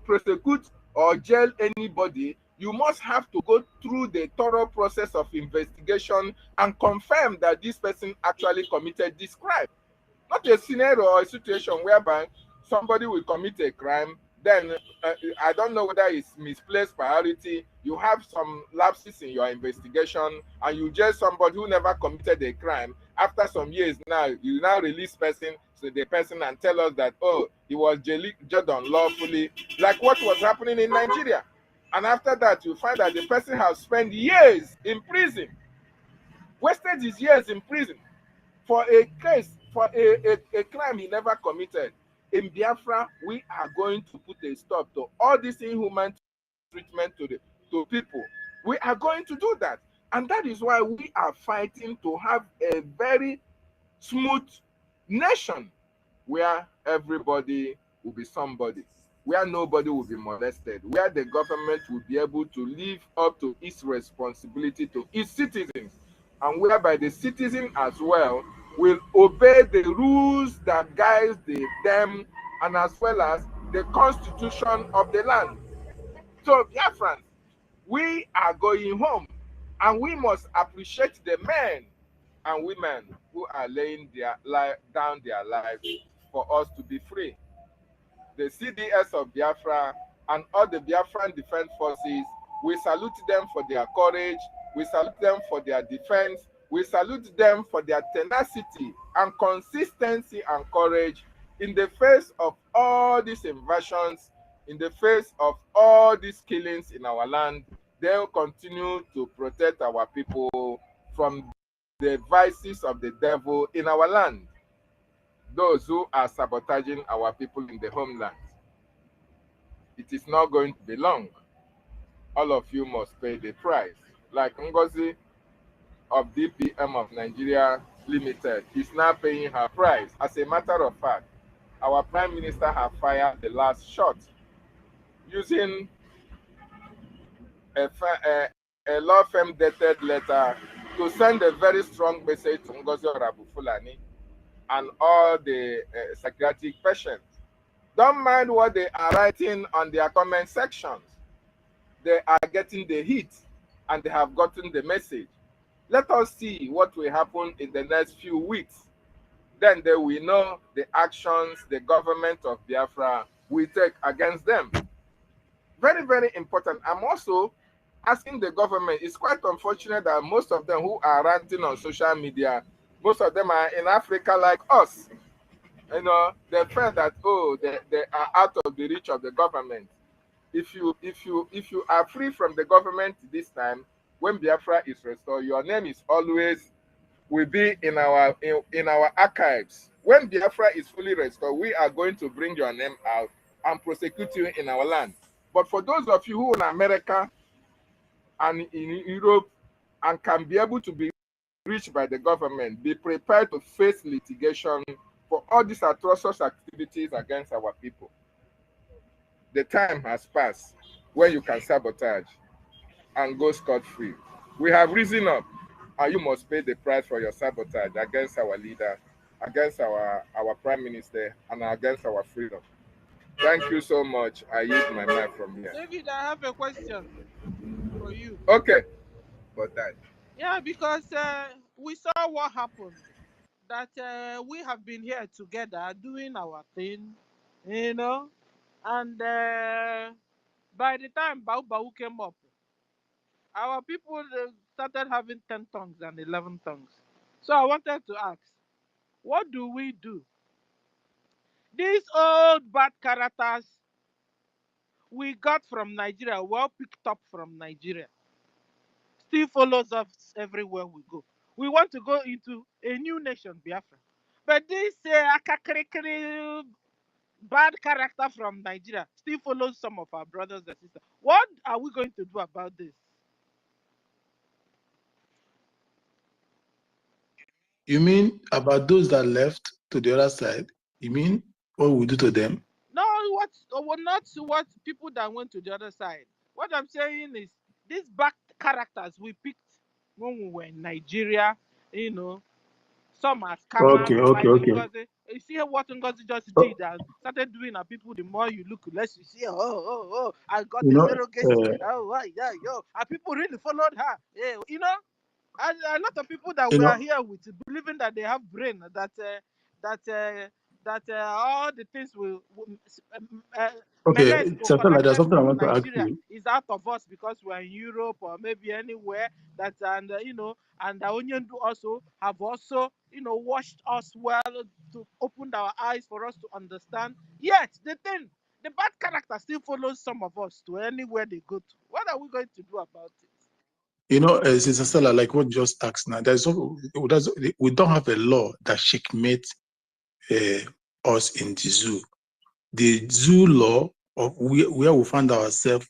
prosecute or jail anybody, you must have to go through the thorough process of investigation and confirm that this person actually committed this crime. Not a scenario or a situation whereby somebody will commit a crime, then I don't know whether it's misplaced priority, you have some lapses in your investigation, and you jail somebody who never committed a crime. After some years now, you now release the person and tell us that, oh, he was jailed unlawfully, like what was happening in Nigeria. And after that, you find that the person has spent years in prison, wasted his years in prison for a case, for a crime he never committed. In Biafra, we are going to put a stop to all this inhuman treatment to people. We are going to do that. And that is why we are fighting to have a very smooth nation where everybody will be somebody, where nobody will be molested, where the government will be able to live up to its responsibility to its citizens, and whereby the citizen as well will obey the rules that guide them, and as well as the constitution of the land. So, Biafrans, we are going home, and we must appreciate the men and women who are laying down their lives for us to be free. The CDS of Biafra and all the Biafran Defense Forces, we salute them for their courage, we salute them for their defense, we salute them for their tenacity and consistency and courage in the face of all these invasions, in the face of all these killings in our land. They'll continue to protect our people from the vices of the devil in our land, those who are sabotaging our people in the homeland. It is not going to be long. all of you must pay the price. Like NGOZI of DPM of Nigeria Limited is now paying her price. As a matter of fact, our Prime Minister has fired the last shot using a law firm dated letter to send a very strong message to Ngozi Fulani and all the psychiatric patients. Don't mind what they are writing on their comment sections. They are getting the hit and they have gotten the message. Let us see what will happen in the next few weeks. Then they will know the actions the government of Biafra will take against them. Very, very important. I'm also asking the government, it's quite unfortunate that most of them who are ranting on social media, most of them are in Africa like us. You know, they feel that, oh, they are out of the reach of the government. If you are free from the government this time, when Biafra is restored, your name is always will be in our archives. When Biafra is fully restored, we are going to bring your name out and prosecute you in our land. But for those of you who are in America and in Europe and can be able to be reached by the government, be prepared to face litigation for all these atrocious activities against our people. The time has passed when you can sabotage and go scot-free. We have risen up, and you must pay the price for your sabotage against our leader, against our Prime Minister, and against our freedom. Thank you so much. I use my mic from here. David, I have a question for you. Okay. But that. Yeah, because we saw what happened. That we have been here together doing our thing, you know, and by the time Bau came up, our people started having 10 tongues and 11 tongues. So I wanted to ask, what do we do? These old bad characters we got from Nigeria, well picked up from Nigeria, still follows us everywhere we go. We want to go into a new nation, Biafra. But this bad character from Nigeria still follows some of our brothers and sisters. What are we going to do about this? You mean about those that left to the other side? You mean what we do to them? No, not what people that went to the other side. What I'm saying is these bad characters we picked when we were in Nigeria, you know, some are scammers like Ngozi. You see what Ngozi just did and started doing at people. The more you look, less you see. Oh! I got a surrogacy. And people really followed her. Yeah, you know, and a lot of people that we are here with believing that they have brain, that all the things there's something I want to ask you. Is out of us because we're in Europe or maybe anywhere that, and and the Onion also have washed us well to open our eyes for us to understand. Yet the bad character still follows some of us to anywhere they go to. What are we going to do about it? You know, Sister Stella, like what just asked now, we don't have a law that checkmates us in the zoo. The zoo law of where we find ourselves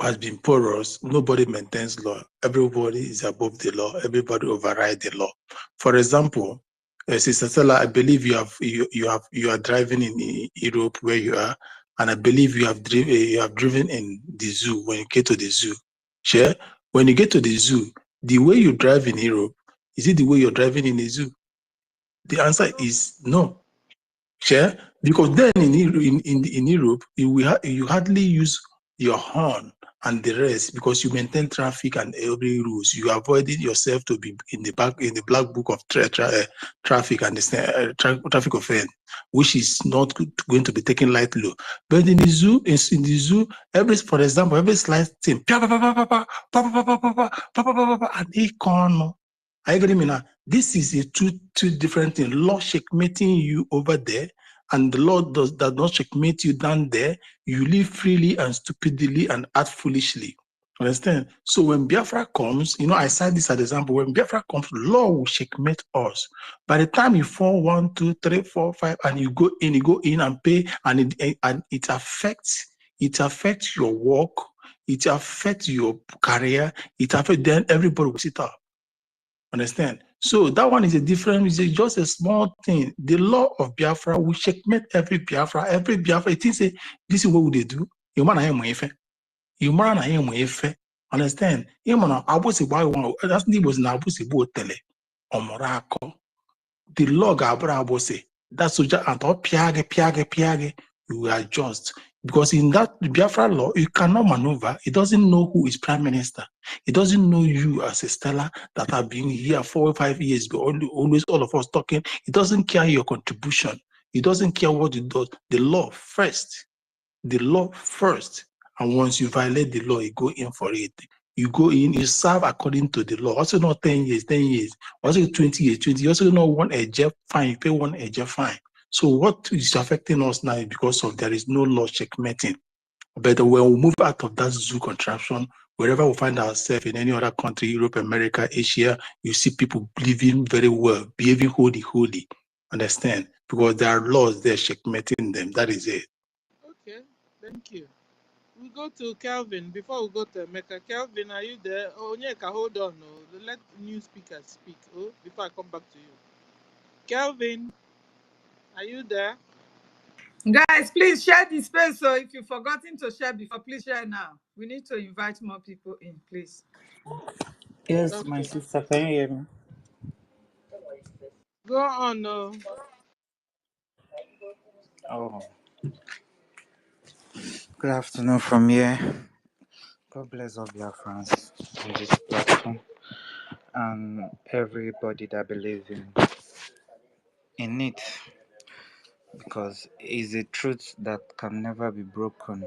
has been porous. Nobody maintains law. Everybody is above the law. Everybody overrides the law. For example, Sister Stella, I believe you are driving in Europe where you are, and I believe you have driven in the zoo when you get to the zoo. Sure. When you get to the zoo, the way you drive in Europe, is it the way you're driving in the zoo? The answer is no. Sure? Because then in Europe, you hardly use your horn and the rest because you maintain traffic and every rules. You avoided yourself to be in the black book of traffic and the traffic offense, which is not going to be taken lightly. But in the zoo, for example, every slight thing, and EKOM. Are you getting me now? This is a two different things. Law checkmating you over there, and the law does not checkmate you down there. You live freely and stupidly and act foolishly. Understand? So when Biafra comes, I cite this as an example. When Biafra comes, law will checkmate us. By the time you fall 1, 2, 3, 4, 5, and you go in and pay, and it affects your work. it affects your career, it affects, then everybody will sit up. Understand? So that one is a different, it's just a small thing. The law of Biafra will checkmate every Biafra, it is a, this is what they do. You man, I am Efe. You man, I am Efe. Understand? You man, I was a while, that's the was na abusi bo tele. Omorako. The law Gabra Abose. That's so just and piage, you adjust. Because in that Biafra law, you cannot maneuver. It doesn't know who is prime minister. It doesn't know you as a Stella that have been here 4 or 5 years, but always all of us talking. It doesn't care your contribution. It doesn't care what you do. The law first. The law first. And once you violate the law, you go in for it. You go in, you serve according to the law. Also not 10 years, 10 years. Also 20 years, 20. You also not one EJF fine, you pay one EJF fine. So what is affecting us now is because of there is no law checkmating. But when we move out of that zoo contraption, wherever we find ourselves in any other country, Europe, America, Asia, you see people living very well, behaving holy. Understand? Because there are laws there checkmating them. That is it. Okay, thank you. We go to Kelvin before we go to Emeka. Kelvin, are you there? Oh, Onyeka, hold on. Oh. Let new speakers speak. Oh, before I come back to you. Kelvin, are you there? Guys, please share the space. So if you've forgotten to share before, please share now. We need to invite more people in, please. Yes, Okay. my sister, can you hear me? Go on. Oh, good afternoon from here. God bless all Biafrans on this platform and everybody that believes in it, because it's a truth that can never be broken.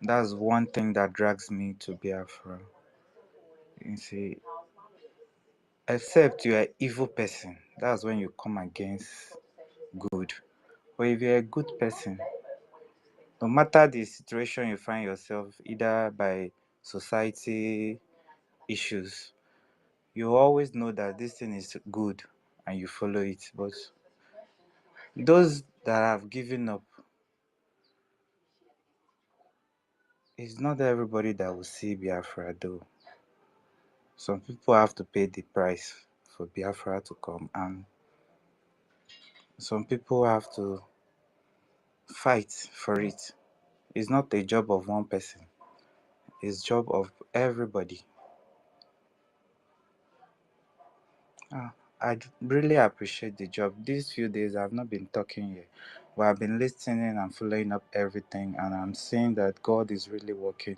That's one thing that drags me to Biafra. You see, except you're an evil person, that's when you come against good. But if you're a good person, no matter the situation you find yourself, either by society issues, you always know that this thing is good and you follow it. But those that have given up, it's not everybody that will see Biafra though. Some people have to pay the price for Biafra to come, and some people have to fight for it. It's not a job of one person, it's job of everybody. I really appreciate the job. These few days I've not been talking here, but I've been listening and following up everything, and I'm seeing that God is really working.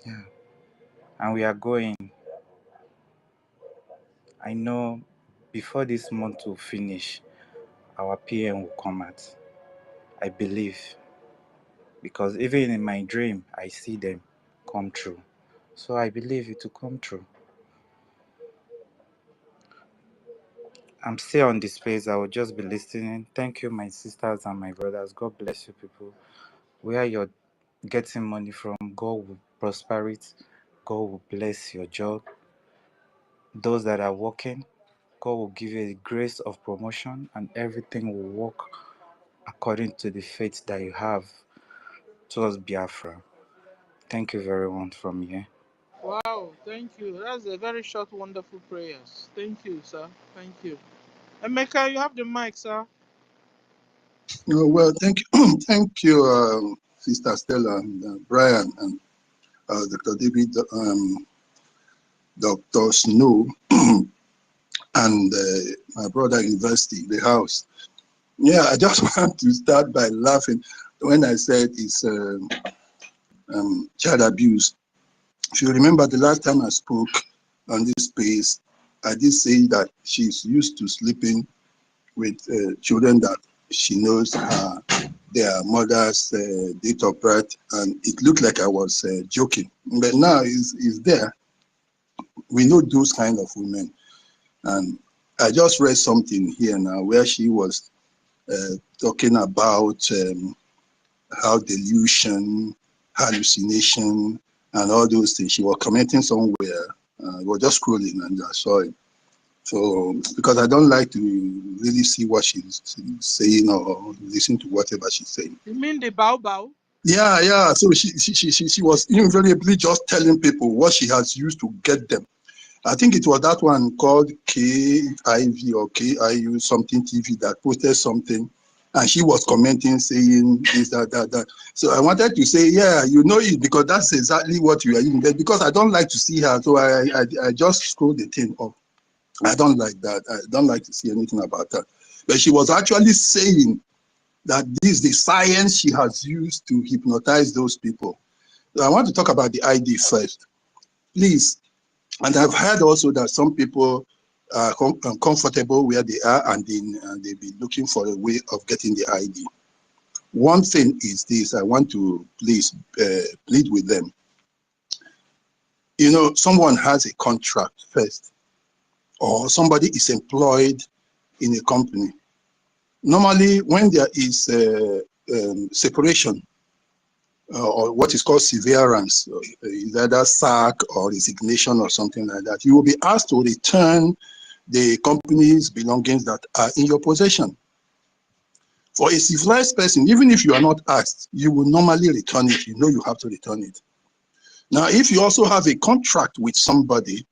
Yeah. And we are going. I know before this month will finish, our PM will come out. I believe. Because even in my dream, I see them come true. So I believe it will come true. I'm still on the space. I will just be listening. Thank you, my sisters and my brothers. God bless you people. Where you're getting money from, God will prosper it. God will bless your job. Those that are working, God will give you a grace of promotion, and everything will work according to the faith that you have towards Biafra. Thank you very much from here. Wow, thank you. That's a very short, wonderful prayers. Thank you, sir. Thank you. Emeka, you have the mic, sir. No, well, thank you, thank you, Sister Stella and Brian and Dr. David, Dr. Snow, and my brother University, the house. Yeah, I just want to start by laughing when I said it's child abuse. If you remember the last time I spoke on this space, I did say that she's used to sleeping with children that she knows their mother's date of birth, and it looked like I was joking. But now it's there. We know those kind of women. And I just read something here now where she was talking about how delusion, hallucination, and all those things. She was commenting somewhere. I was just scrolling and I saw it. So, because I don't like to really see what she's saying or listen to whatever she's saying. You mean the bow bow? Yeah. So she was invariably just telling people what she has used to get them. I think it was that one called KIV or KIU something TV that posted something, and she was commenting saying this, that. So I wanted to say, yeah, you know it, because that's exactly what you are using. But because I don't like to see her, so I just scrolled the thing up. I don't like that. I don't like to see anything about that. But she was actually saying that this is the science she has used to hypnotize those people. So I want to talk about the ID first. Please. And I've heard also that some people are uncomfortable where they are, and they'll be looking for a way of getting the ID. One thing is this, I want to please plead with them. You know, someone has a contract first, or somebody is employed in a company. Normally, when there is separation, or what is called severance, either sack or resignation or something like that, you will be asked to return the company's belongings that are in your possession. For a civilized person, even if you are not asked, you will normally return it. You know you have to return it. Now, if you also have a contract with somebody,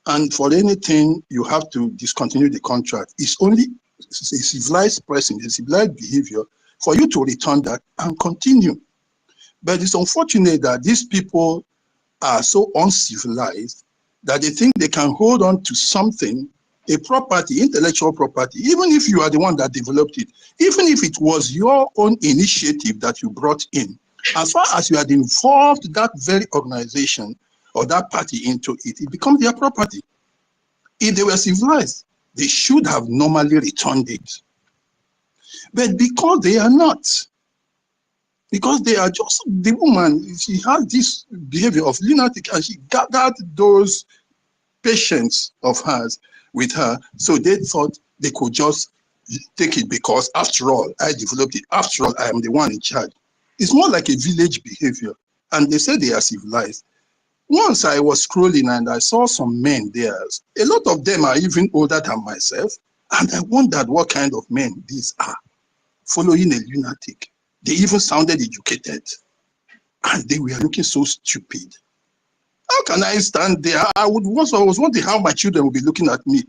and for anything you have to discontinue the contract, it's only a civilized person, a civilized behavior for you to return that and continue. But it's unfortunate that these people are so uncivilized that they think they can hold on to something, a property, intellectual property, even if you are the one that developed it, even if it was your own initiative that you brought in, as far as you had involved that very organization or that party into it, it becomes their property. If they were civilized, they should have normally returned it. But because they are not, because they are just, the woman, she has this behavior of lunatic, and she gathered those patients of hers with her, so they thought they could just take it because, after all, I developed it. After all, I am the one in charge. It's more like a village behavior, and they say they are civilized. Once I was scrolling and I saw some men there. A lot of them are even older than myself, and I wondered what kind of men these are, following a lunatic. They even sounded educated, and they were looking so stupid. How can I stand there? I was wondering how my children would be looking at me,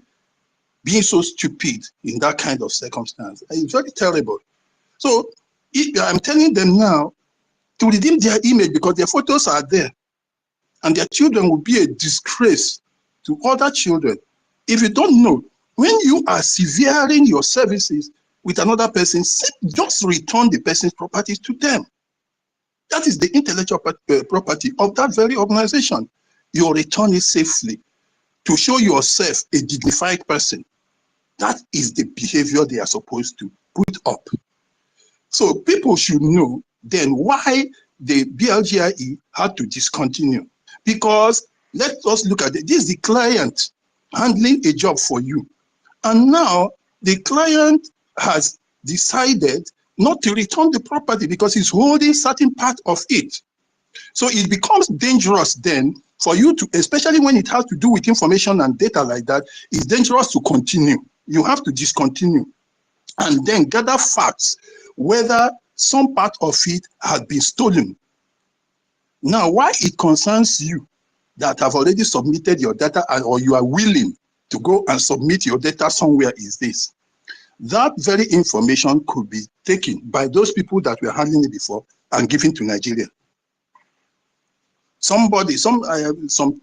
being so stupid in that kind of circumstance. It's very terrible. So I'm telling them now to redeem their image, because their photos are there, and their children will be a disgrace to other children. If you don't know, when you are severing your services with another person, just return the person's properties to them. That is the intellectual property of that very organization. You return it safely to show yourself a dignified person. That is the behavior they are supposed to put up. So people should know then why the BRGIE had to discontinue. Because let us look at it. This is the client handling a job for you. And now the client has decided not to return the property because he's holding certain part of it. So it becomes dangerous then for you to, especially when it has to do with information and data like that, it's dangerous to continue. You have to discontinue and then gather facts whether some part of it has been stolen. Now, why it concerns you that have already submitted your data, or you are willing to go and submit your data somewhere, is this. That very information could be taken by those people that were handling it before and given to Nigeria. Some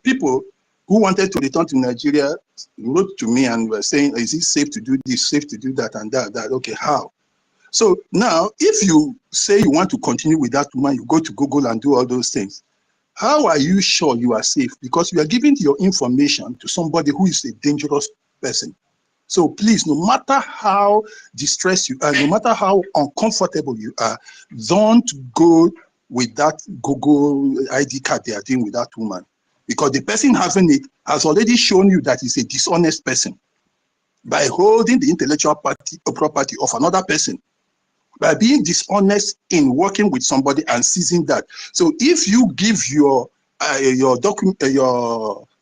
people who wanted to return to Nigeria wrote to me and were saying, is it safe to do this, safe to do that, and that. Okay, how? So now, if you say you want to continue with that woman, you go to Google and do all those things. How are you sure you are safe? Because you are giving your information to somebody who is a dangerous person. So please, no matter how distressed you are, no matter how uncomfortable you are, don't go with that Google ID card they are doing with that woman. Because the person having it has already shown you that he's a dishonest person by holding the intellectual property of another person, by being dishonest in working with somebody and seizing that. So if you give your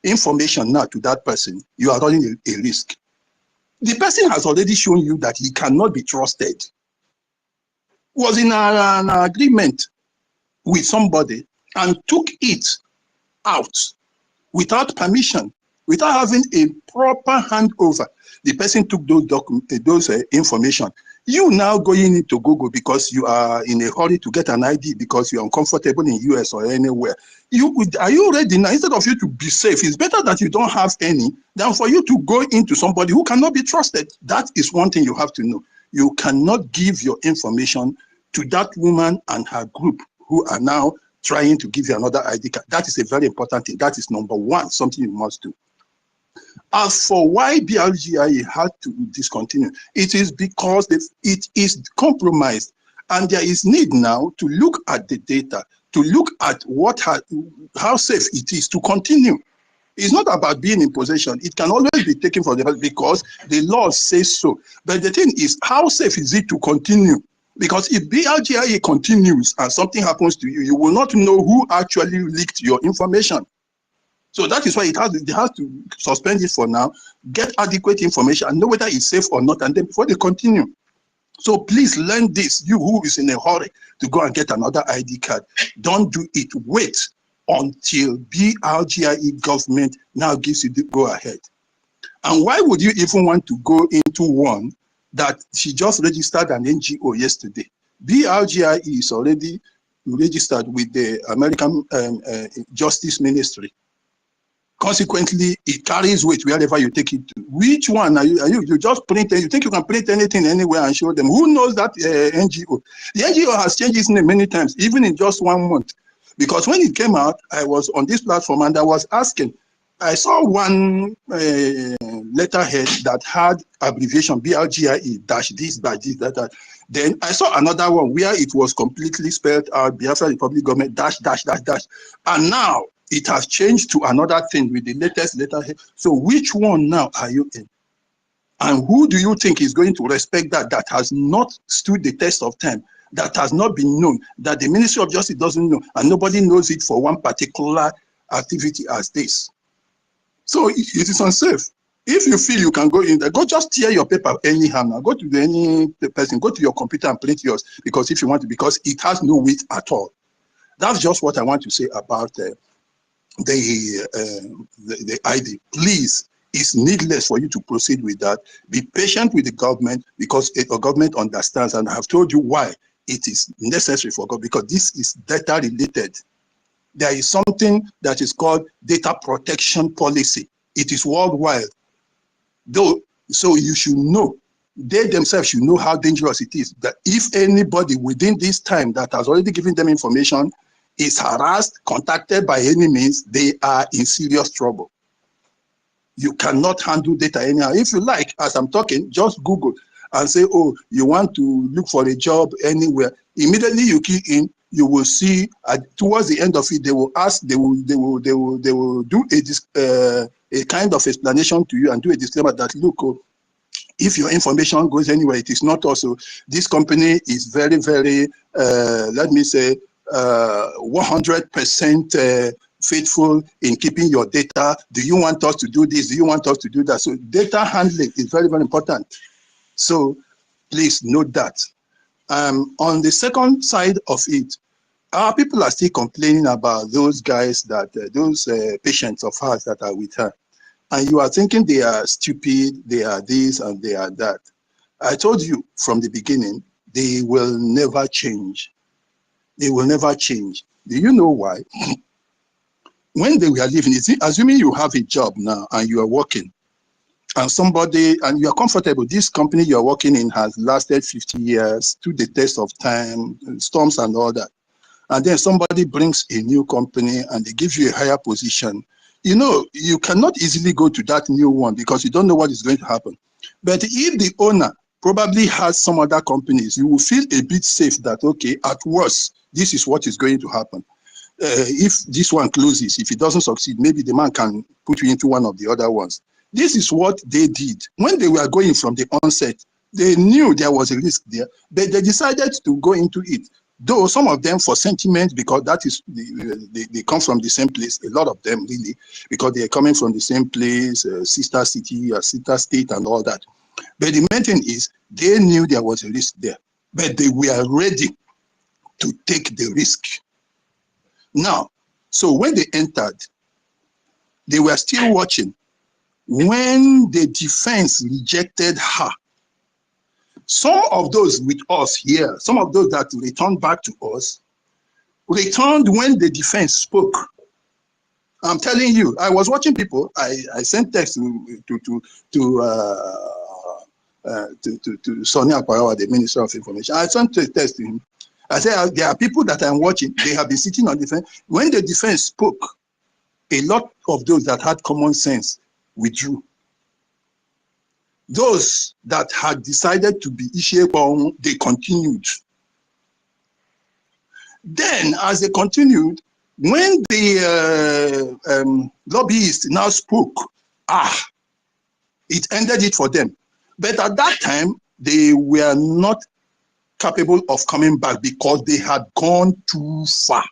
information now to that person, you are running a risk. The person has already shown you that he cannot be trusted. Was in an agreement. with somebody and took it out without permission, without having a proper handover. The person took those information. You now going into Google because you are in a hurry to get an ID because you're uncomfortable in US or anywhere. Are you ready now? Instead of you to be safe, it's better that you don't have any than for you to go into somebody who cannot be trusted. That is one thing you have to know. You cannot give your information to that woman and her group who are now trying to give you another ID card. That is a very important thing. That is number one, something you must do. As for why BRGIE had to discontinue, it is because it is compromised, and there is need now to look at the data, to look at how safe it is to continue. It's not about being in possession. It can always be taken from the because the law says so. But the thing is, how safe is it to continue? Because if BRGIE continues and something happens to you, you will not know who actually leaked your information. So that is why they have to suspend it for now, get adequate information, and know whether it's safe or not, and then before they continue. So please learn this. You who is in a hurry to go and get another ID card, don't do it. Wait until BRGIE government now gives you the go-ahead. And why would you even want to go into one that she just registered an NGO yesterday? BRGIE is already registered with the American Justice Ministry. Consequently, it carries weight wherever you take it to. Which one are you just print it? You think you can print anything anywhere and show them? Who knows that NGO? The NGO has changed its name many times, even in just 1 month. Because when it came out, I was on this platform and I was asking. I saw one letterhead that had abbreviation BRGIE dash this, dash this, that. Then I saw another one where it was completely spelled out Biafra Republic Government dash, dash, dash, dash. And now it has changed to another thing with the latest letterhead. So which one now are you in? And who do you think is going to respect that has not stood the test of time, that has not been known, that the Ministry of Justice doesn't know, and nobody knows it for one particular activity as this? So it is unsafe. If you feel you can go in there, go just tear your paper anyhow now. Go to any person, go to your computer and print yours, because if you want to, because it has no weight at all. That's just what I want to say about the ID. Please, it's needless for you to proceed with that. Be patient with the government, because the government understands, and I have told you why it is necessary for God, because this is data related. There is something that is called data protection policy. It is worldwide. Though, so you should know, they themselves should know how dangerous it is, that if anybody within this time that has already given them information is harassed, contacted by any means, they are in serious trouble. You cannot handle data anyhow. If you like, as I'm talking, just Google and say, oh, you want to look for a job anywhere. Immediately you key in, you will see towards the end of it, they will ask, they will do a kind of explanation to you and do a disclaimer that, look, if your information goes anywhere, it is not also, this company is very, very, let me say, 100% faithful in keeping your data. Do you want us to do this? Do you want us to do that? So data handling is very, very important. So please note that. On the second side of it, our people are still complaining about those guys that, those patients of ours that are with her. And you are thinking they are stupid, they are this and they are that. I told you from the beginning, they will never change. They will never change. Do you know why? When they were living, assuming you have a job now and you are working, and somebody, and you are comfortable, this company you are working in has lasted 50 years, to the test of time, storms and all that. And then somebody brings a new company and they give you a higher position. You know, you cannot easily go to that new one because you don't know what is going to happen. But if the owner probably has some other companies, you will feel a bit safe that, okay, at worst, this is what is going to happen. If this one closes, if it doesn't succeed, maybe the man can put you into one of the other ones. This is what they did. When they were going from the onset, they knew there was a risk there, but they decided to go into it. Though some of them for sentiment, because that is, they come from the same place, a lot of them really, because they are coming from the same place, sister city, sister state and all that. But the main thing is, they knew there was a risk there, but they were ready to take the risk. Now, so when they entered, they were still watching. When the defense rejected her, some of those with us here, some of those that returned back to us, returned when the defense spoke. I'm telling you, I was watching people. I sent text to Sonia Parawa, the Minister of Information. I sent a text to him. I said, there are people that I'm watching. They have been sitting on defense. When the defense spoke, a lot of those that had common sense withdrew. Those that had decided to be Ishebon, they continued. Then, as they continued, when the lobbyists now spoke, it ended it for them. But at that time, they were not capable of coming back because they had gone too far.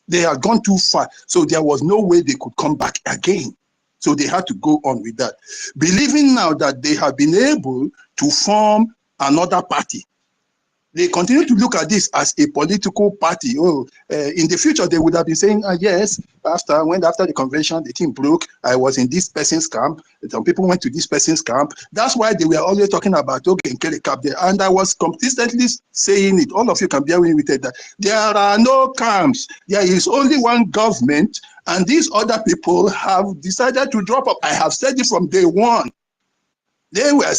They had gone too far. So there was no way they could come back again. So they had to go on with that. Believing now that they have been able to form another party, they continue to look at this as a political party. In the future, they would have been saying, yes, after the convention, the team broke, I was in this person's camp, some people went to this person's camp. That's why they were always talking about there. And I was consistently saying it, all of you can bear with it, that there are no camps. There is only one government, and these other people have decided to drop up. I have said it from day one. They were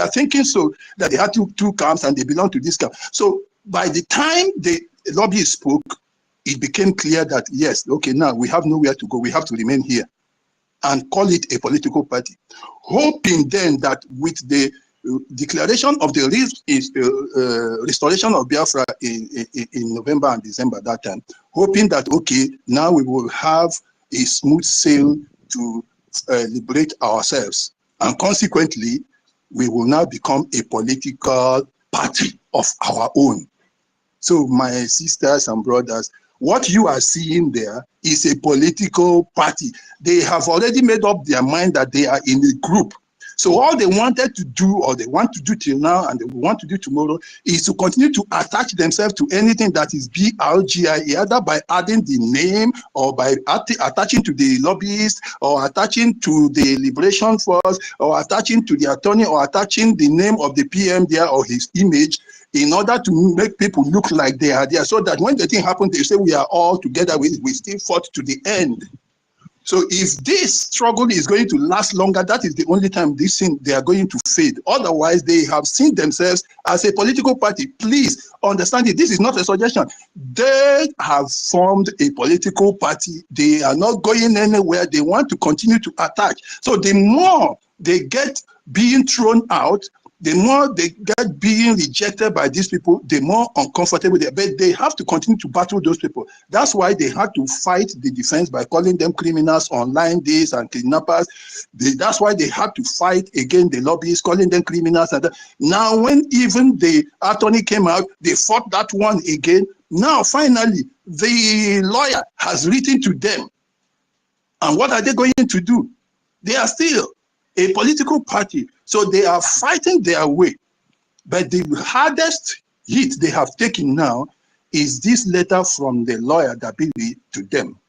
thinking so that they had two camps and they belong to this camp. So by the time the lobbyists spoke, it became clear that yes, okay, now we have nowhere to go. We have to remain here and call it a political party, hoping then that with the declaration of the restoration of Biafra in November and December that time, hoping that okay, now we will have a smooth sail to liberate ourselves. And consequently, we will now become a political party of our own. So my sisters and brothers, what you are seeing there is a political party. They have already made up their mind that they are in a group. So all they wanted to do, or they want to do till now, and they want to do tomorrow, is to continue to attach themselves to anything that is BRGIE, either by adding the name, or by attaching to the lobbyists, or attaching to the Liberation Force, or attaching to the attorney, or attaching the name of the PM there, or his image, in order to make people look like they are there, so that when the thing happens, they say we are all together, we still fought to the end. So if this struggle is going to last longer, that is the only time this thing, they are going to fade. Otherwise, they have seen themselves as a political party. Please understand it. This is not a suggestion. They have formed a political party. They are not going anywhere. They want to continue to attack. So the more they get being thrown out, the more they get being rejected by these people, the more uncomfortable they are. But they have to continue to battle those people. That's why they had to fight the defense by calling them criminals, online days, and kidnappers. That's why they had to fight against the lobbyists, calling them criminals. And now, when even the attorney came out, they fought that one again. Now, finally, the lawyer has written to them. And what are they going to do? They are still a political party. So they are fighting their way. But the hardest hit they have taken now is this letter from the lawyer Dabili to them.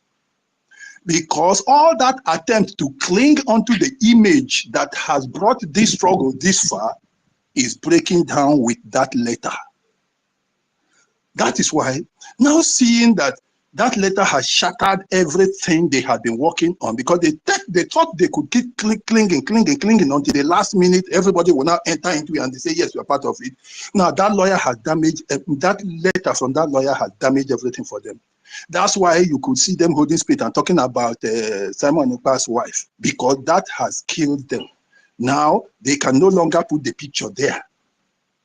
Because all that attempt to cling onto the image that has brought this struggle this far is breaking down with that letter. That is why now seeing that that letter has shattered everything they had been working on, because they thought they could keep clinging until the last minute. Everybody will now enter into it and they say, yes, we are part of it. Now that lawyer has damaged, that letter from that lawyer has damaged everything for them. That's why you could see them holding spirit and talking about Simon Ekpa's wife, because that has killed them. Now they can no longer put the picture there.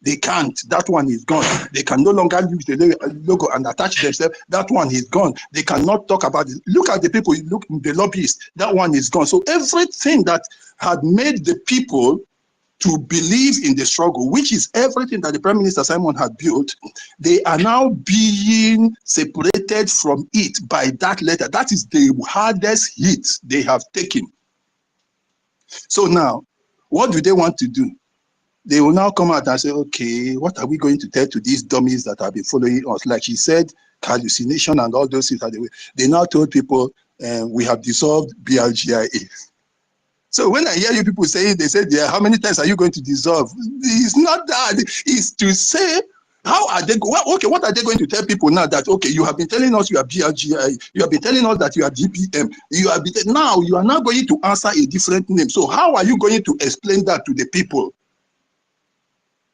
They can't. That one is gone. They can no longer use the logo and attach themselves. That one is gone. They cannot talk about it. Look at the people, look the lobbyists. That one is gone. So everything that had made the people to believe in the struggle, which is everything that the Prime Minister Simon had built, they are now being separated from it by that letter. That is the hardest hit they have taken. So now, what do they want to do? They will now come out and say, okay, what are we going to tell to these dummies that have been following us? Like she said, hallucination and all those things are the way. They now told people we have dissolved BRGIE. So when I hear you people saying, they said, yeah, how many times are you going to dissolve? It's not that. It's to say, how are they? Well, okay, what are they going to tell people now that, okay, you have been telling us you are BRGIE, you have been telling us that you are DPM, you have been, now you are now going to answer a different name. So how are you going to explain that to the people?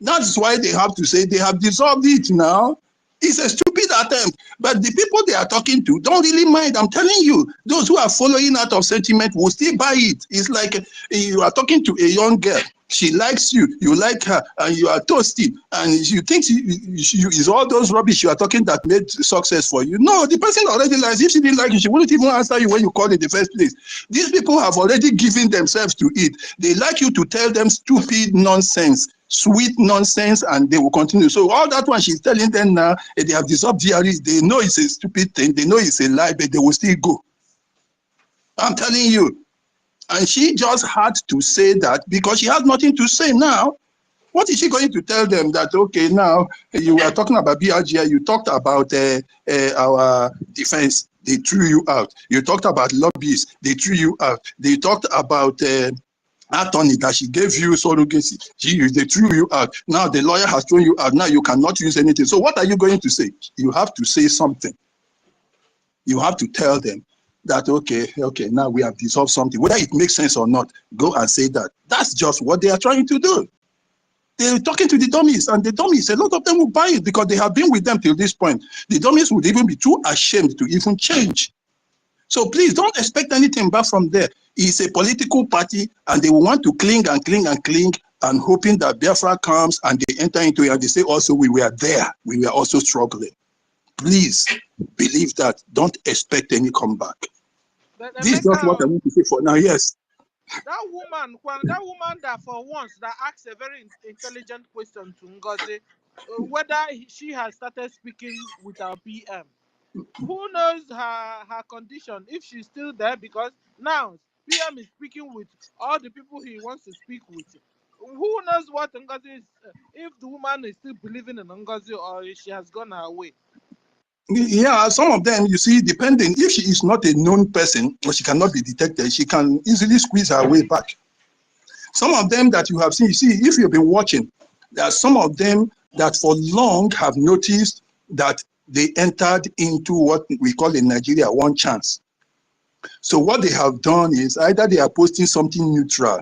That's why they have to say they have dissolved it now. It's a stupid attempt, but the people they are talking to don't really mind. I'm telling you, those who are following out of sentiment will still buy it. It's like you are talking to a young girl. She likes you, you like her, and you are toasty, and you think it's all those rubbish you are talking that made success for you. No, the person already likes. If she didn't like you, she wouldn't even answer you when you called in the first place. These people have already given themselves to it. They like you to tell them stupid nonsense, sweet nonsense, and they will continue. So all that one she's telling them now, they have dissolved DRE. They know it's a stupid thing. They know it's a lie, but they will still go. I'm telling you. And she just had to say that because she has nothing to say now. What is she going to tell them that, okay, now you were talking about BRGIE, you talked about our defense, they threw you out. You talked about lobbyists, they threw you out. They talked about attorney that she gave you surrogacy, they threw you out. Now the lawyer has thrown you out. Now you cannot use anything. So what are you going to say? You have to say something. You have to tell them that, okay, now we have dissolved something. Whether it makes sense or not, go and say that. That's just what they are trying to do. They're talking to the dummies, and the dummies, a lot of them will buy it because they have been with them till this point. The dummies would even be too ashamed to even change. So please don't expect anything back from there. It's a political party, and they will want to cling and cling and cling, and hoping that Biafra comes and they enter into it and they say also we were there. We were also struggling. Please believe that. Don't expect any comeback. This is just what I want to say for now. Yes. That woman that for once that asked a very intelligent question to Ngozi, whether she has started speaking with our PM. Who knows her condition, if she's still there, because now PM is speaking with all the people he wants to speak with. Who knows what Ngozi is, if the woman is still believing in Ngozi or if she has gone her way. Yeah, some of them, you see, depending, if she is not a known person or she cannot be detected, she can easily squeeze her way back. Some of them that you have seen, you see, if you've been watching, there are some of them that for long have noticed that they entered into what we call in Nigeria one chance. So what they have done is either they are posting something neutral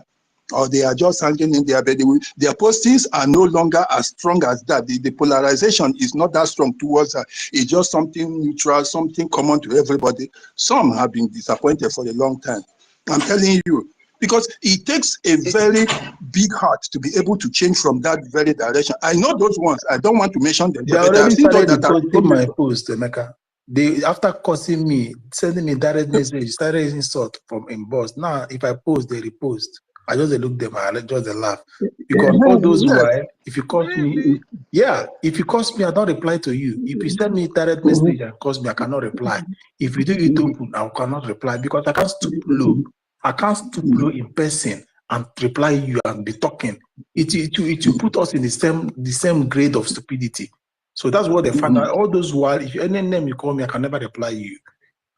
or they are just hanging in there, but their postings are no longer as strong as that. The polarization is not that strong towards her. It's just something neutral, something common to everybody. Some have been disappointed for a long time. I'm telling you, because it takes a very big heart to be able to change from that very direction. I know those ones. I don't want to mention them. They already started reposting my post, Emeka. They, after cursing me, sending me direct message, started insult from inbox. Now, if I post, they repost. I just look them, I just laugh. Because all those while, if you curse me, yeah, if you curse me, I don't reply to you. If you send me direct message and curse me, I cannot reply. If you do it open, I cannot reply because I can't stoop low. I can't stoop low in person and reply you and be talking. It will put us in the same grade of stupidity. So that's what they find out. All those while, if any name you call me, I can never reply you.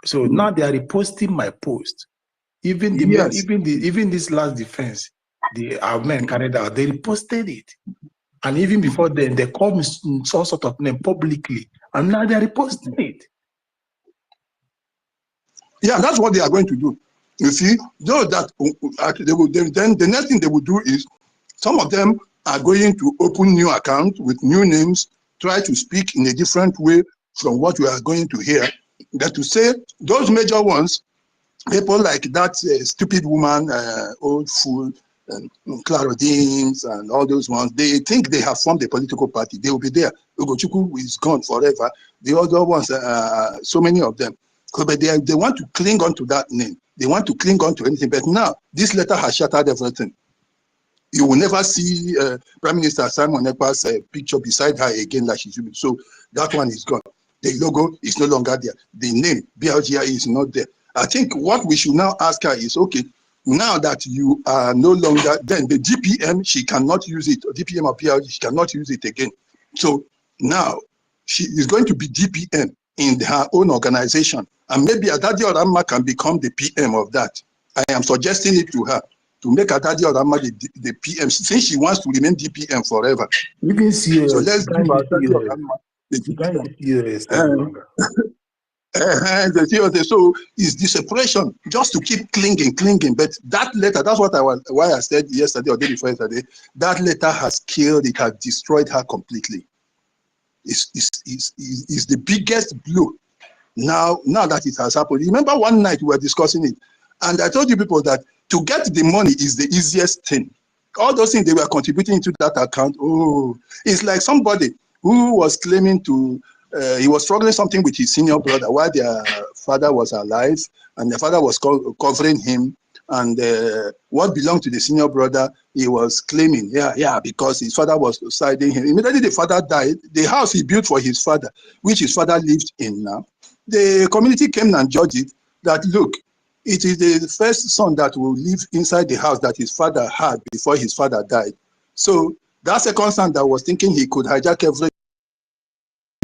So now they are reposting my post. Even the even this last defense, our men carried out, they reposted it. And even before then, they called me some sort of name publicly. And now they are reposting it. Yeah, that's what they are going to do. You see, those that they will, then the next thing they will do is some of them are going to open new accounts with new names, try to speak in a different way from what we are going to hear. That to say those major ones, people like that stupid woman, old fool, Clarodines and all those ones, they think they have formed a political party. They will be there. Ugochukwu is gone forever. The other ones, so many of them. But they want to cling on to that name. They want to cling on to anything. But now, this letter has shattered everything. You will never see Prime Minister Simon Ekpa's picture beside her again like she should be. So that one is gone. The logo is no longer there. The name, BRGIE, is not there. I think what we should now ask her is, okay, now that you are no longer, then the DPM, she cannot use it. DPM or BRGIE, she cannot use it again. So now she is going to be DPM. in her own organization. And maybe Adadi Orama can become the PM of that. I am suggesting it to her, to make Adadi Orama the PM, since she wants to remain DPM forever. You can see So let's give Adadi Orama the DPM. So it's the separation, just to keep clinging. But that letter, that's why I said yesterday or day before yesterday, that letter has killed, it has destroyed her completely. It's the biggest blow now that it has happened. Remember one night we were discussing it, and I told you people that to get the money is the easiest thing. All those things they were contributing into that account, it's like somebody who was claiming to, he was struggling something with his senior brother while their father was alive, and the father was covering him, and what belonged to the senior brother, he was claiming, because his father was siding him. Immediately the father died, the house he built for his father, which his father lived in now, the community came and judged it, that look, it is the first son that will live inside the house that his father had before his father died. So that second son that was thinking he could hijack everything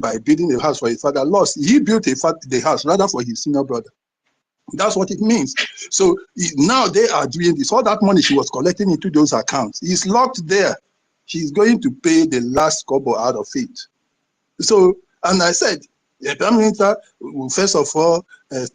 by building a house for his father lost. He built the house rather for his senior brother. That's what it means. So now they are doing this. All that money she was collecting into those accounts is locked there. She's going to pay the last kobo out of it. So, and I said, the Prime Minister will first of all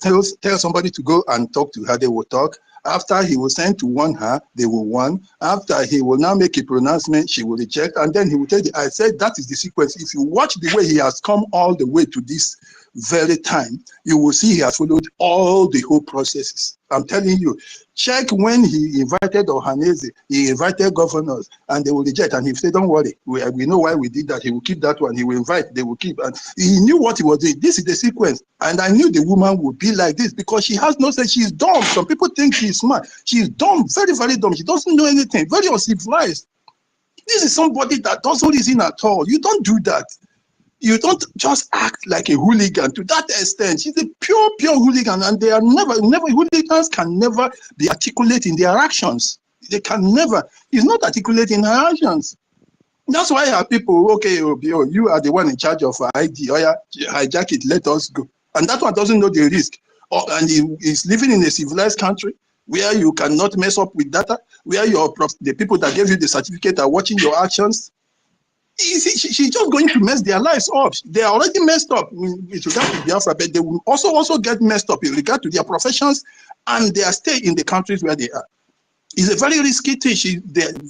tell somebody to go and talk to her. They will talk. After he will send to warn her, they will warn. After he will now make a pronouncement, she will reject, and then he will tell you. I said that is the sequence. If you watch the way he has come all the way to this very time, you will see he has followed all the whole processes. I'm telling you, check when he invited Ohaneze, he invited governors, and they will reject, and he said, don't worry, we know why we did that. He will keep that one, he will invite, they will keep, and he knew what he was doing. This is the sequence, and I knew the woman would be like this because she has no sense. She's dumb. Some people think she's smart. She's dumb, very, very dumb. She doesn't know anything, very uncivilized. This is somebody that doesn't listen at all. You don't do that. You don't just act like a hooligan to that extent. She's a pure hooligan, and they are never, hooligans can never be articulate in their actions. They can never. He's not articulate in her actions. That's why our people, okay, you are the one in charge of ID, hijack it, let us go. And that one doesn't know the risk. And he is living in a civilized country where you cannot mess up with data, where the people that gave you the certificate are watching your actions. She's just going to mess their lives up. They are already messed up with regard to Biafra, but they will also get messed up in regard to their professions and their stay in the countries where they are. It's a very risky thing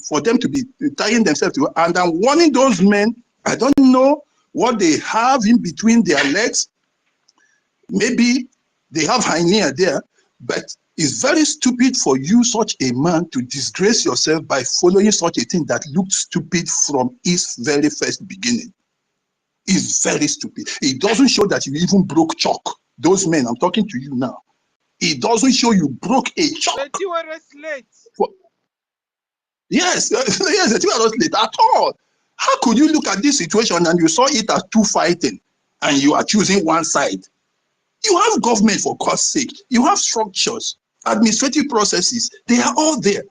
for them to be tying themselves to. And I'm warning those men, I don't know what they have in between their legs. Maybe they have hernia there, but it's very stupid for you, such a man, to disgrace yourself by following such a thing that looked stupid from its very first beginning. It's very stupid. It doesn't show that you even broke chalk. Those men, I'm talking to you now. It doesn't show you broke a chalk. But you were late. Yes, yes, you were not late at all. How could you look at this situation and you saw it as two fighting and you are choosing one side? You have government, for God's sake. You have structures, administrative processes. They are all there.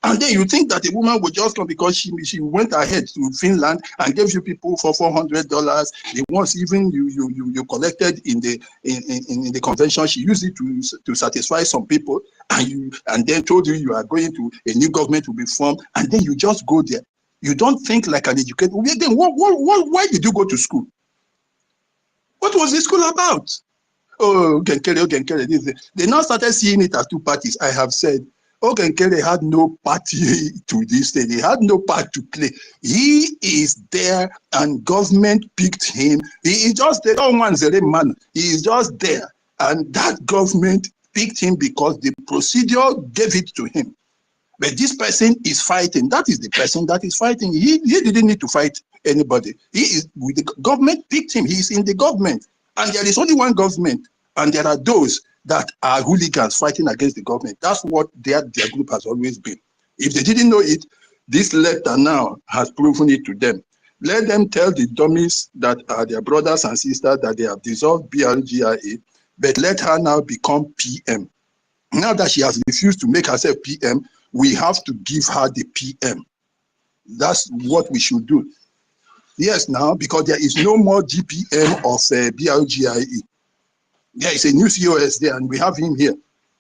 And then you think that a woman would just come because she went ahead to Finland and gave you people for $400. The ones even you collected in the convention, she used it to satisfy some people, and then told you are going to a new government will be formed, and then you just go there. You don't think like an educated. Again, why did you go to school? What was the school about? Oh, Ogenkere. They now started seeing it as two parties. I have said, Ogenkere had no party to this thing. He had no part to play. He is there, and government picked him. He is just there. Man. He is just there, and that government picked him because the procedure gave it to him. But this person is fighting. That is the person that is fighting. He didn't need to fight anybody. He is with the government picked him. He is in the government. And there is only one government. And there are those that are hooligans fighting against the government. That's what their group has always been. If they didn't know it, this letter now has proven it to them. Let them tell the dummies that are their brothers and sisters that they have dissolved BRGIE, but let her now become PM. Now that she has refused to make herself PM, we have to give her the PM. That's what we should do. Yes, now, because there is no more GPM of BRGIE. There is a new COS there, and we have him here.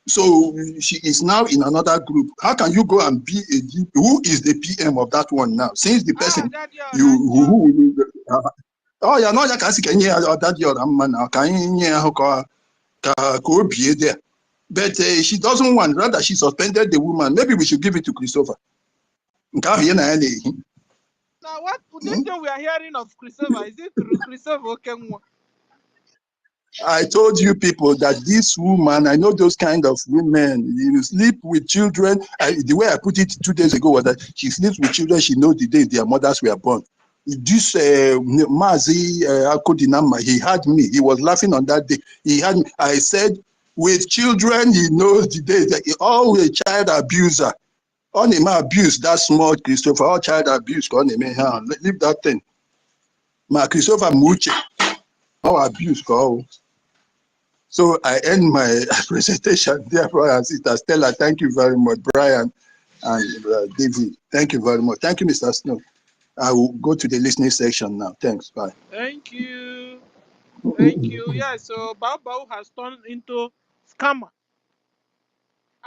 So she is now in another group. How can you go and be a GP? Who is the PM of that one now? Since the person oh yeah, no, you can see that you're a man. There. But she doesn't want, rather she suspended the woman. Maybe we should give it to Christopher. Now, what this thing we are hearing of Christopher, is it through Christopher Okemwa? I told you people that this woman, I know those kind of women, you sleep with children. The way I put it 2 days ago was that she sleeps with children, she knows the day their mothers were born. This Mazi Akodinama, he had me. He was laughing on that day. He had me. I said, with children, he knows the day. That he always child abuser. On him abuse that small Christopher, all child abuse. Leave that thing. My Christopher Muche, all abuse. So I end my presentation. Therefore, Sister Stella, thank you very much. Brian and David, thank you very much. Thank you, Mr. Snow. I will go to the listening section now. Thanks. Bye. Thank you. Thank you. Yeah, so Bao has turned into scammer.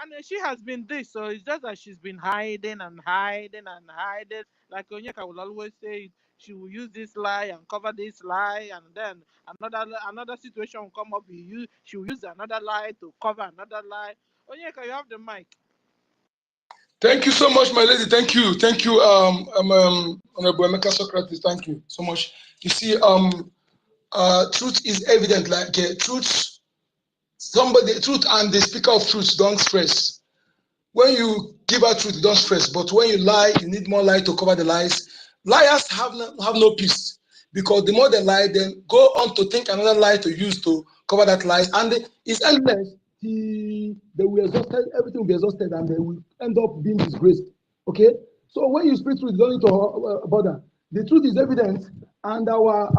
And she has been this, so it's just that she's been hiding and hiding and hiding. Like Onyeka will always say, she will use this lie and cover this lie, and then another situation will come up. She will use another lie to cover another lie. Onyeka, you have the mic. Thank you so much, my lady. Thank you, Honorable Emeka Socrates. Thank you so much. You see, truth is evident. Like truth, truth and the speaker of truth don't stress. When you give out truth, you don't stress. But when you lie, you need more light to cover the lies. Liars have no peace, because the more they lie, then go on to think another lie to use to cover that lie, and it's endless. They will exhausted, everything will be exhausted, and they will end up being disgraced. Okay, so when you speak truth, you don't need to bother. The truth is evident, and our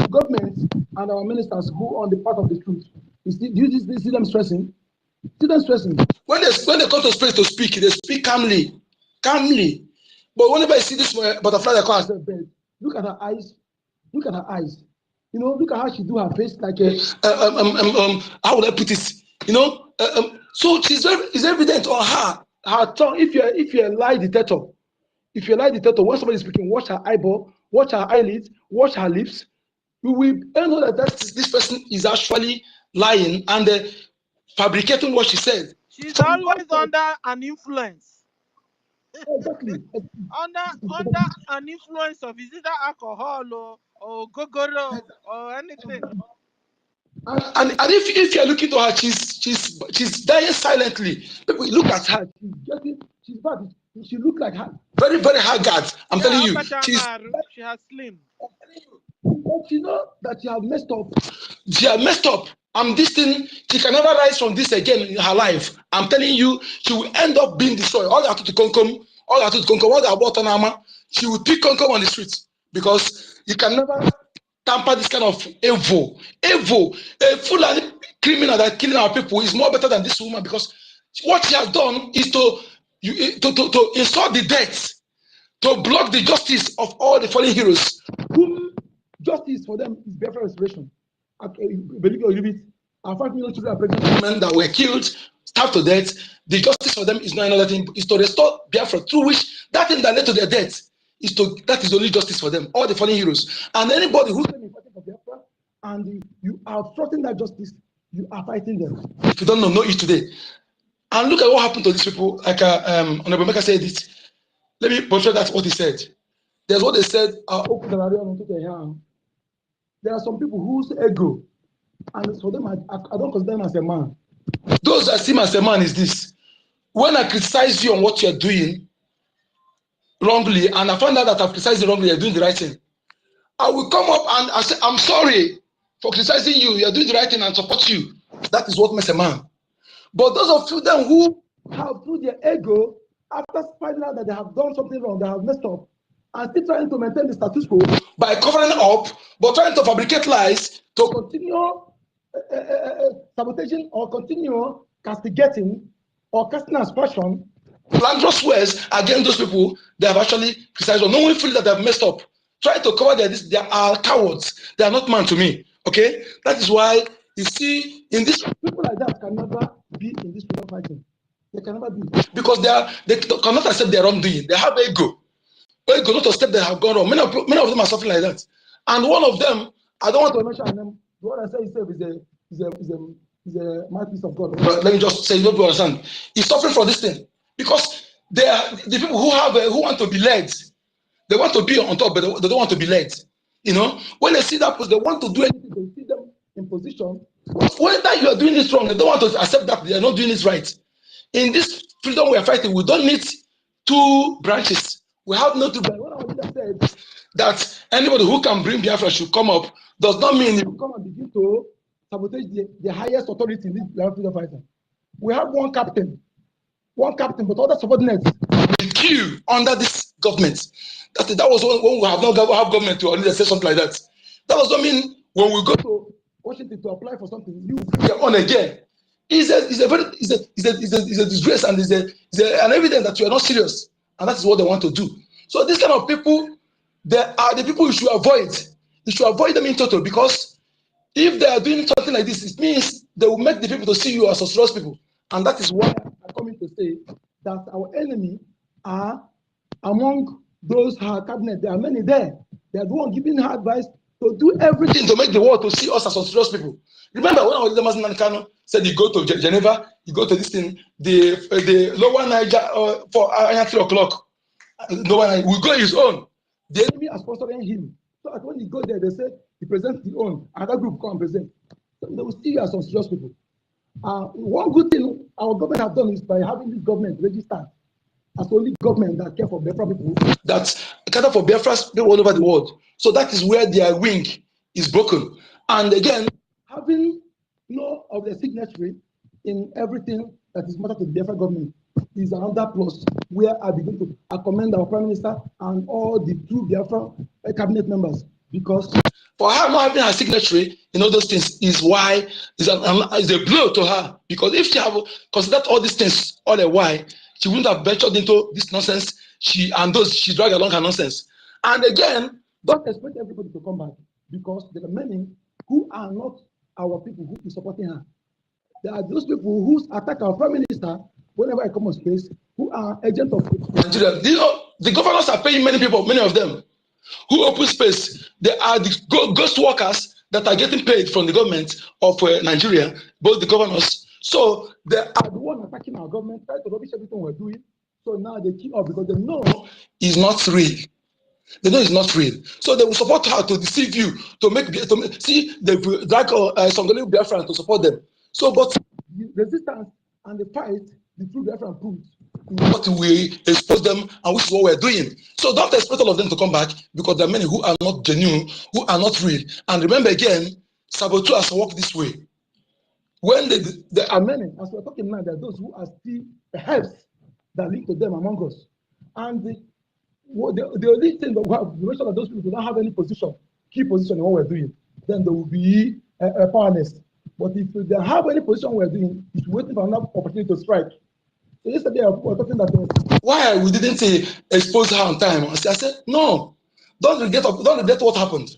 government and our ministers who on the path of the truth. Do you see them stressing? See them stressing. When they come to space to speak, they speak calmly. But whenever I see this butterfly that comes, look at her eyes. Look at her eyes. You know, look at how she do her face like a how would I put it? You know, so it's evident on her tongue. If you're a lie detector, when somebody is speaking, watch her eyeball, watch her eyelids, watch her lips. We will know that this person is actually lying and fabricating what she said. She's always under an influence. Exactly. under an influence of is it alcohol or gogoro or anything. And if you're looking to her, she's dying silently. People look at her. She's bad. She looks like her. Very, very haggard. I'm telling you. She has slim. But you know that she has messed up. She has messed up. This thing, she can never rise from this again in her life. I'm telling you, she will end up being destroyed. All that to Konkom, all that about Tanama, she will pick Konkom on the streets, because you can never tamper this kind of evil. A full criminal that killing our people is more better than this woman, because what she has done is to insult the death, to block the justice of all the fallen heroes. Whom justice for them is Biafra restoration. Believe it or leave it, our 5 million children are pregnant women that were killed, starved to death. The justice for them is not another thing, is to restore Biafra, through which that thing that led to their death that is the only justice for them, all the fallen heroes. And anybody who's fighting for Biafra and you are obstructing that justice, you are fighting them. If you don't know it today. And look at what happened to these people. Like Honorable Meka said it. Let me portray that's what he said. There's what they said. There are some people whose ego, and for them, I don't consider them as a man. Those that see him as a man is this. When I criticize you on what you're doing wrongly, and I find out that I've criticized you wrongly, you're doing the right thing, I will come up and I say, I'm sorry for criticizing you, you're doing the right thing, and support you. That is what makes a man. But those of them who have, through their ego, after finding out that they have done something wrong, they have messed up, and still trying to maintain the status quo by covering up, but trying to fabricate lies to continue sabotaging or continue castigating or casting aspersion, slanderous words against those people they have actually criticized, or no one feels that they have messed up. try to cover this. They are cowards. They are not man to me. Okay, that is why you see in this people like that can never be in this freedom fighting. They can never be because they cannot accept their wrongdoing. They have ego. Ego not to accept they have gone wrong. Many of them are suffering like that. And one of them, I don't want to mention them. The one I say himself is a mouthpiece of God. But let me just say, you don't understand. He's suffering from this thing because they are the people who have who want to be led. They want to be on top, but they don't want to be led. You know, when they see that, they want to do anything. They see them in position. Whether you are doing this wrong, they don't want to accept that they are not doing it right. In this freedom we are fighting, we don't need two branches. We have no two branches. What our leader said that anybody who can bring Biafra should come up does not mean you come and begin to sabotage the highest authority in this freedom fighting. We have one captain, but other subordinates will queue under this government. That was when we have not have government to only say something like that. That does not mean when we go to Washington to apply for something, you get on again. It's a disgrace and it's an evidence that you are not serious, and that is what they want to do. So this kind of people, they are the people you should avoid. You should avoid them in total, because if they are doing something like this, it means they will make the people to see you as suspicious people, and that is why I'm coming to say that our enemy are among those cabinet. There are many there. They are the one giving her advice to do everything to make the world to see us as suspicious people. Remember when our leader Mazen Kano said you go to Geneva, you go to this thing, the lower Niger for 3 o'clock. Lower Niger will go his own. The enemy are sponsoring him. So that when he go there, they say he presents his own. Another group come and present. So they will see you as suspicious people. One good thing our government has done is by having this government registered as the only government that care for Biafra people, that cater for Biafra people all over the world. So that is where their wing is broken. And again, having no of the signatory in everything that is matter to the Biafra government is another plus where I begin to commend our Prime Minister and all the two Biafra cabinet members, because for her not having her signatory in all those things is why is a blow to her, because if she have considered all these things all the while, she wouldn't have ventured into this nonsense. She dragged along her nonsense. And again, don't expect everybody to come back, because there are many who are not our people who is supporting her. There are those people who attack our Prime Minister whenever I come on space, who are agents of Nigeria. You know, the governors are paying many people, many of them, who open space. They are the ghost workers that are getting paid from the government of Nigeria, both the governors. So they are the one attacking our government, trying to rubbish everything we're doing. So now they keep up because they know it's not real. They know it's not real. So they will support her to deceive you, to see they drag some Biafran to support them. So, but the resistance and the fight, the true Biafran proves what we expose them, and which is what we're doing. So don't expect all of them to come back, because there are many who are not genuine, who are not real. And remember again, saboteurs work this way. When there are many, as we're talking now, there are those who are still the helps that link to them among us. And the only thing that we have, the rest of those people do not have any position, key position in what we're doing, then they will be powerless. But if they have any position we're doing, it's waiting for another opportunity to strike. So yesterday we were talking that why we didn't expose her on time. I said, no, don't regret what happened.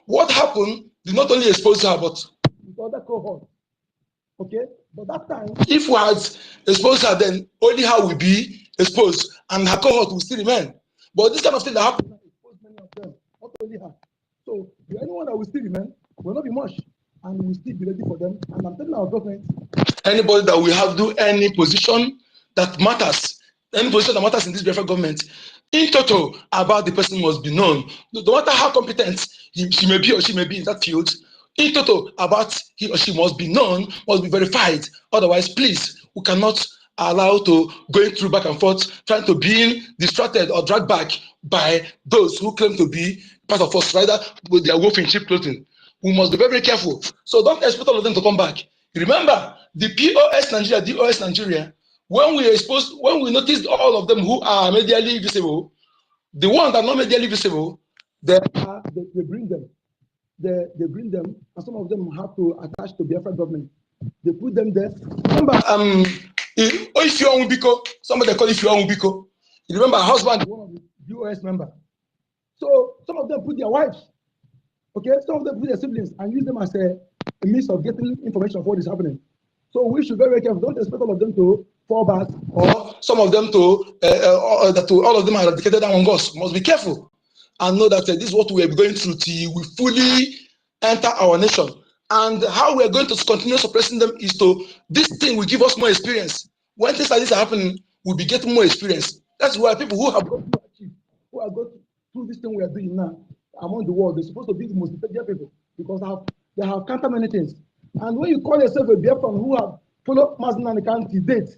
What happened did not only expose her, but the other cohort. Okay, but that time, if we had exposed her, then only her will be exposed, and her cohort will still remain. But this kind of thing that happened, exposed many of them, not only her. So anyone that will still remain will not be much, and we will still be ready for them. And I'm telling our government, anybody that will have do any position that matters, any position that matters in this Biafra government, in total about the person must be known. No matter how competent she may be or she may be in that field, in total about he or she must be known, must be verified. Otherwise, please, we cannot allow to going through back and forth, trying to be distracted or dragged back by those who claim to be part of us, rather with their wolf in sheep clothing. We must be very, very careful. So don't expect all of them to come back. Remember, the POS Nigeria, DOS Nigeria, when we noticed all of them who are medially visible, the ones that are not medially visible, they bring them. They bring them, and some of them have to attach to Biafra government. They put them there. Remember, if you are Ubiko, somebody call if you are Ubiko. You remember her husband, one of the US member. So some of them put their wives, okay, some of them put their siblings and use them as a means of getting information of what is happening. So we should be very careful. Don't expect all of them to fall back, or some of them to all of them are dedicated among us. Must be careful and know that this is what we are going through till we fully enter our nation. And how we are going to continue suppressing them is to, this thing will give us more experience. When things like this are happening, we'll be getting more experience. That's why people who have gone through this thing we are doing now among the world, they're supposed to be the most intelligent people, because they have counted many things. And when you call yourself a Biafran who have followed Mazinani County date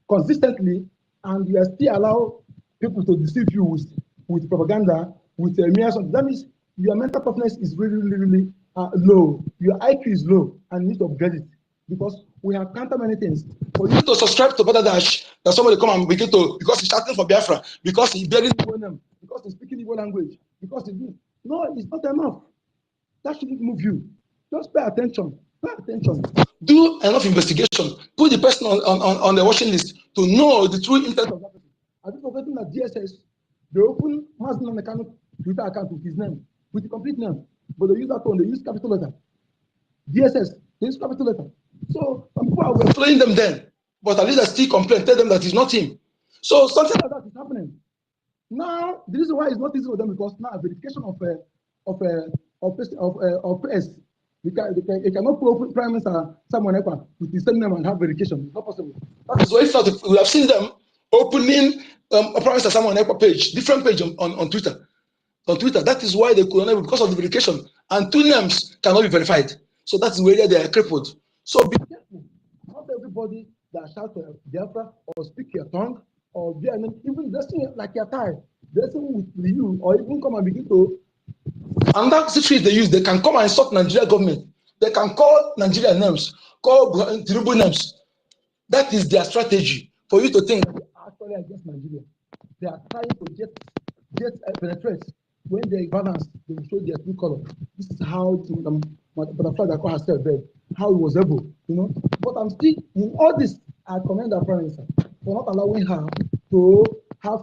consistently, and you are still allow people to deceive you with propaganda, with that means your mental toughness is really low. Your IQ is low, and you need to upgrade it, because we have counted many things. For you to subscribe to Brother Dash, that somebody come and begin to, because he's shouting for Biafra, because he's bearing Igbo name, because he's speaking Igbo language, because he's doing. No, it's not enough. That shouldn't move you. Just pay attention. Pay attention. Do enough investigation. Put the person on the watching list to know the true intent of that person. Have you forgotten that DSS, they open Muslim account, Twitter account with his name, with the complete name, but they use that one, they use capital letter. DSS, they use capital letter. So some people are following them then, but at least I still complain, tell them that it's not him. So something like that is happening. Now, the reason why it's not easy for them, because now verification of press, they cannot put Prime Minister Samuel Ekpa with his same name and have verification. It's not possible. That is why we have seen them opening Prime Minister Samuel Ekpa page, different page on Twitter. On Twitter, that is why they could not, because of the verification, and two names cannot be verified. So that's where they are crippled. So be careful. Not everybody that shout Biafra or speak your tongue or even dressing like your tie, dressing with you, or even come and begin to. And that's the trick they use. They can come and insult Nigeria government. They can call Nigeria names, call Tinubu names. That is their strategy for you to think that they are actually against Nigeria. They are trying to get penetrate. When they balance, they will show their true color. This is how Butterfly that call herself dead, how it was able, But I'm still in all this. I commend our Prime Minister for not allowing her to have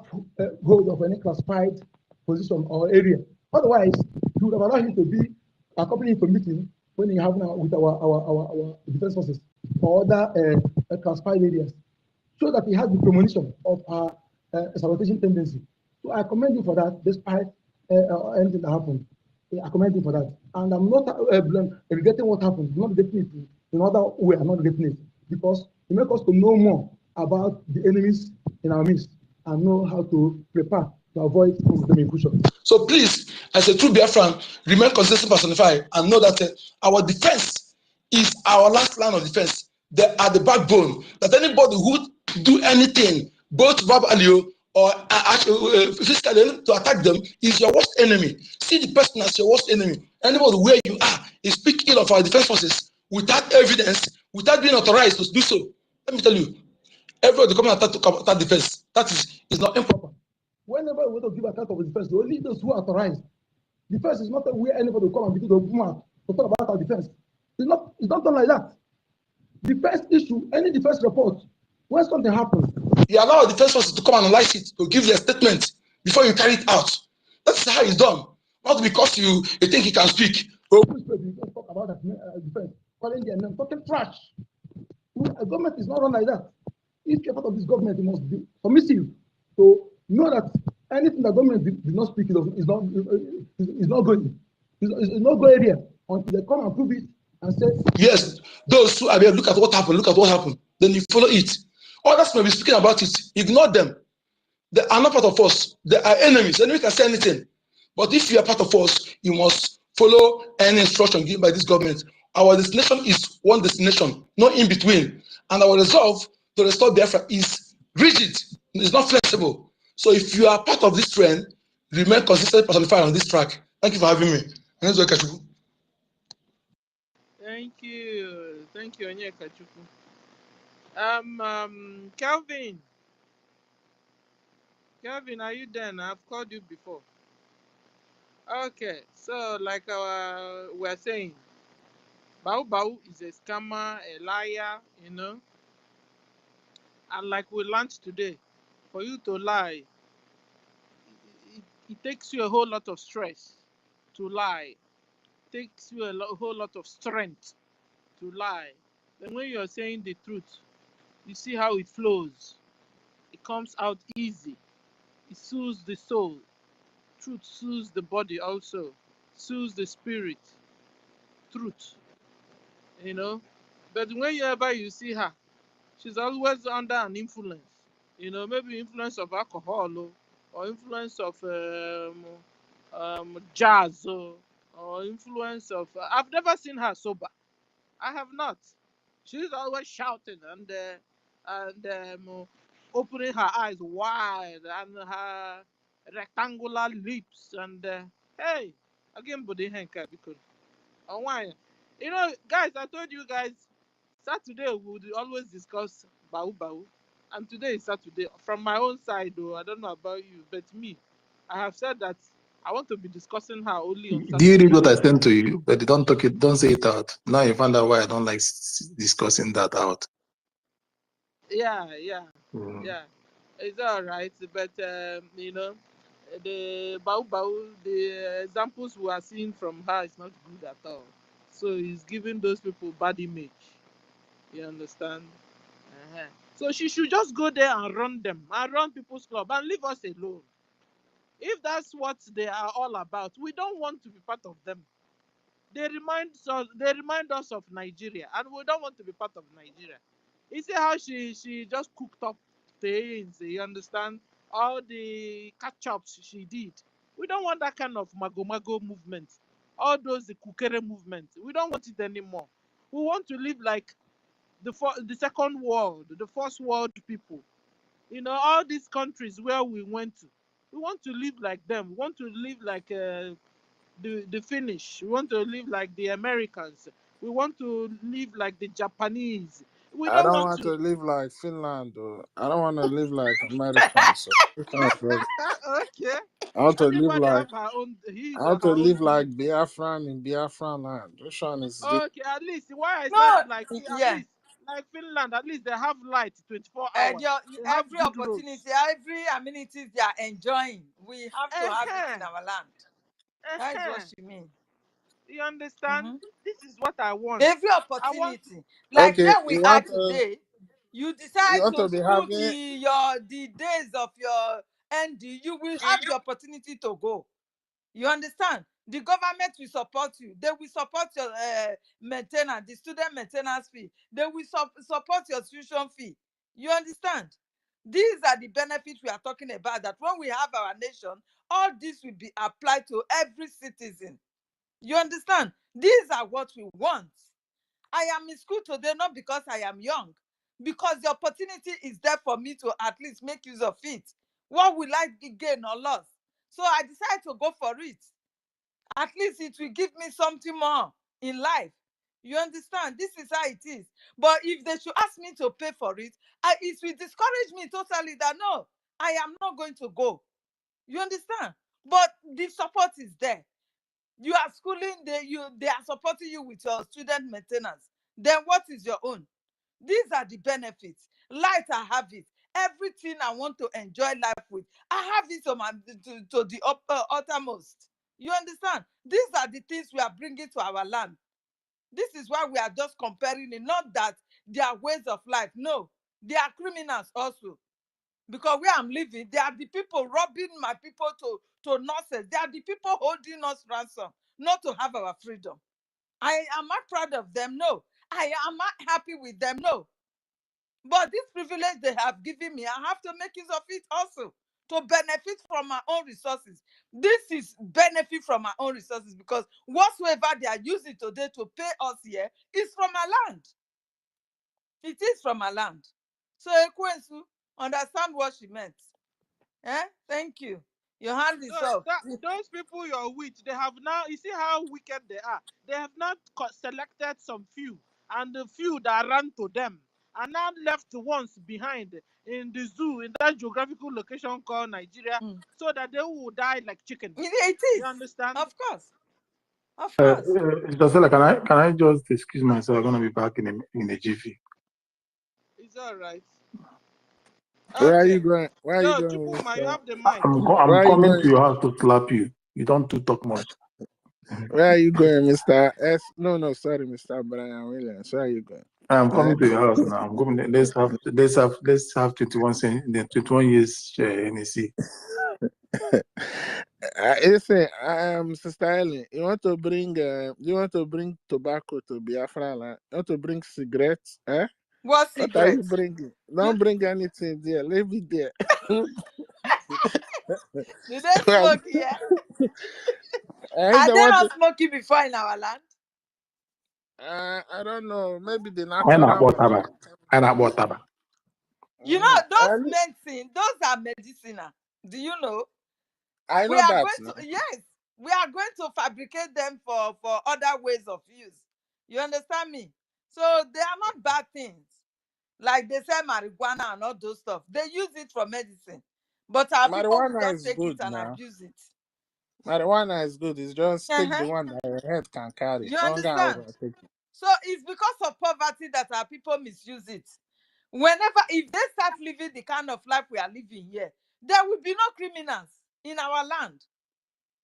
hold of any classified position or area. Otherwise, you would have allowed him to be accompanying for meeting when you have now with our defense forces or other classified areas, so that he has the premonition of our sabotation tendency. So I commend you for that, despite anything that happened. I commend you for that. And I'm not regretting what happened. I'm not getting it in other way. I'm not getting it, because it makes us to know more about the enemies in our midst and know how to prepare to avoid them incursion. So please, as a true Biafran, remain consistent, personified, and know that our defense is our last line of defense. They are the backbone. That anybody who do anything, both verbally or physically, to attack them is your worst enemy. See the person as your worst enemy. Anybody where you are is speak ill of our defense forces without evidence, without being authorized to do so. Let me tell you, everybody coming attack defense, that is not improper. Whenever we want to give account of defense, only those who are authorized. Defense is not where anybody will come and begin to open mouth to talk about our defense. It's not done like that. Defense issue, any defense report, when something happens, you allow the defense forces to come and analyze it, to give their statement before you carry it out. That's how it's done. Not because you think you can speak. Oh, you don't talk about that defense, calling their name, talking trash. A government is not run like that. If you're part of this government, you must be submissive. So know that anything the government did not speak is not going. It's not going area until they come and prove it and say, yes, those who are there, look at what happened. Then you follow it. Others may be speaking about it. Ignore them. They are not part of us. They are enemies. Enemy can say anything. But if you are part of us, you must follow any instruction given by this government. Our destination is one destination, no in between. And our resolve to restore Biafra is rigid. It's not flexible. So if you are part of this trend, remain consistent, personified on this track. Thank you for having me. Thank you. Thank you, Onyeka Chukwu. Kelvin. Kelvin, are you there? I've called you before. Okay, so like we're saying, Bau is a scammer, a liar, And like we learned today, for you to lie, It takes you a whole lot of stress to lie. It takes you a whole lot of strength to lie. Then when you're saying the truth, you see how it flows. It comes out easy. It soothes the soul. Truth soothes the body also. Soothes the spirit. Truth. You know. But whenever you see her, she's always under an influence. You know, maybe influence of alcohol or influence of jazz or influence of. I've never seen her sober. I have not. She's always shouting and opening her eyes wide and her rectangular lips and hey, again, body henka because why? You know, guys, I told you guys Saturday we would always discuss Bau Bau, and today is Saturday. From my own side, though, I don't know about you, but me, I have said that I want to be discussing her only on Do you read Saturday. what I sent to you? But they don't talk it, don't say it out. Now you find out why I don't like discussing that out. Yeah, Mm. yeah. It's all right, but you know, the Bau Bau, the examples we are seeing from her is not good at all. So it's giving those people bad image. You understand? Uh-huh. So she should just go there and run them, and run people's club, and leave us alone. If that's what they are all about, we don't want to be part of them. They remind us of Nigeria, and we don't want to be part of Nigeria. You see how she just cooked up things, you understand? All the catch-ups she did. We don't want that kind of mago-mago movement. All those the kukere movement. We don't want it anymore. We want to live like the second world, the first world people. You know, all these countries where we went to. We want to live like them. We want to live like the Finnish. We want to live like the Americans. We want to live like the Japanese. We I don't don't want want to to. live like Finland, though. I don't want to live like Americans. So which one of us? Okay. I want to live Everybody like have her own his I or want to her own live like thing. Biafran in Biafran land. Which one is this? Okay, at least why I said No, like at yeah. least like Finland, at least they have light 24 hours. They have Every good roads. opportunity, every amenities they are enjoying, we have to have it in Uh-huh. our land. That is what Uh-huh. she means. You understand? Mm-hmm. This is what I want. Every I want. opportunity, like Okay, where we are today, you you decide want to to be school having the days of your ND, you will have the opportunity to go. You understand? The government will support you. They will support your maintenance, the student maintenance fee. They will support your tuition fee. You understand? These are the benefits we are talking about, that when we have our nation, all this will be applied to every citizen. You understand? These are what we want. I am in school today not because I am young, because the opportunity is there for me to at least make use of it. What will I gain or loss? So I decided to go for it. At least it will give me something more in life. You understand? This is how it is. But if they should ask me to pay for it, it will discourage me totally that no, I am not going to go. You understand? But the support is there. You are schooling, they are supporting you with your student maintenance. Then what is your own? These are the benefits. Light, I have it. Everything I want to enjoy life with, I have it to the uttermost. You understand? These are the things we are bringing to our land. This is why we are just comparing it. Not that they are ways of life. No, they are criminals also. Because where I'm living, they are the people robbing my people to nonsense. They are the people holding us ransom, not to have our freedom. Am I proud of them? No. Am I happy with them? No. But this privilege they have given me, I have to make use of it also to benefit from my own resources. This is benefit from my own resources, because whatsoever they are using today to pay us here is from our land. It is from our land. So Ekwensu, understand what she meant. Thank you. Your hand is up. Those people you're with, they have now, you see how wicked they are. They have not selected some few, and the few that ran to them are now left the ones behind in the zoo, in that geographical location called Nigeria, so that they will die like chickens. It is. You understand? Of course. Of course. Stella, can I just excuse myself? I'm gonna be back in a jiffy. It's all right. Where are you Okay. going? Where are you Yo, going, Chupuma, you Mister? have the mic. Where I'm are you coming going? to your house to slap you. You don't to talk much. Where are you going, Mister S? No, sorry, Mister Brian Williams. Where are you going? I'm coming to your house now. I'm coming. Let's have 21 years NEC. Listen, Sister Ellen, you want to bring tobacco to Biafra land? You want to bring cigarettes? Eh? What What are you cigarettes? bringing? Don't bring anything there. Leave it there. Do they smoke here? If Are they they want to, not smoking before in our land? I don't know. Maybe the I not natural bought one. taba. I not bought taba. You know, those And medicine, those are medicinal. Do you know? I We know are that going now. to, yes, we are going to fabricate them for other ways of use. You understand me? So they are not bad things. Like they say marijuana and all those stuff. They use it for medicine. But our people will Marijuana just is take it good and now. abuse it. Marijuana is good. It's just take Uh-huh. the one that your head can carry. You Don't get understand? overtake it. So it's because of poverty that our people misuse it. Whenever, if they start living the kind of life we are living here, there will be no criminals in our land.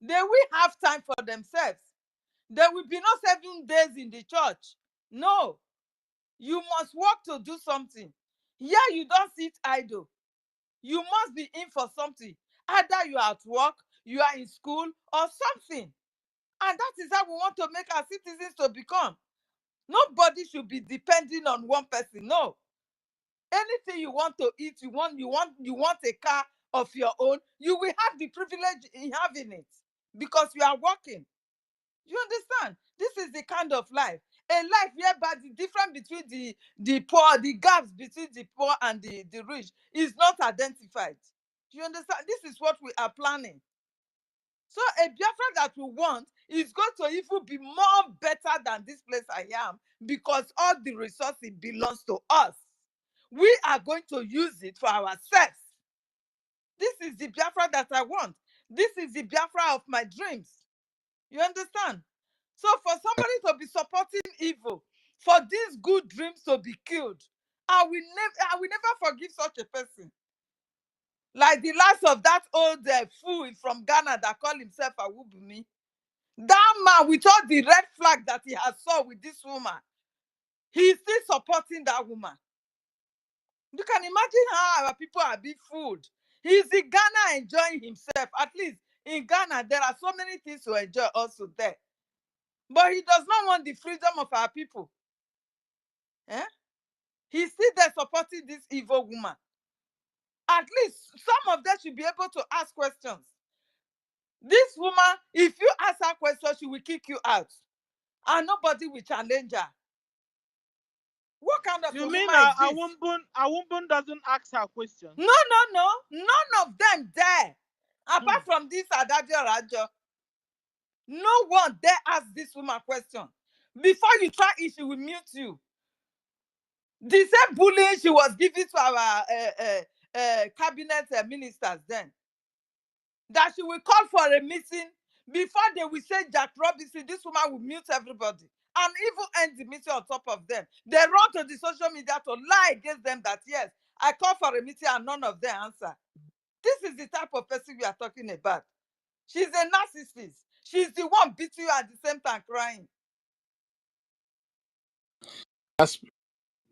They will have time for themselves. There will be no 7 days in the church. No. You must work to do something. Here you don't sit idle. You must be in for something. Either you are at work, you are in school, or something. And that is how we want to make our citizens to become. Nobody should be depending on one person. No. Anything you want to eat, you want a car of your own, you will have the privilege in having it because you are working. You understand? This is the kind of life. A life whereby the difference between the poor, the gaps between the poor and the rich is not identified. You understand? This is what we are planning. So a Biafra that we want is going to even be more better than this place I am because all the resources belongs to us. We are going to use it for ourselves. This is the Biafra that I want. This is the Biafra of my dreams. You understand? So for somebody to be supporting evil, for these good dreams to be killed, I will never forgive such a person. Like the last of that old fool from Ghana that called himself Awubumi. That man with all the red flag that he has saw with this woman, he's still supporting that woman. You can imagine how our people are being fooled. He's in Ghana enjoying himself. At least in Ghana, there are so many things to enjoy also there. But he does not want the freedom of our people. Eh? He's still there supporting this evil woman. At least some of them should be able to ask questions. This woman, if you ask her questions, she will kick you out. And nobody will challenge her. What kind of You a mean woman is this? Awumbun doesn't ask her questions? No. None of them there. Apart from this Adadio Rajo. No one dare ask this woman question. Before you try it, she will mute you. The same bullying she was giving to our cabinet ministers then. That she will call for a meeting. Before they will say Jack Robinson, this woman will mute everybody. And even end the meeting on top of them. They run to the social media to lie against them that yes, I called for a meeting and none of them answer. This is the type of person we are talking about. She's a narcissist. She's the one beating you at the same time crying.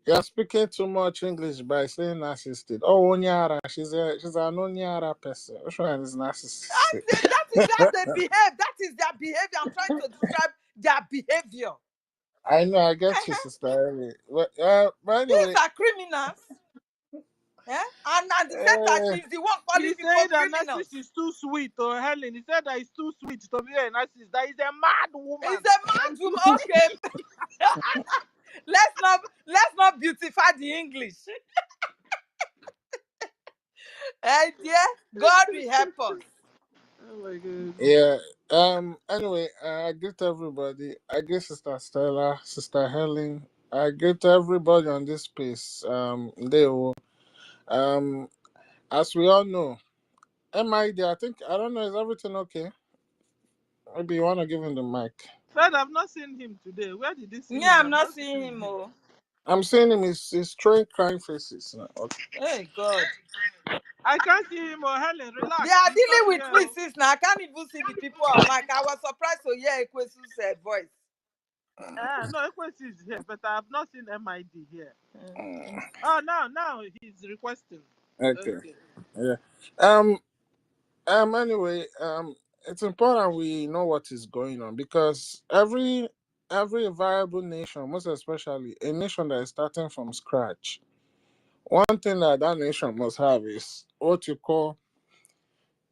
You're speaking too much English by saying narcissistic. Oh, Onyara, she's an Onyara person. Which one is narcissistic? That is how they behave. That is their behavior. I'm trying to describe their behavior. I know, I get you, sister. But anyway, These are criminals. And at the same time, uh, she's the one calling He people said that criminals. Narcissus is too sweet, or Helen. He said that it's too sweet to be a narcissist. That is a mad woman. It's a mad woman. Okay. let's not beautify the English. Hey, dear, God will help us. Oh my God. yeah. Anyway, I greet everybody. I greet Sister Stella, Sister Helen. I greet everybody on this space. They will. Um, as we all know, MID. I think I don't know. Is everything okay? Maybe you want to give him the mic. Fred, I've not seen him today. Where did he see Yeah, him? I'm I've not not seeing seen him. him. Oh. I'm seeing him. He's throwing crying faces. Okay. Hey God. I can't see him or Helen. Relax. They are He's not dealing with here. me since now. I can't even see the people on mic. I was surprised to hear Ekwesu's voice. No, Equus is here, but I have not seen MID here. Mm, Oh, now he's requesting. okay. Okay. Yeah. Anyway, it's important we know what is going on because every viable nation, most especially a nation that is starting from scratch, one thing that that nation must have is what you call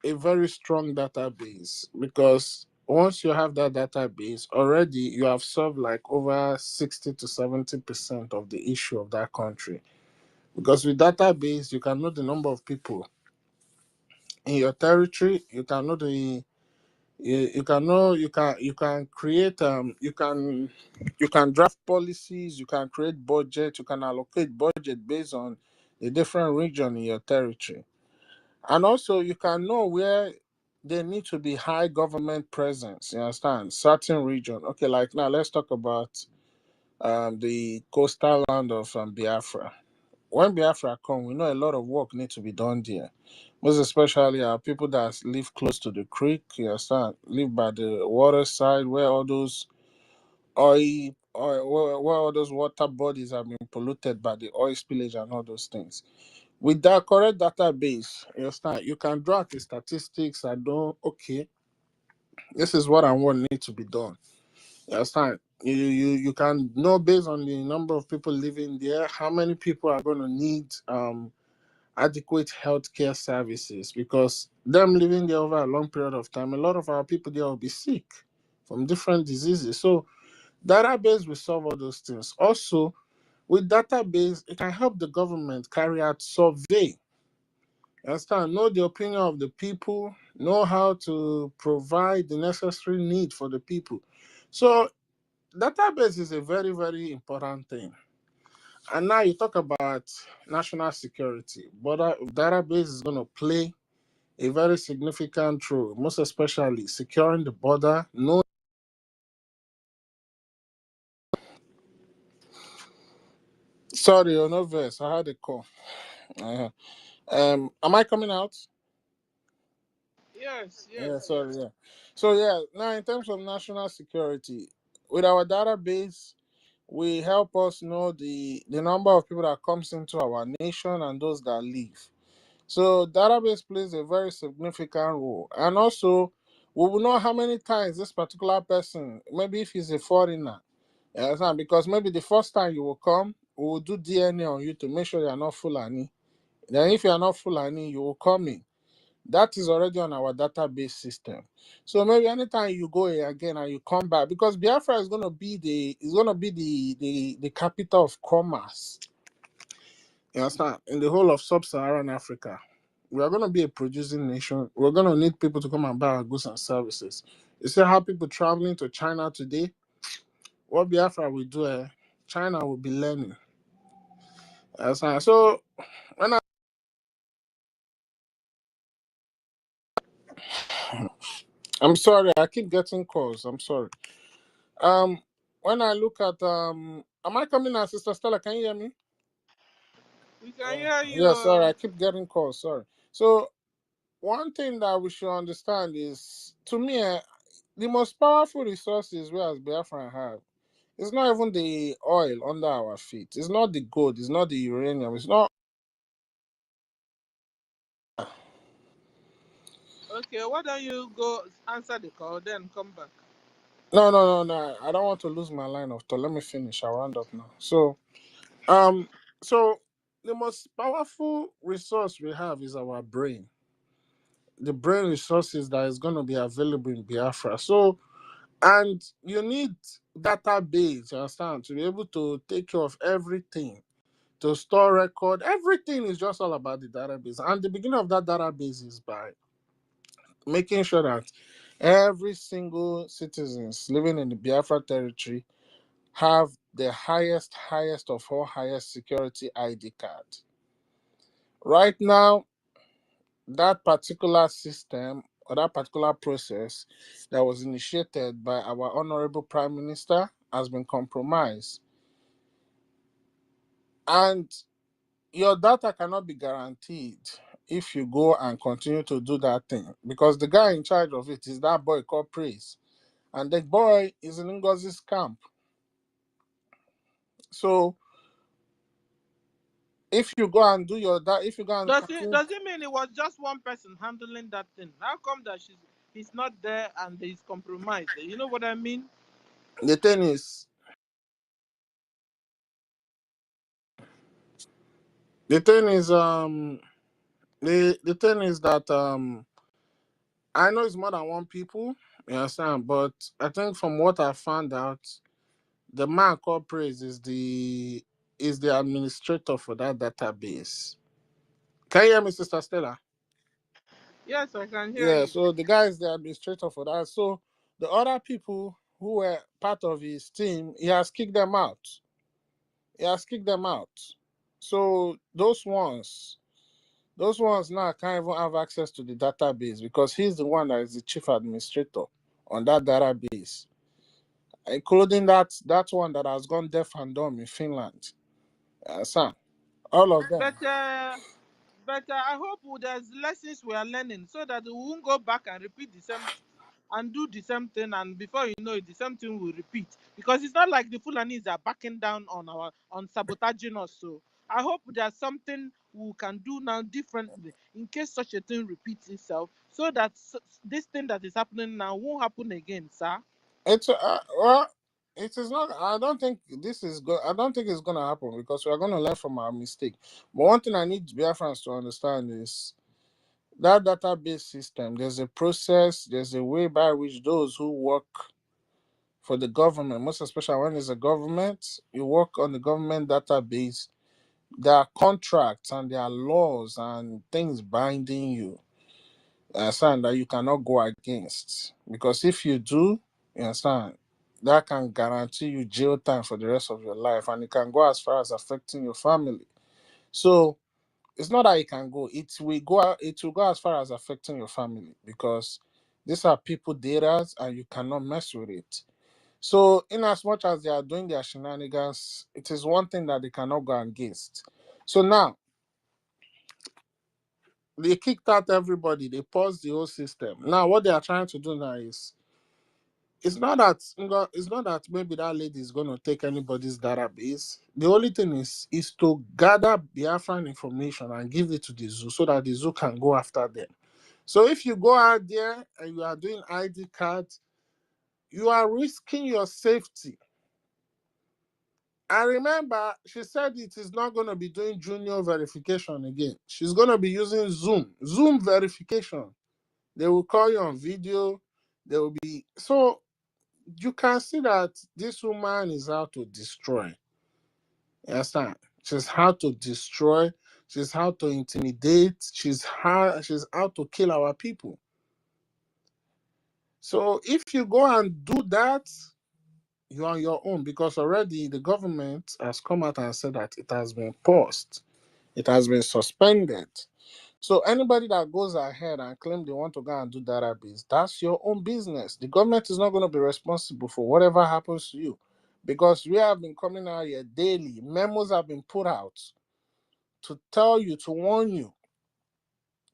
a very strong database. Because once you have that database, already you have solved like over 60 to 70% of the issue of that country. Because with database, you can know the number of people in your territory, you can know you can know you can create you can draft policies, you can create budget, you can allocate budget based on the different region in your territory, and also you can know where there need to be high government presence. You understand certain region. Okay, like now let's talk about the coastal land of Biafra. When Biafra come, we know a lot of work needs to be done there. Most especially people that live close to the creek, you understand, live by the water side where all those where all those water bodies have been polluted by the oil spillage and all those things. With that correct database, you understand, you can draw out the statistics and know, okay, this is what I want need to be done. You understand? You can know based on the number of people living there, how many people are going to need adequate healthcare services because them living there over a long period of time, a lot of our people there will be sick from different diseases. So database will solve all those things. Also, with database, it can help the government carry out survey. You understand? Know the opinion of the people, know how to provide the necessary need for the people. So database is a very, very important thing. And now you talk about national security. But database is going to play a very significant role, most especially securing the border. No, sorry, you're not verse. I had a call. Uh, am I coming out? Yes, Yeah, yes, sorry. yes. Yeah. So yeah, now in terms of national security, with our database, we help us know the number of people that comes into our nation and those that leave. So database plays a very significant role. And also we will know how many times this particular person, maybe if he's a foreigner, you understand? Because maybe the first time you will come, we will do DNA on you to make sure you are not Fulani. Then if you are not Fulani, you will come in. That is already on our database system. So maybe anytime you go here again and you come back, because Biafra is gonna be the capital of commerce. You understand? In the whole of sub-Saharan Africa. We are gonna be a producing nation. We're gonna need people to come and buy our goods and services. You see how people traveling to China today? What Biafra will do, China will be learning. You understand? So when I'm sorry, I keep getting calls. I'm sorry. Um, when I look at am I coming now, Sister Stella? Can you hear me? We can hear Yeah, sorry, you. I keep getting calls. Sorry. So one thing that we should understand is, to me, the most powerful resources we as Biafran have. It's not even the oil under our feet. It's not the gold. It's not the uranium. It's not. Okay, why don't you go answer the call, then come back? No. I don't want to lose my line of thought. Let me finish. I'll round up now. Um, so the most powerful resource we have is our brain. The brain resources that is going to be available in Biafra. So, and you need database, you understand, to be able to take care of everything, to store record. Everything is just all about the database. And the beginning of that database is by making sure that every single citizens living in the Biafra territory have the highest of all highest security ID card. Right now, that particular system or that particular process that was initiated by our honorable prime minister has been compromised. And your data cannot be guaranteed if you go and continue to do that thing, because the guy in charge of it is that boy called Praise, and the boy is in NGOZI's camp. So if you go and do your that, if you go and does it mean it was just one person handling that thing? How come that he's not there and he's compromised? You know what I mean? The thing is, the thing is that I know it's more than one people, you understand, but I think from what I found out, the man called Praise is the administrator for that database. Can you hear me, Sister Stella? Yes, I can hear Yeah, you. so the guy is the administrator for that. So the other people who were part of his team, he has kicked them out. He has kicked them out. So those ones now can't even have access to the database because he's the one that is the chief administrator on that database, including that one that has gone deaf and dumb in Finland. Son, all of them. But I hope there's lessons we are learning so that we won't go back and repeat the same and do the same thing, and before you know it, the same thing will repeat. Because it's not like the Fulanis are backing down on sabotaging us. So I hope there's something we can do now differently in case such a thing repeats itself, so that this thing that is happening now won't happen again, sir. It's well, it is not. I don't think this is good. I don't think it's gonna happen because we are gonna learn from our mistake. But one thing I need BIAFRANS to understand is that database system. There's a process. There's a way by which those who work for the government, most especially when it's a government, you work on the government database. There are contracts and there are laws and things binding you. Understand that you cannot go against, because if you do, you understand, that can guarantee you jail time for the rest of your life, and it can go as far as affecting your family. So it's not that it can go; it will go as far as affecting your family, because these are people data and you cannot mess with it. So in as much as they are doing their shenanigans, it is one thing that they cannot go against. So now they kicked out everybody, they paused the whole system. Now what they are trying to do now is, it's not that maybe that lady is going to take anybody's database. The only thing is to gather Biafran information and give it to the zoo so that the zoo can go after them. So if you go out there and you are doing ID cards, you are risking your safety. And remember, she said it is not going to be doing junior verification again. She's going to be using Zoom verification. They will call you on video. They will be so. You can see that this woman is out to destroy. You understand? She's out to destroy. She's out to intimidate. She's out to kill our people. So if you go and do that, you're on your own, because already the government has come out and said that it has been paused. It has been suspended. So anybody that goes ahead and claim they want to go and do database, that's your own business. The government is not going to be responsible for whatever happens to you, because we have been coming out here daily. Memos have been put out to tell you, to warn you,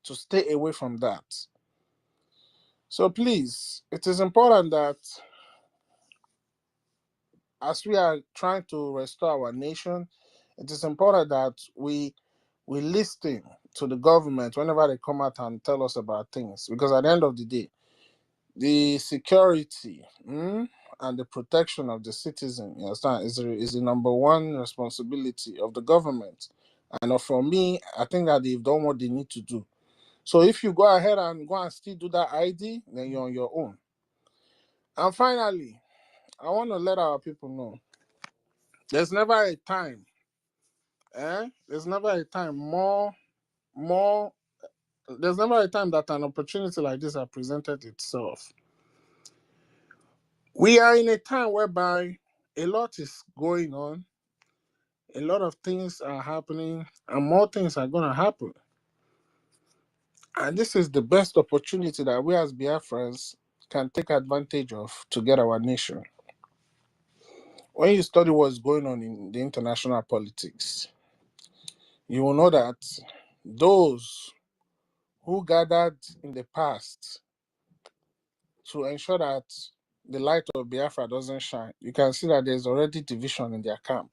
to stay away from that. So please, it is important that as we are trying to restore our nation, it is important that we listen to the government whenever they come out and tell us about things, because at the end of the day, the security and the protection of the citizen, you understand, is the number one responsibility of the government. And for me, I think that they've done what they need to do. So if you go ahead and still do that ID, then you're on your own. And finally, I want to let our people know there's never a time, there's never a time there's never a time that an opportunity like this has presented itself. We are in a time whereby a lot is going on, a lot of things are happening, and more things are going to happen. And this is the best opportunity that we as Biafrans can take advantage of to get our nation. When you study what's going on in the international politics, you will know that those who gathered in the past to ensure that the light of Biafra doesn't shine, you can see that there's already division in their camp.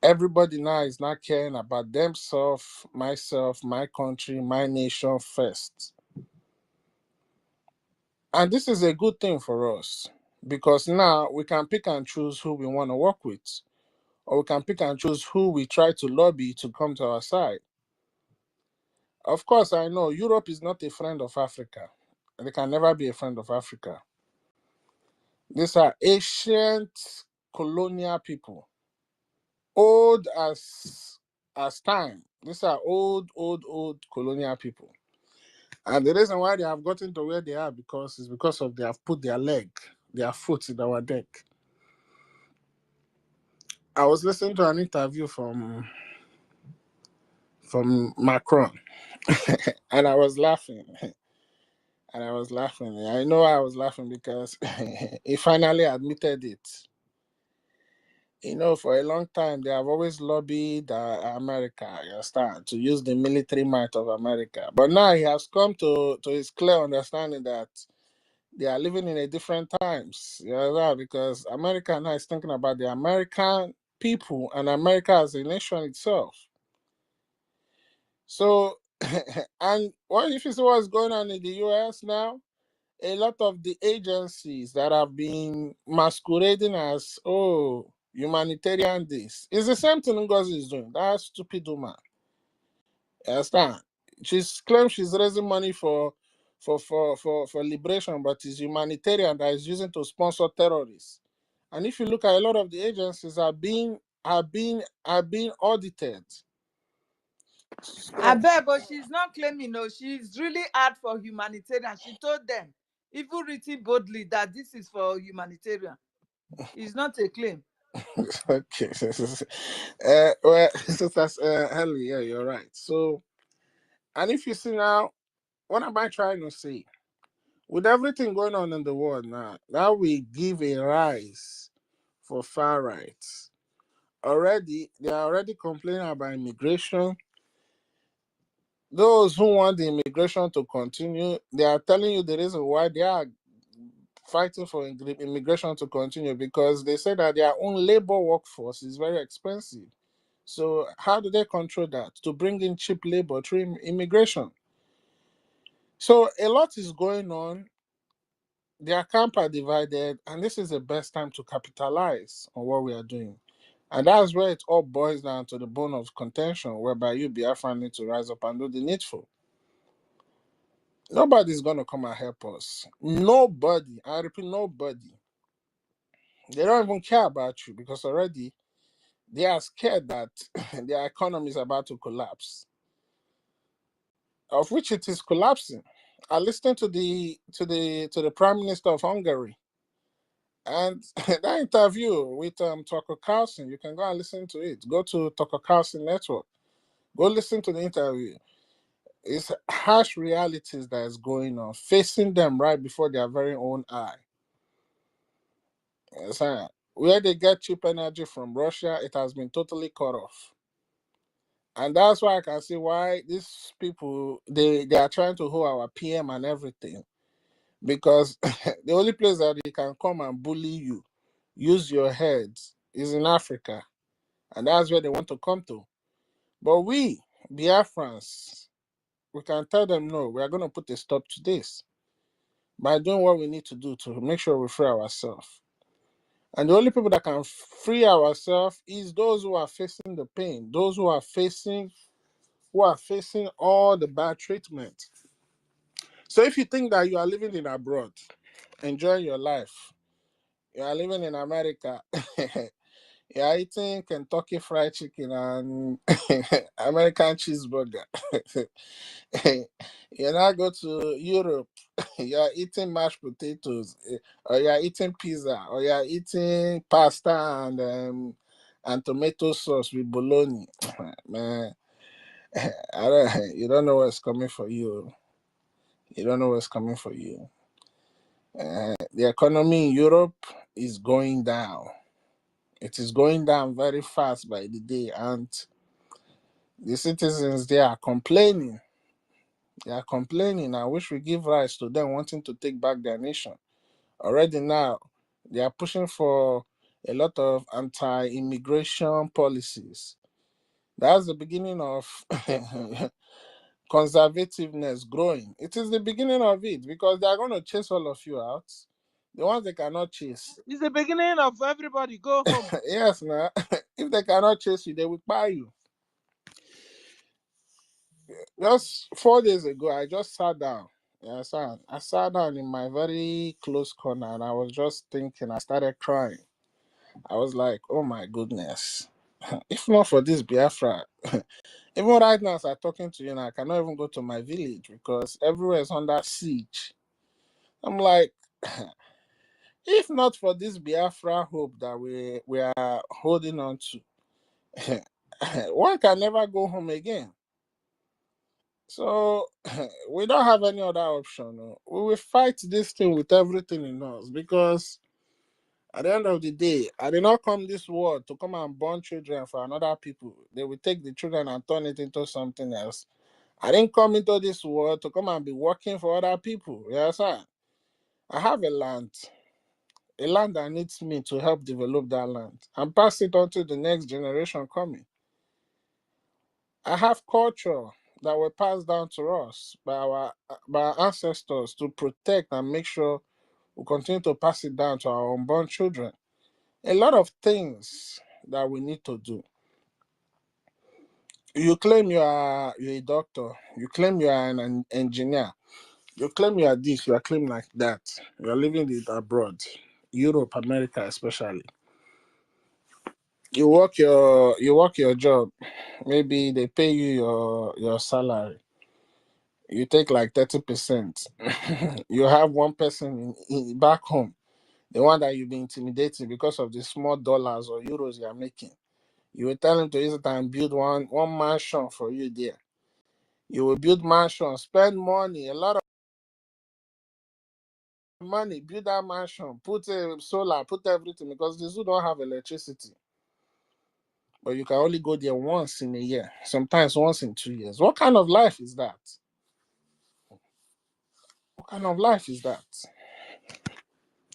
Everybody now is not caring about themselves, myself, my country, my nation first. And this is a good thing for us because now we can pick and choose who we want to work with, or we can pick and choose who we try to lobby to come to our side. Of course, I know Europe is not a friend of Africa. They can never be a friend of Africa. These are ancient colonial people, old as time. These are old colonial people. And the reason why they have gotten to where they are is because of they have put their foot in our neck. I was listening to an interview from Macron, and I was laughing. And I was laughing. I know I was laughing because he finally admitted it. For a long time, they have always lobbied America, you understand, to use the military might of America. But now he has come to his clear understanding that they are living in a different times, because America now is thinking about the American people and America as a nation itself. So, and what if you see what's going on in the US now? A lot of the agencies that have been masquerading as, humanitarian this. It's the same thing NGOZI is doing. That stupid woman. You understand? She's claims she's raising money for liberation, but it's humanitarian that is using to sponsor terrorists. And if you look at a lot of the agencies are being audited. I bet, but she's not claiming, no, she's really hard for humanitarian. She told them, even written boldly, that this is for humanitarian. It's not a claim. Okay. Well, that's Henry, yeah, you're right. So, and if you see now, what am I trying to say? With everything going on in the world now we give a rise for far rights. They are already complaining about immigration. Those who want the immigration to continue, they are telling you the reason why they are fighting for immigration to continue, because they say that their own labor workforce is very expensive. So how do they control that? To bring in cheap labor through immigration. So a lot is going on. Their camp are divided, and this is the best time to capitalize on what we are doing. And that's where it all boils down to the bone of contention, whereby you, Biafra, need to rise up and do the needful. Nobody's going to come and help us. Nobody. I repeat, nobody. They don't even care about you because already they are scared that their economy is about to collapse, of which it is collapsing. I listened to the Prime Minister of Hungary, and that interview with Tucker Carlson, you can go and listen to it. Go to Tucker Carlson Network. Go listen to the interview. It's harsh realities that is going on, facing them right before their very own eye. Where they get cheap energy from Russia, it has been totally cut off. And that's why I can see why these people, they are trying to hold our PM and everything. Because the only place that they can come and bully you, use your heads, is in Africa. And that's where they want to come to. But we, Biafrans, we can tell them, no, we are going to put a stop to this by doing what we need to do to make sure we free ourselves. And the only people that can free ourselves is those who are facing the pain, those who are facing all the bad treatment. So if you think that you are living in abroad, enjoying your life, you are living in America, you are eating Kentucky Fried Chicken and American cheeseburger. You now go to Europe, you are eating mashed potatoes, or you are eating pizza, or you are eating pasta and tomato sauce with bologna. Man, you don't know what's coming for you. You don't know what's coming for you. The economy in Europe is going down. It is going down very fast by the day, and The citizens, they are complaining. They are complaining. I wish we give rights to them wanting to take back their nation. Already now, they are pushing for a lot of anti-immigration policies. That's the beginning of conservativeness growing. It is the beginning of it because they are going to chase all of you out. The ones they cannot chase. It's the beginning of everybody go home. Yes, now. If they cannot chase you, they will buy you. Just 4 days ago, I just sat down. Yes, I sat down in my very close corner and I was just thinking, I started crying. I was like, oh my goodness. If not for this Biafra, even right now as I'm talking to you now, I cannot even go to my village because everywhere is under siege. I'm like, if not for this Biafra hope that we are holding on to, one can never go home again. So we don't have any other option. No. We will fight this thing with everything in us because at the end of the day, I did not come this world to come and born children for another people. They will take the children and turn it into something else. I didn't come into this world to come and be working for other people. Yes, sir. I have a land that needs me to help develop that land and pass it on to the next generation coming. I have culture that were passed down to us by our ancestors to protect and make sure we continue to pass it down to our unborn children. A lot of things that we need to do. You claim you're a doctor, you claim you are an engineer, you claim you are this, you are claiming like that. You are living it abroad, Europe, America especially. You work your job, maybe they pay you your salary. You take like 30%. You have one person back home, the one that you've been intimidating because of the small dollars or euros you are making. You will tell him to use it and build one mansion for you there. You will build mansion, spend money, a lot of money, build that mansion, put solar, put everything because the zoo don't have electricity. But you can only go there once in a year, sometimes once in 2 years. What kind of life is that? What kind of life is that?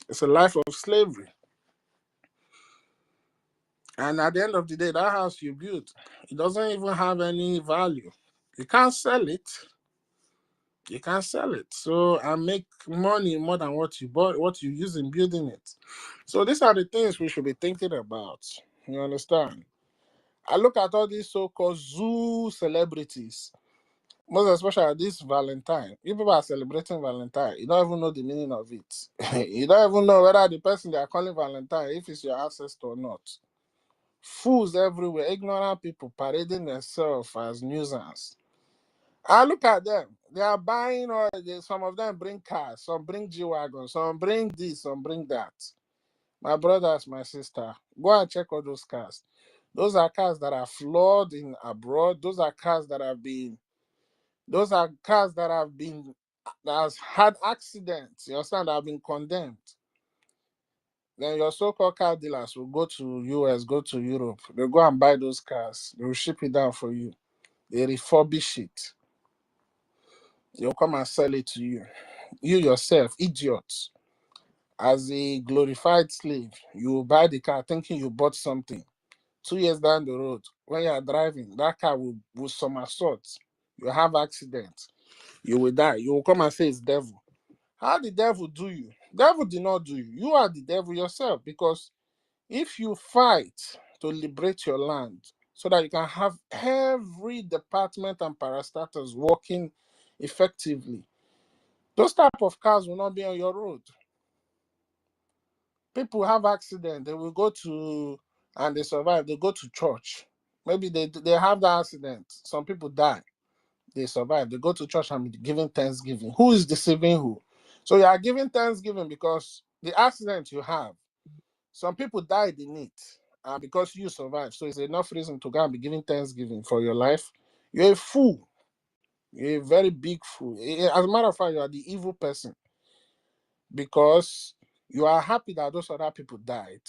It's a life of slavery. And at the end of the day, that house you built, it doesn't even have any value. You can't sell it. You can't sell it. So I make money more than what you bought, what you use in building it. So these are the things we should be thinking about. You understand? I look at all these so-called zoo celebrities, most especially this Valentine. You people are celebrating Valentine. You don't even know the meaning of it. You don't even know whether the person they are calling Valentine, if it's your ancestor or not. Fools everywhere, ignorant people parading themselves as nuisance. I look at them. They are buying, or some of them bring cars, some bring G-Wagons, some bring this, some bring that. My brothers, my sister, go and check all those cars. Those are cars that are flawed in abroad. Those are cars that have been, that has had accidents. You understand? That have been condemned. Then your so-called car dealers will go to US, go to Europe. They'll go and buy those cars. They will ship it down for you. They refurbish it. They'll come and sell it to you. You yourself, idiots, as a glorified slave, you will buy the car thinking you bought something. 2 years down the road, when you are driving, that car will somersault. You have accident. You will die. You will come and say it's devil. How the devil do you? Devil did not do you. You are the devil yourself because if you fight to liberate your land so that you can have every department and parastatals working effectively, those type of cars will not be on your road. People have accident, they will go to, and they survive, they go to church. Maybe they have the accident. Some people die, they survive. They go to church and be giving thanksgiving. Who is deceiving who? So you are giving thanksgiving because the accident you have, some people died in it, and because you survived. So it's enough reason to go and be giving thanksgiving for your life. You're a fool. You're a very big fool. As a matter of fact, you are the evil person because you are happy that those other people died.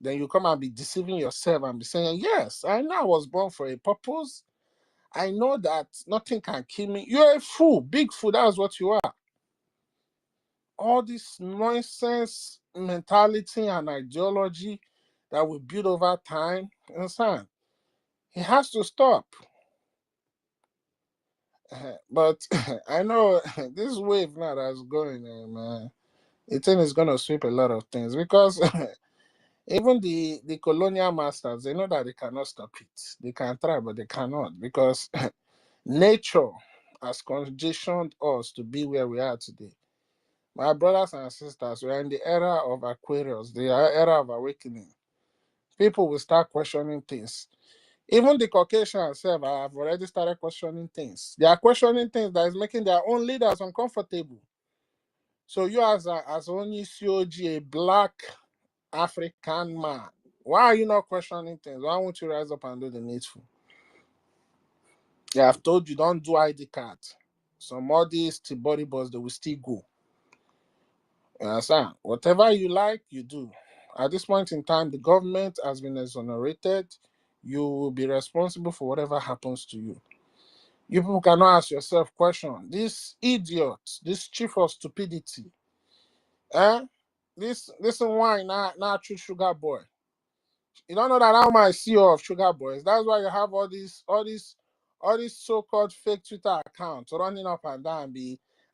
Then you come and be deceiving yourself and be saying, yes, I know I was born for a purpose. I know that nothing can kill me. You're a fool, big fool. That's what you are. All this nonsense mentality and ideology that we build over time, you understand? It has to stop. But I know this wave now that's going, man. The thing is gonna sweep a lot of things because even the colonial masters, they know that they cannot stop it. They can try, but they cannot because nature has conditioned us to be where we are today. My brothers and sisters, we are in the era of Aquarius, the era of awakening. People will start questioning things. Even the Caucasians have already started questioning things. They are questioning things that is making their own leaders uncomfortable. So you as only COG, a black African man, why are you not questioning things? Why won't you rise up and do the needful? Yeah, I've told you, don't do ID card. Some of these body boys, they will still go. You understand? Whatever you like, you do. At this point in time, the government has been exonerated. You will be responsible for whatever happens to you. You people cannot ask yourself question. This idiot, this chief of stupidity, this wine now true sugar boy. You don't know that I'm my CEO of Sugar Boys. That's why you have all these so-called fake Twitter accounts running up and down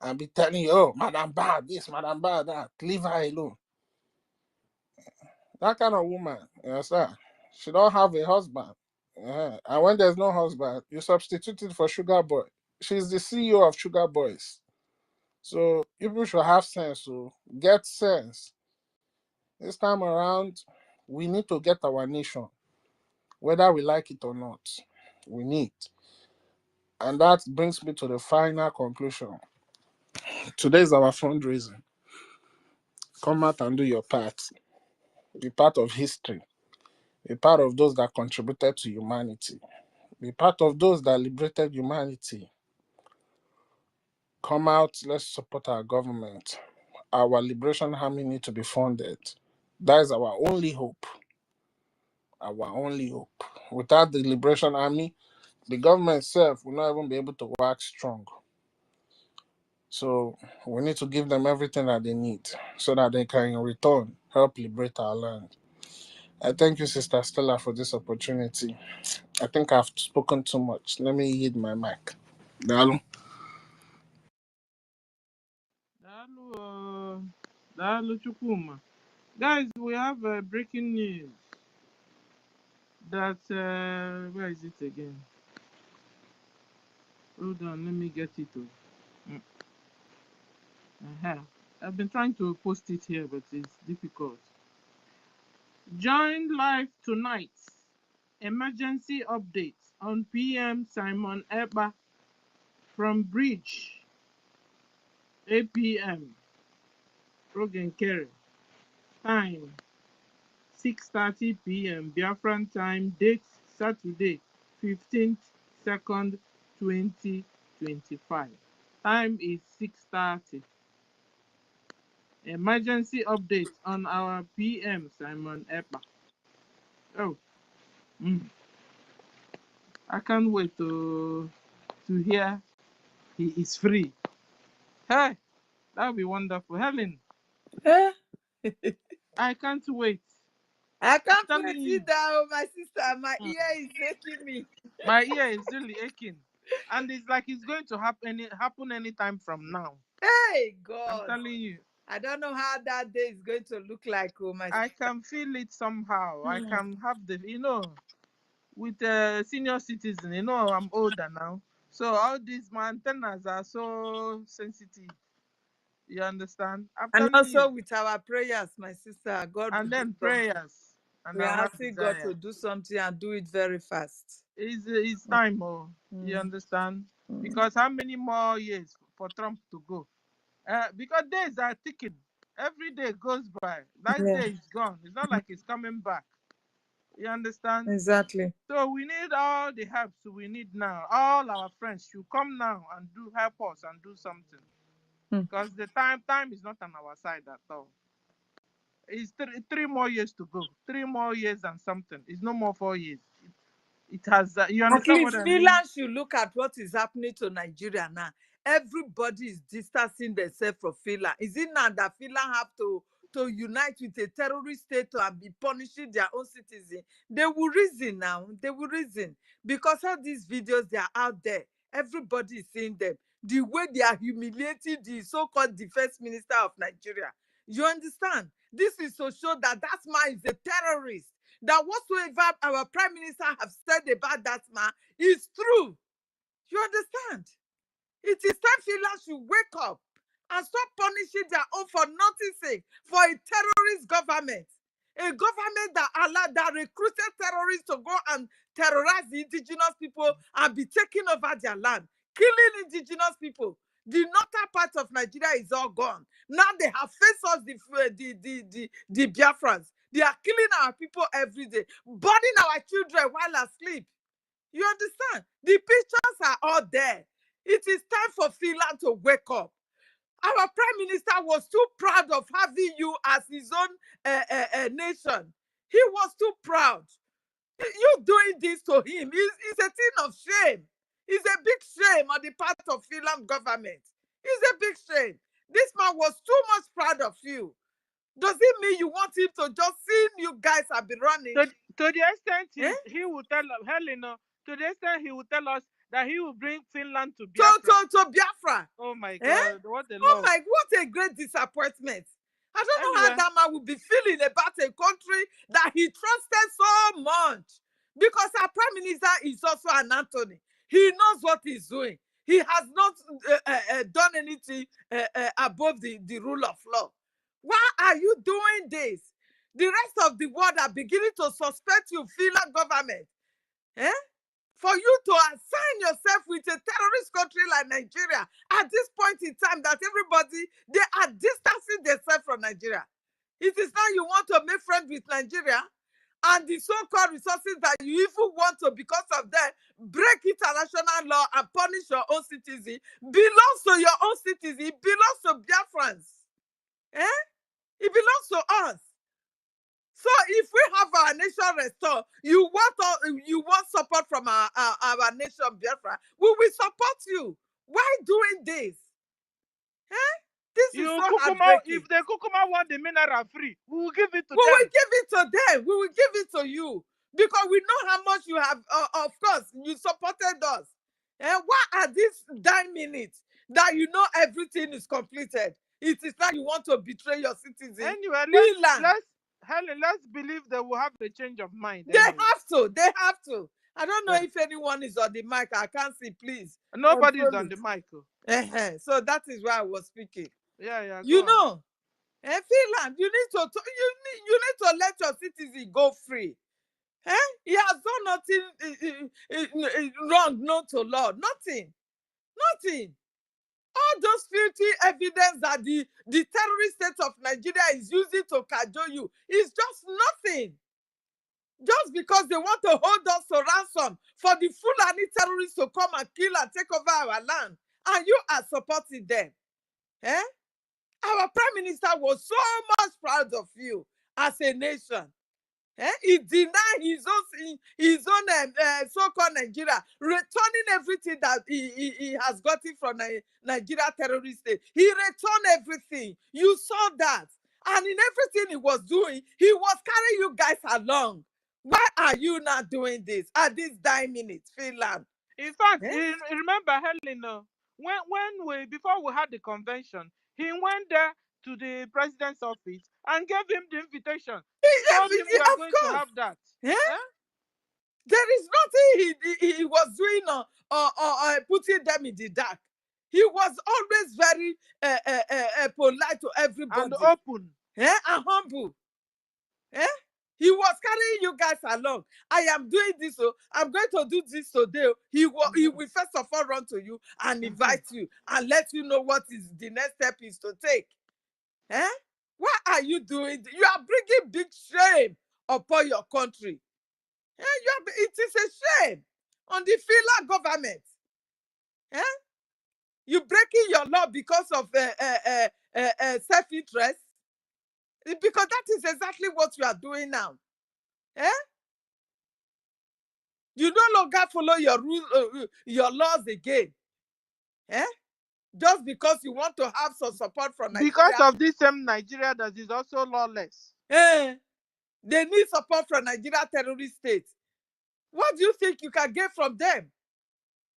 and be telling you, oh, Madam Bad, this, Madam Bad, that. Leave her alone. That kind of woman, you understand? She don't have a husband. And when there's no husband, you substitute it for Sugar Boy. She's the CEO of Sugar Boys. So people should have sense, so get sense. This time around, we need to get our nation, whether we like it or not. We need. And that brings me to the final conclusion. Today is our fundraising. Come out and do your part. Be part of history. Be part of those that contributed to humanity. Be part of those that liberated humanity. Come out, let's support our government. Our liberation army need to be funded. That is our only hope. Our only hope. Without the liberation army, the government itself will not even be able to work strong. So we need to give them everything that they need so that they can in return help liberate our land. I thank you, Sister Stella, for this opportunity. I think I've spoken too much. Let me yield my mic. Dalu. Dalu Chukuma. Guys, we have breaking news that, where is it again? Hold on, let me get it. I've been trying to post it here, but it's difficult. Join live tonight. Emergency update on PM Simon Eba from Bridge, 8 p.m. Rogan Kerry. Time 6:30 p.m. Biafran time. Date Saturday, 15th 2nd 2025. Time is 6:30. Emergency update on our PM Simon Eba. Oh, I can't wait to hear he is free. Hey, that would be wonderful. Helen, I can't wait. I can't wait either, my sister. My ear is aching me. My ear is really aching. And it's like it's going to happen anytime from now. Hey, God. I'm telling you. I don't know how that day is going to look like, oh my sister. I can feel it somehow. I can have the, with senior citizen, I'm older now. So all these my antennas are so sensitive. You understand? I'm and telling also you. with our prayers, my sister, God and will then do prayers. And we are our asking God to do something and do it very fast. It's time, you understand? Because how many more years for Trump to go? Because days are ticking. Every day goes by. That day is gone. It's not like it's coming back. You understand? Exactly. So we need all the help we need now. All our friends should come now and help us and do something. Because the time is not on our side at all. It's three more years to go. 3 more years and something. It's no more 4 years. it has. You At understand what least I mean? Finland should look at what is happening to Nigeria now. Everybody is distancing themselves from Finland. Is it now that Finland have to unite with a terrorist state and be punishing their own citizens? They will reason now. They will reason. Because all these videos, they are out there. Everybody is seeing them. The way they are humiliating the so-called defense minister of Nigeria. You understand? This is to show that that man is a terrorist. That whatsoever our prime minister have said about that man is true. You understand? It is time Finland should wake up and stop punishing their own for nothing's sake, for a terrorist government. A government that recruited terrorists to go and terrorize the indigenous people and be taking over their land, killing indigenous people. The northern part of Nigeria is all gone. Now they have faced us, the Biafrans. They are killing our people every day, burning our children while asleep. You understand? The pictures are all there. It is time for Finland to wake up. Our prime minister was too proud of having you as his own nation. He was too proud. You doing this to him is a thing of shame. It's a big shame on the part of Finland government. It's a big shame. This man was too much proud of you. Does it mean you want him to just see you guys have been running? To the extent he will tell Helena, to the extent he will tell us that he will bring Finland to Biafra. To Biafra. Oh my God, what a love. Oh my, what a great disappointment. I don't know how that man would be feeling about a country that he trusted so much. Because our prime minister is also an Anthony. He knows what he's doing. He has not done anything above the rule of law. Why are you doing this? The rest of the world are beginning to suspect you, Finland government. For you to assign yourself with a terrorist country like Nigeria at this point in time that everybody, they are distancing themselves from Nigeria. It is now you want to make friends with Nigeria and the so-called resources that you even want to, because of that, break international law and punish your own citizen, belongs to your own citizen. It belongs to Biafrans. It belongs to us. So if we have our nation restored, you want support from our nation, Biafra, we will support you. Why doing this? This is so heartbreaking. If the Kukuma want the mineral free, we will give it to them. We will give it to them. We will give it to you. Because we know how much you have, of course, you supported us. And why are these 9 minutes that you know everything is completed? It is like you want to betray your citizens. Anyway, let's believe they will have a change of mind. They have to. They have to. I don't know if anyone is on the mic. I can't see, please. Nobody is on the mic. So that is why I was speaking. Yeah. You know, Finland, you need to let your citizens go free. He has done nothing wrong, not to law. Nothing. All those filthy evidence that the terrorist state of Nigeria is using to cajole you is just nothing. Just because they want to hold us to ransom for the Fulani terrorists to come and kill and take over our land, and you are supporting them. Our prime minister was so much proud of you as a nation. He denied his own so-called Nigeria, returning everything that he has gotten from Nigeria terrorist state. He returned everything. You saw that. And in everything he was doing, he was carrying you guys along. Why are you not doing this at this 9 minutes, Finland? In fact, remember, Helena, before we had the convention, he went there to the president's office and gave him the invitation. Told him we are going to have that. There is nothing he was doing or putting them in the dark. He was always very polite to everybody. And open. And humble. He was carrying you guys along. I am doing this, so I'm going to do this today. He will first of all run to you and invite you and let you know what is the next step is to take. What are you doing? You are bringing big shame upon your country. It is a shame on the Finland government. You breaking your law because of self-interest? Because that is exactly what you are doing now. You no longer follow your rules, your laws again. Eh? Just because you want to have some support from Nigeria. Because of this same Nigeria that is also lawless. They need support from Nigeria terrorist states. What do you think you can get from them?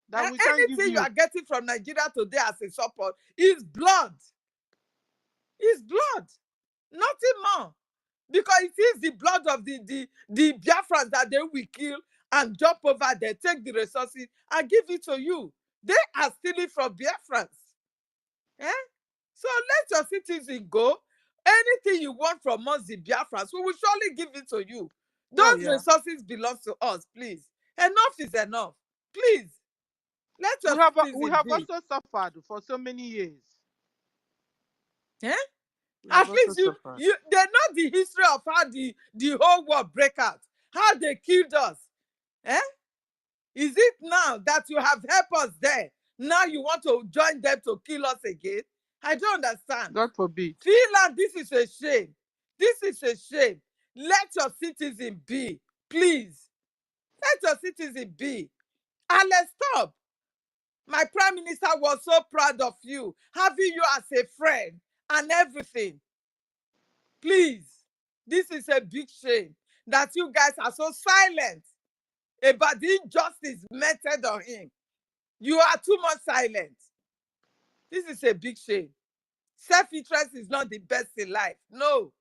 That we can't give anything you are getting from Nigeria today as a support is blood. It's blood. Nothing more. Because it is the blood of the Biafrans that they will kill and jump over there, take the resources and give it to you. They are stealing from Biafrans. So let your citizens go. Anything you want from us, the Biafrans, we will surely give it to you. Those resources belong to us, please. Enough is enough. Please. Let your we have also suffered for so many years. At least they know the history of how the whole world break out, how they killed us. Is it now that you have helped us there? Now you want to join them to kill us again? I don't understand. God forbid. Finland, this is a shame. This is a shame. Let your citizen be, please. Let your citizen be. And let's stop. My prime minister was so proud of you, having you as a friend and everything. Please, this is a big shame that you guys are so silent about the injustice meted on him. You are too much silent. This is a big shame. Self-interest is not the best in life. No.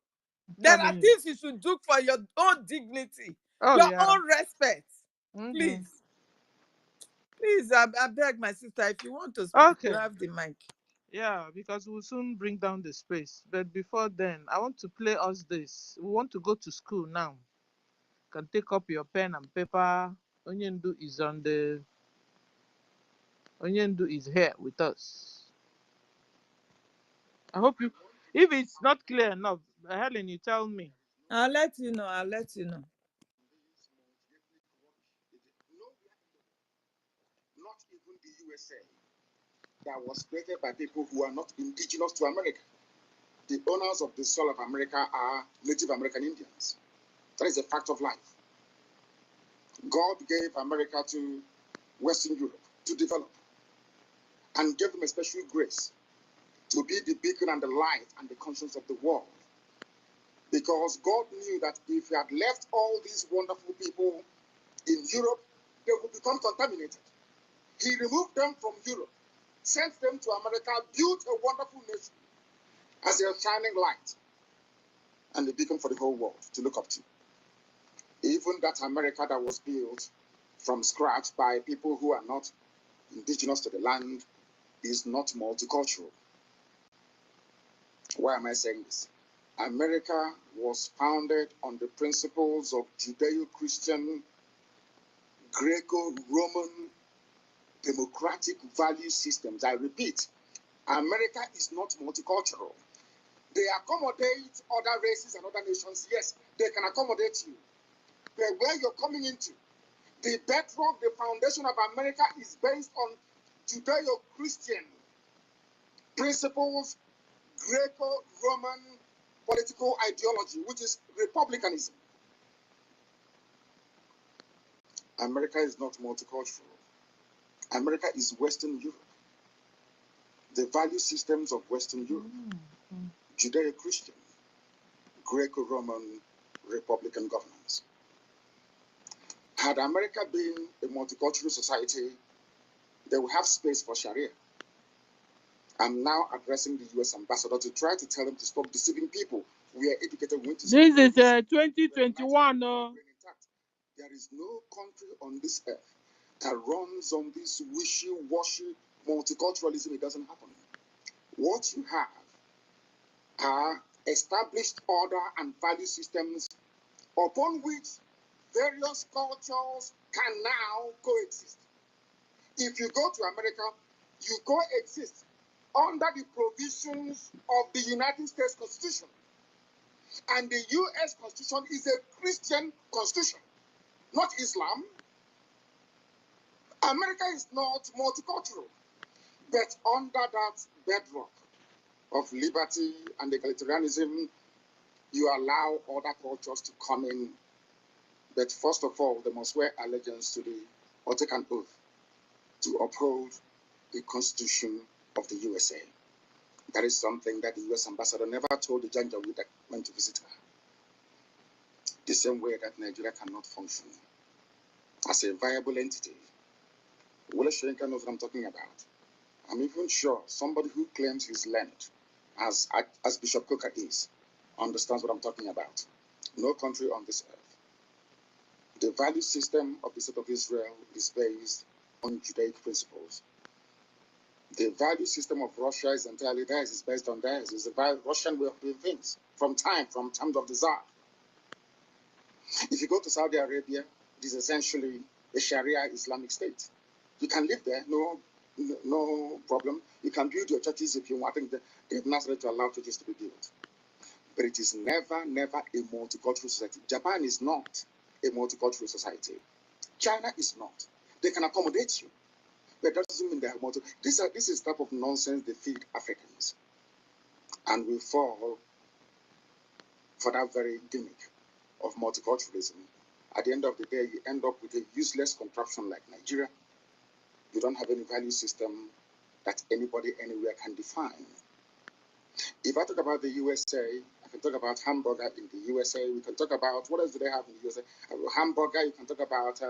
There are things you should do for your own dignity, your own respect. Please. Please, I beg my sister, if you want to speak, you have the mic. Yeah, because we'll soon bring down the space. But before then, I want to play us this. We want to go to school now. You can take up your pen and paper. Onyendu is on the... Onyendu is here with us. I hope you... If it's not clear enough, Helen, you tell me. I'll let you know. I'll let you know. Not even the USA, that was created by people who are not indigenous to America. The owners of the soil of America are Native American Indians. That is a fact of life. God gave America to Western Europe to develop and gave them a special grace to be the beacon and the light and the conscience of the world. Because God knew that if He had left all these wonderful people in Europe, they would become contaminated. He removed them from Europe, sent them to America, built a wonderful nation as a shining light and a beacon for the whole world to look up to. Even that America that was built from scratch by people who are not indigenous to the land is not multicultural. Why am I saying this? America was founded on the principles of Judeo-Christian, Greco-Roman, democratic value systems. I repeat, America is not multicultural. They accommodate other races and other nations. Yes, they can accommodate you. But where you're coming into, the bedrock, the foundation of America is based on Judeo-Christian principles, Greco-Roman political ideology, which is republicanism. America is not multicultural. America is Western Europe. The value systems of Western Europe, Judeo-Christian, Greco-Roman, Republican governance. Had America been a multicultural society, they would have space for Sharia. I'm now addressing the U.S. ambassador to try to tell them to stop deceiving people. We are educated. We this is 2021. There is no country on this earth that runs on this wishy-washy multiculturalism. It doesn't happen. What you have are established order and value systems upon which various cultures can now coexist. If you go to America, you coexist under the provisions of the United States Constitution. And the U.S. Constitution is a Christian constitution, not Islam. America is not multicultural, but under that bedrock of liberty and egalitarianism, you allow other cultures to come in But first of all, they must swear allegiance to or take an oath to uphold the Constitution of the USA. That is something that the US ambassador never told the Janjaweed that went to visit her. The same way that Nigeria cannot function as a viable entity. Wole Soyinka knows what I'm talking about. I'm even sure somebody who claims he's learned, as Bishop Coker is, understands what I'm talking about. No country on this earth. The value system of the state of Israel is based on Judaic principles. The value system of Russia is entirely theirs, it's based on theirs. It's the Russian way of doing things from times of the Tsar. If you go to Saudi Arabia, it is essentially a Sharia Islamic state. You can live there, no problem. You can build your churches if you want. I think they've not started to allow churches to be built. But it is never a multicultural society. Japan is not a multicultural society. China is not. They can accommodate you, but that doesn't mean they are multi. This is the type of nonsense they feed Africans. And we fall for that very gimmick of multiculturalism. At the end of the day, you end up with a useless contraption like Nigeria. You don't have any value system that anybody anywhere can define. If I talk about the USA, I can talk about hamburger in the USA. We can talk about, what else do they have in the USA? Hamburger, you can talk about,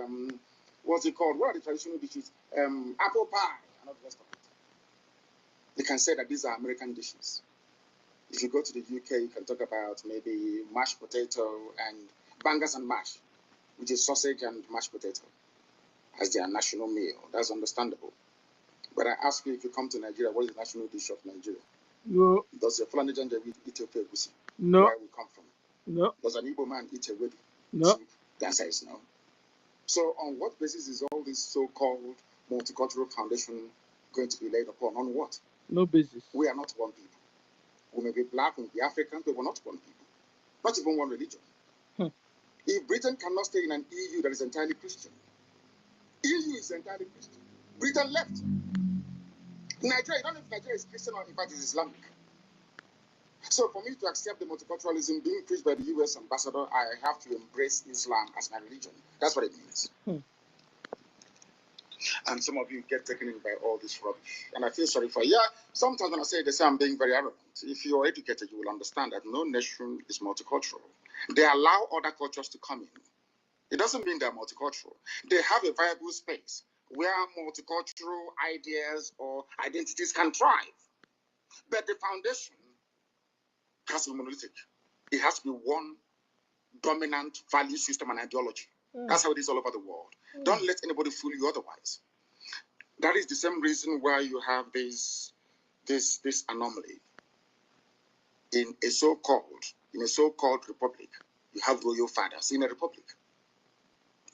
what's it called? What are the traditional dishes? Apple pie, and all the rest of it. You can say that these are American dishes. If you go to the UK, you can talk about maybe mashed potato and bangers and mash, which is sausage and mashed potato, as their national meal. That's understandable. But I ask you, if you come to Nigeria, what is the national dish of Nigeria? No. Does a Fulani Janjaweed eat a egusi? No. Where we come from? No. Does an Igbo man eat a wedu? No. The answer is no. So on what basis is all this so-called multicultural foundation going to be laid upon? On what? No basis. We are not one people. We may be black, we may be African, but we're not one people. Not even one religion. If Britain cannot stay in an EU that is entirely Christian, EU is entirely Christian. Britain left. Nigeria, I don't know if Nigeria is Christian or in fact is Islamic. So for me to accept the multiculturalism being preached by the US ambassador, I have to embrace Islam as my religion. That's what it means. And some of you get taken in by all this rubbish. And I feel sorry for you. Yeah, sometimes when I say this, I'm being very arrogant. If you're educated, you will understand that no nation is multicultural. They allow other cultures to come in. It doesn't mean they're multicultural. They have a viable space where multicultural ideas or identities can thrive. But the foundation has to be monolithic. It has to be one dominant value system and ideology. That's how it is all over the world. Don't let anybody fool you otherwise. That is the same reason why you have this anomaly. In a so-called republic, you have royal fathers in a republic.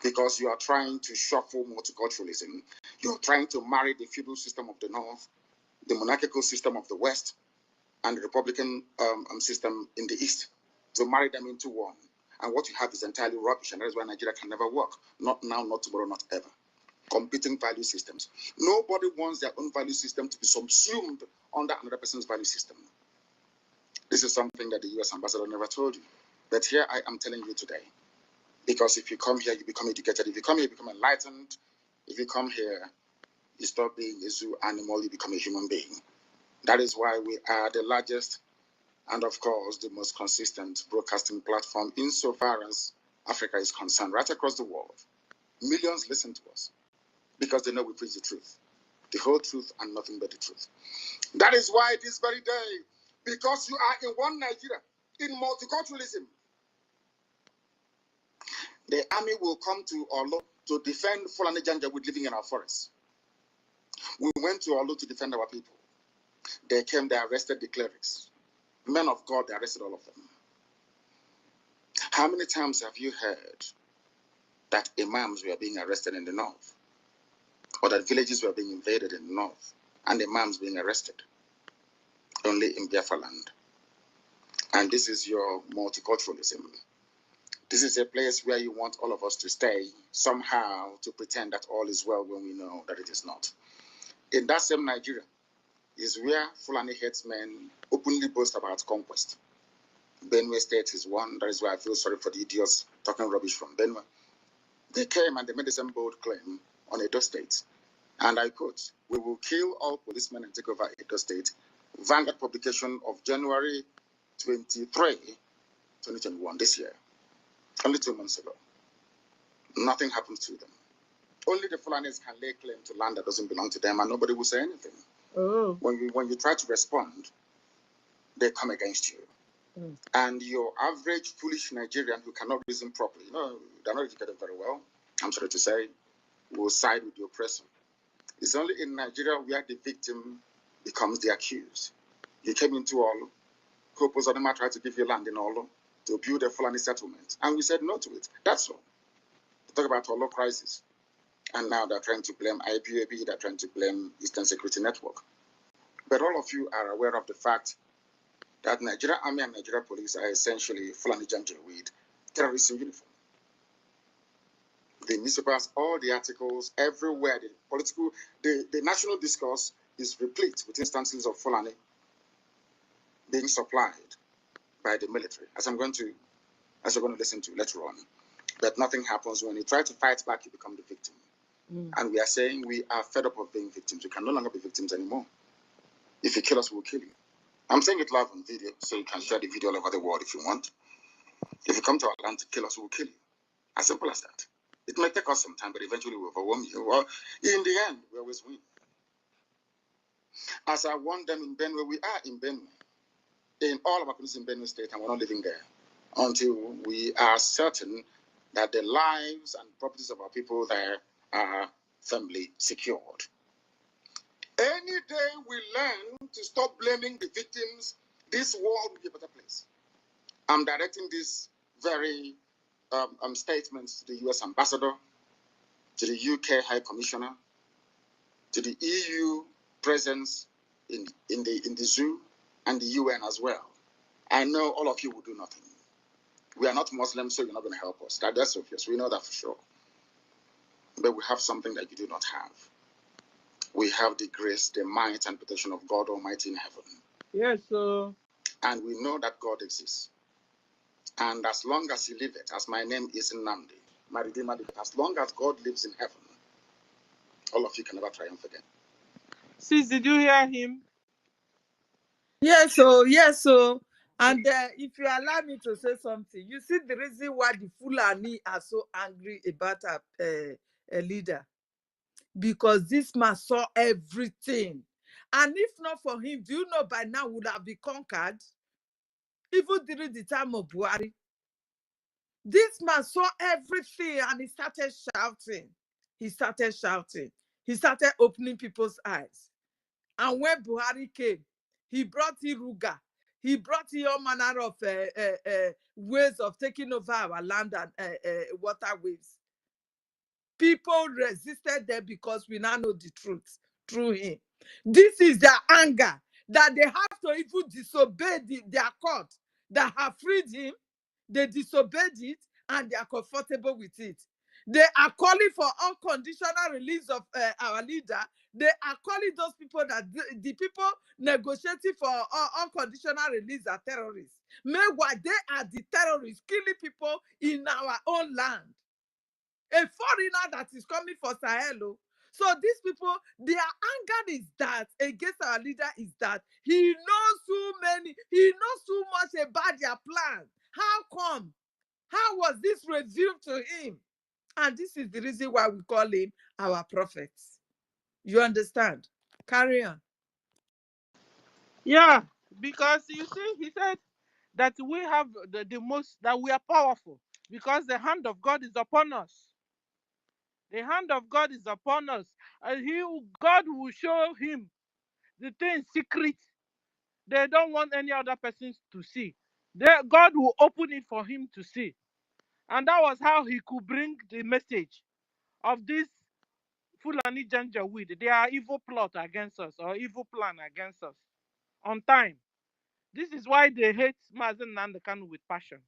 Because you are trying to shuffle multiculturalism. You're trying to marry the feudal system of the North, the monarchical system of the West, and the Republican system in the East, to marry them into one. And what you have is entirely rubbish, and that is why Nigeria can never work. Not now, not tomorrow, not ever. Competing value systems. Nobody wants their own value system to be subsumed under another person's value system. This is something that the US ambassador never told you. But here I am telling you today. Because if you come here, you become educated. If you come here, you become enlightened. If you come here, you stop being a zoo animal, you become a human being. That is why we are the largest and, of course, the most consistent broadcasting platform insofar as Africa is concerned, right across the world. Millions listen to us because they know we preach the truth, the whole truth and nothing but the truth. That is why this very day, because you are in one Nigeria, in multiculturalism, the army will come to Olo to defend Fulani Janjaweed living in our forests. We went to Olo to defend our people. They came, they arrested the clerics. Men of God, they arrested all of them. How many times have you heard that imams were being arrested in the north? Or that villages were being invaded in the north and imams being arrested? Only in Biafra land. And this is your multiculturalism. This is a place where you want all of us to stay somehow to pretend that all is well when we know that it is not. In that same Nigeria is where Fulani headsmen openly boast about conquest. Benue State is one. That is why I feel sorry for the idiots talking rubbish from Benue. They came and they made the same bold claim on Edo State. And I quote, "We will kill all policemen and take over Edo State." Vanguard publication of January 23, 2021, this year. Only 2 months ago. Nothing happens to them. Only the Fulanis can lay claim to land that doesn't belong to them, and nobody will say anything. Oh. When you try to respond, they come against you. Mm. And your average foolish Nigerian who cannot reason properly, they're not educated very well, I'm sorry to say, will side with the oppressor. It's only in Nigeria where the victim becomes the accused. You came into Olu, Kopos Odema tried to give you land in Olu to build a Fulani settlement, and we said no to it. That's all. Talk about Olu crisis. And now they're trying to blame IPAB, they're trying to blame Eastern Security Network. But all of you are aware of the fact that Nigeria Army and Nigeria Police are essentially Fulani Janjaweed terrorists in uniform. The newspapers, all the articles, everywhere, the national discourse is replete with instances of Fulani being supplied by the military, as you're going to listen to later on. But nothing happens. When you try to fight back, you become the victim. Mm. And we are saying we are fed up of being victims. We can no longer be victims anymore. If you kill us, we'll kill you. I'm saying it live on video, so you can share the video all over the world if you want. If you come to our land to kill us, we'll kill you. As simple as that. It may take us some time, but eventually we'll overwhelm you. Well, in the end, we always win. As I warned them in Benue, we are in Benue. In all of our places in Benue State, and we're not living there until we are certain that the lives and properties of our people there are firmly secured. Any day we learn to stop blaming the victims, this world will be a better place. I'm directing this very statements to the US Ambassador, to the UK High Commissioner, to the EU presence in the zoo, and the UN as well. I know all of you will do nothing. We are not Muslims, so you're not going to help us. That's obvious. We know that for sure. But we have something that you do not have. We have the grace, the might, and protection of God Almighty in heaven. Yes, sir. And we know that God exists. And as long as He liveth, as my name is Nnamdi, my Redeemer liveth, as long as God lives in heaven, all of you can never triumph again. Sis, did you hear him? Yes, so. And if you allow me to say something, you see the reason why the Fulani are so angry about a leader. Because this man saw everything. And if not for him, do you know by now would have been conquered? Even during the time of Buhari. This man saw everything and he started shouting. He started opening people's eyes. And when Buhari came, he brought Iruga. He brought all manner of ways of taking over our land and waterways. People resisted them because we now know the truth through him. This is their anger, that they have to even disobey their court that have freed him. They disobeyed it and they are comfortable with it. They are calling for unconditional release of our leader. They are calling those people that the people negotiating for unconditional release are terrorists. Meanwhile, they are the terrorists killing people in our own land. A foreigner that is coming for Sahel. So these people, their anger is that against our leader is that he knows too much about their plan. How come? How was this revealed to him? And this is the reason why we call him our prophets. You understand? Carry on. Yeah, because you see, he said that we have the most, that we are powerful because the hand of God is upon us. The hand of God is upon us. And God will show him the thing secret. They don't want any other person to see. God will open it for him to see. And that was how he could bring the message of this Fulani Janjaweed, their evil plot against us or evil plan against us on time. This is why they hate Mazen Nnamdi Kanu with passion.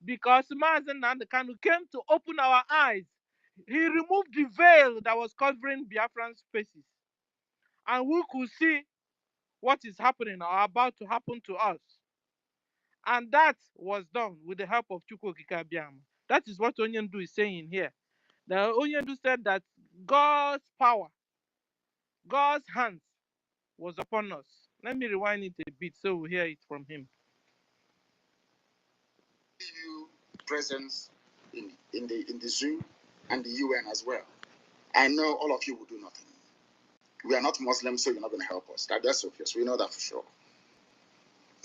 Because Mazen Nnamdi Kanu came to open our eyes. He removed the veil that was covering Biafran's faces. And we could see what is happening or about to happen to us. And that was done with the help of Chukwu Okike Abiama. That is what Onyendu is saying here. The Onyendu said that God's power, God's hands was upon us. Let me rewind it a bit so we hear it from him. EU presence in the zoo and the UN as well. I know all of you will do nothing. We are not Muslims, so you're not going to help us. That's obvious. We know that for sure.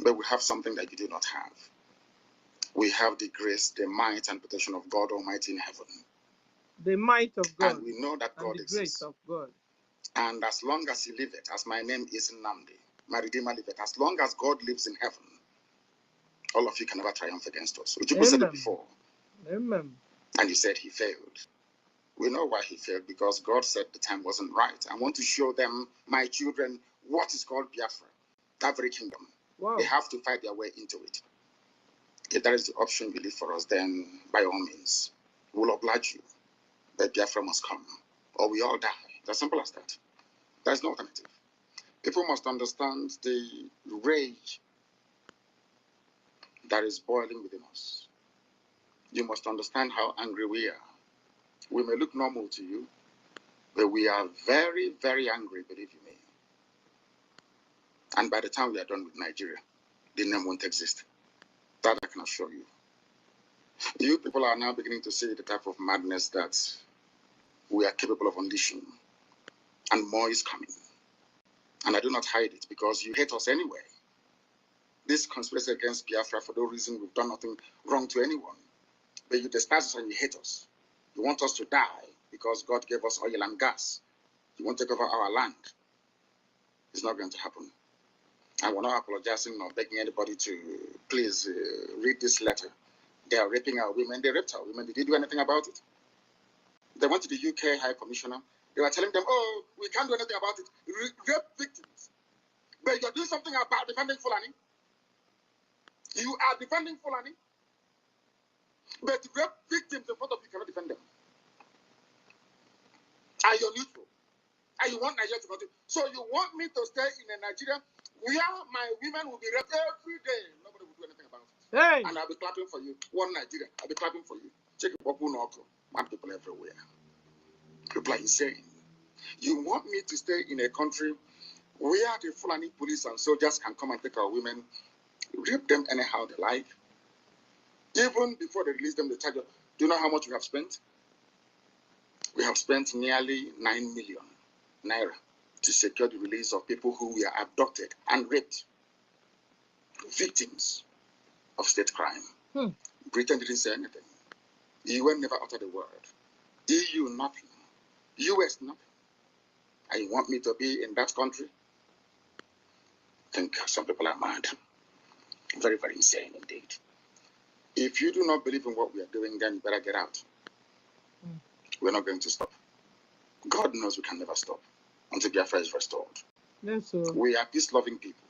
But we have something that you do not have. We have the grace, the might, and protection of God Almighty in heaven. The might of God. And we know that God the exists. Grace of God. And as long as He liveth, as my name is Nnamdi, my Redeemer liveth, as long as God lives in heaven, all of you can never triumph against us. Ujubu said it before. Amen. And He said He failed. We know why He failed, because God said the time wasn't right. I want to show them, my children, what is called Biafra, that very kingdom. Wow. They have to fight their way into it. If that is the option you leave for us, then by all means, we'll oblige you. But Biafra must come, or we all die. It's as simple as that. There's no alternative. People must understand the rage that is boiling within us. You must understand how angry we are. We may look normal to you, but we are very, very angry, believe you me. And by the time we are done with Nigeria, the name won't exist. That I can assure you. You people are now beginning to see the type of madness that we are capable of unleashing. And more is coming. And I do not hide it, because you hate us anyway. This conspiracy against Biafra, for no reason, we've done nothing wrong to anyone. But you despise us and you hate us. You want us to die because God gave us oil and gas. You want to take over our land. It's not going to happen. And we're not apologizing or begging anybody to please read this letter. They are raping our women. They raped our women. Did you do anything about it? They went to the UK High Commissioner. They were telling them, oh, we can't do anything about it. Rape victims. But you're doing something about defending Fulani. You are defending Fulani. But rape victims in front of you cannot defend them. And you're neutral. And you want Nigeria to continue. So you want me to stay in a Nigeria where my women will be raped every day. Nobody will do anything about it. Hey. And I'll be clapping for you. One Nigeria, I'll be clapping for you. Check it up, mad people everywhere. People are insane. You want me to stay in a country where the Fulani police and soldiers can come and take our women, rape them anyhow they like. Even before they release them, they charge them. Do you know how much we have spent? We have spent nearly 9 million naira to secure the release of people who were abducted and raped, victims of state crime. Britain didn't say anything. UN never uttered a word. EU, nothing. US, nothing. And you want me to be in that country? I think some people are mad. Very, very insane indeed. If you do not believe in what we are doing, then you better get out. We're not going to stop. God knows we can never stop until Biafra is restored. Yes, sir. We are peace-loving people.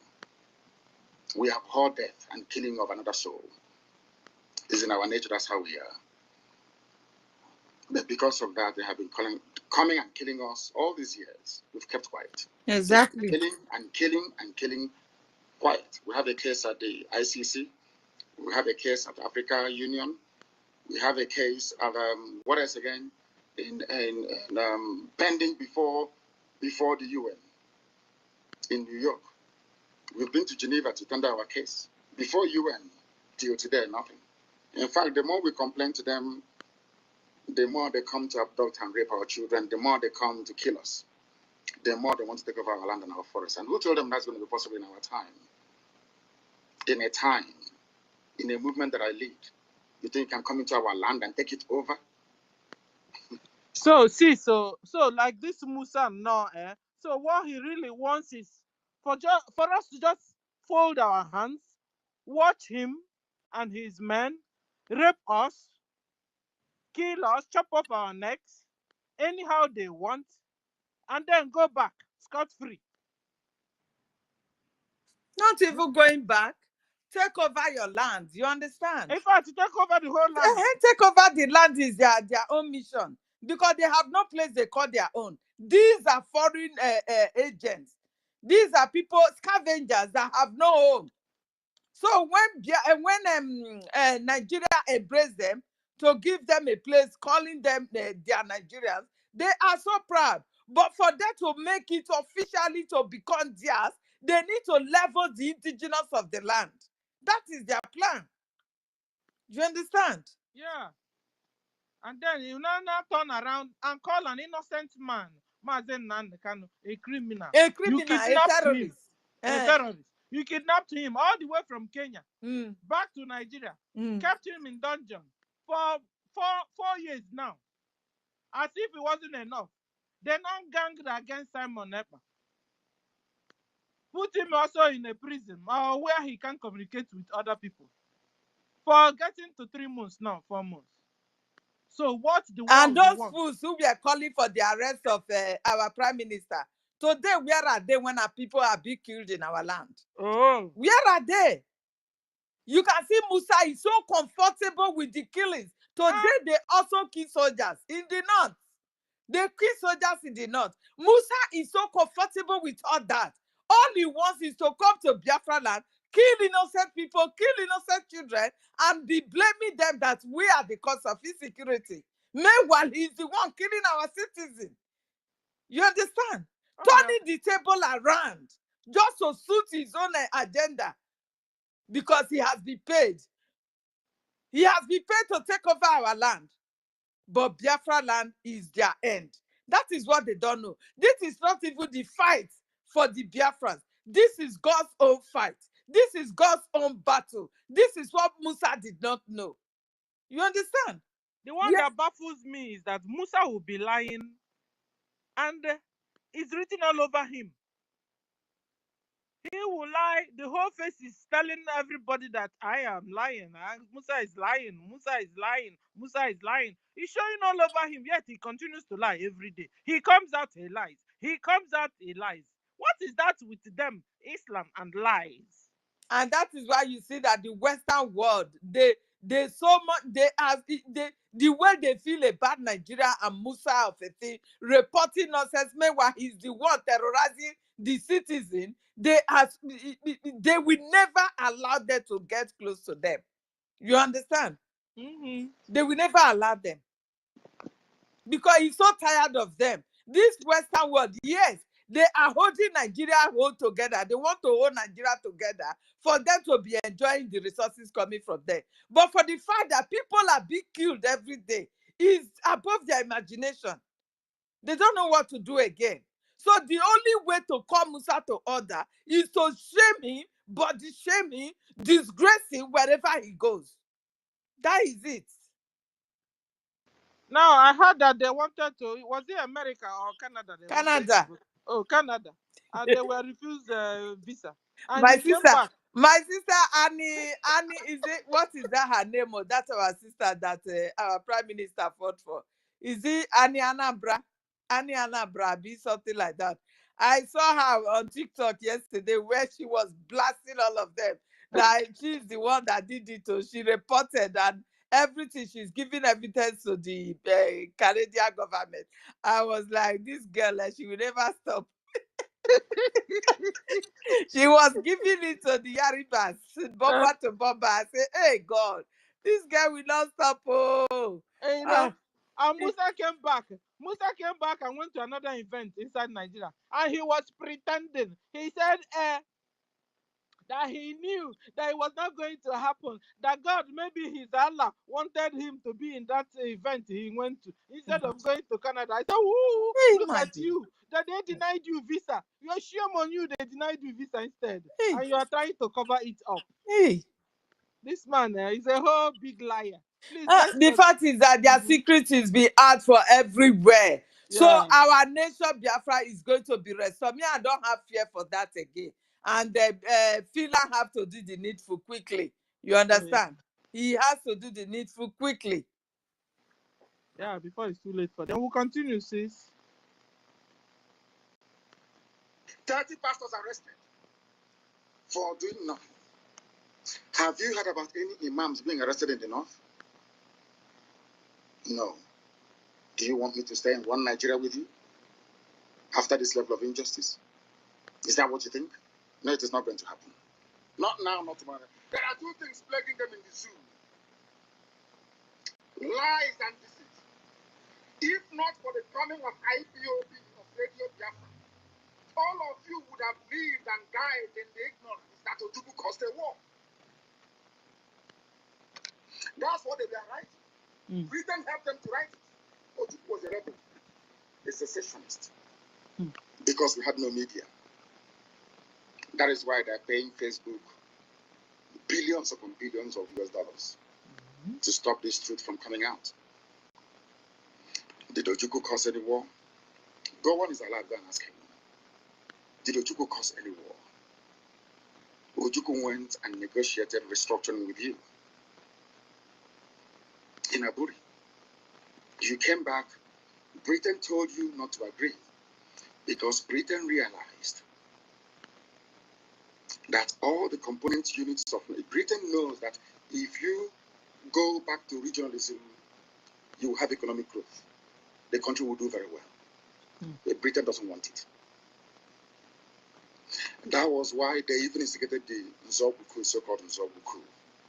We abhor death and killing of another soul. It's in our nature, that's how we are. But because of that, they have been coming and killing us all these years. We've kept quiet. Exactly. Killing quiet. We have a case at the ICC. We have a case at Africa Union. We have a case at what else again? Pending before the UN in New York. We've been to Geneva to tender our case. Before UN, till today, nothing. In fact, the more we complain to them, the more they come to abduct and rape our children, the more they come to kill us, the more they want to take over our land and our forests. And who told them that's going to be possible in our time? In a movement that I lead, you think you can come into our land and take it over? So like this Musa now, so what he really wants is for us to just fold our hands, watch him and his men rape us, kill us, chop off our necks, anyhow they want, and then go back scot-free. Not even going back. Take over your land. You understand? In fact, to take over the whole land. Take over the land is their own mission, because they have no place they call their own. These are foreign agents. These are people, scavengers that have no home. So when Nigeria embraced them, to give them a place, calling them their Nigerians. They are so proud. But for them to make it officially to become theirs, they need to level the indigenous of the land. That is their plan. You understand? Yeah. And then you now turn around and call an innocent man, Mazen Nandekano, a criminal. A criminal, you kidnapped a terrorist. Him, a terrorist. You kidnapped him all the way from Kenya back to Nigeria. Kept him in dungeon for 4 years now. As if it wasn't enough. They now ganged against Simon Ekpa. Put him also in a prison where he can communicate with other people. For getting to 3 months now, 4 months. So what the world and those wants? fools who were calling for the arrest of our prime minister, today where are they when our people are being killed in our land? Oh, where are they? You can see Musa is so comfortable with the killings. Today they also kill soldiers in the north. They kill soldiers in the north. Musa is so comfortable with all that. All he wants is to come to Biafra land, kill innocent people, kill innocent children, and be blaming them that we are the cause of insecurity. Meanwhile, he's the one killing our citizens. You understand? Turning the table around just to suit his own agenda because he has been paid. He has been paid to take over our land. But Biafra land is their end. That is what they don't know. This is not even the fight for the Biafrans. This is God's own fight. This is God's own battle. This is what Musa did not know. You understand? The one that baffles me is that Musa will be lying and it's written all over him. He will lie. The whole face is telling everybody that I am lying. Musa is lying. Musa is lying. Musa is lying. He's showing all over him, yet he continues to lie every day. He comes out, he lies. He comes out, he lies. What is that with them, Islam and lies? And that is why you see that the Western world, they so much, the way they feel about Nigeria and Musa of a thing, reporting nonsense, meanwhile he's the one terrorizing the citizen. They will never allow them to get close to them. You understand? They will never allow them. Because he's so tired of them. This Western world, yes, they are holding Nigeria together. They want to hold Nigeria together for them to be enjoying the resources coming from there. But for the fact that people are being killed every day is above their imagination. They don't know what to do again. So the only way to call Musa to order is to shame him, body shame him, disgrace him wherever he goes. That is it. Now, I heard that they wanted to, was it America or Canada? Canada. Oh, Canada. And they were refused visa. And he came back. My sister Annie, is it, what is that her name? Or that's our sister that our prime minister fought for. Is it Annie Anambra? Annie Anambra, be something like that. I saw her on TikTok yesterday where she was blasting all of them. Like she's the one that did it. So she reported and everything. She's giving evidence to the Canadian government. I was like, this girl, she will never stop. She was giving it to the Yaribas, bomber to bomber. I say, hey, God, this guy will not stop. Oh, and Musa came back. Musa came back and went to another event inside Nigeria. And he was pretending. He said that he knew that it was not going to happen. That God, maybe his Allah, wanted him to be in that event he went to instead of going to Canada. I said, ooh, look at you. That they denied you visa. You're shame on you. They denied you visa instead. And you are trying to cover it up. This man is a whole big liar. Please, the fact is that their secret is being out for everywhere. Yeah. So our nation Biafra is going to be restored. Me, I don't have fear for that again. And Fila have to do the needful quickly. You understand? He has to do the needful quickly. Yeah, before it's too late for them. We'll continue, sis. 30 pastors arrested for doing nothing. Have you heard about any imams being arrested in the north? No. Do you want me to stay in one Nigeria with you after this level of injustice? Is that what you think? No, it is not going to happen. Not now, not tomorrow. There are two things plaguing them in the zoo. lies and deceit. If not for the coming of IPOB of Radio Biafra, all of you would have lived and died in the ignorance that Ojukwu caused a war. That's what they were writing. Britain helped them to write it. Ojukwu was a rebel, a secessionist, because we had no media. That is why they're paying Facebook billions upon billions of US dollars to stop this truth from coming out. Did Ojukwu cause any war? Go on is alive, go and ask him. Did Ojukwu cause any war? Ojukwu went and negotiated restructuring with you in Aburi. You came back, Britain told you not to agree because Britain realized that all the component units of Britain knows that if you go back to regionalism, you will have economic growth. The country will do very well. But Britain doesn't want it. That was why they even instigated the Nzogbu, so-called Nzogbu coup,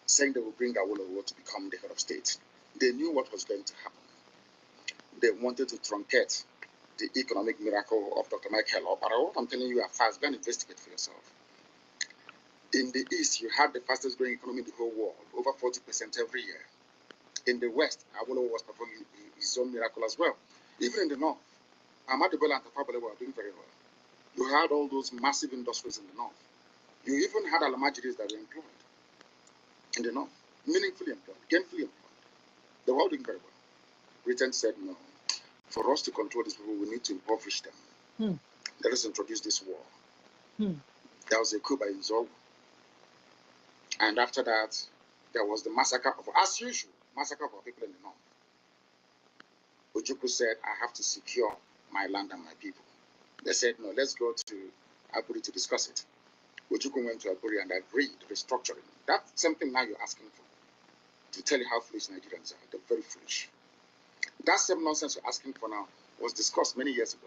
saying they will bring Awolowo to become the head of state. They knew what was going to happen. They wanted to truncate the economic miracle of Dr. Michael. But what I'm telling you are fast. Go and investigate for yourself. In the East, you had the fastest growing economy in the whole world, over 40% every year. In the West, Awolowo was performing his own miracle as well. Even in the North, Ahmadu Bello and Tafawa Balewa were doing very well. You had all those massive industries in the North. You even had Alamajiris that were employed in the North, meaningfully employed, gainfully employed. They were all doing very well. Britain said, no, for us to control these people, we need to impoverish them. Let us introduce this war. There was a coup by Nzogbu. And after that, there was the massacre of, as usual, massacre of our people in the North. Ojukwu said, I have to secure my land and my people. They said, no, let's go to Aburi to discuss it. Ojukwu went to Aburi and agreed restructuring. That's something now you're asking for. To tell you how foolish Nigerians are. They're very foolish. That same nonsense you're asking for now was discussed many years ago.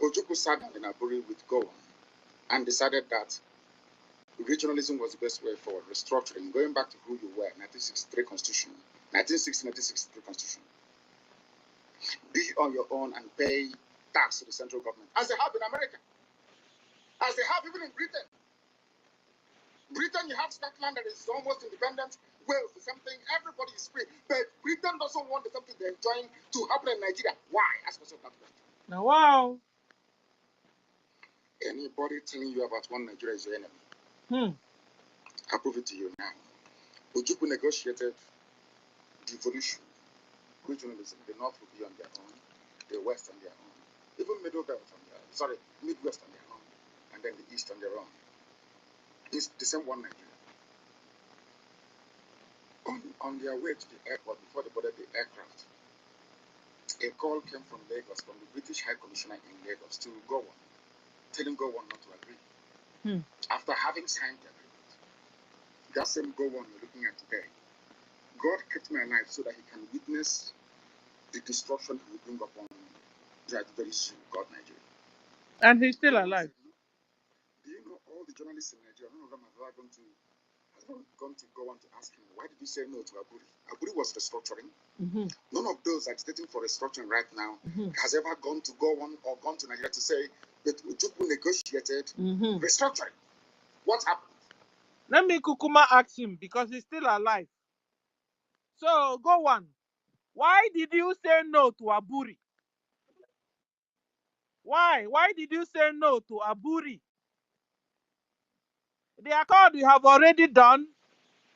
Ojukwu sat down in Aburi with Gowon and decided that regionalism was the best way for restructuring, going back to who you were, 1963 Constitution, 1960-1963 Constitution. Be on your own and pay tax to the central government, as they have in America, as they have even in Britain. Britain, you have Scotland that is almost independent. Wales is something, everybody is free. But Britain doesn't want the something they're enjoying to happen in Nigeria. Why? Ask yourself that question. Now, wow. Anybody telling you about one Nigeria is your enemy. I'll prove it to you now. Ojukwu negotiated devolution, regionalism. The North will be on their own, the West on their own, even Midwest on their own, and then the East on their own. It's the same one Nigeria. On their way to the airport, before they boarded the aircraft, a call came from Lagos, from the British High Commissioner in Lagos to Gowon, telling Gowon not to agree. After having signed the agreement, that same Gowon you're looking at today, God kept me alive so that he can witness the destruction he will bring upon that very soon, God, Nigeria. And he's still alive. Do you know all the journalists in Nigeria? None of them have ever gone to go on to ask him, why did you say no to Aburi? Aburi was restructuring. None of those agitating for restructuring right now has ever gone to go on or gone to Nigeria to say that Ojukwu negotiated restructuring. What happened? Let me Kukuma ask him because he's still alive. So go on. Why did you say no to Aburi? Why? Why did you say no to Aburi? The accord you have already done,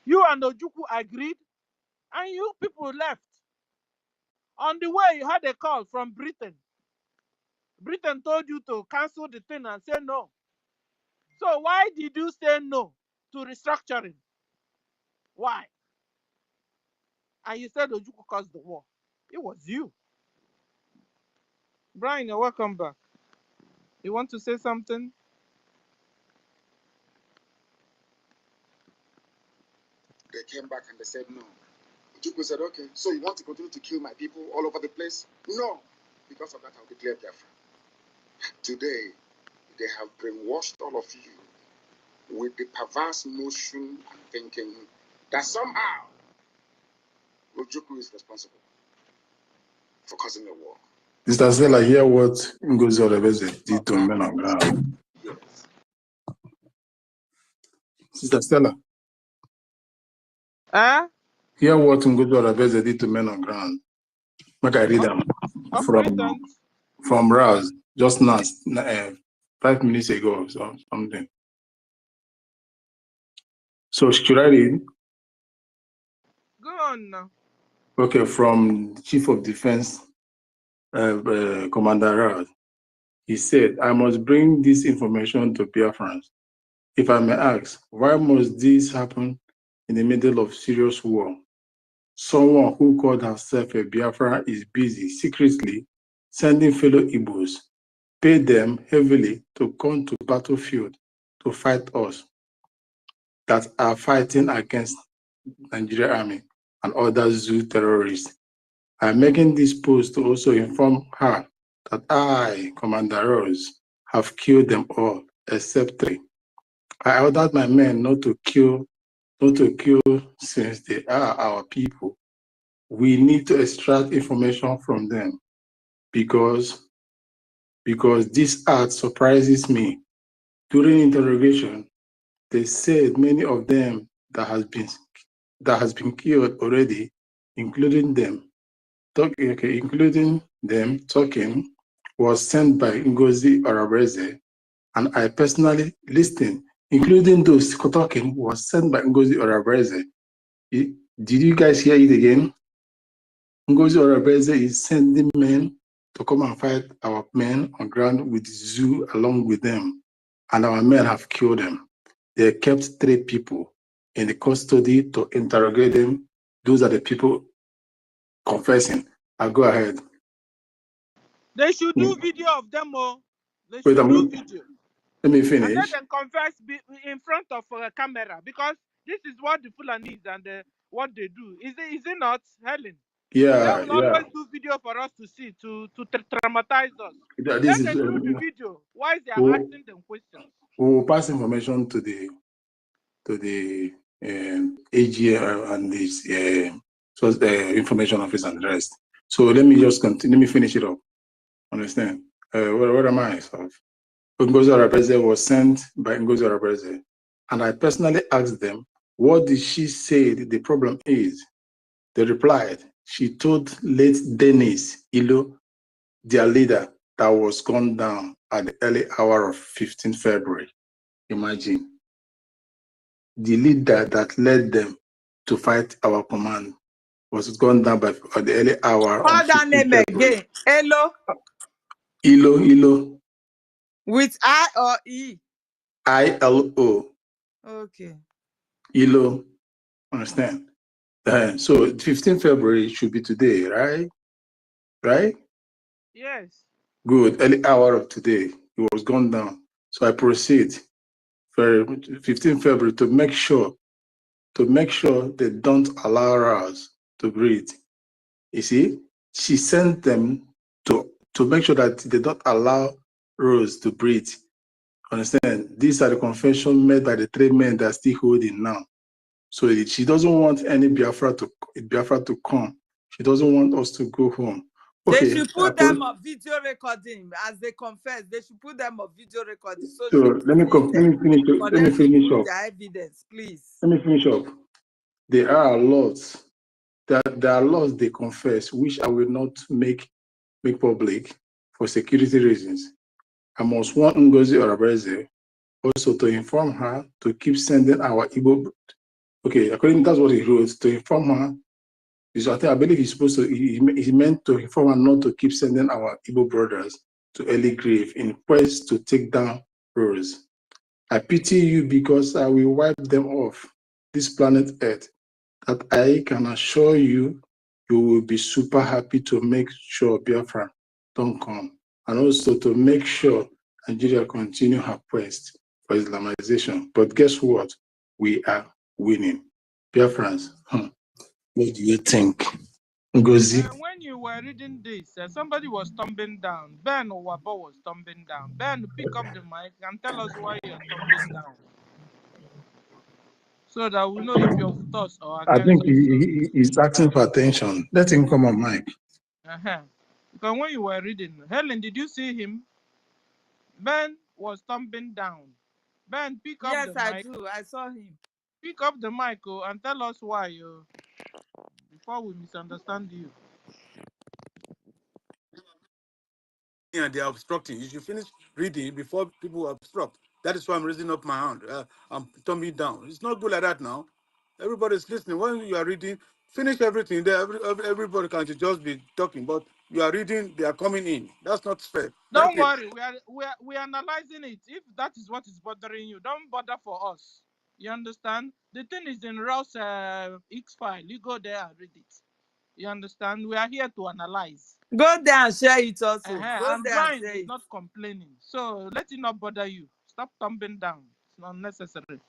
you and Ojukwu agreed, and you people left. On the way, you had a call from Britain. Britain told you to cancel the thing and say no. So why did you say no to restructuring? Why? And you said Ojukwu caused the war. It was you. Brian, you're welcome back. You want to say something? They came back and they said no. Ojukwu said, okay, so you want to continue to kill my people all over the place? No. Because of that, I'll declare Biafra. Today, they have brainwashed all of you with the perverse notion and thinking that somehow Ojukwu is responsible for causing the war. Sister Stella, hear what Ngozi Orebeze did to men on ground. Yes. Sister Stella. Hear what Ngozi Orebeze did to men on ground. Make I read them from Rouse just now, 5 minutes ago or something. So should I read? Go on now. Okay, from Chief of Defense, Commander Rouse. He said, I must bring this information to BIAFRANS. If I may ask, why must this happen in the middle of serious war? Someone who called herself a Biafra is busy secretly sending fellow Igbos, pay them heavily to come to battlefield to fight us that are fighting against Nigerian army and other Zoo terrorists. I'm making this post to also inform her that I, Commander Rose, have killed them all except 3. I ordered my men not to kill since they are our people. We need to extract information from them because this act surprises me. During interrogation, they said many of them that has been killed already, including them talking, was sent by NGOZI Orabreze, and I personally listened, including those talking was sent by NGOZI Orabreze. Did you guys hear it again? NGOZI Orabreze is sending men to come and fight our men on ground with Zoo along with them, and our men have killed them. They kept 3 people in the custody to interrogate them. Those are the people confessing. I'll go ahead. They should do video of them all. They should do video. Let me finish. And let them confess in front of a camera, because this is what the Fulani is and what they do. Is it not, Helen? Yeah, they will always do video for us to see, to traumatize us. Let them do the video while they are asking them questions. We will pass information to the AG and this information office and the rest. So let me just continue. Let me finish it up. Understand? Where am I? NGOZI Orabreze was sent by NGOZI Orabreze, and I personally asked them, what did she say the problem is? They replied, she told late Dennis Ilo, their leader, that was gunned down at the early hour of 15 February. Imagine. The leader that led them to fight our command was gunned down by at the early hour of 15 February. Again. Hello? Ilo. With I or E? ILO. Okay. Ilo. Understand? So 15 February should be today, right? Right? Yes. Good. Early hour of today, it was gone down. So I proceed for 15 February to make sure they don't allow us to breathe. You see, she sent them to make sure that they don't allow Rose to breathe. Understand? These are the confessions made by the 3 men that are still holding now. So she doesn't want any Biafra to come. She doesn't want us to go home. Okay, they should put them on video recording as they confess. They should put them on video recording. So let me finish up. Their evidence, please. Let me finish up. There are laws. There are laws they confess, which I will not make public for security reasons. I must want NGOZI Orabreze also to inform her to keep sending our Igbo. Okay, according that's what he wrote, to inform her. I believe he's supposed to. He meant to inform her not to keep sending our Igbo brothers to early grave in quest to take down Rose. I pity you because I will wipe them off this planet Earth. That I can assure you, you will be super happy to make sure Biafra don't come, and also to make sure Nigeria continue her quest for Islamization. But guess what? We are winning. Biafrans, what do you think? Ngozi? When you were reading this, somebody was tumbling down. Ben Owabo was tumbling down. Ben, pick up the mic and tell us why you're tumbling down. so that we know if you're with us or I against think us. he's asking for attention. Let him come on mic. Because when you were reading, Helen, did you see him? Ben was thumbing down. Ben, pick up the mic. Yes, I do. I saw him. Pick up the mic and tell us why, before we misunderstand you. And they are obstructing. You should finish reading before people obstruct. That is why I'm raising up my hand. I'm thumbing down. It's not good like that now. Everybody's listening. When you are reading, finish everything. There, everybody can just be talking, but you are reading, they are coming in. That's not fair. Don't worry, we are analyzing it. If that is what is bothering you, don't bother for us. You understand? The thing is in Ross X file. You go there and read it. You understand? We are here to analyze. Go there and share it also. Go And there Brian and share is it. not complaining. So let it not bother you. Stop thumbing down. It's not necessary.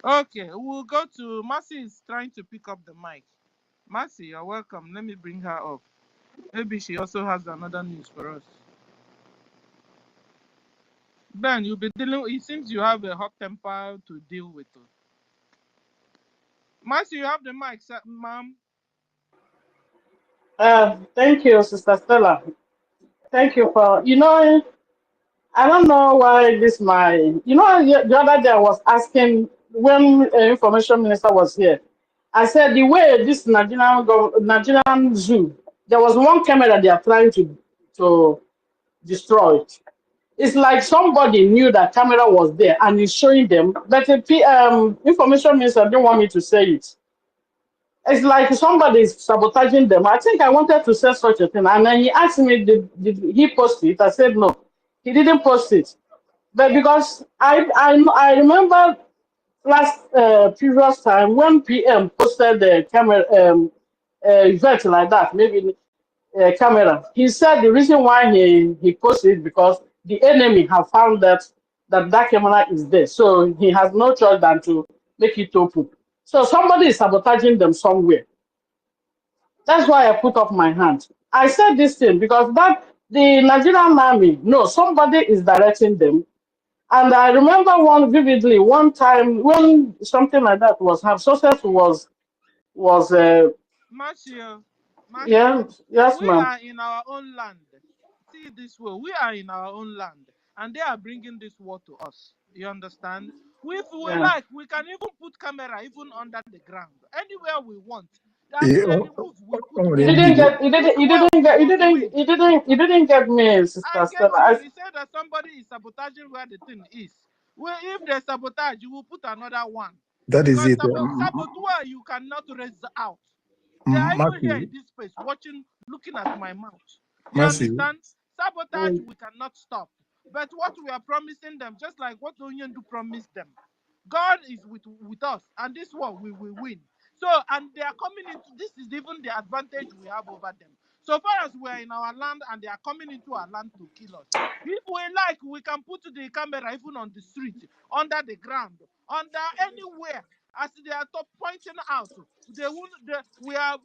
Okay, we'll go to Mercy is trying to pick up the mic. Mercy, you're welcome. Let me bring her up. Maybe she also has another news for us. Ben, you'll be dealing. It seems you have a hot temper to deal with. Mercy, you have the mic, ma'am. Thank you, Sister Stella. Thank you for, I don't know why this the other day I was asking when information minister was here. I said the way this Nigerian zoo, there was one camera they are trying to destroy it. It's like somebody knew that camera was there and is showing them, but the information minister didn't want me to say it. It's like somebody is sabotaging them. I think I wanted to say such a thing. And then he asked me, did he post it? I said, no, he didn't post it. But because I remember last previous time when PM posted the camera event like that, maybe camera, he said the reason why he posted it because the enemy have found that camera is there. So he has no choice than to make it open. So somebody is sabotaging them somewhere. That's why I put up my hand. I said this thing because the Nigerian army, no, somebody is directing them. And I remember one time when something like that was happening, success was Marcia, yeah, yes, we ma'am. are in our own land. See it this way, we are in our own land, and they are bringing this war to us. You understand? If we Yeah. like, we can even put camera even under the ground, anywhere we want. That Yeah, any move we put You there. didn't get This war we must win. you didn't get me, I Sister get Stella. you. You said that somebody is sabotaging where the thing is. Well, if they sabotage, you will put another one. that is Because it. saboteur you cannot raise out. They are even here in Matthew, this place watching, looking at my mouth. You Matthew, understand? Sabotage we cannot stop. But what we are promising them, just like what Onyendu promised them, God is with us, and this one we will win. So, and they are coming into this is even the advantage we have over them. So far as we are in our land and they are coming into our land to kill us. If we like, we can put the camera even on the street, under the ground, under anywhere. As they are pointing out, we are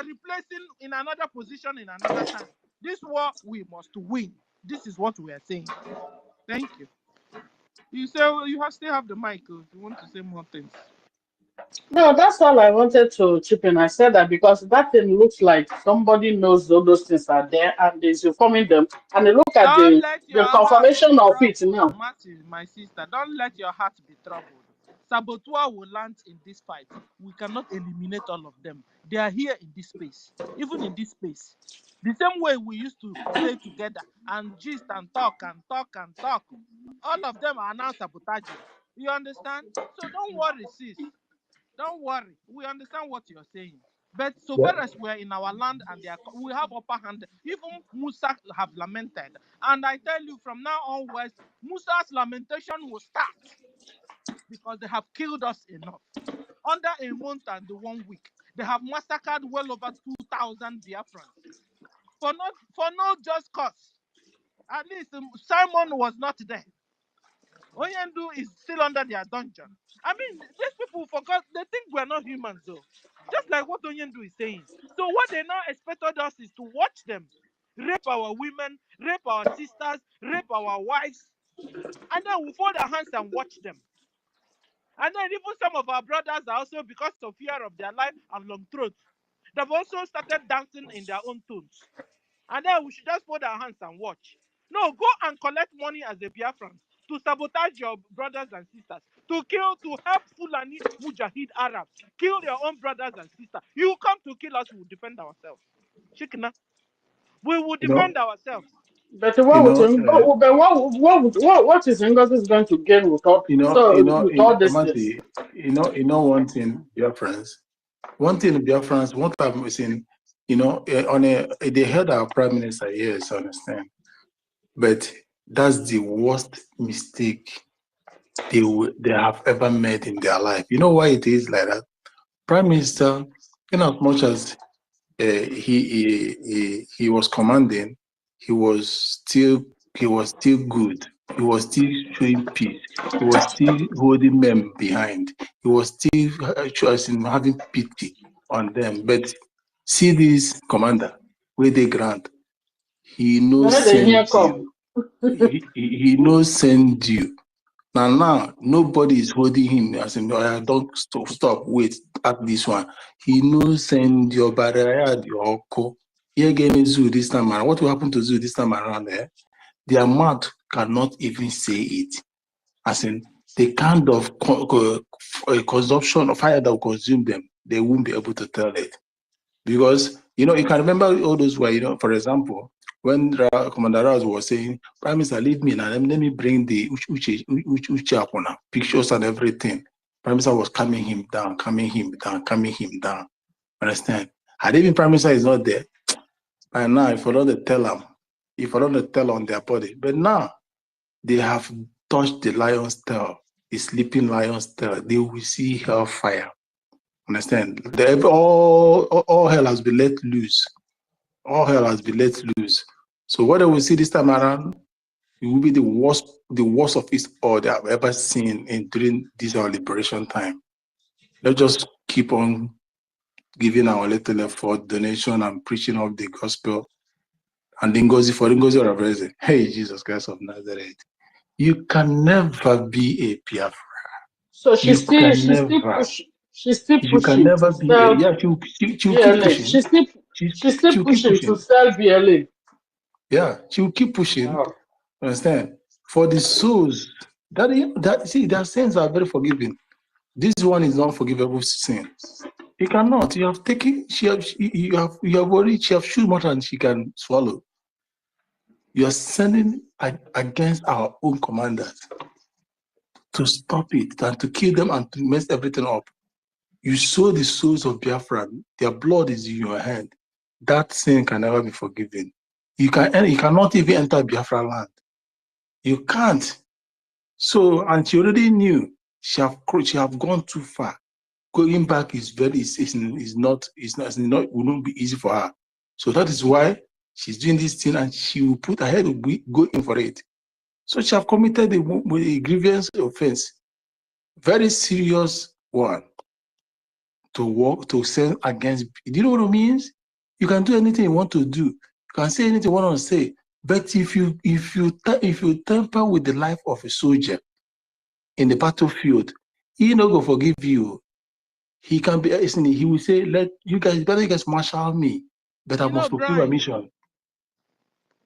replacing in another position in another time. This war we must win. This is what we are saying. Thank you. You say you still have the mic if you want to say more things. No, that's all I wanted to chip in. I said that because that thing looks like somebody knows all those things are there and is informing them. And they look at Don't let your the heart be confirmation of it troubled, now. Matthew, my sister. Don't let your heart be troubled. Saboteur will land in this fight. We cannot eliminate all of them. They are here in this space, even in this space. The same way we used to stay together and gist and talk and talk and talk. All of them are now sabotaging. You understand? So don't worry, sis. Don't worry. We understand what you're saying. But so yeah, far as we're in our land and we have upper hand, even Musa have lamented. And I tell you from now onwards, Musa's lamentation will start because they have killed us enough. Under a month and 1 week, they have massacred well over 2,000 Biafrans for no just cause. At least Simon was not there. Oyendu is still under their dungeon. I mean, these people forgot, they think we're not humans, though. Just like what Onyendu is saying. So, what they now expected us is to watch them rape our women, rape our sisters, rape our wives, and then we fold our hands and watch them. And then even some of our brothers are also, because of fear of their life and long throat, they've also started dancing in their own tunes. And then we should just fold our hands and watch. No, go and collect money as a Biafran to sabotage your brothers and sisters, to kill, to help Fulani Mujahid Arabs, kill your own brothers and sisters. You come to kill us, we will defend ourselves. Shikina, we will defend ourselves. But what would what is Ngozi going to gain with all these things? One thing, dear friends. One thing, dear friends, what I'm saying, they heard our prime minister, yes, I understand. But that's the worst mistake they have ever made in their life. You know why it is like that? Prime Minister, in as much as he was commanding, he was still good. He was still showing peace. He was still holding men behind. He was still having pity on them. But see this commander, where they grant, he knows send you. He knows send you. Now, nobody is holding him as in, don't stop, wait, at this one. He knows send your barrier, your co. Here again, Zoo this time around. What will happen to Zoo this time around there? Their mouth cannot even say it. As in, the kind of consumption of fire that will consume them, they won't be able to tell it. Because, you can remember all those were, for example, when Commander Raz was saying, Prime Minister, leave me now, let me bring the Uche pictures and everything. Prime Minister was calming him down. Understand? Had even Prime Minister is not there, and now if I don't tell on their body. But now they have touched the lion's tail, the sleeping lion's tail. They will see hellfire. Understand? All hell has been let loose. All hell has been let loose. So what we see this time around, it will be the worst of it all that I've ever seen during this our liberation time. Let's just keep on giving our little effort, donation, and preaching of the gospel. And NGOZI or Reverend. Hey, Jesus Christ of Nazareth. You can never be a Biafra. So she's still pushing to sell she'll keep BLA. pushing. She's still pushing to sell BLA. Yeah, she'll keep pushing. Wow. Understand? For the souls see, their sins are very forgiving. This one is not forgivable sin. You cannot. You have taken. You have already. She have chewed more than she can swallow. You are sending against our own commanders to stop it and to kill them and to mess everything up. You sow the souls of Biafra. Their blood is in your hand. That sin can never be forgiven. You cannot even enter Biafra land. You can't. So, and she already knew she have gone too far. Going back will not be easy for her. So that is why she's doing this thing, and she will put her head go in for it. So she have committed a grievance offense, very serious one, to send against. Do you know what it means? You can do anything you want to do. You can say anything you want to say. But if you tamper with the life of a soldier in the battlefield, he not going to forgive you. He can be, he will say, let you guys marshal me, but I must fulfill my mission.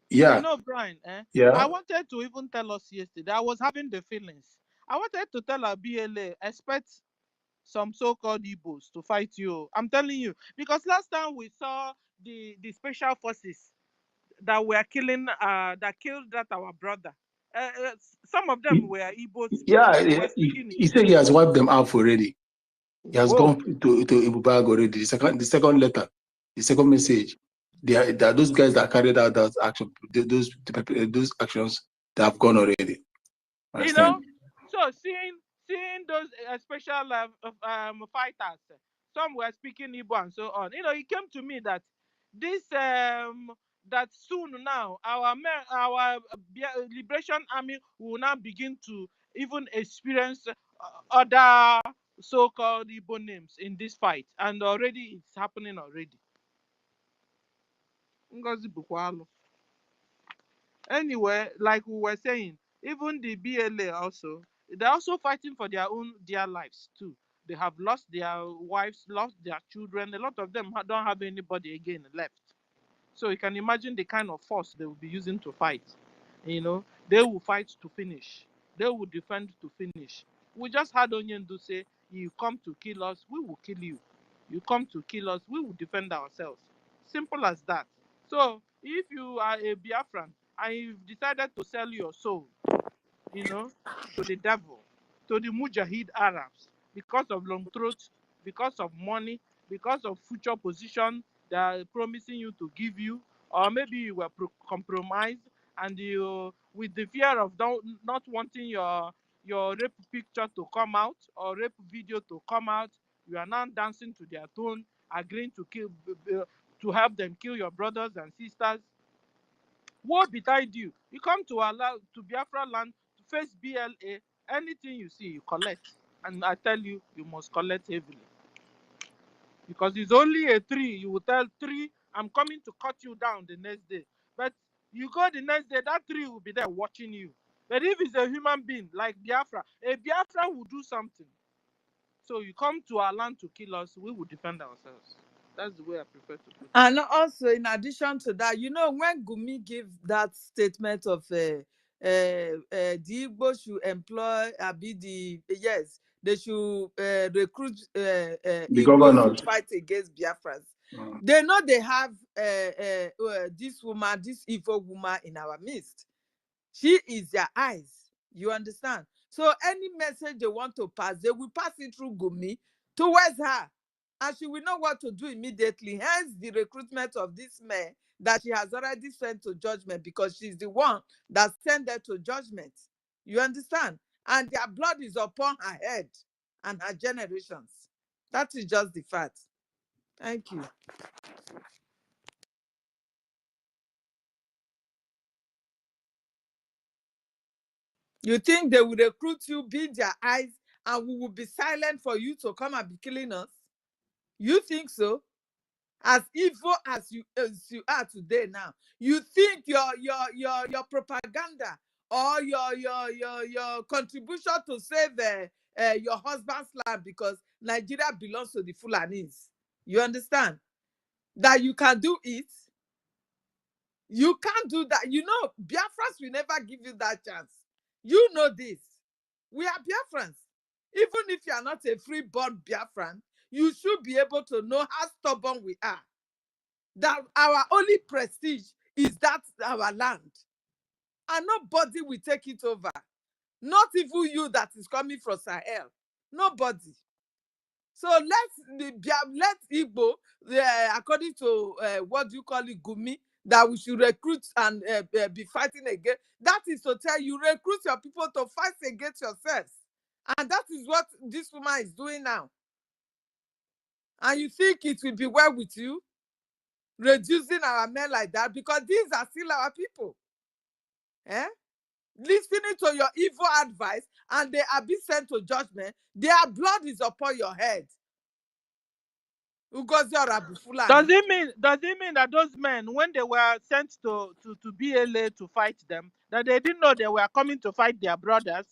Yeah. You know, Brian, yeah. I wanted to even tell us yesterday, I was having the feelings. I wanted to tell our BLA, expect some so-called Igbos to fight you. I'm telling you, because last time we saw the special forces that were killing, that killed our brother. Some of them were Igbos. Yeah, he said he has wiped them out already. He has gone to Ibubag already. The second letter, the second message. There are those guys that carried out that action. Those actions that have gone already. Understand? So seeing those special fighters, some were speaking Igbo and so on. It came to me that this that soon now our liberation army will now begin to even experience other so-called Igbo names in this fight, and already it's happening already. Ngozi Bukwalo. Anyway, like we were saying, even the BLA also, They're also fighting for their lives too. They have lost their wives, lost their children. A lot of them don't have anybody again left. So you can imagine the kind of force they will be using to fight. They will fight to finish. They will defend to finish. We just had Onyendu say, you come to kill us, we will kill you. You come to kill us, we will defend ourselves. Simple as that. So if you are a Biafran and you've decided to sell your soul, to the devil, to the Mujahid Arabs, because of long throat, because of money, because of future position they are promising you to give you, or maybe you were compromised and you, with the fear of not wanting your rape picture to come out or rape video to come out, you are now dancing to their tune, agreeing to to help them kill your brothers and sisters. Woe betide you. You come to Biafra land to face BLA. Anything you see, you collect. And I tell you, you must collect heavily. Because it's only a tree. You will tell tree, I'm coming to cut you down the next day. But you go the next day, that tree will be there watching you. But if it's a human being like Biafra, a Biafra will do something. So you come to our land to kill us, we will defend ourselves. That's the way I prefer to put it. And also, in addition to that, when Gumi gave that statement of the Igbo should employ, they should recruit Igbos to fight against Biafrans. They know they have this woman, this evil woman in our midst. She is their eyes. You understand? So any message they want to pass, they will pass it through Gumi towards her. And she will know what to do immediately. Hence the recruitment of this man that she has already sent to judgment, because she's the one that sent them to judgment. You understand? And their blood is upon her head and her generations. That is just the fact. Thank you. You think they will recruit you, be their eyes, and we will be silent for you to come and be killing us? You think so? As evil as you are today now, you think your propaganda or your contribution to save your husband's land, because Nigeria belongs to the Fulanis. You understand? That you can do it? You can't do that. Biafrans will never give you that chance. You know this. We are Biafrans. Even if you are not a free-born Biafran, you should be able to know how stubborn we are. That our only prestige is that our land. And nobody will take it over. Not even you that is coming from Sahel. Nobody. So let Igbo, according to what do you call it, Gumi, that we should recruit and be fighting again. That is to tell you, recruit your people to fight against yourselves. And that is what this woman is doing now. And you think it will be well with you, reducing our men like that? Because these are still our people. Listening to your evil advice, and they are being sent to judgment. Their blood is upon your head. Does it mean that those men, when they were sent to BLA to fight them, that they didn't know they were coming to fight their brothers?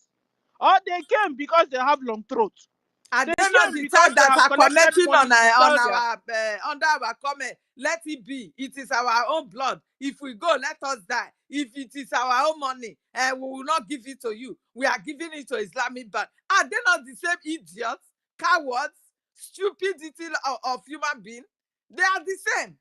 Or they came because they have long throats? And they not the type that are commenting on our under our comment. Let it be. It is our own blood. If we go, let us die. If it is our own money, we will not give it to you. We are giving it to Islamic Bank. Are they not the same idiots, cowards, stupidity of human beings? They are the same.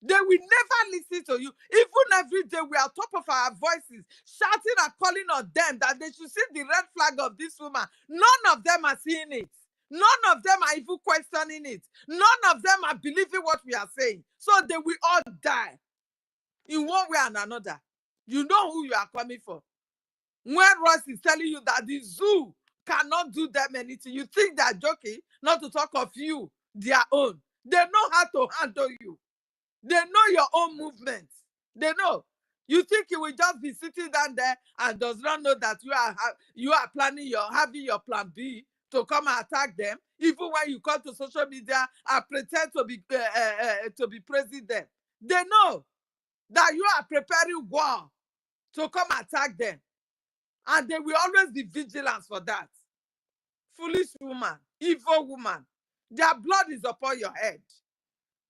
They will never listen to you. Even every day we are top of our voices, shouting and calling on them that they should see the red flag of this woman. None of them are seeing it. None of them are even questioning it. None of them are believing what we are saying. So they will all die in one way and another. You know who you are coming for. When Ross is telling you that the zoo cannot do them anything, you think they are joking, not to talk of you, their own. They know how to handle you. They know your own movements. They know. You think you will just be sitting down there and does not know that you are planning having your plan B to come and attack them, even when you come to social media and pretend to be praising them. They know that you are preparing war to come attack them. And they will always be vigilant for that. Foolish woman, evil woman. Their blood is upon your head.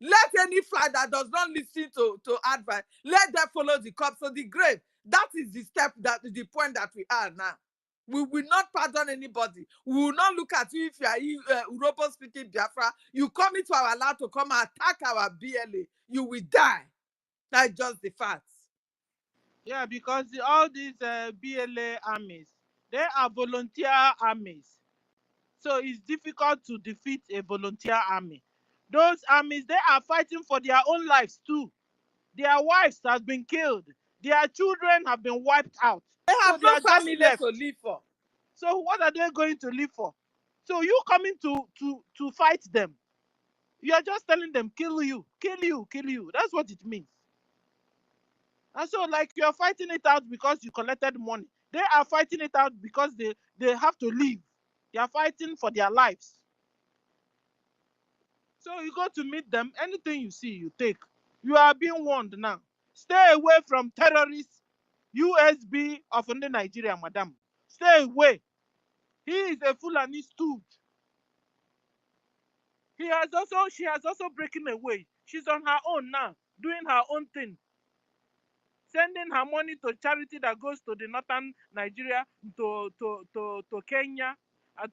Let any fly that does not listen to advice, let them follow the corpse to the grave. That is the step, that is the point that we are now. We will not pardon anybody. We will not look at you if you are Urobo speaking Biafra. You come into our land to come and attack our BLA. You will die. That's just the facts. Yeah, because all these BLA armies, they are volunteer armies. So it's difficult to defeat a volunteer army. Those armies, they are fighting for their own lives too. Their wives have been killed. Their children have been wiped out. They have so they no are just family left. to live for. So what are they going to live for? So you coming to fight them. You are just telling them, kill you, kill you, kill you. That's what it means. And so, like, you are fighting it out because you collected money. They are fighting it out because they have to live. They are fighting for their lives. So you go to meet them, anything you see, you take. You are being warned now. Stay away from terrorists, USB of Nigeria, madam. Stay away. He is a Fulani stooge. She has also breaking away. She's on her own now, doing her own thing. Sending her money to charity that goes to the northern Nigeria, to Kenya,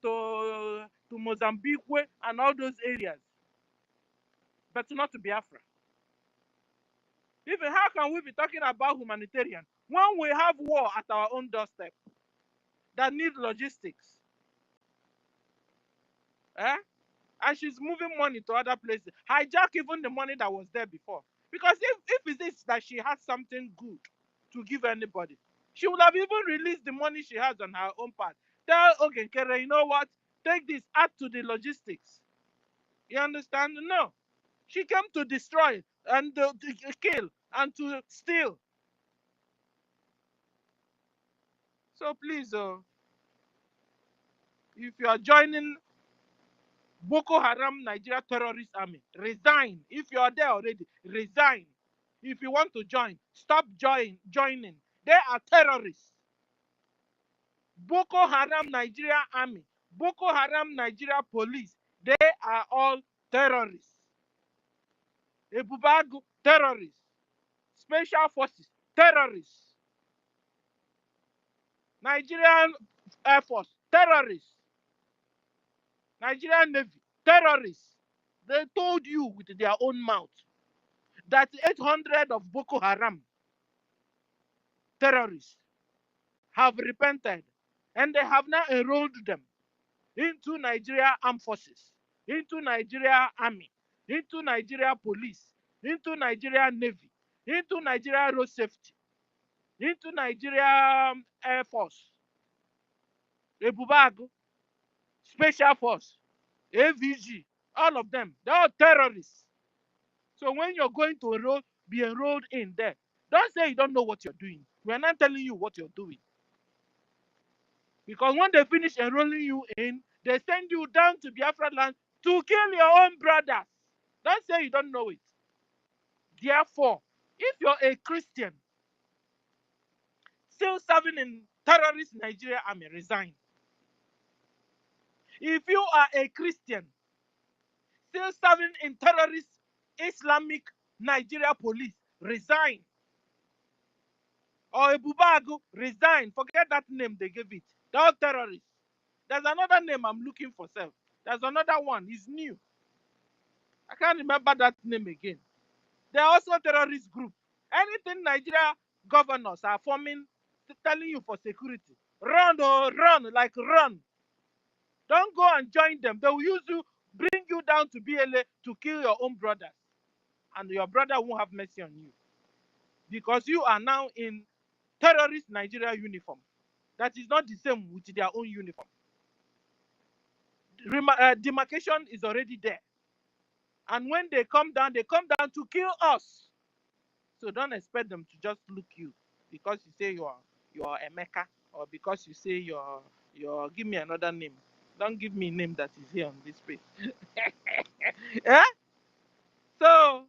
to Mozambique and all those areas. But not to Biafra. Even how can we be talking about humanitarian when we have war at our own doorstep that need logistics? Eh? And she's moving money to other places. Hijack even the money that was there before. Because if it is that she has something good to give anybody, she would have even released the money she has on her own part. Tell Ogenkere, you know what? Take this, add to the logistics. You understand? No. She came to destroy and to kill and to steal. So please, if you are joining Boko Haram Nigeria Terrorist Army, resign. If you are there already, resign. If you want to join, stop joining. They are terrorists. Boko Haram Nigeria Army, Boko Haram Nigeria Police, they are all terrorists. Ebubagu, terrorists. Special Forces, terrorists. Nigerian Air Force, terrorists. Nigerian Navy, terrorists. They told you with their own mouth that 800 of Boko Haram terrorists have repented and they have now enrolled them into Nigeria Armed Forces, into Nigeria Army, into Nigeria Police, into Nigeria Navy, into Nigeria Road Safety, into Nigeria Air Force, Ebubago, Special Force, AVG, all of them, they're all terrorists. So when you're going to be enrolled in there, don't say you don't know what you're doing. We're not telling you what you're doing. Because when they finish enrolling you in, they send you down to Biafra land to kill your own brothers. Don't say you don't know it. Therefore, if you're a Christian still serving in terrorist Nigeria army, resign. If you are a Christian still serving in terrorist Islamic Nigeria police, resign. Or Ebubago, resign. Forget that name they gave it. They're all terrorists. There's another name I'm looking for, self. There's another one. He's new. I can't remember that name again. They're also a terrorist group. Anything Nigeria governors are forming, telling you for security, run or run, like run. Don't go and join them. They will use you, bring you down to BLA to kill your own brothers. And your brother won't have mercy on you. Because you are now in terrorist Nigeria uniform. That is not the same with their own uniform. Demarcation is already there. And when they come down to kill us. So don't expect them to just look you because you say you're Emeka, or because you say you're give me another name. Don't give me a name that is here on this page. Yeah? So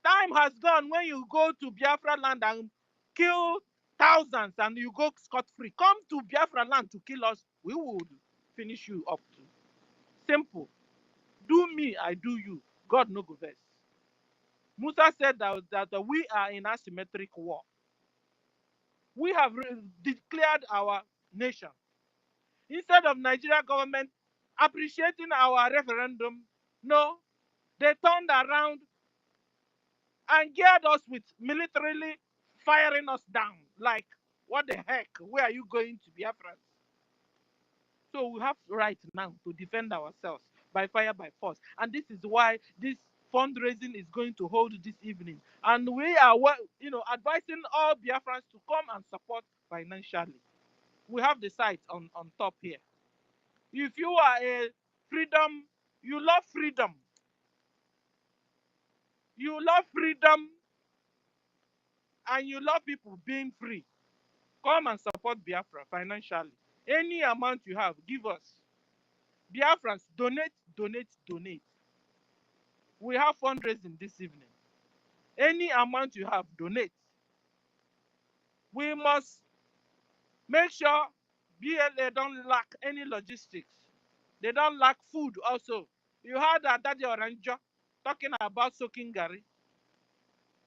time has gone when you go to Biafra land and kill thousands and you go scot-free. Come to Biafra land to kill us, we would finish you up too. Simple. Do me, I do you. God no go vex. Musa said that we are in asymmetric war. We have declared our nation. Instead of Nigeria government appreciating our referendum, no, they turned around and geared us with militarily firing us down. Like, what the heck? Where are you going to, Biafra? So we have right now to defend ourselves by fire, by force. And this is why this fundraising is going to hold this evening. And we are, advising all Biafrans to come and support financially. We have the site on top here. If you are a freedom, you love freedom. You love freedom and you love people being free. Come and support Biafra financially. Any amount you have, give us. Biafrans, donate, donate, donate. We have fundraising this evening. Any amount you have, donate. We must make sure BLA don't lack any logistics. They don't lack food also. You heard that Daddy Oranjo talking about soaking Gary.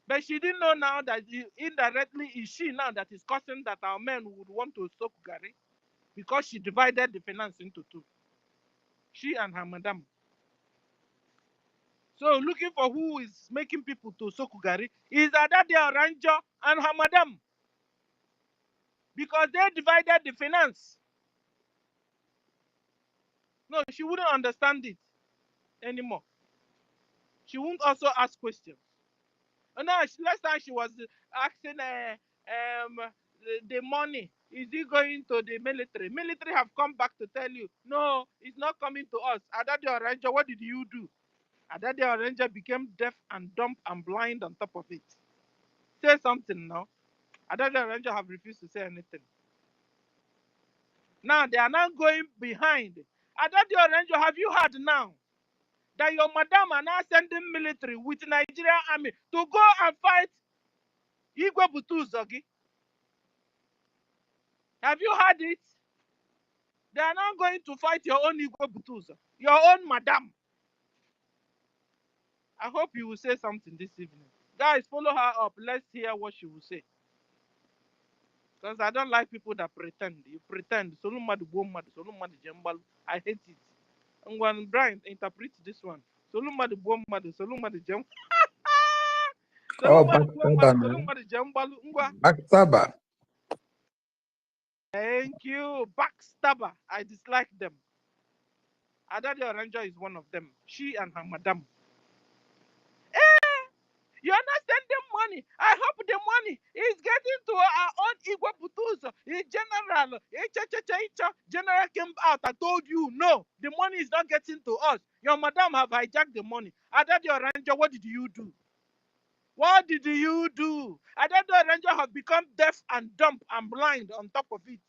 But she didn't know now that indirectly is she now that is causing that our men would want to soak Gary because she divided the finance into two. She and her madam. So looking for who is making people to soak Gary is Daddy Oranjo and her madam. Because they divided the finance. No, she wouldn't understand it anymore. She won't also ask questions. And now, last time she was asking the money, is it going to the military? Military have come back to tell you, no, it's not coming to us. Adade Oranjo, what did you do? Adade Oranjo became deaf and dumb and blind on top of it. Say something now. Adade Oranjo have refused to say anything. Now they are now going behind. Adade Oranjo, have you heard now that your madam are now sending military with Nigerian army to go and fight Igwe Butuzogi? Have you heard it? They are now going to fight your own Igwe Butuzo, your own madam. I hope you will say something this evening. Guys, follow her up. Let's hear what she will say. Because I don't like people that pretend. You pretend. I hate it. And when Brian interprets this one, Oh, backstabber, man. Backstabber. Thank you. Backstabber. I dislike them. Adade Oranjo is one of them. She and her madam. You're not sending money. I hope the money is getting to our own Igwe Butuzo. General. General came out. I told you, no, the money is not getting to us. Your madam have hijacked the money. Adade Oranjo, what did you do? What did you do? Adade Oranjo have become deaf and dumb and blind on top of it.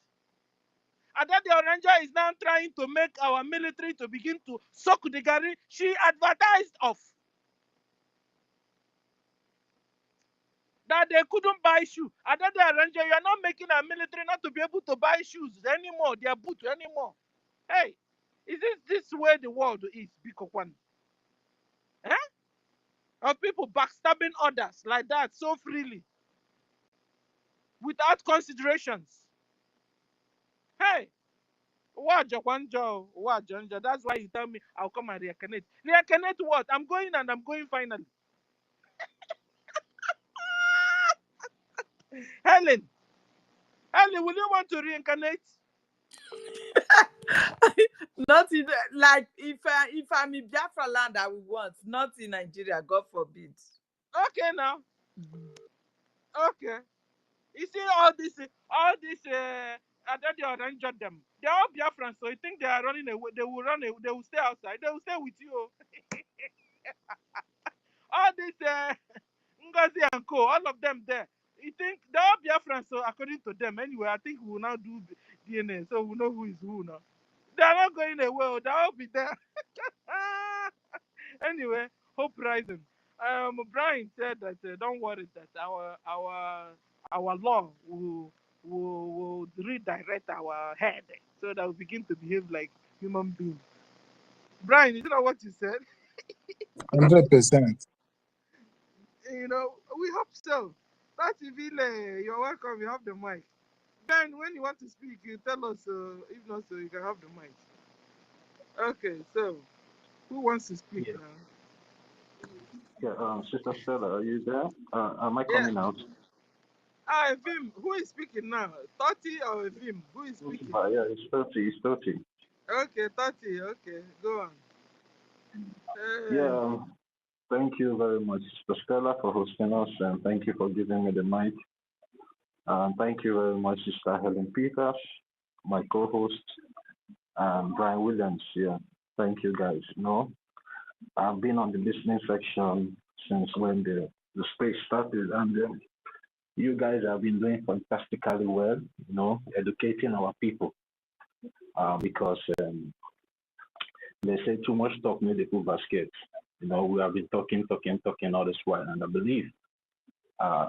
Adade Oranjo is now trying to make our military to begin to suck the Gary she advertised of. That they couldn't buy shoes. Adade Oranjo, you're not making our military not to be able to buy shoes anymore, their boots anymore. Hey, is this where the world is, Bikokwan? Eh? Of people backstabbing others like that so freely, without considerations. Hey, that's why you tell me I'll come and reincarnate. Reincarnate what? I'm going and I'm going finally. Helen, will you want to reincarnate? Not in like if I'm in Biafra land, I will want. Not in Nigeria, God forbid. Okay now. Okay. You see all this Adade Oranjo them. They're all Biafrans, so you think they are running away? They will run away. They will stay outside. They will stay with you. All this NGOZI and Co. All of them there. You think they're all Biafrans, so according to them, anyway, I think we will now do DNA, so we know who is who now. They are not going away. They'll all be there. Anyway, hope rising. Brian said that don't worry that our our law will redirect our head so that we begin to behave like human beings. Brian, is that what you said? 100%. You know, we hope so. That's Vile, you're welcome. You have the mic. Ben, when you want to speak, you tell us. If not, so you can have the mic. Okay, so who wants to speak now? Yeah, Sister Stella, are you there? Am I coming out? Vim, who is speaking now? 30 or Vim? Who is speaking? Yeah, it's 30. It's 30. Okay, 30. Okay, go on. Yeah, thank you very much, Sister Stella, for hosting us, and thank you for giving me the mic. Thank you very much, Sister Helen Peters, my co-host, and Brian Williams. Yeah, thank you guys. I've been on the listening section since when the space started, and you guys have been doing fantastically well, educating our people, because they say too much talk made the fool basket. We have been talking all this while, and I believe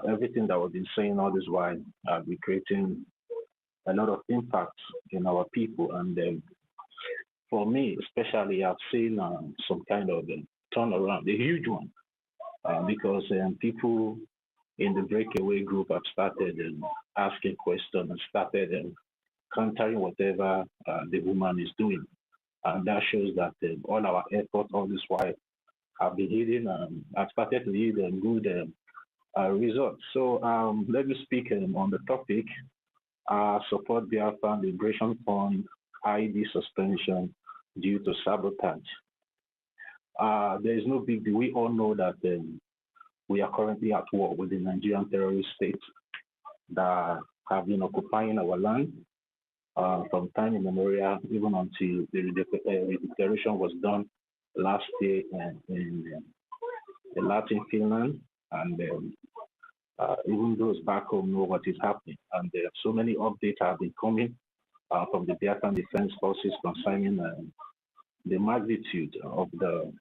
everything that we've been saying all this while have been creating a lot of impact in our people. And for me, especially, I've seen some kind of turnaround, a huge one, because people in the breakaway group have started asking questions and started countering whatever the woman is doing. And that shows that all our efforts all this while have been hitting, have started to yield good results. So let me speak on the topic, support Biafran Liberation Fund, ID suspension due to sabotage. There is no big deal. We all know that we are currently at war with the Nigerian terrorist states that have been occupying our land from time immemorial, even until the declaration was done last year in Latin Finland. And even those back home know what is happening. And so many updates have been coming from the Biafran Defense Forces concerning the magnitude of the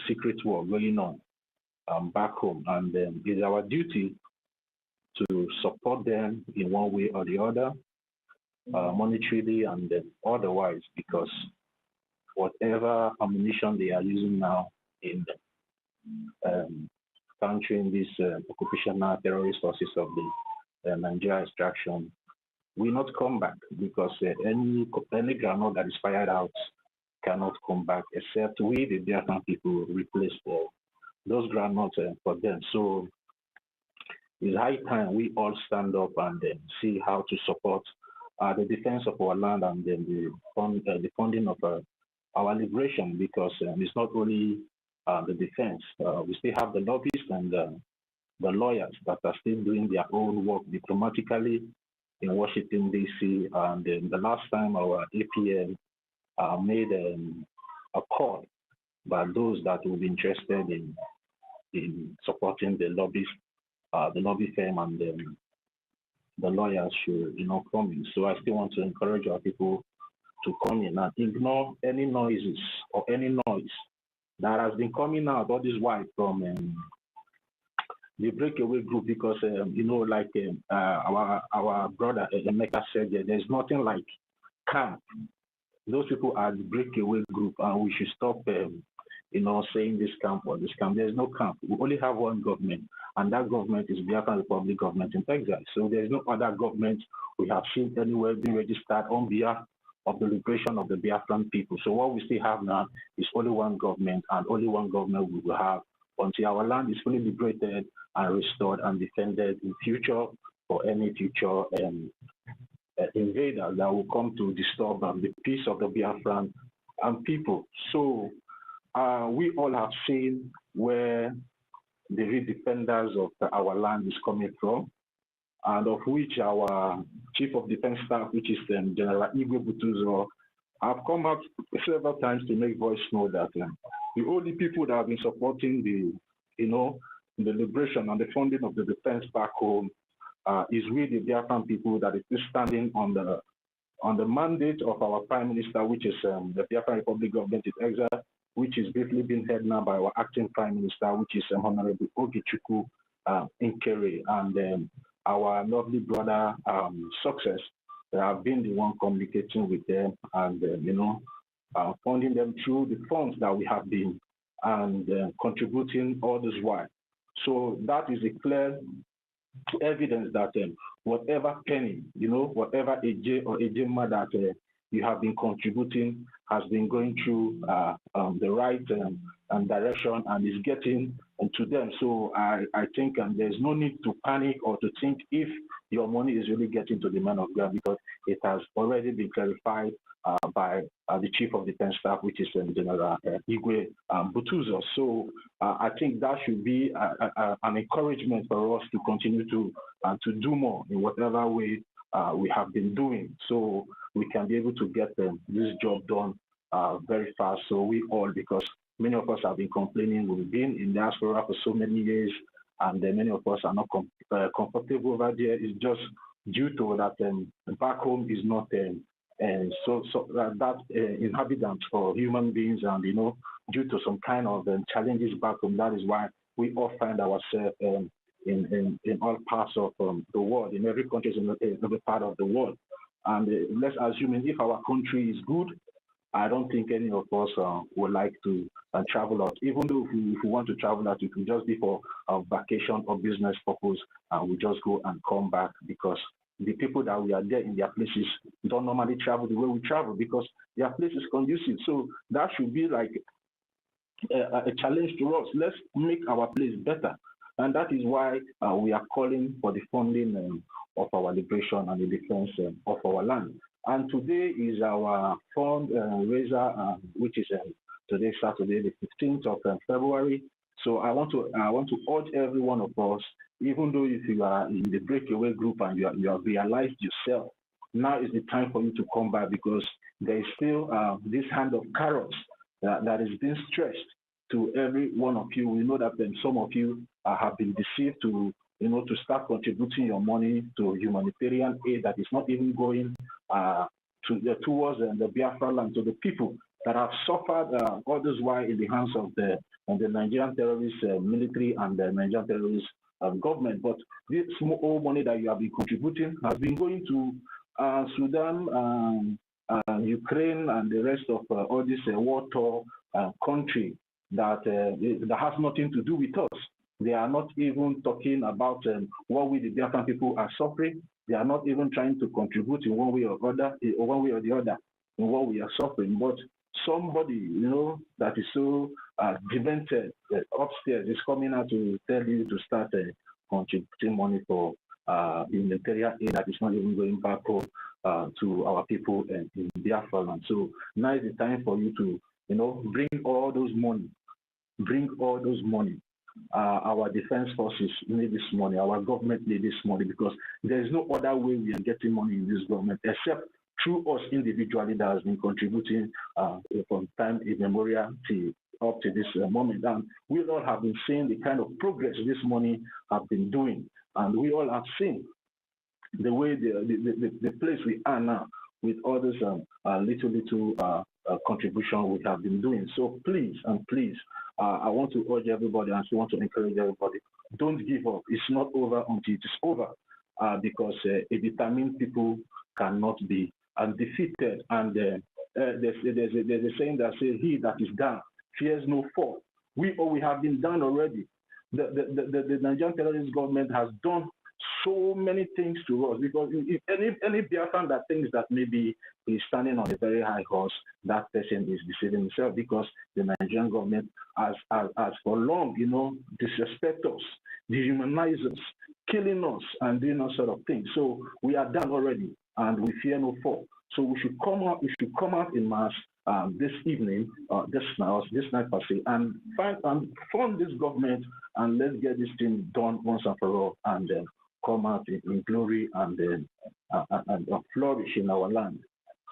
secret war going on back home. And it is our duty to support them in one way or the other, monetarily and otherwise, because whatever ammunition they are using now in countering these occupational terrorist forces of the Nigeria extraction will not come back, because any granite that is fired out cannot come back, except we, the Biafran people, replace those granites for them. So it's high time we all stand up and see how to support the defense of our land and then the funding of our liberation, because it's not only the defense. We still have the lobbyists and the lawyers that are still doing their own work diplomatically in Washington, D.C. And the last time our APM made a call by those that will be interested in supporting the lobbies, the lobby firm, and the lawyers should come in. So I still want to encourage our people to come in and ignore any noises or any noise that has been coming out all this while from the breakaway group, because like our brother Emeka said, there's nothing like camp. Those people are the breakaway group, and we should stop saying this camp or this camp. There's no camp. We only have one government, and that government is Biafran Republic government in Texas. So there's no other government we have seen anywhere being registered on behalf of the liberation of the Biafran people. So what we still have now is only one government, and only one government we will have until our land is fully liberated and restored and defended in future for any future invader that will come to disturb the peace of the Biafran people. So we all have seen where the real defenders of our land is coming from, and of which our Chief of Defense Staff, which is General Igwe Butuzo, have come out several times to make voice know that the only people that have been supporting the liberation and the funding of the defense back home is we, the Biafran people, that is standing on the mandate of our Prime Minister, which is the Biafran Republic government in exile, which is basically being head now by our acting Prime Minister, which is Honorable Ogichukwu Nkere. And our lovely brother Success. I've been the one communicating with them and funding them through the funds that we have been and contributing all this while. So that is a clear evidence that whatever penny, whatever AJ or AJMA that you have been contributing has been going through the right direction and is getting to them. So I think there's no need to panic or to think if your money is really getting to the man of God, because it has already been clarified by the Chief of Defense Staff, which is General Igwe Butuzo. So I think that should be an encouragement for us to continue to do more in whatever way we have been doing, so we can be able to get this job done very fast. So we all, because many of us have been complaining, we've been in diaspora for so many years, and many of us are not comfortable over there. It's just due to that back home is not and so that inhabitants or human beings, and due to some kind of challenges back home, that is why we all find ourselves in all parts of the world, in every country, in every part of the world. And let's assume if our country is good, I don't think any of us would like to travel out. Even though if we want to travel out, it will just be for vacation or business purpose, and we just go and come back, because the people that we are there in their places don't normally travel the way we travel, because their place is conducive. So that should be like a challenge to us. Let's make our place better. And that is why we are calling for the funding of our liberation and the defense of our land. And today is our fundraiser, which is today, Saturday, the 15th of February. So I want to urge every one of us, even though if you are in the breakaway group and you have realized yourself, now is the time for you to come back, because there is still this hand of carrots that is being stretched to every one of you. We know that some of you have been deceived to start contributing your money to humanitarian aid that is not even going towards the Biafra land, to the people that have suffered all this while in the hands of the Nigerian terrorist military and the Nigerian terrorist government. But this small money that you have been contributing has been going to Sudan, Ukraine, and the rest of all this war-torn country that has nothing to do with us. They are not even talking about what we, the Biafran people, are suffering. They are not even trying to contribute in one way or the other in what we are suffering. But somebody, that is so demented upstairs is coming out to tell you to start contributing money for humanitarian aid that is not even going back home to our people in Biafra land. So now is the time for you to, bring all those money. Our defense forces need this money. Our government need this money, because there is no other way we are getting money in this government except through us individually that has been contributing from time immemorial up to this moment. And we all have been seeing the kind of progress this money have been doing, and we all have seen the way the place we are now with all this little contribution we have been doing. So please, I want to urge everybody and I want to encourage everybody, don't give up. It's not over until it is over, because a determined people cannot be defeated. And there's a saying that says, he that is down fears no fall. We have been done already. The Nigerian terrorist government has done so many things to us, because if any Biafran that thinks that maybe he's standing on a very high horse, that person is deceiving himself, because the Nigerian government has for long, disrespect us, dehumanize us, killing us, and doing all sort of things. So we are done already, and we fear no fall. So we should come out. We should come out in mass this evening, this night per se, and fund this government, and let's get this thing done once and for all, and come out in glory and flourish in our land.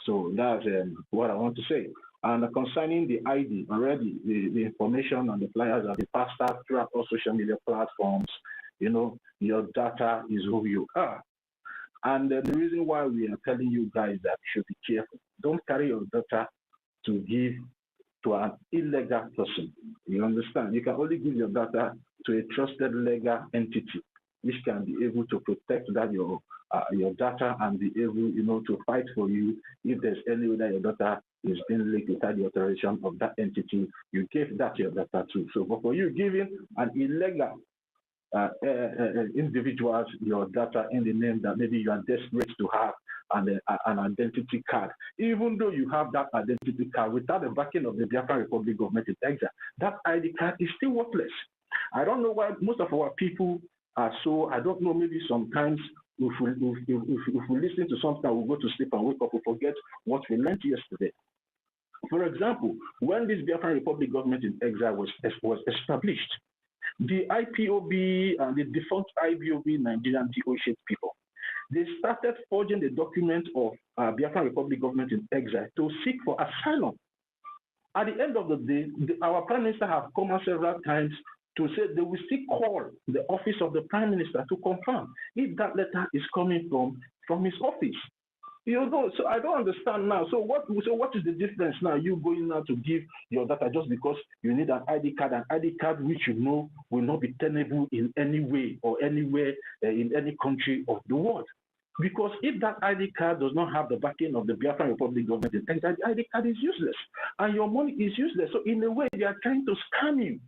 So that's what I want to say. And concerning the ID, already the information and the flyers have been passed out throughout all social media platforms. Your data is who you are. And the reason why we are telling you guys that you should be careful. Don't carry your data to give to an illegal person. You understand? You can only give your data to a trusted legal entity. which can be able to protect that your data and be able, to fight for you if there's any way that your data is being leaked without the authorization of that entity. You gave that your data to. So, but for you giving an illegal individuals your data in the name that maybe you are desperate to have an identity card, even though you have that identity card without the backing of the Biafran Republic government in exile, that ID card is still worthless. I don't know why most of our people are so. I don't know. Maybe sometimes if we listen to something, we go to sleep and wake up, we forget what we learned yesterday. For example, when this Biafran Republic government in exile was established, the IPOB and the defunct IBOB Nigerian DOH people, they started forging the document of Biafran Republic government in exile to seek for asylum. At the end of the day, our Prime Minister have come out several times to say they will still call the office of the Prime Minister to confirm if that letter is coming from his office. So I don't understand now. So what is the difference now? You going now to give your data just because you need an ID card which will not be tenable in any way or anywhere in any country of the world. Because if that ID card does not have the backing of the Biafran Republic government, the ID card is useless and your money is useless. So in a way, they are trying to scam you.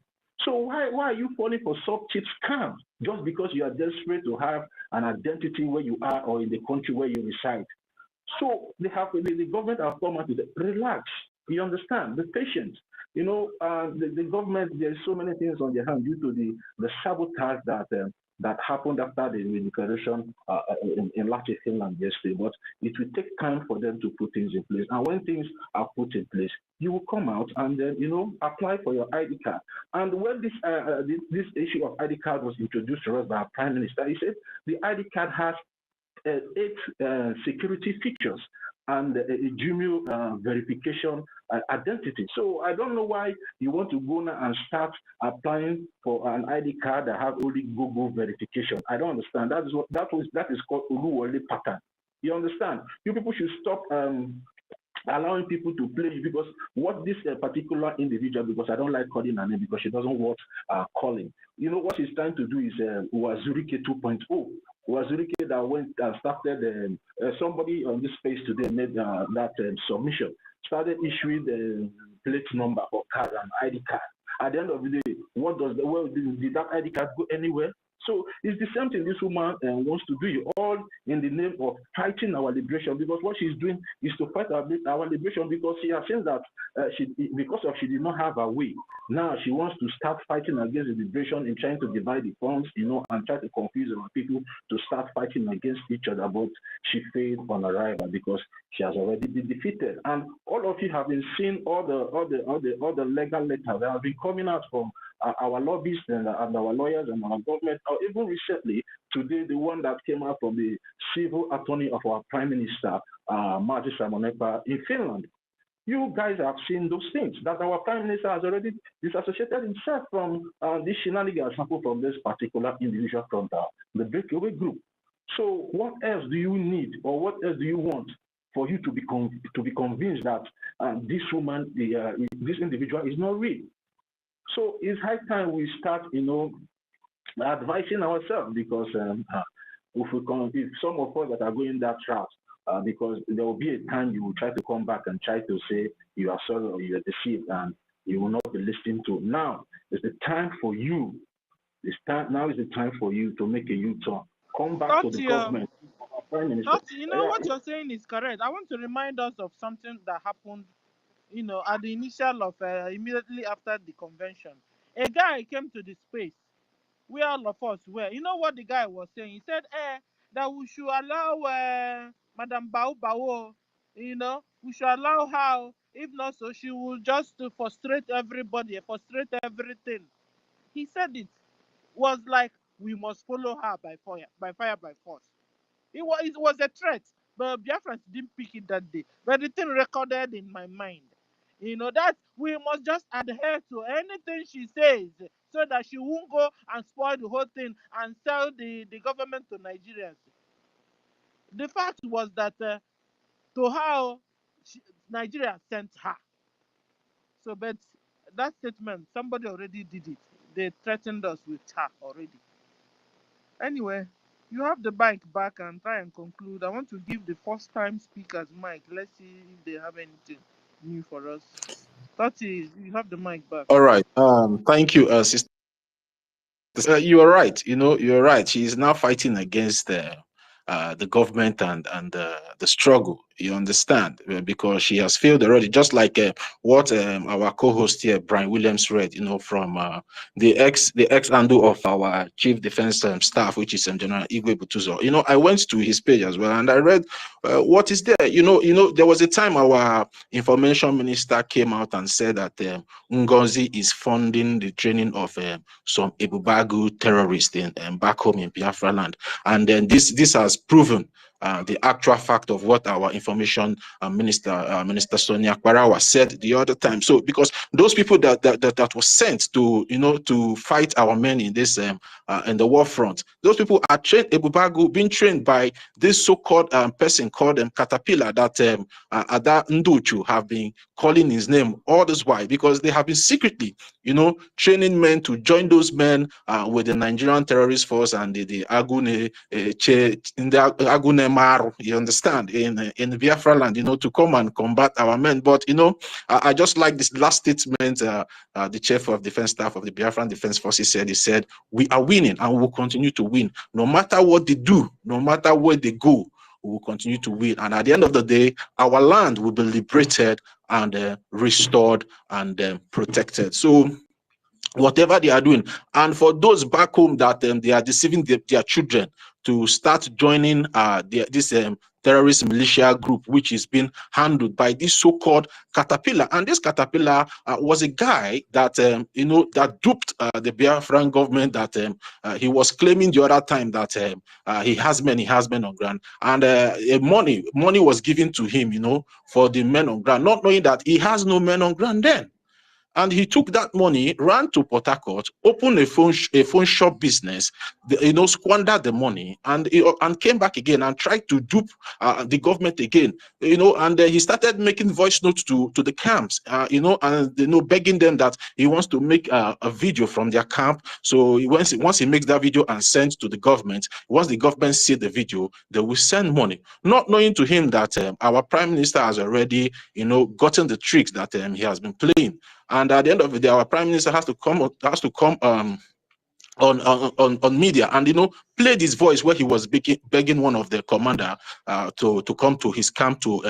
So why are you falling for cheap scams just because you are desperate to have an identity where you are or in the country where you reside? So the government have come out with relax. You understand? The patient. The government, there's so many things on their hand due to the sabotage that happened after the declaration in Latvia, Finland yesterday. But it will take time for them to put things in place. And when things are put in place, you will come out and then apply for your ID card. And when this issue of ID card was introduced to us by our Prime Minister, he said the ID card has 8 security features and a Gmail verification identity. So I don't know why you want to go now and start applying for an ID card that have only Google verification. I don't understand. That is called Uluwole pattern. You understand? You people should stop allowing people to play you, because what this particular individual, because I don't like calling her name because she doesn't want calling. What she's trying to do is Wazurike 2.0. Wazurike that went and started, somebody on this space today made that submission, started issuing the plate number for card and ID card. At the end of the day, did that ID card go anywhere? So it's the same thing this woman wants to do, all in the name of fighting our liberation, because what she's doing is to fight our liberation, because she has seen that she did not have a way. Now she wants to start fighting against the liberation and trying to divide the funds, and try to confuse our people to start fighting against each other. But she failed on arrival because she has already been defeated. And all of you have been seeing all the legal letters that have been coming out from our lobbyists and our lawyers and our government, or even recently, today, the one that came out from the civil attorney of our Prime Minister, Marty Simonepa in Finland. You guys have seen those things, that our Prime Minister has already disassociated himself from this shenanigans from this particular individual from the breakaway group. So what else do you need, or what else do you want for you to be convinced that this woman, this individual is not real? So it's high time we start, advising ourselves, because if some of us that are going that route, because there will be a time you will try to come back and try to say you are sorry or you are deceived, and you will not be listened to. Now is the time for you. Now is the time for you to make a U-turn. Come back to the government. Prime Minister. What you're saying is correct. I want to remind us of something that happened, at the initial of immediately after the convention. A guy came to the space where all of us were. You know what the guy was saying? He said, that we should allow Madam Bao, we should allow her. If not so, she will just frustrate everybody, frustrate everything. He said it was like we must follow her by fire, by force. It was a threat, but Biafrans didn't pick it that day. But the thing recorded in my mind, that we must just adhere to anything she says, so that she won't go and spoil the whole thing and sell the government to Nigerians. The fact was that to her, Nigeria sent her. So, but that statement, somebody already did it. They threatened us with her already. Anyway, you have the mic back and try and conclude. I want to give the first time speakers mic. Let's see if they have anything new for us. Tati, you have the mic back. All right. Thank you, sister. You are right. You know, you're right. She is now fighting against the government and the struggle. You understand? Because she has failed already. Just like what our co-host here, Brian Williams, read. You know, from the ex handle of our chief defense staff, which is General Igwe Butuzo. You know, I went to his page as well, and I read what is there. You know, there was a time our information minister came out and said that NGOZI is funding the training of some Ebubagu terrorists in back home in Biafra land, and then this has proven the actual fact of what our information minister Sonia Kwarawa said the other time. So because those people that was sent to to fight our men in this in the war front, those people are trained Ebubagu, being trained by this so-called person called Caterpillar that Ada Nduchu have been calling his name all this while, because they have been secretly training men to join those men with the Nigerian terrorist force and the Agune in the Agune Maru, you understand, in Biafra land, to come and combat our men. But I just like this last statement the chief of defense staff of the Biafran Defense Forces said. He said, "We are winning and we will continue to win, no matter what they do, no matter where they go. We will continue to win, and at the end of the day, our land will be liberated and restored and protected." So whatever they are doing, and for those back home that they are deceiving their children to start joining this terrorist militia group, which is being handled by this so-called Caterpillar. And this Caterpillar was a guy that that duped the Biafran government, that he was claiming the other time that he has men on ground, and money was given to him for the men on ground, not knowing that he has no men on ground then. And he took that money, ran to Port Harcourt, opened a phone shop business, squandered the money, and came back again and tried to dupe the government again, and he started making voice notes to the camps, and begging them that he wants to make a video from their camp. So once he makes that video and sends to the government, once the government see the video, they will send money, not knowing to him that our prime minister has already, gotten the tricks that he has been playing. And at the end of the day, our prime minister has to come on media and play this voice where he was begging one of the commander to come to his camp to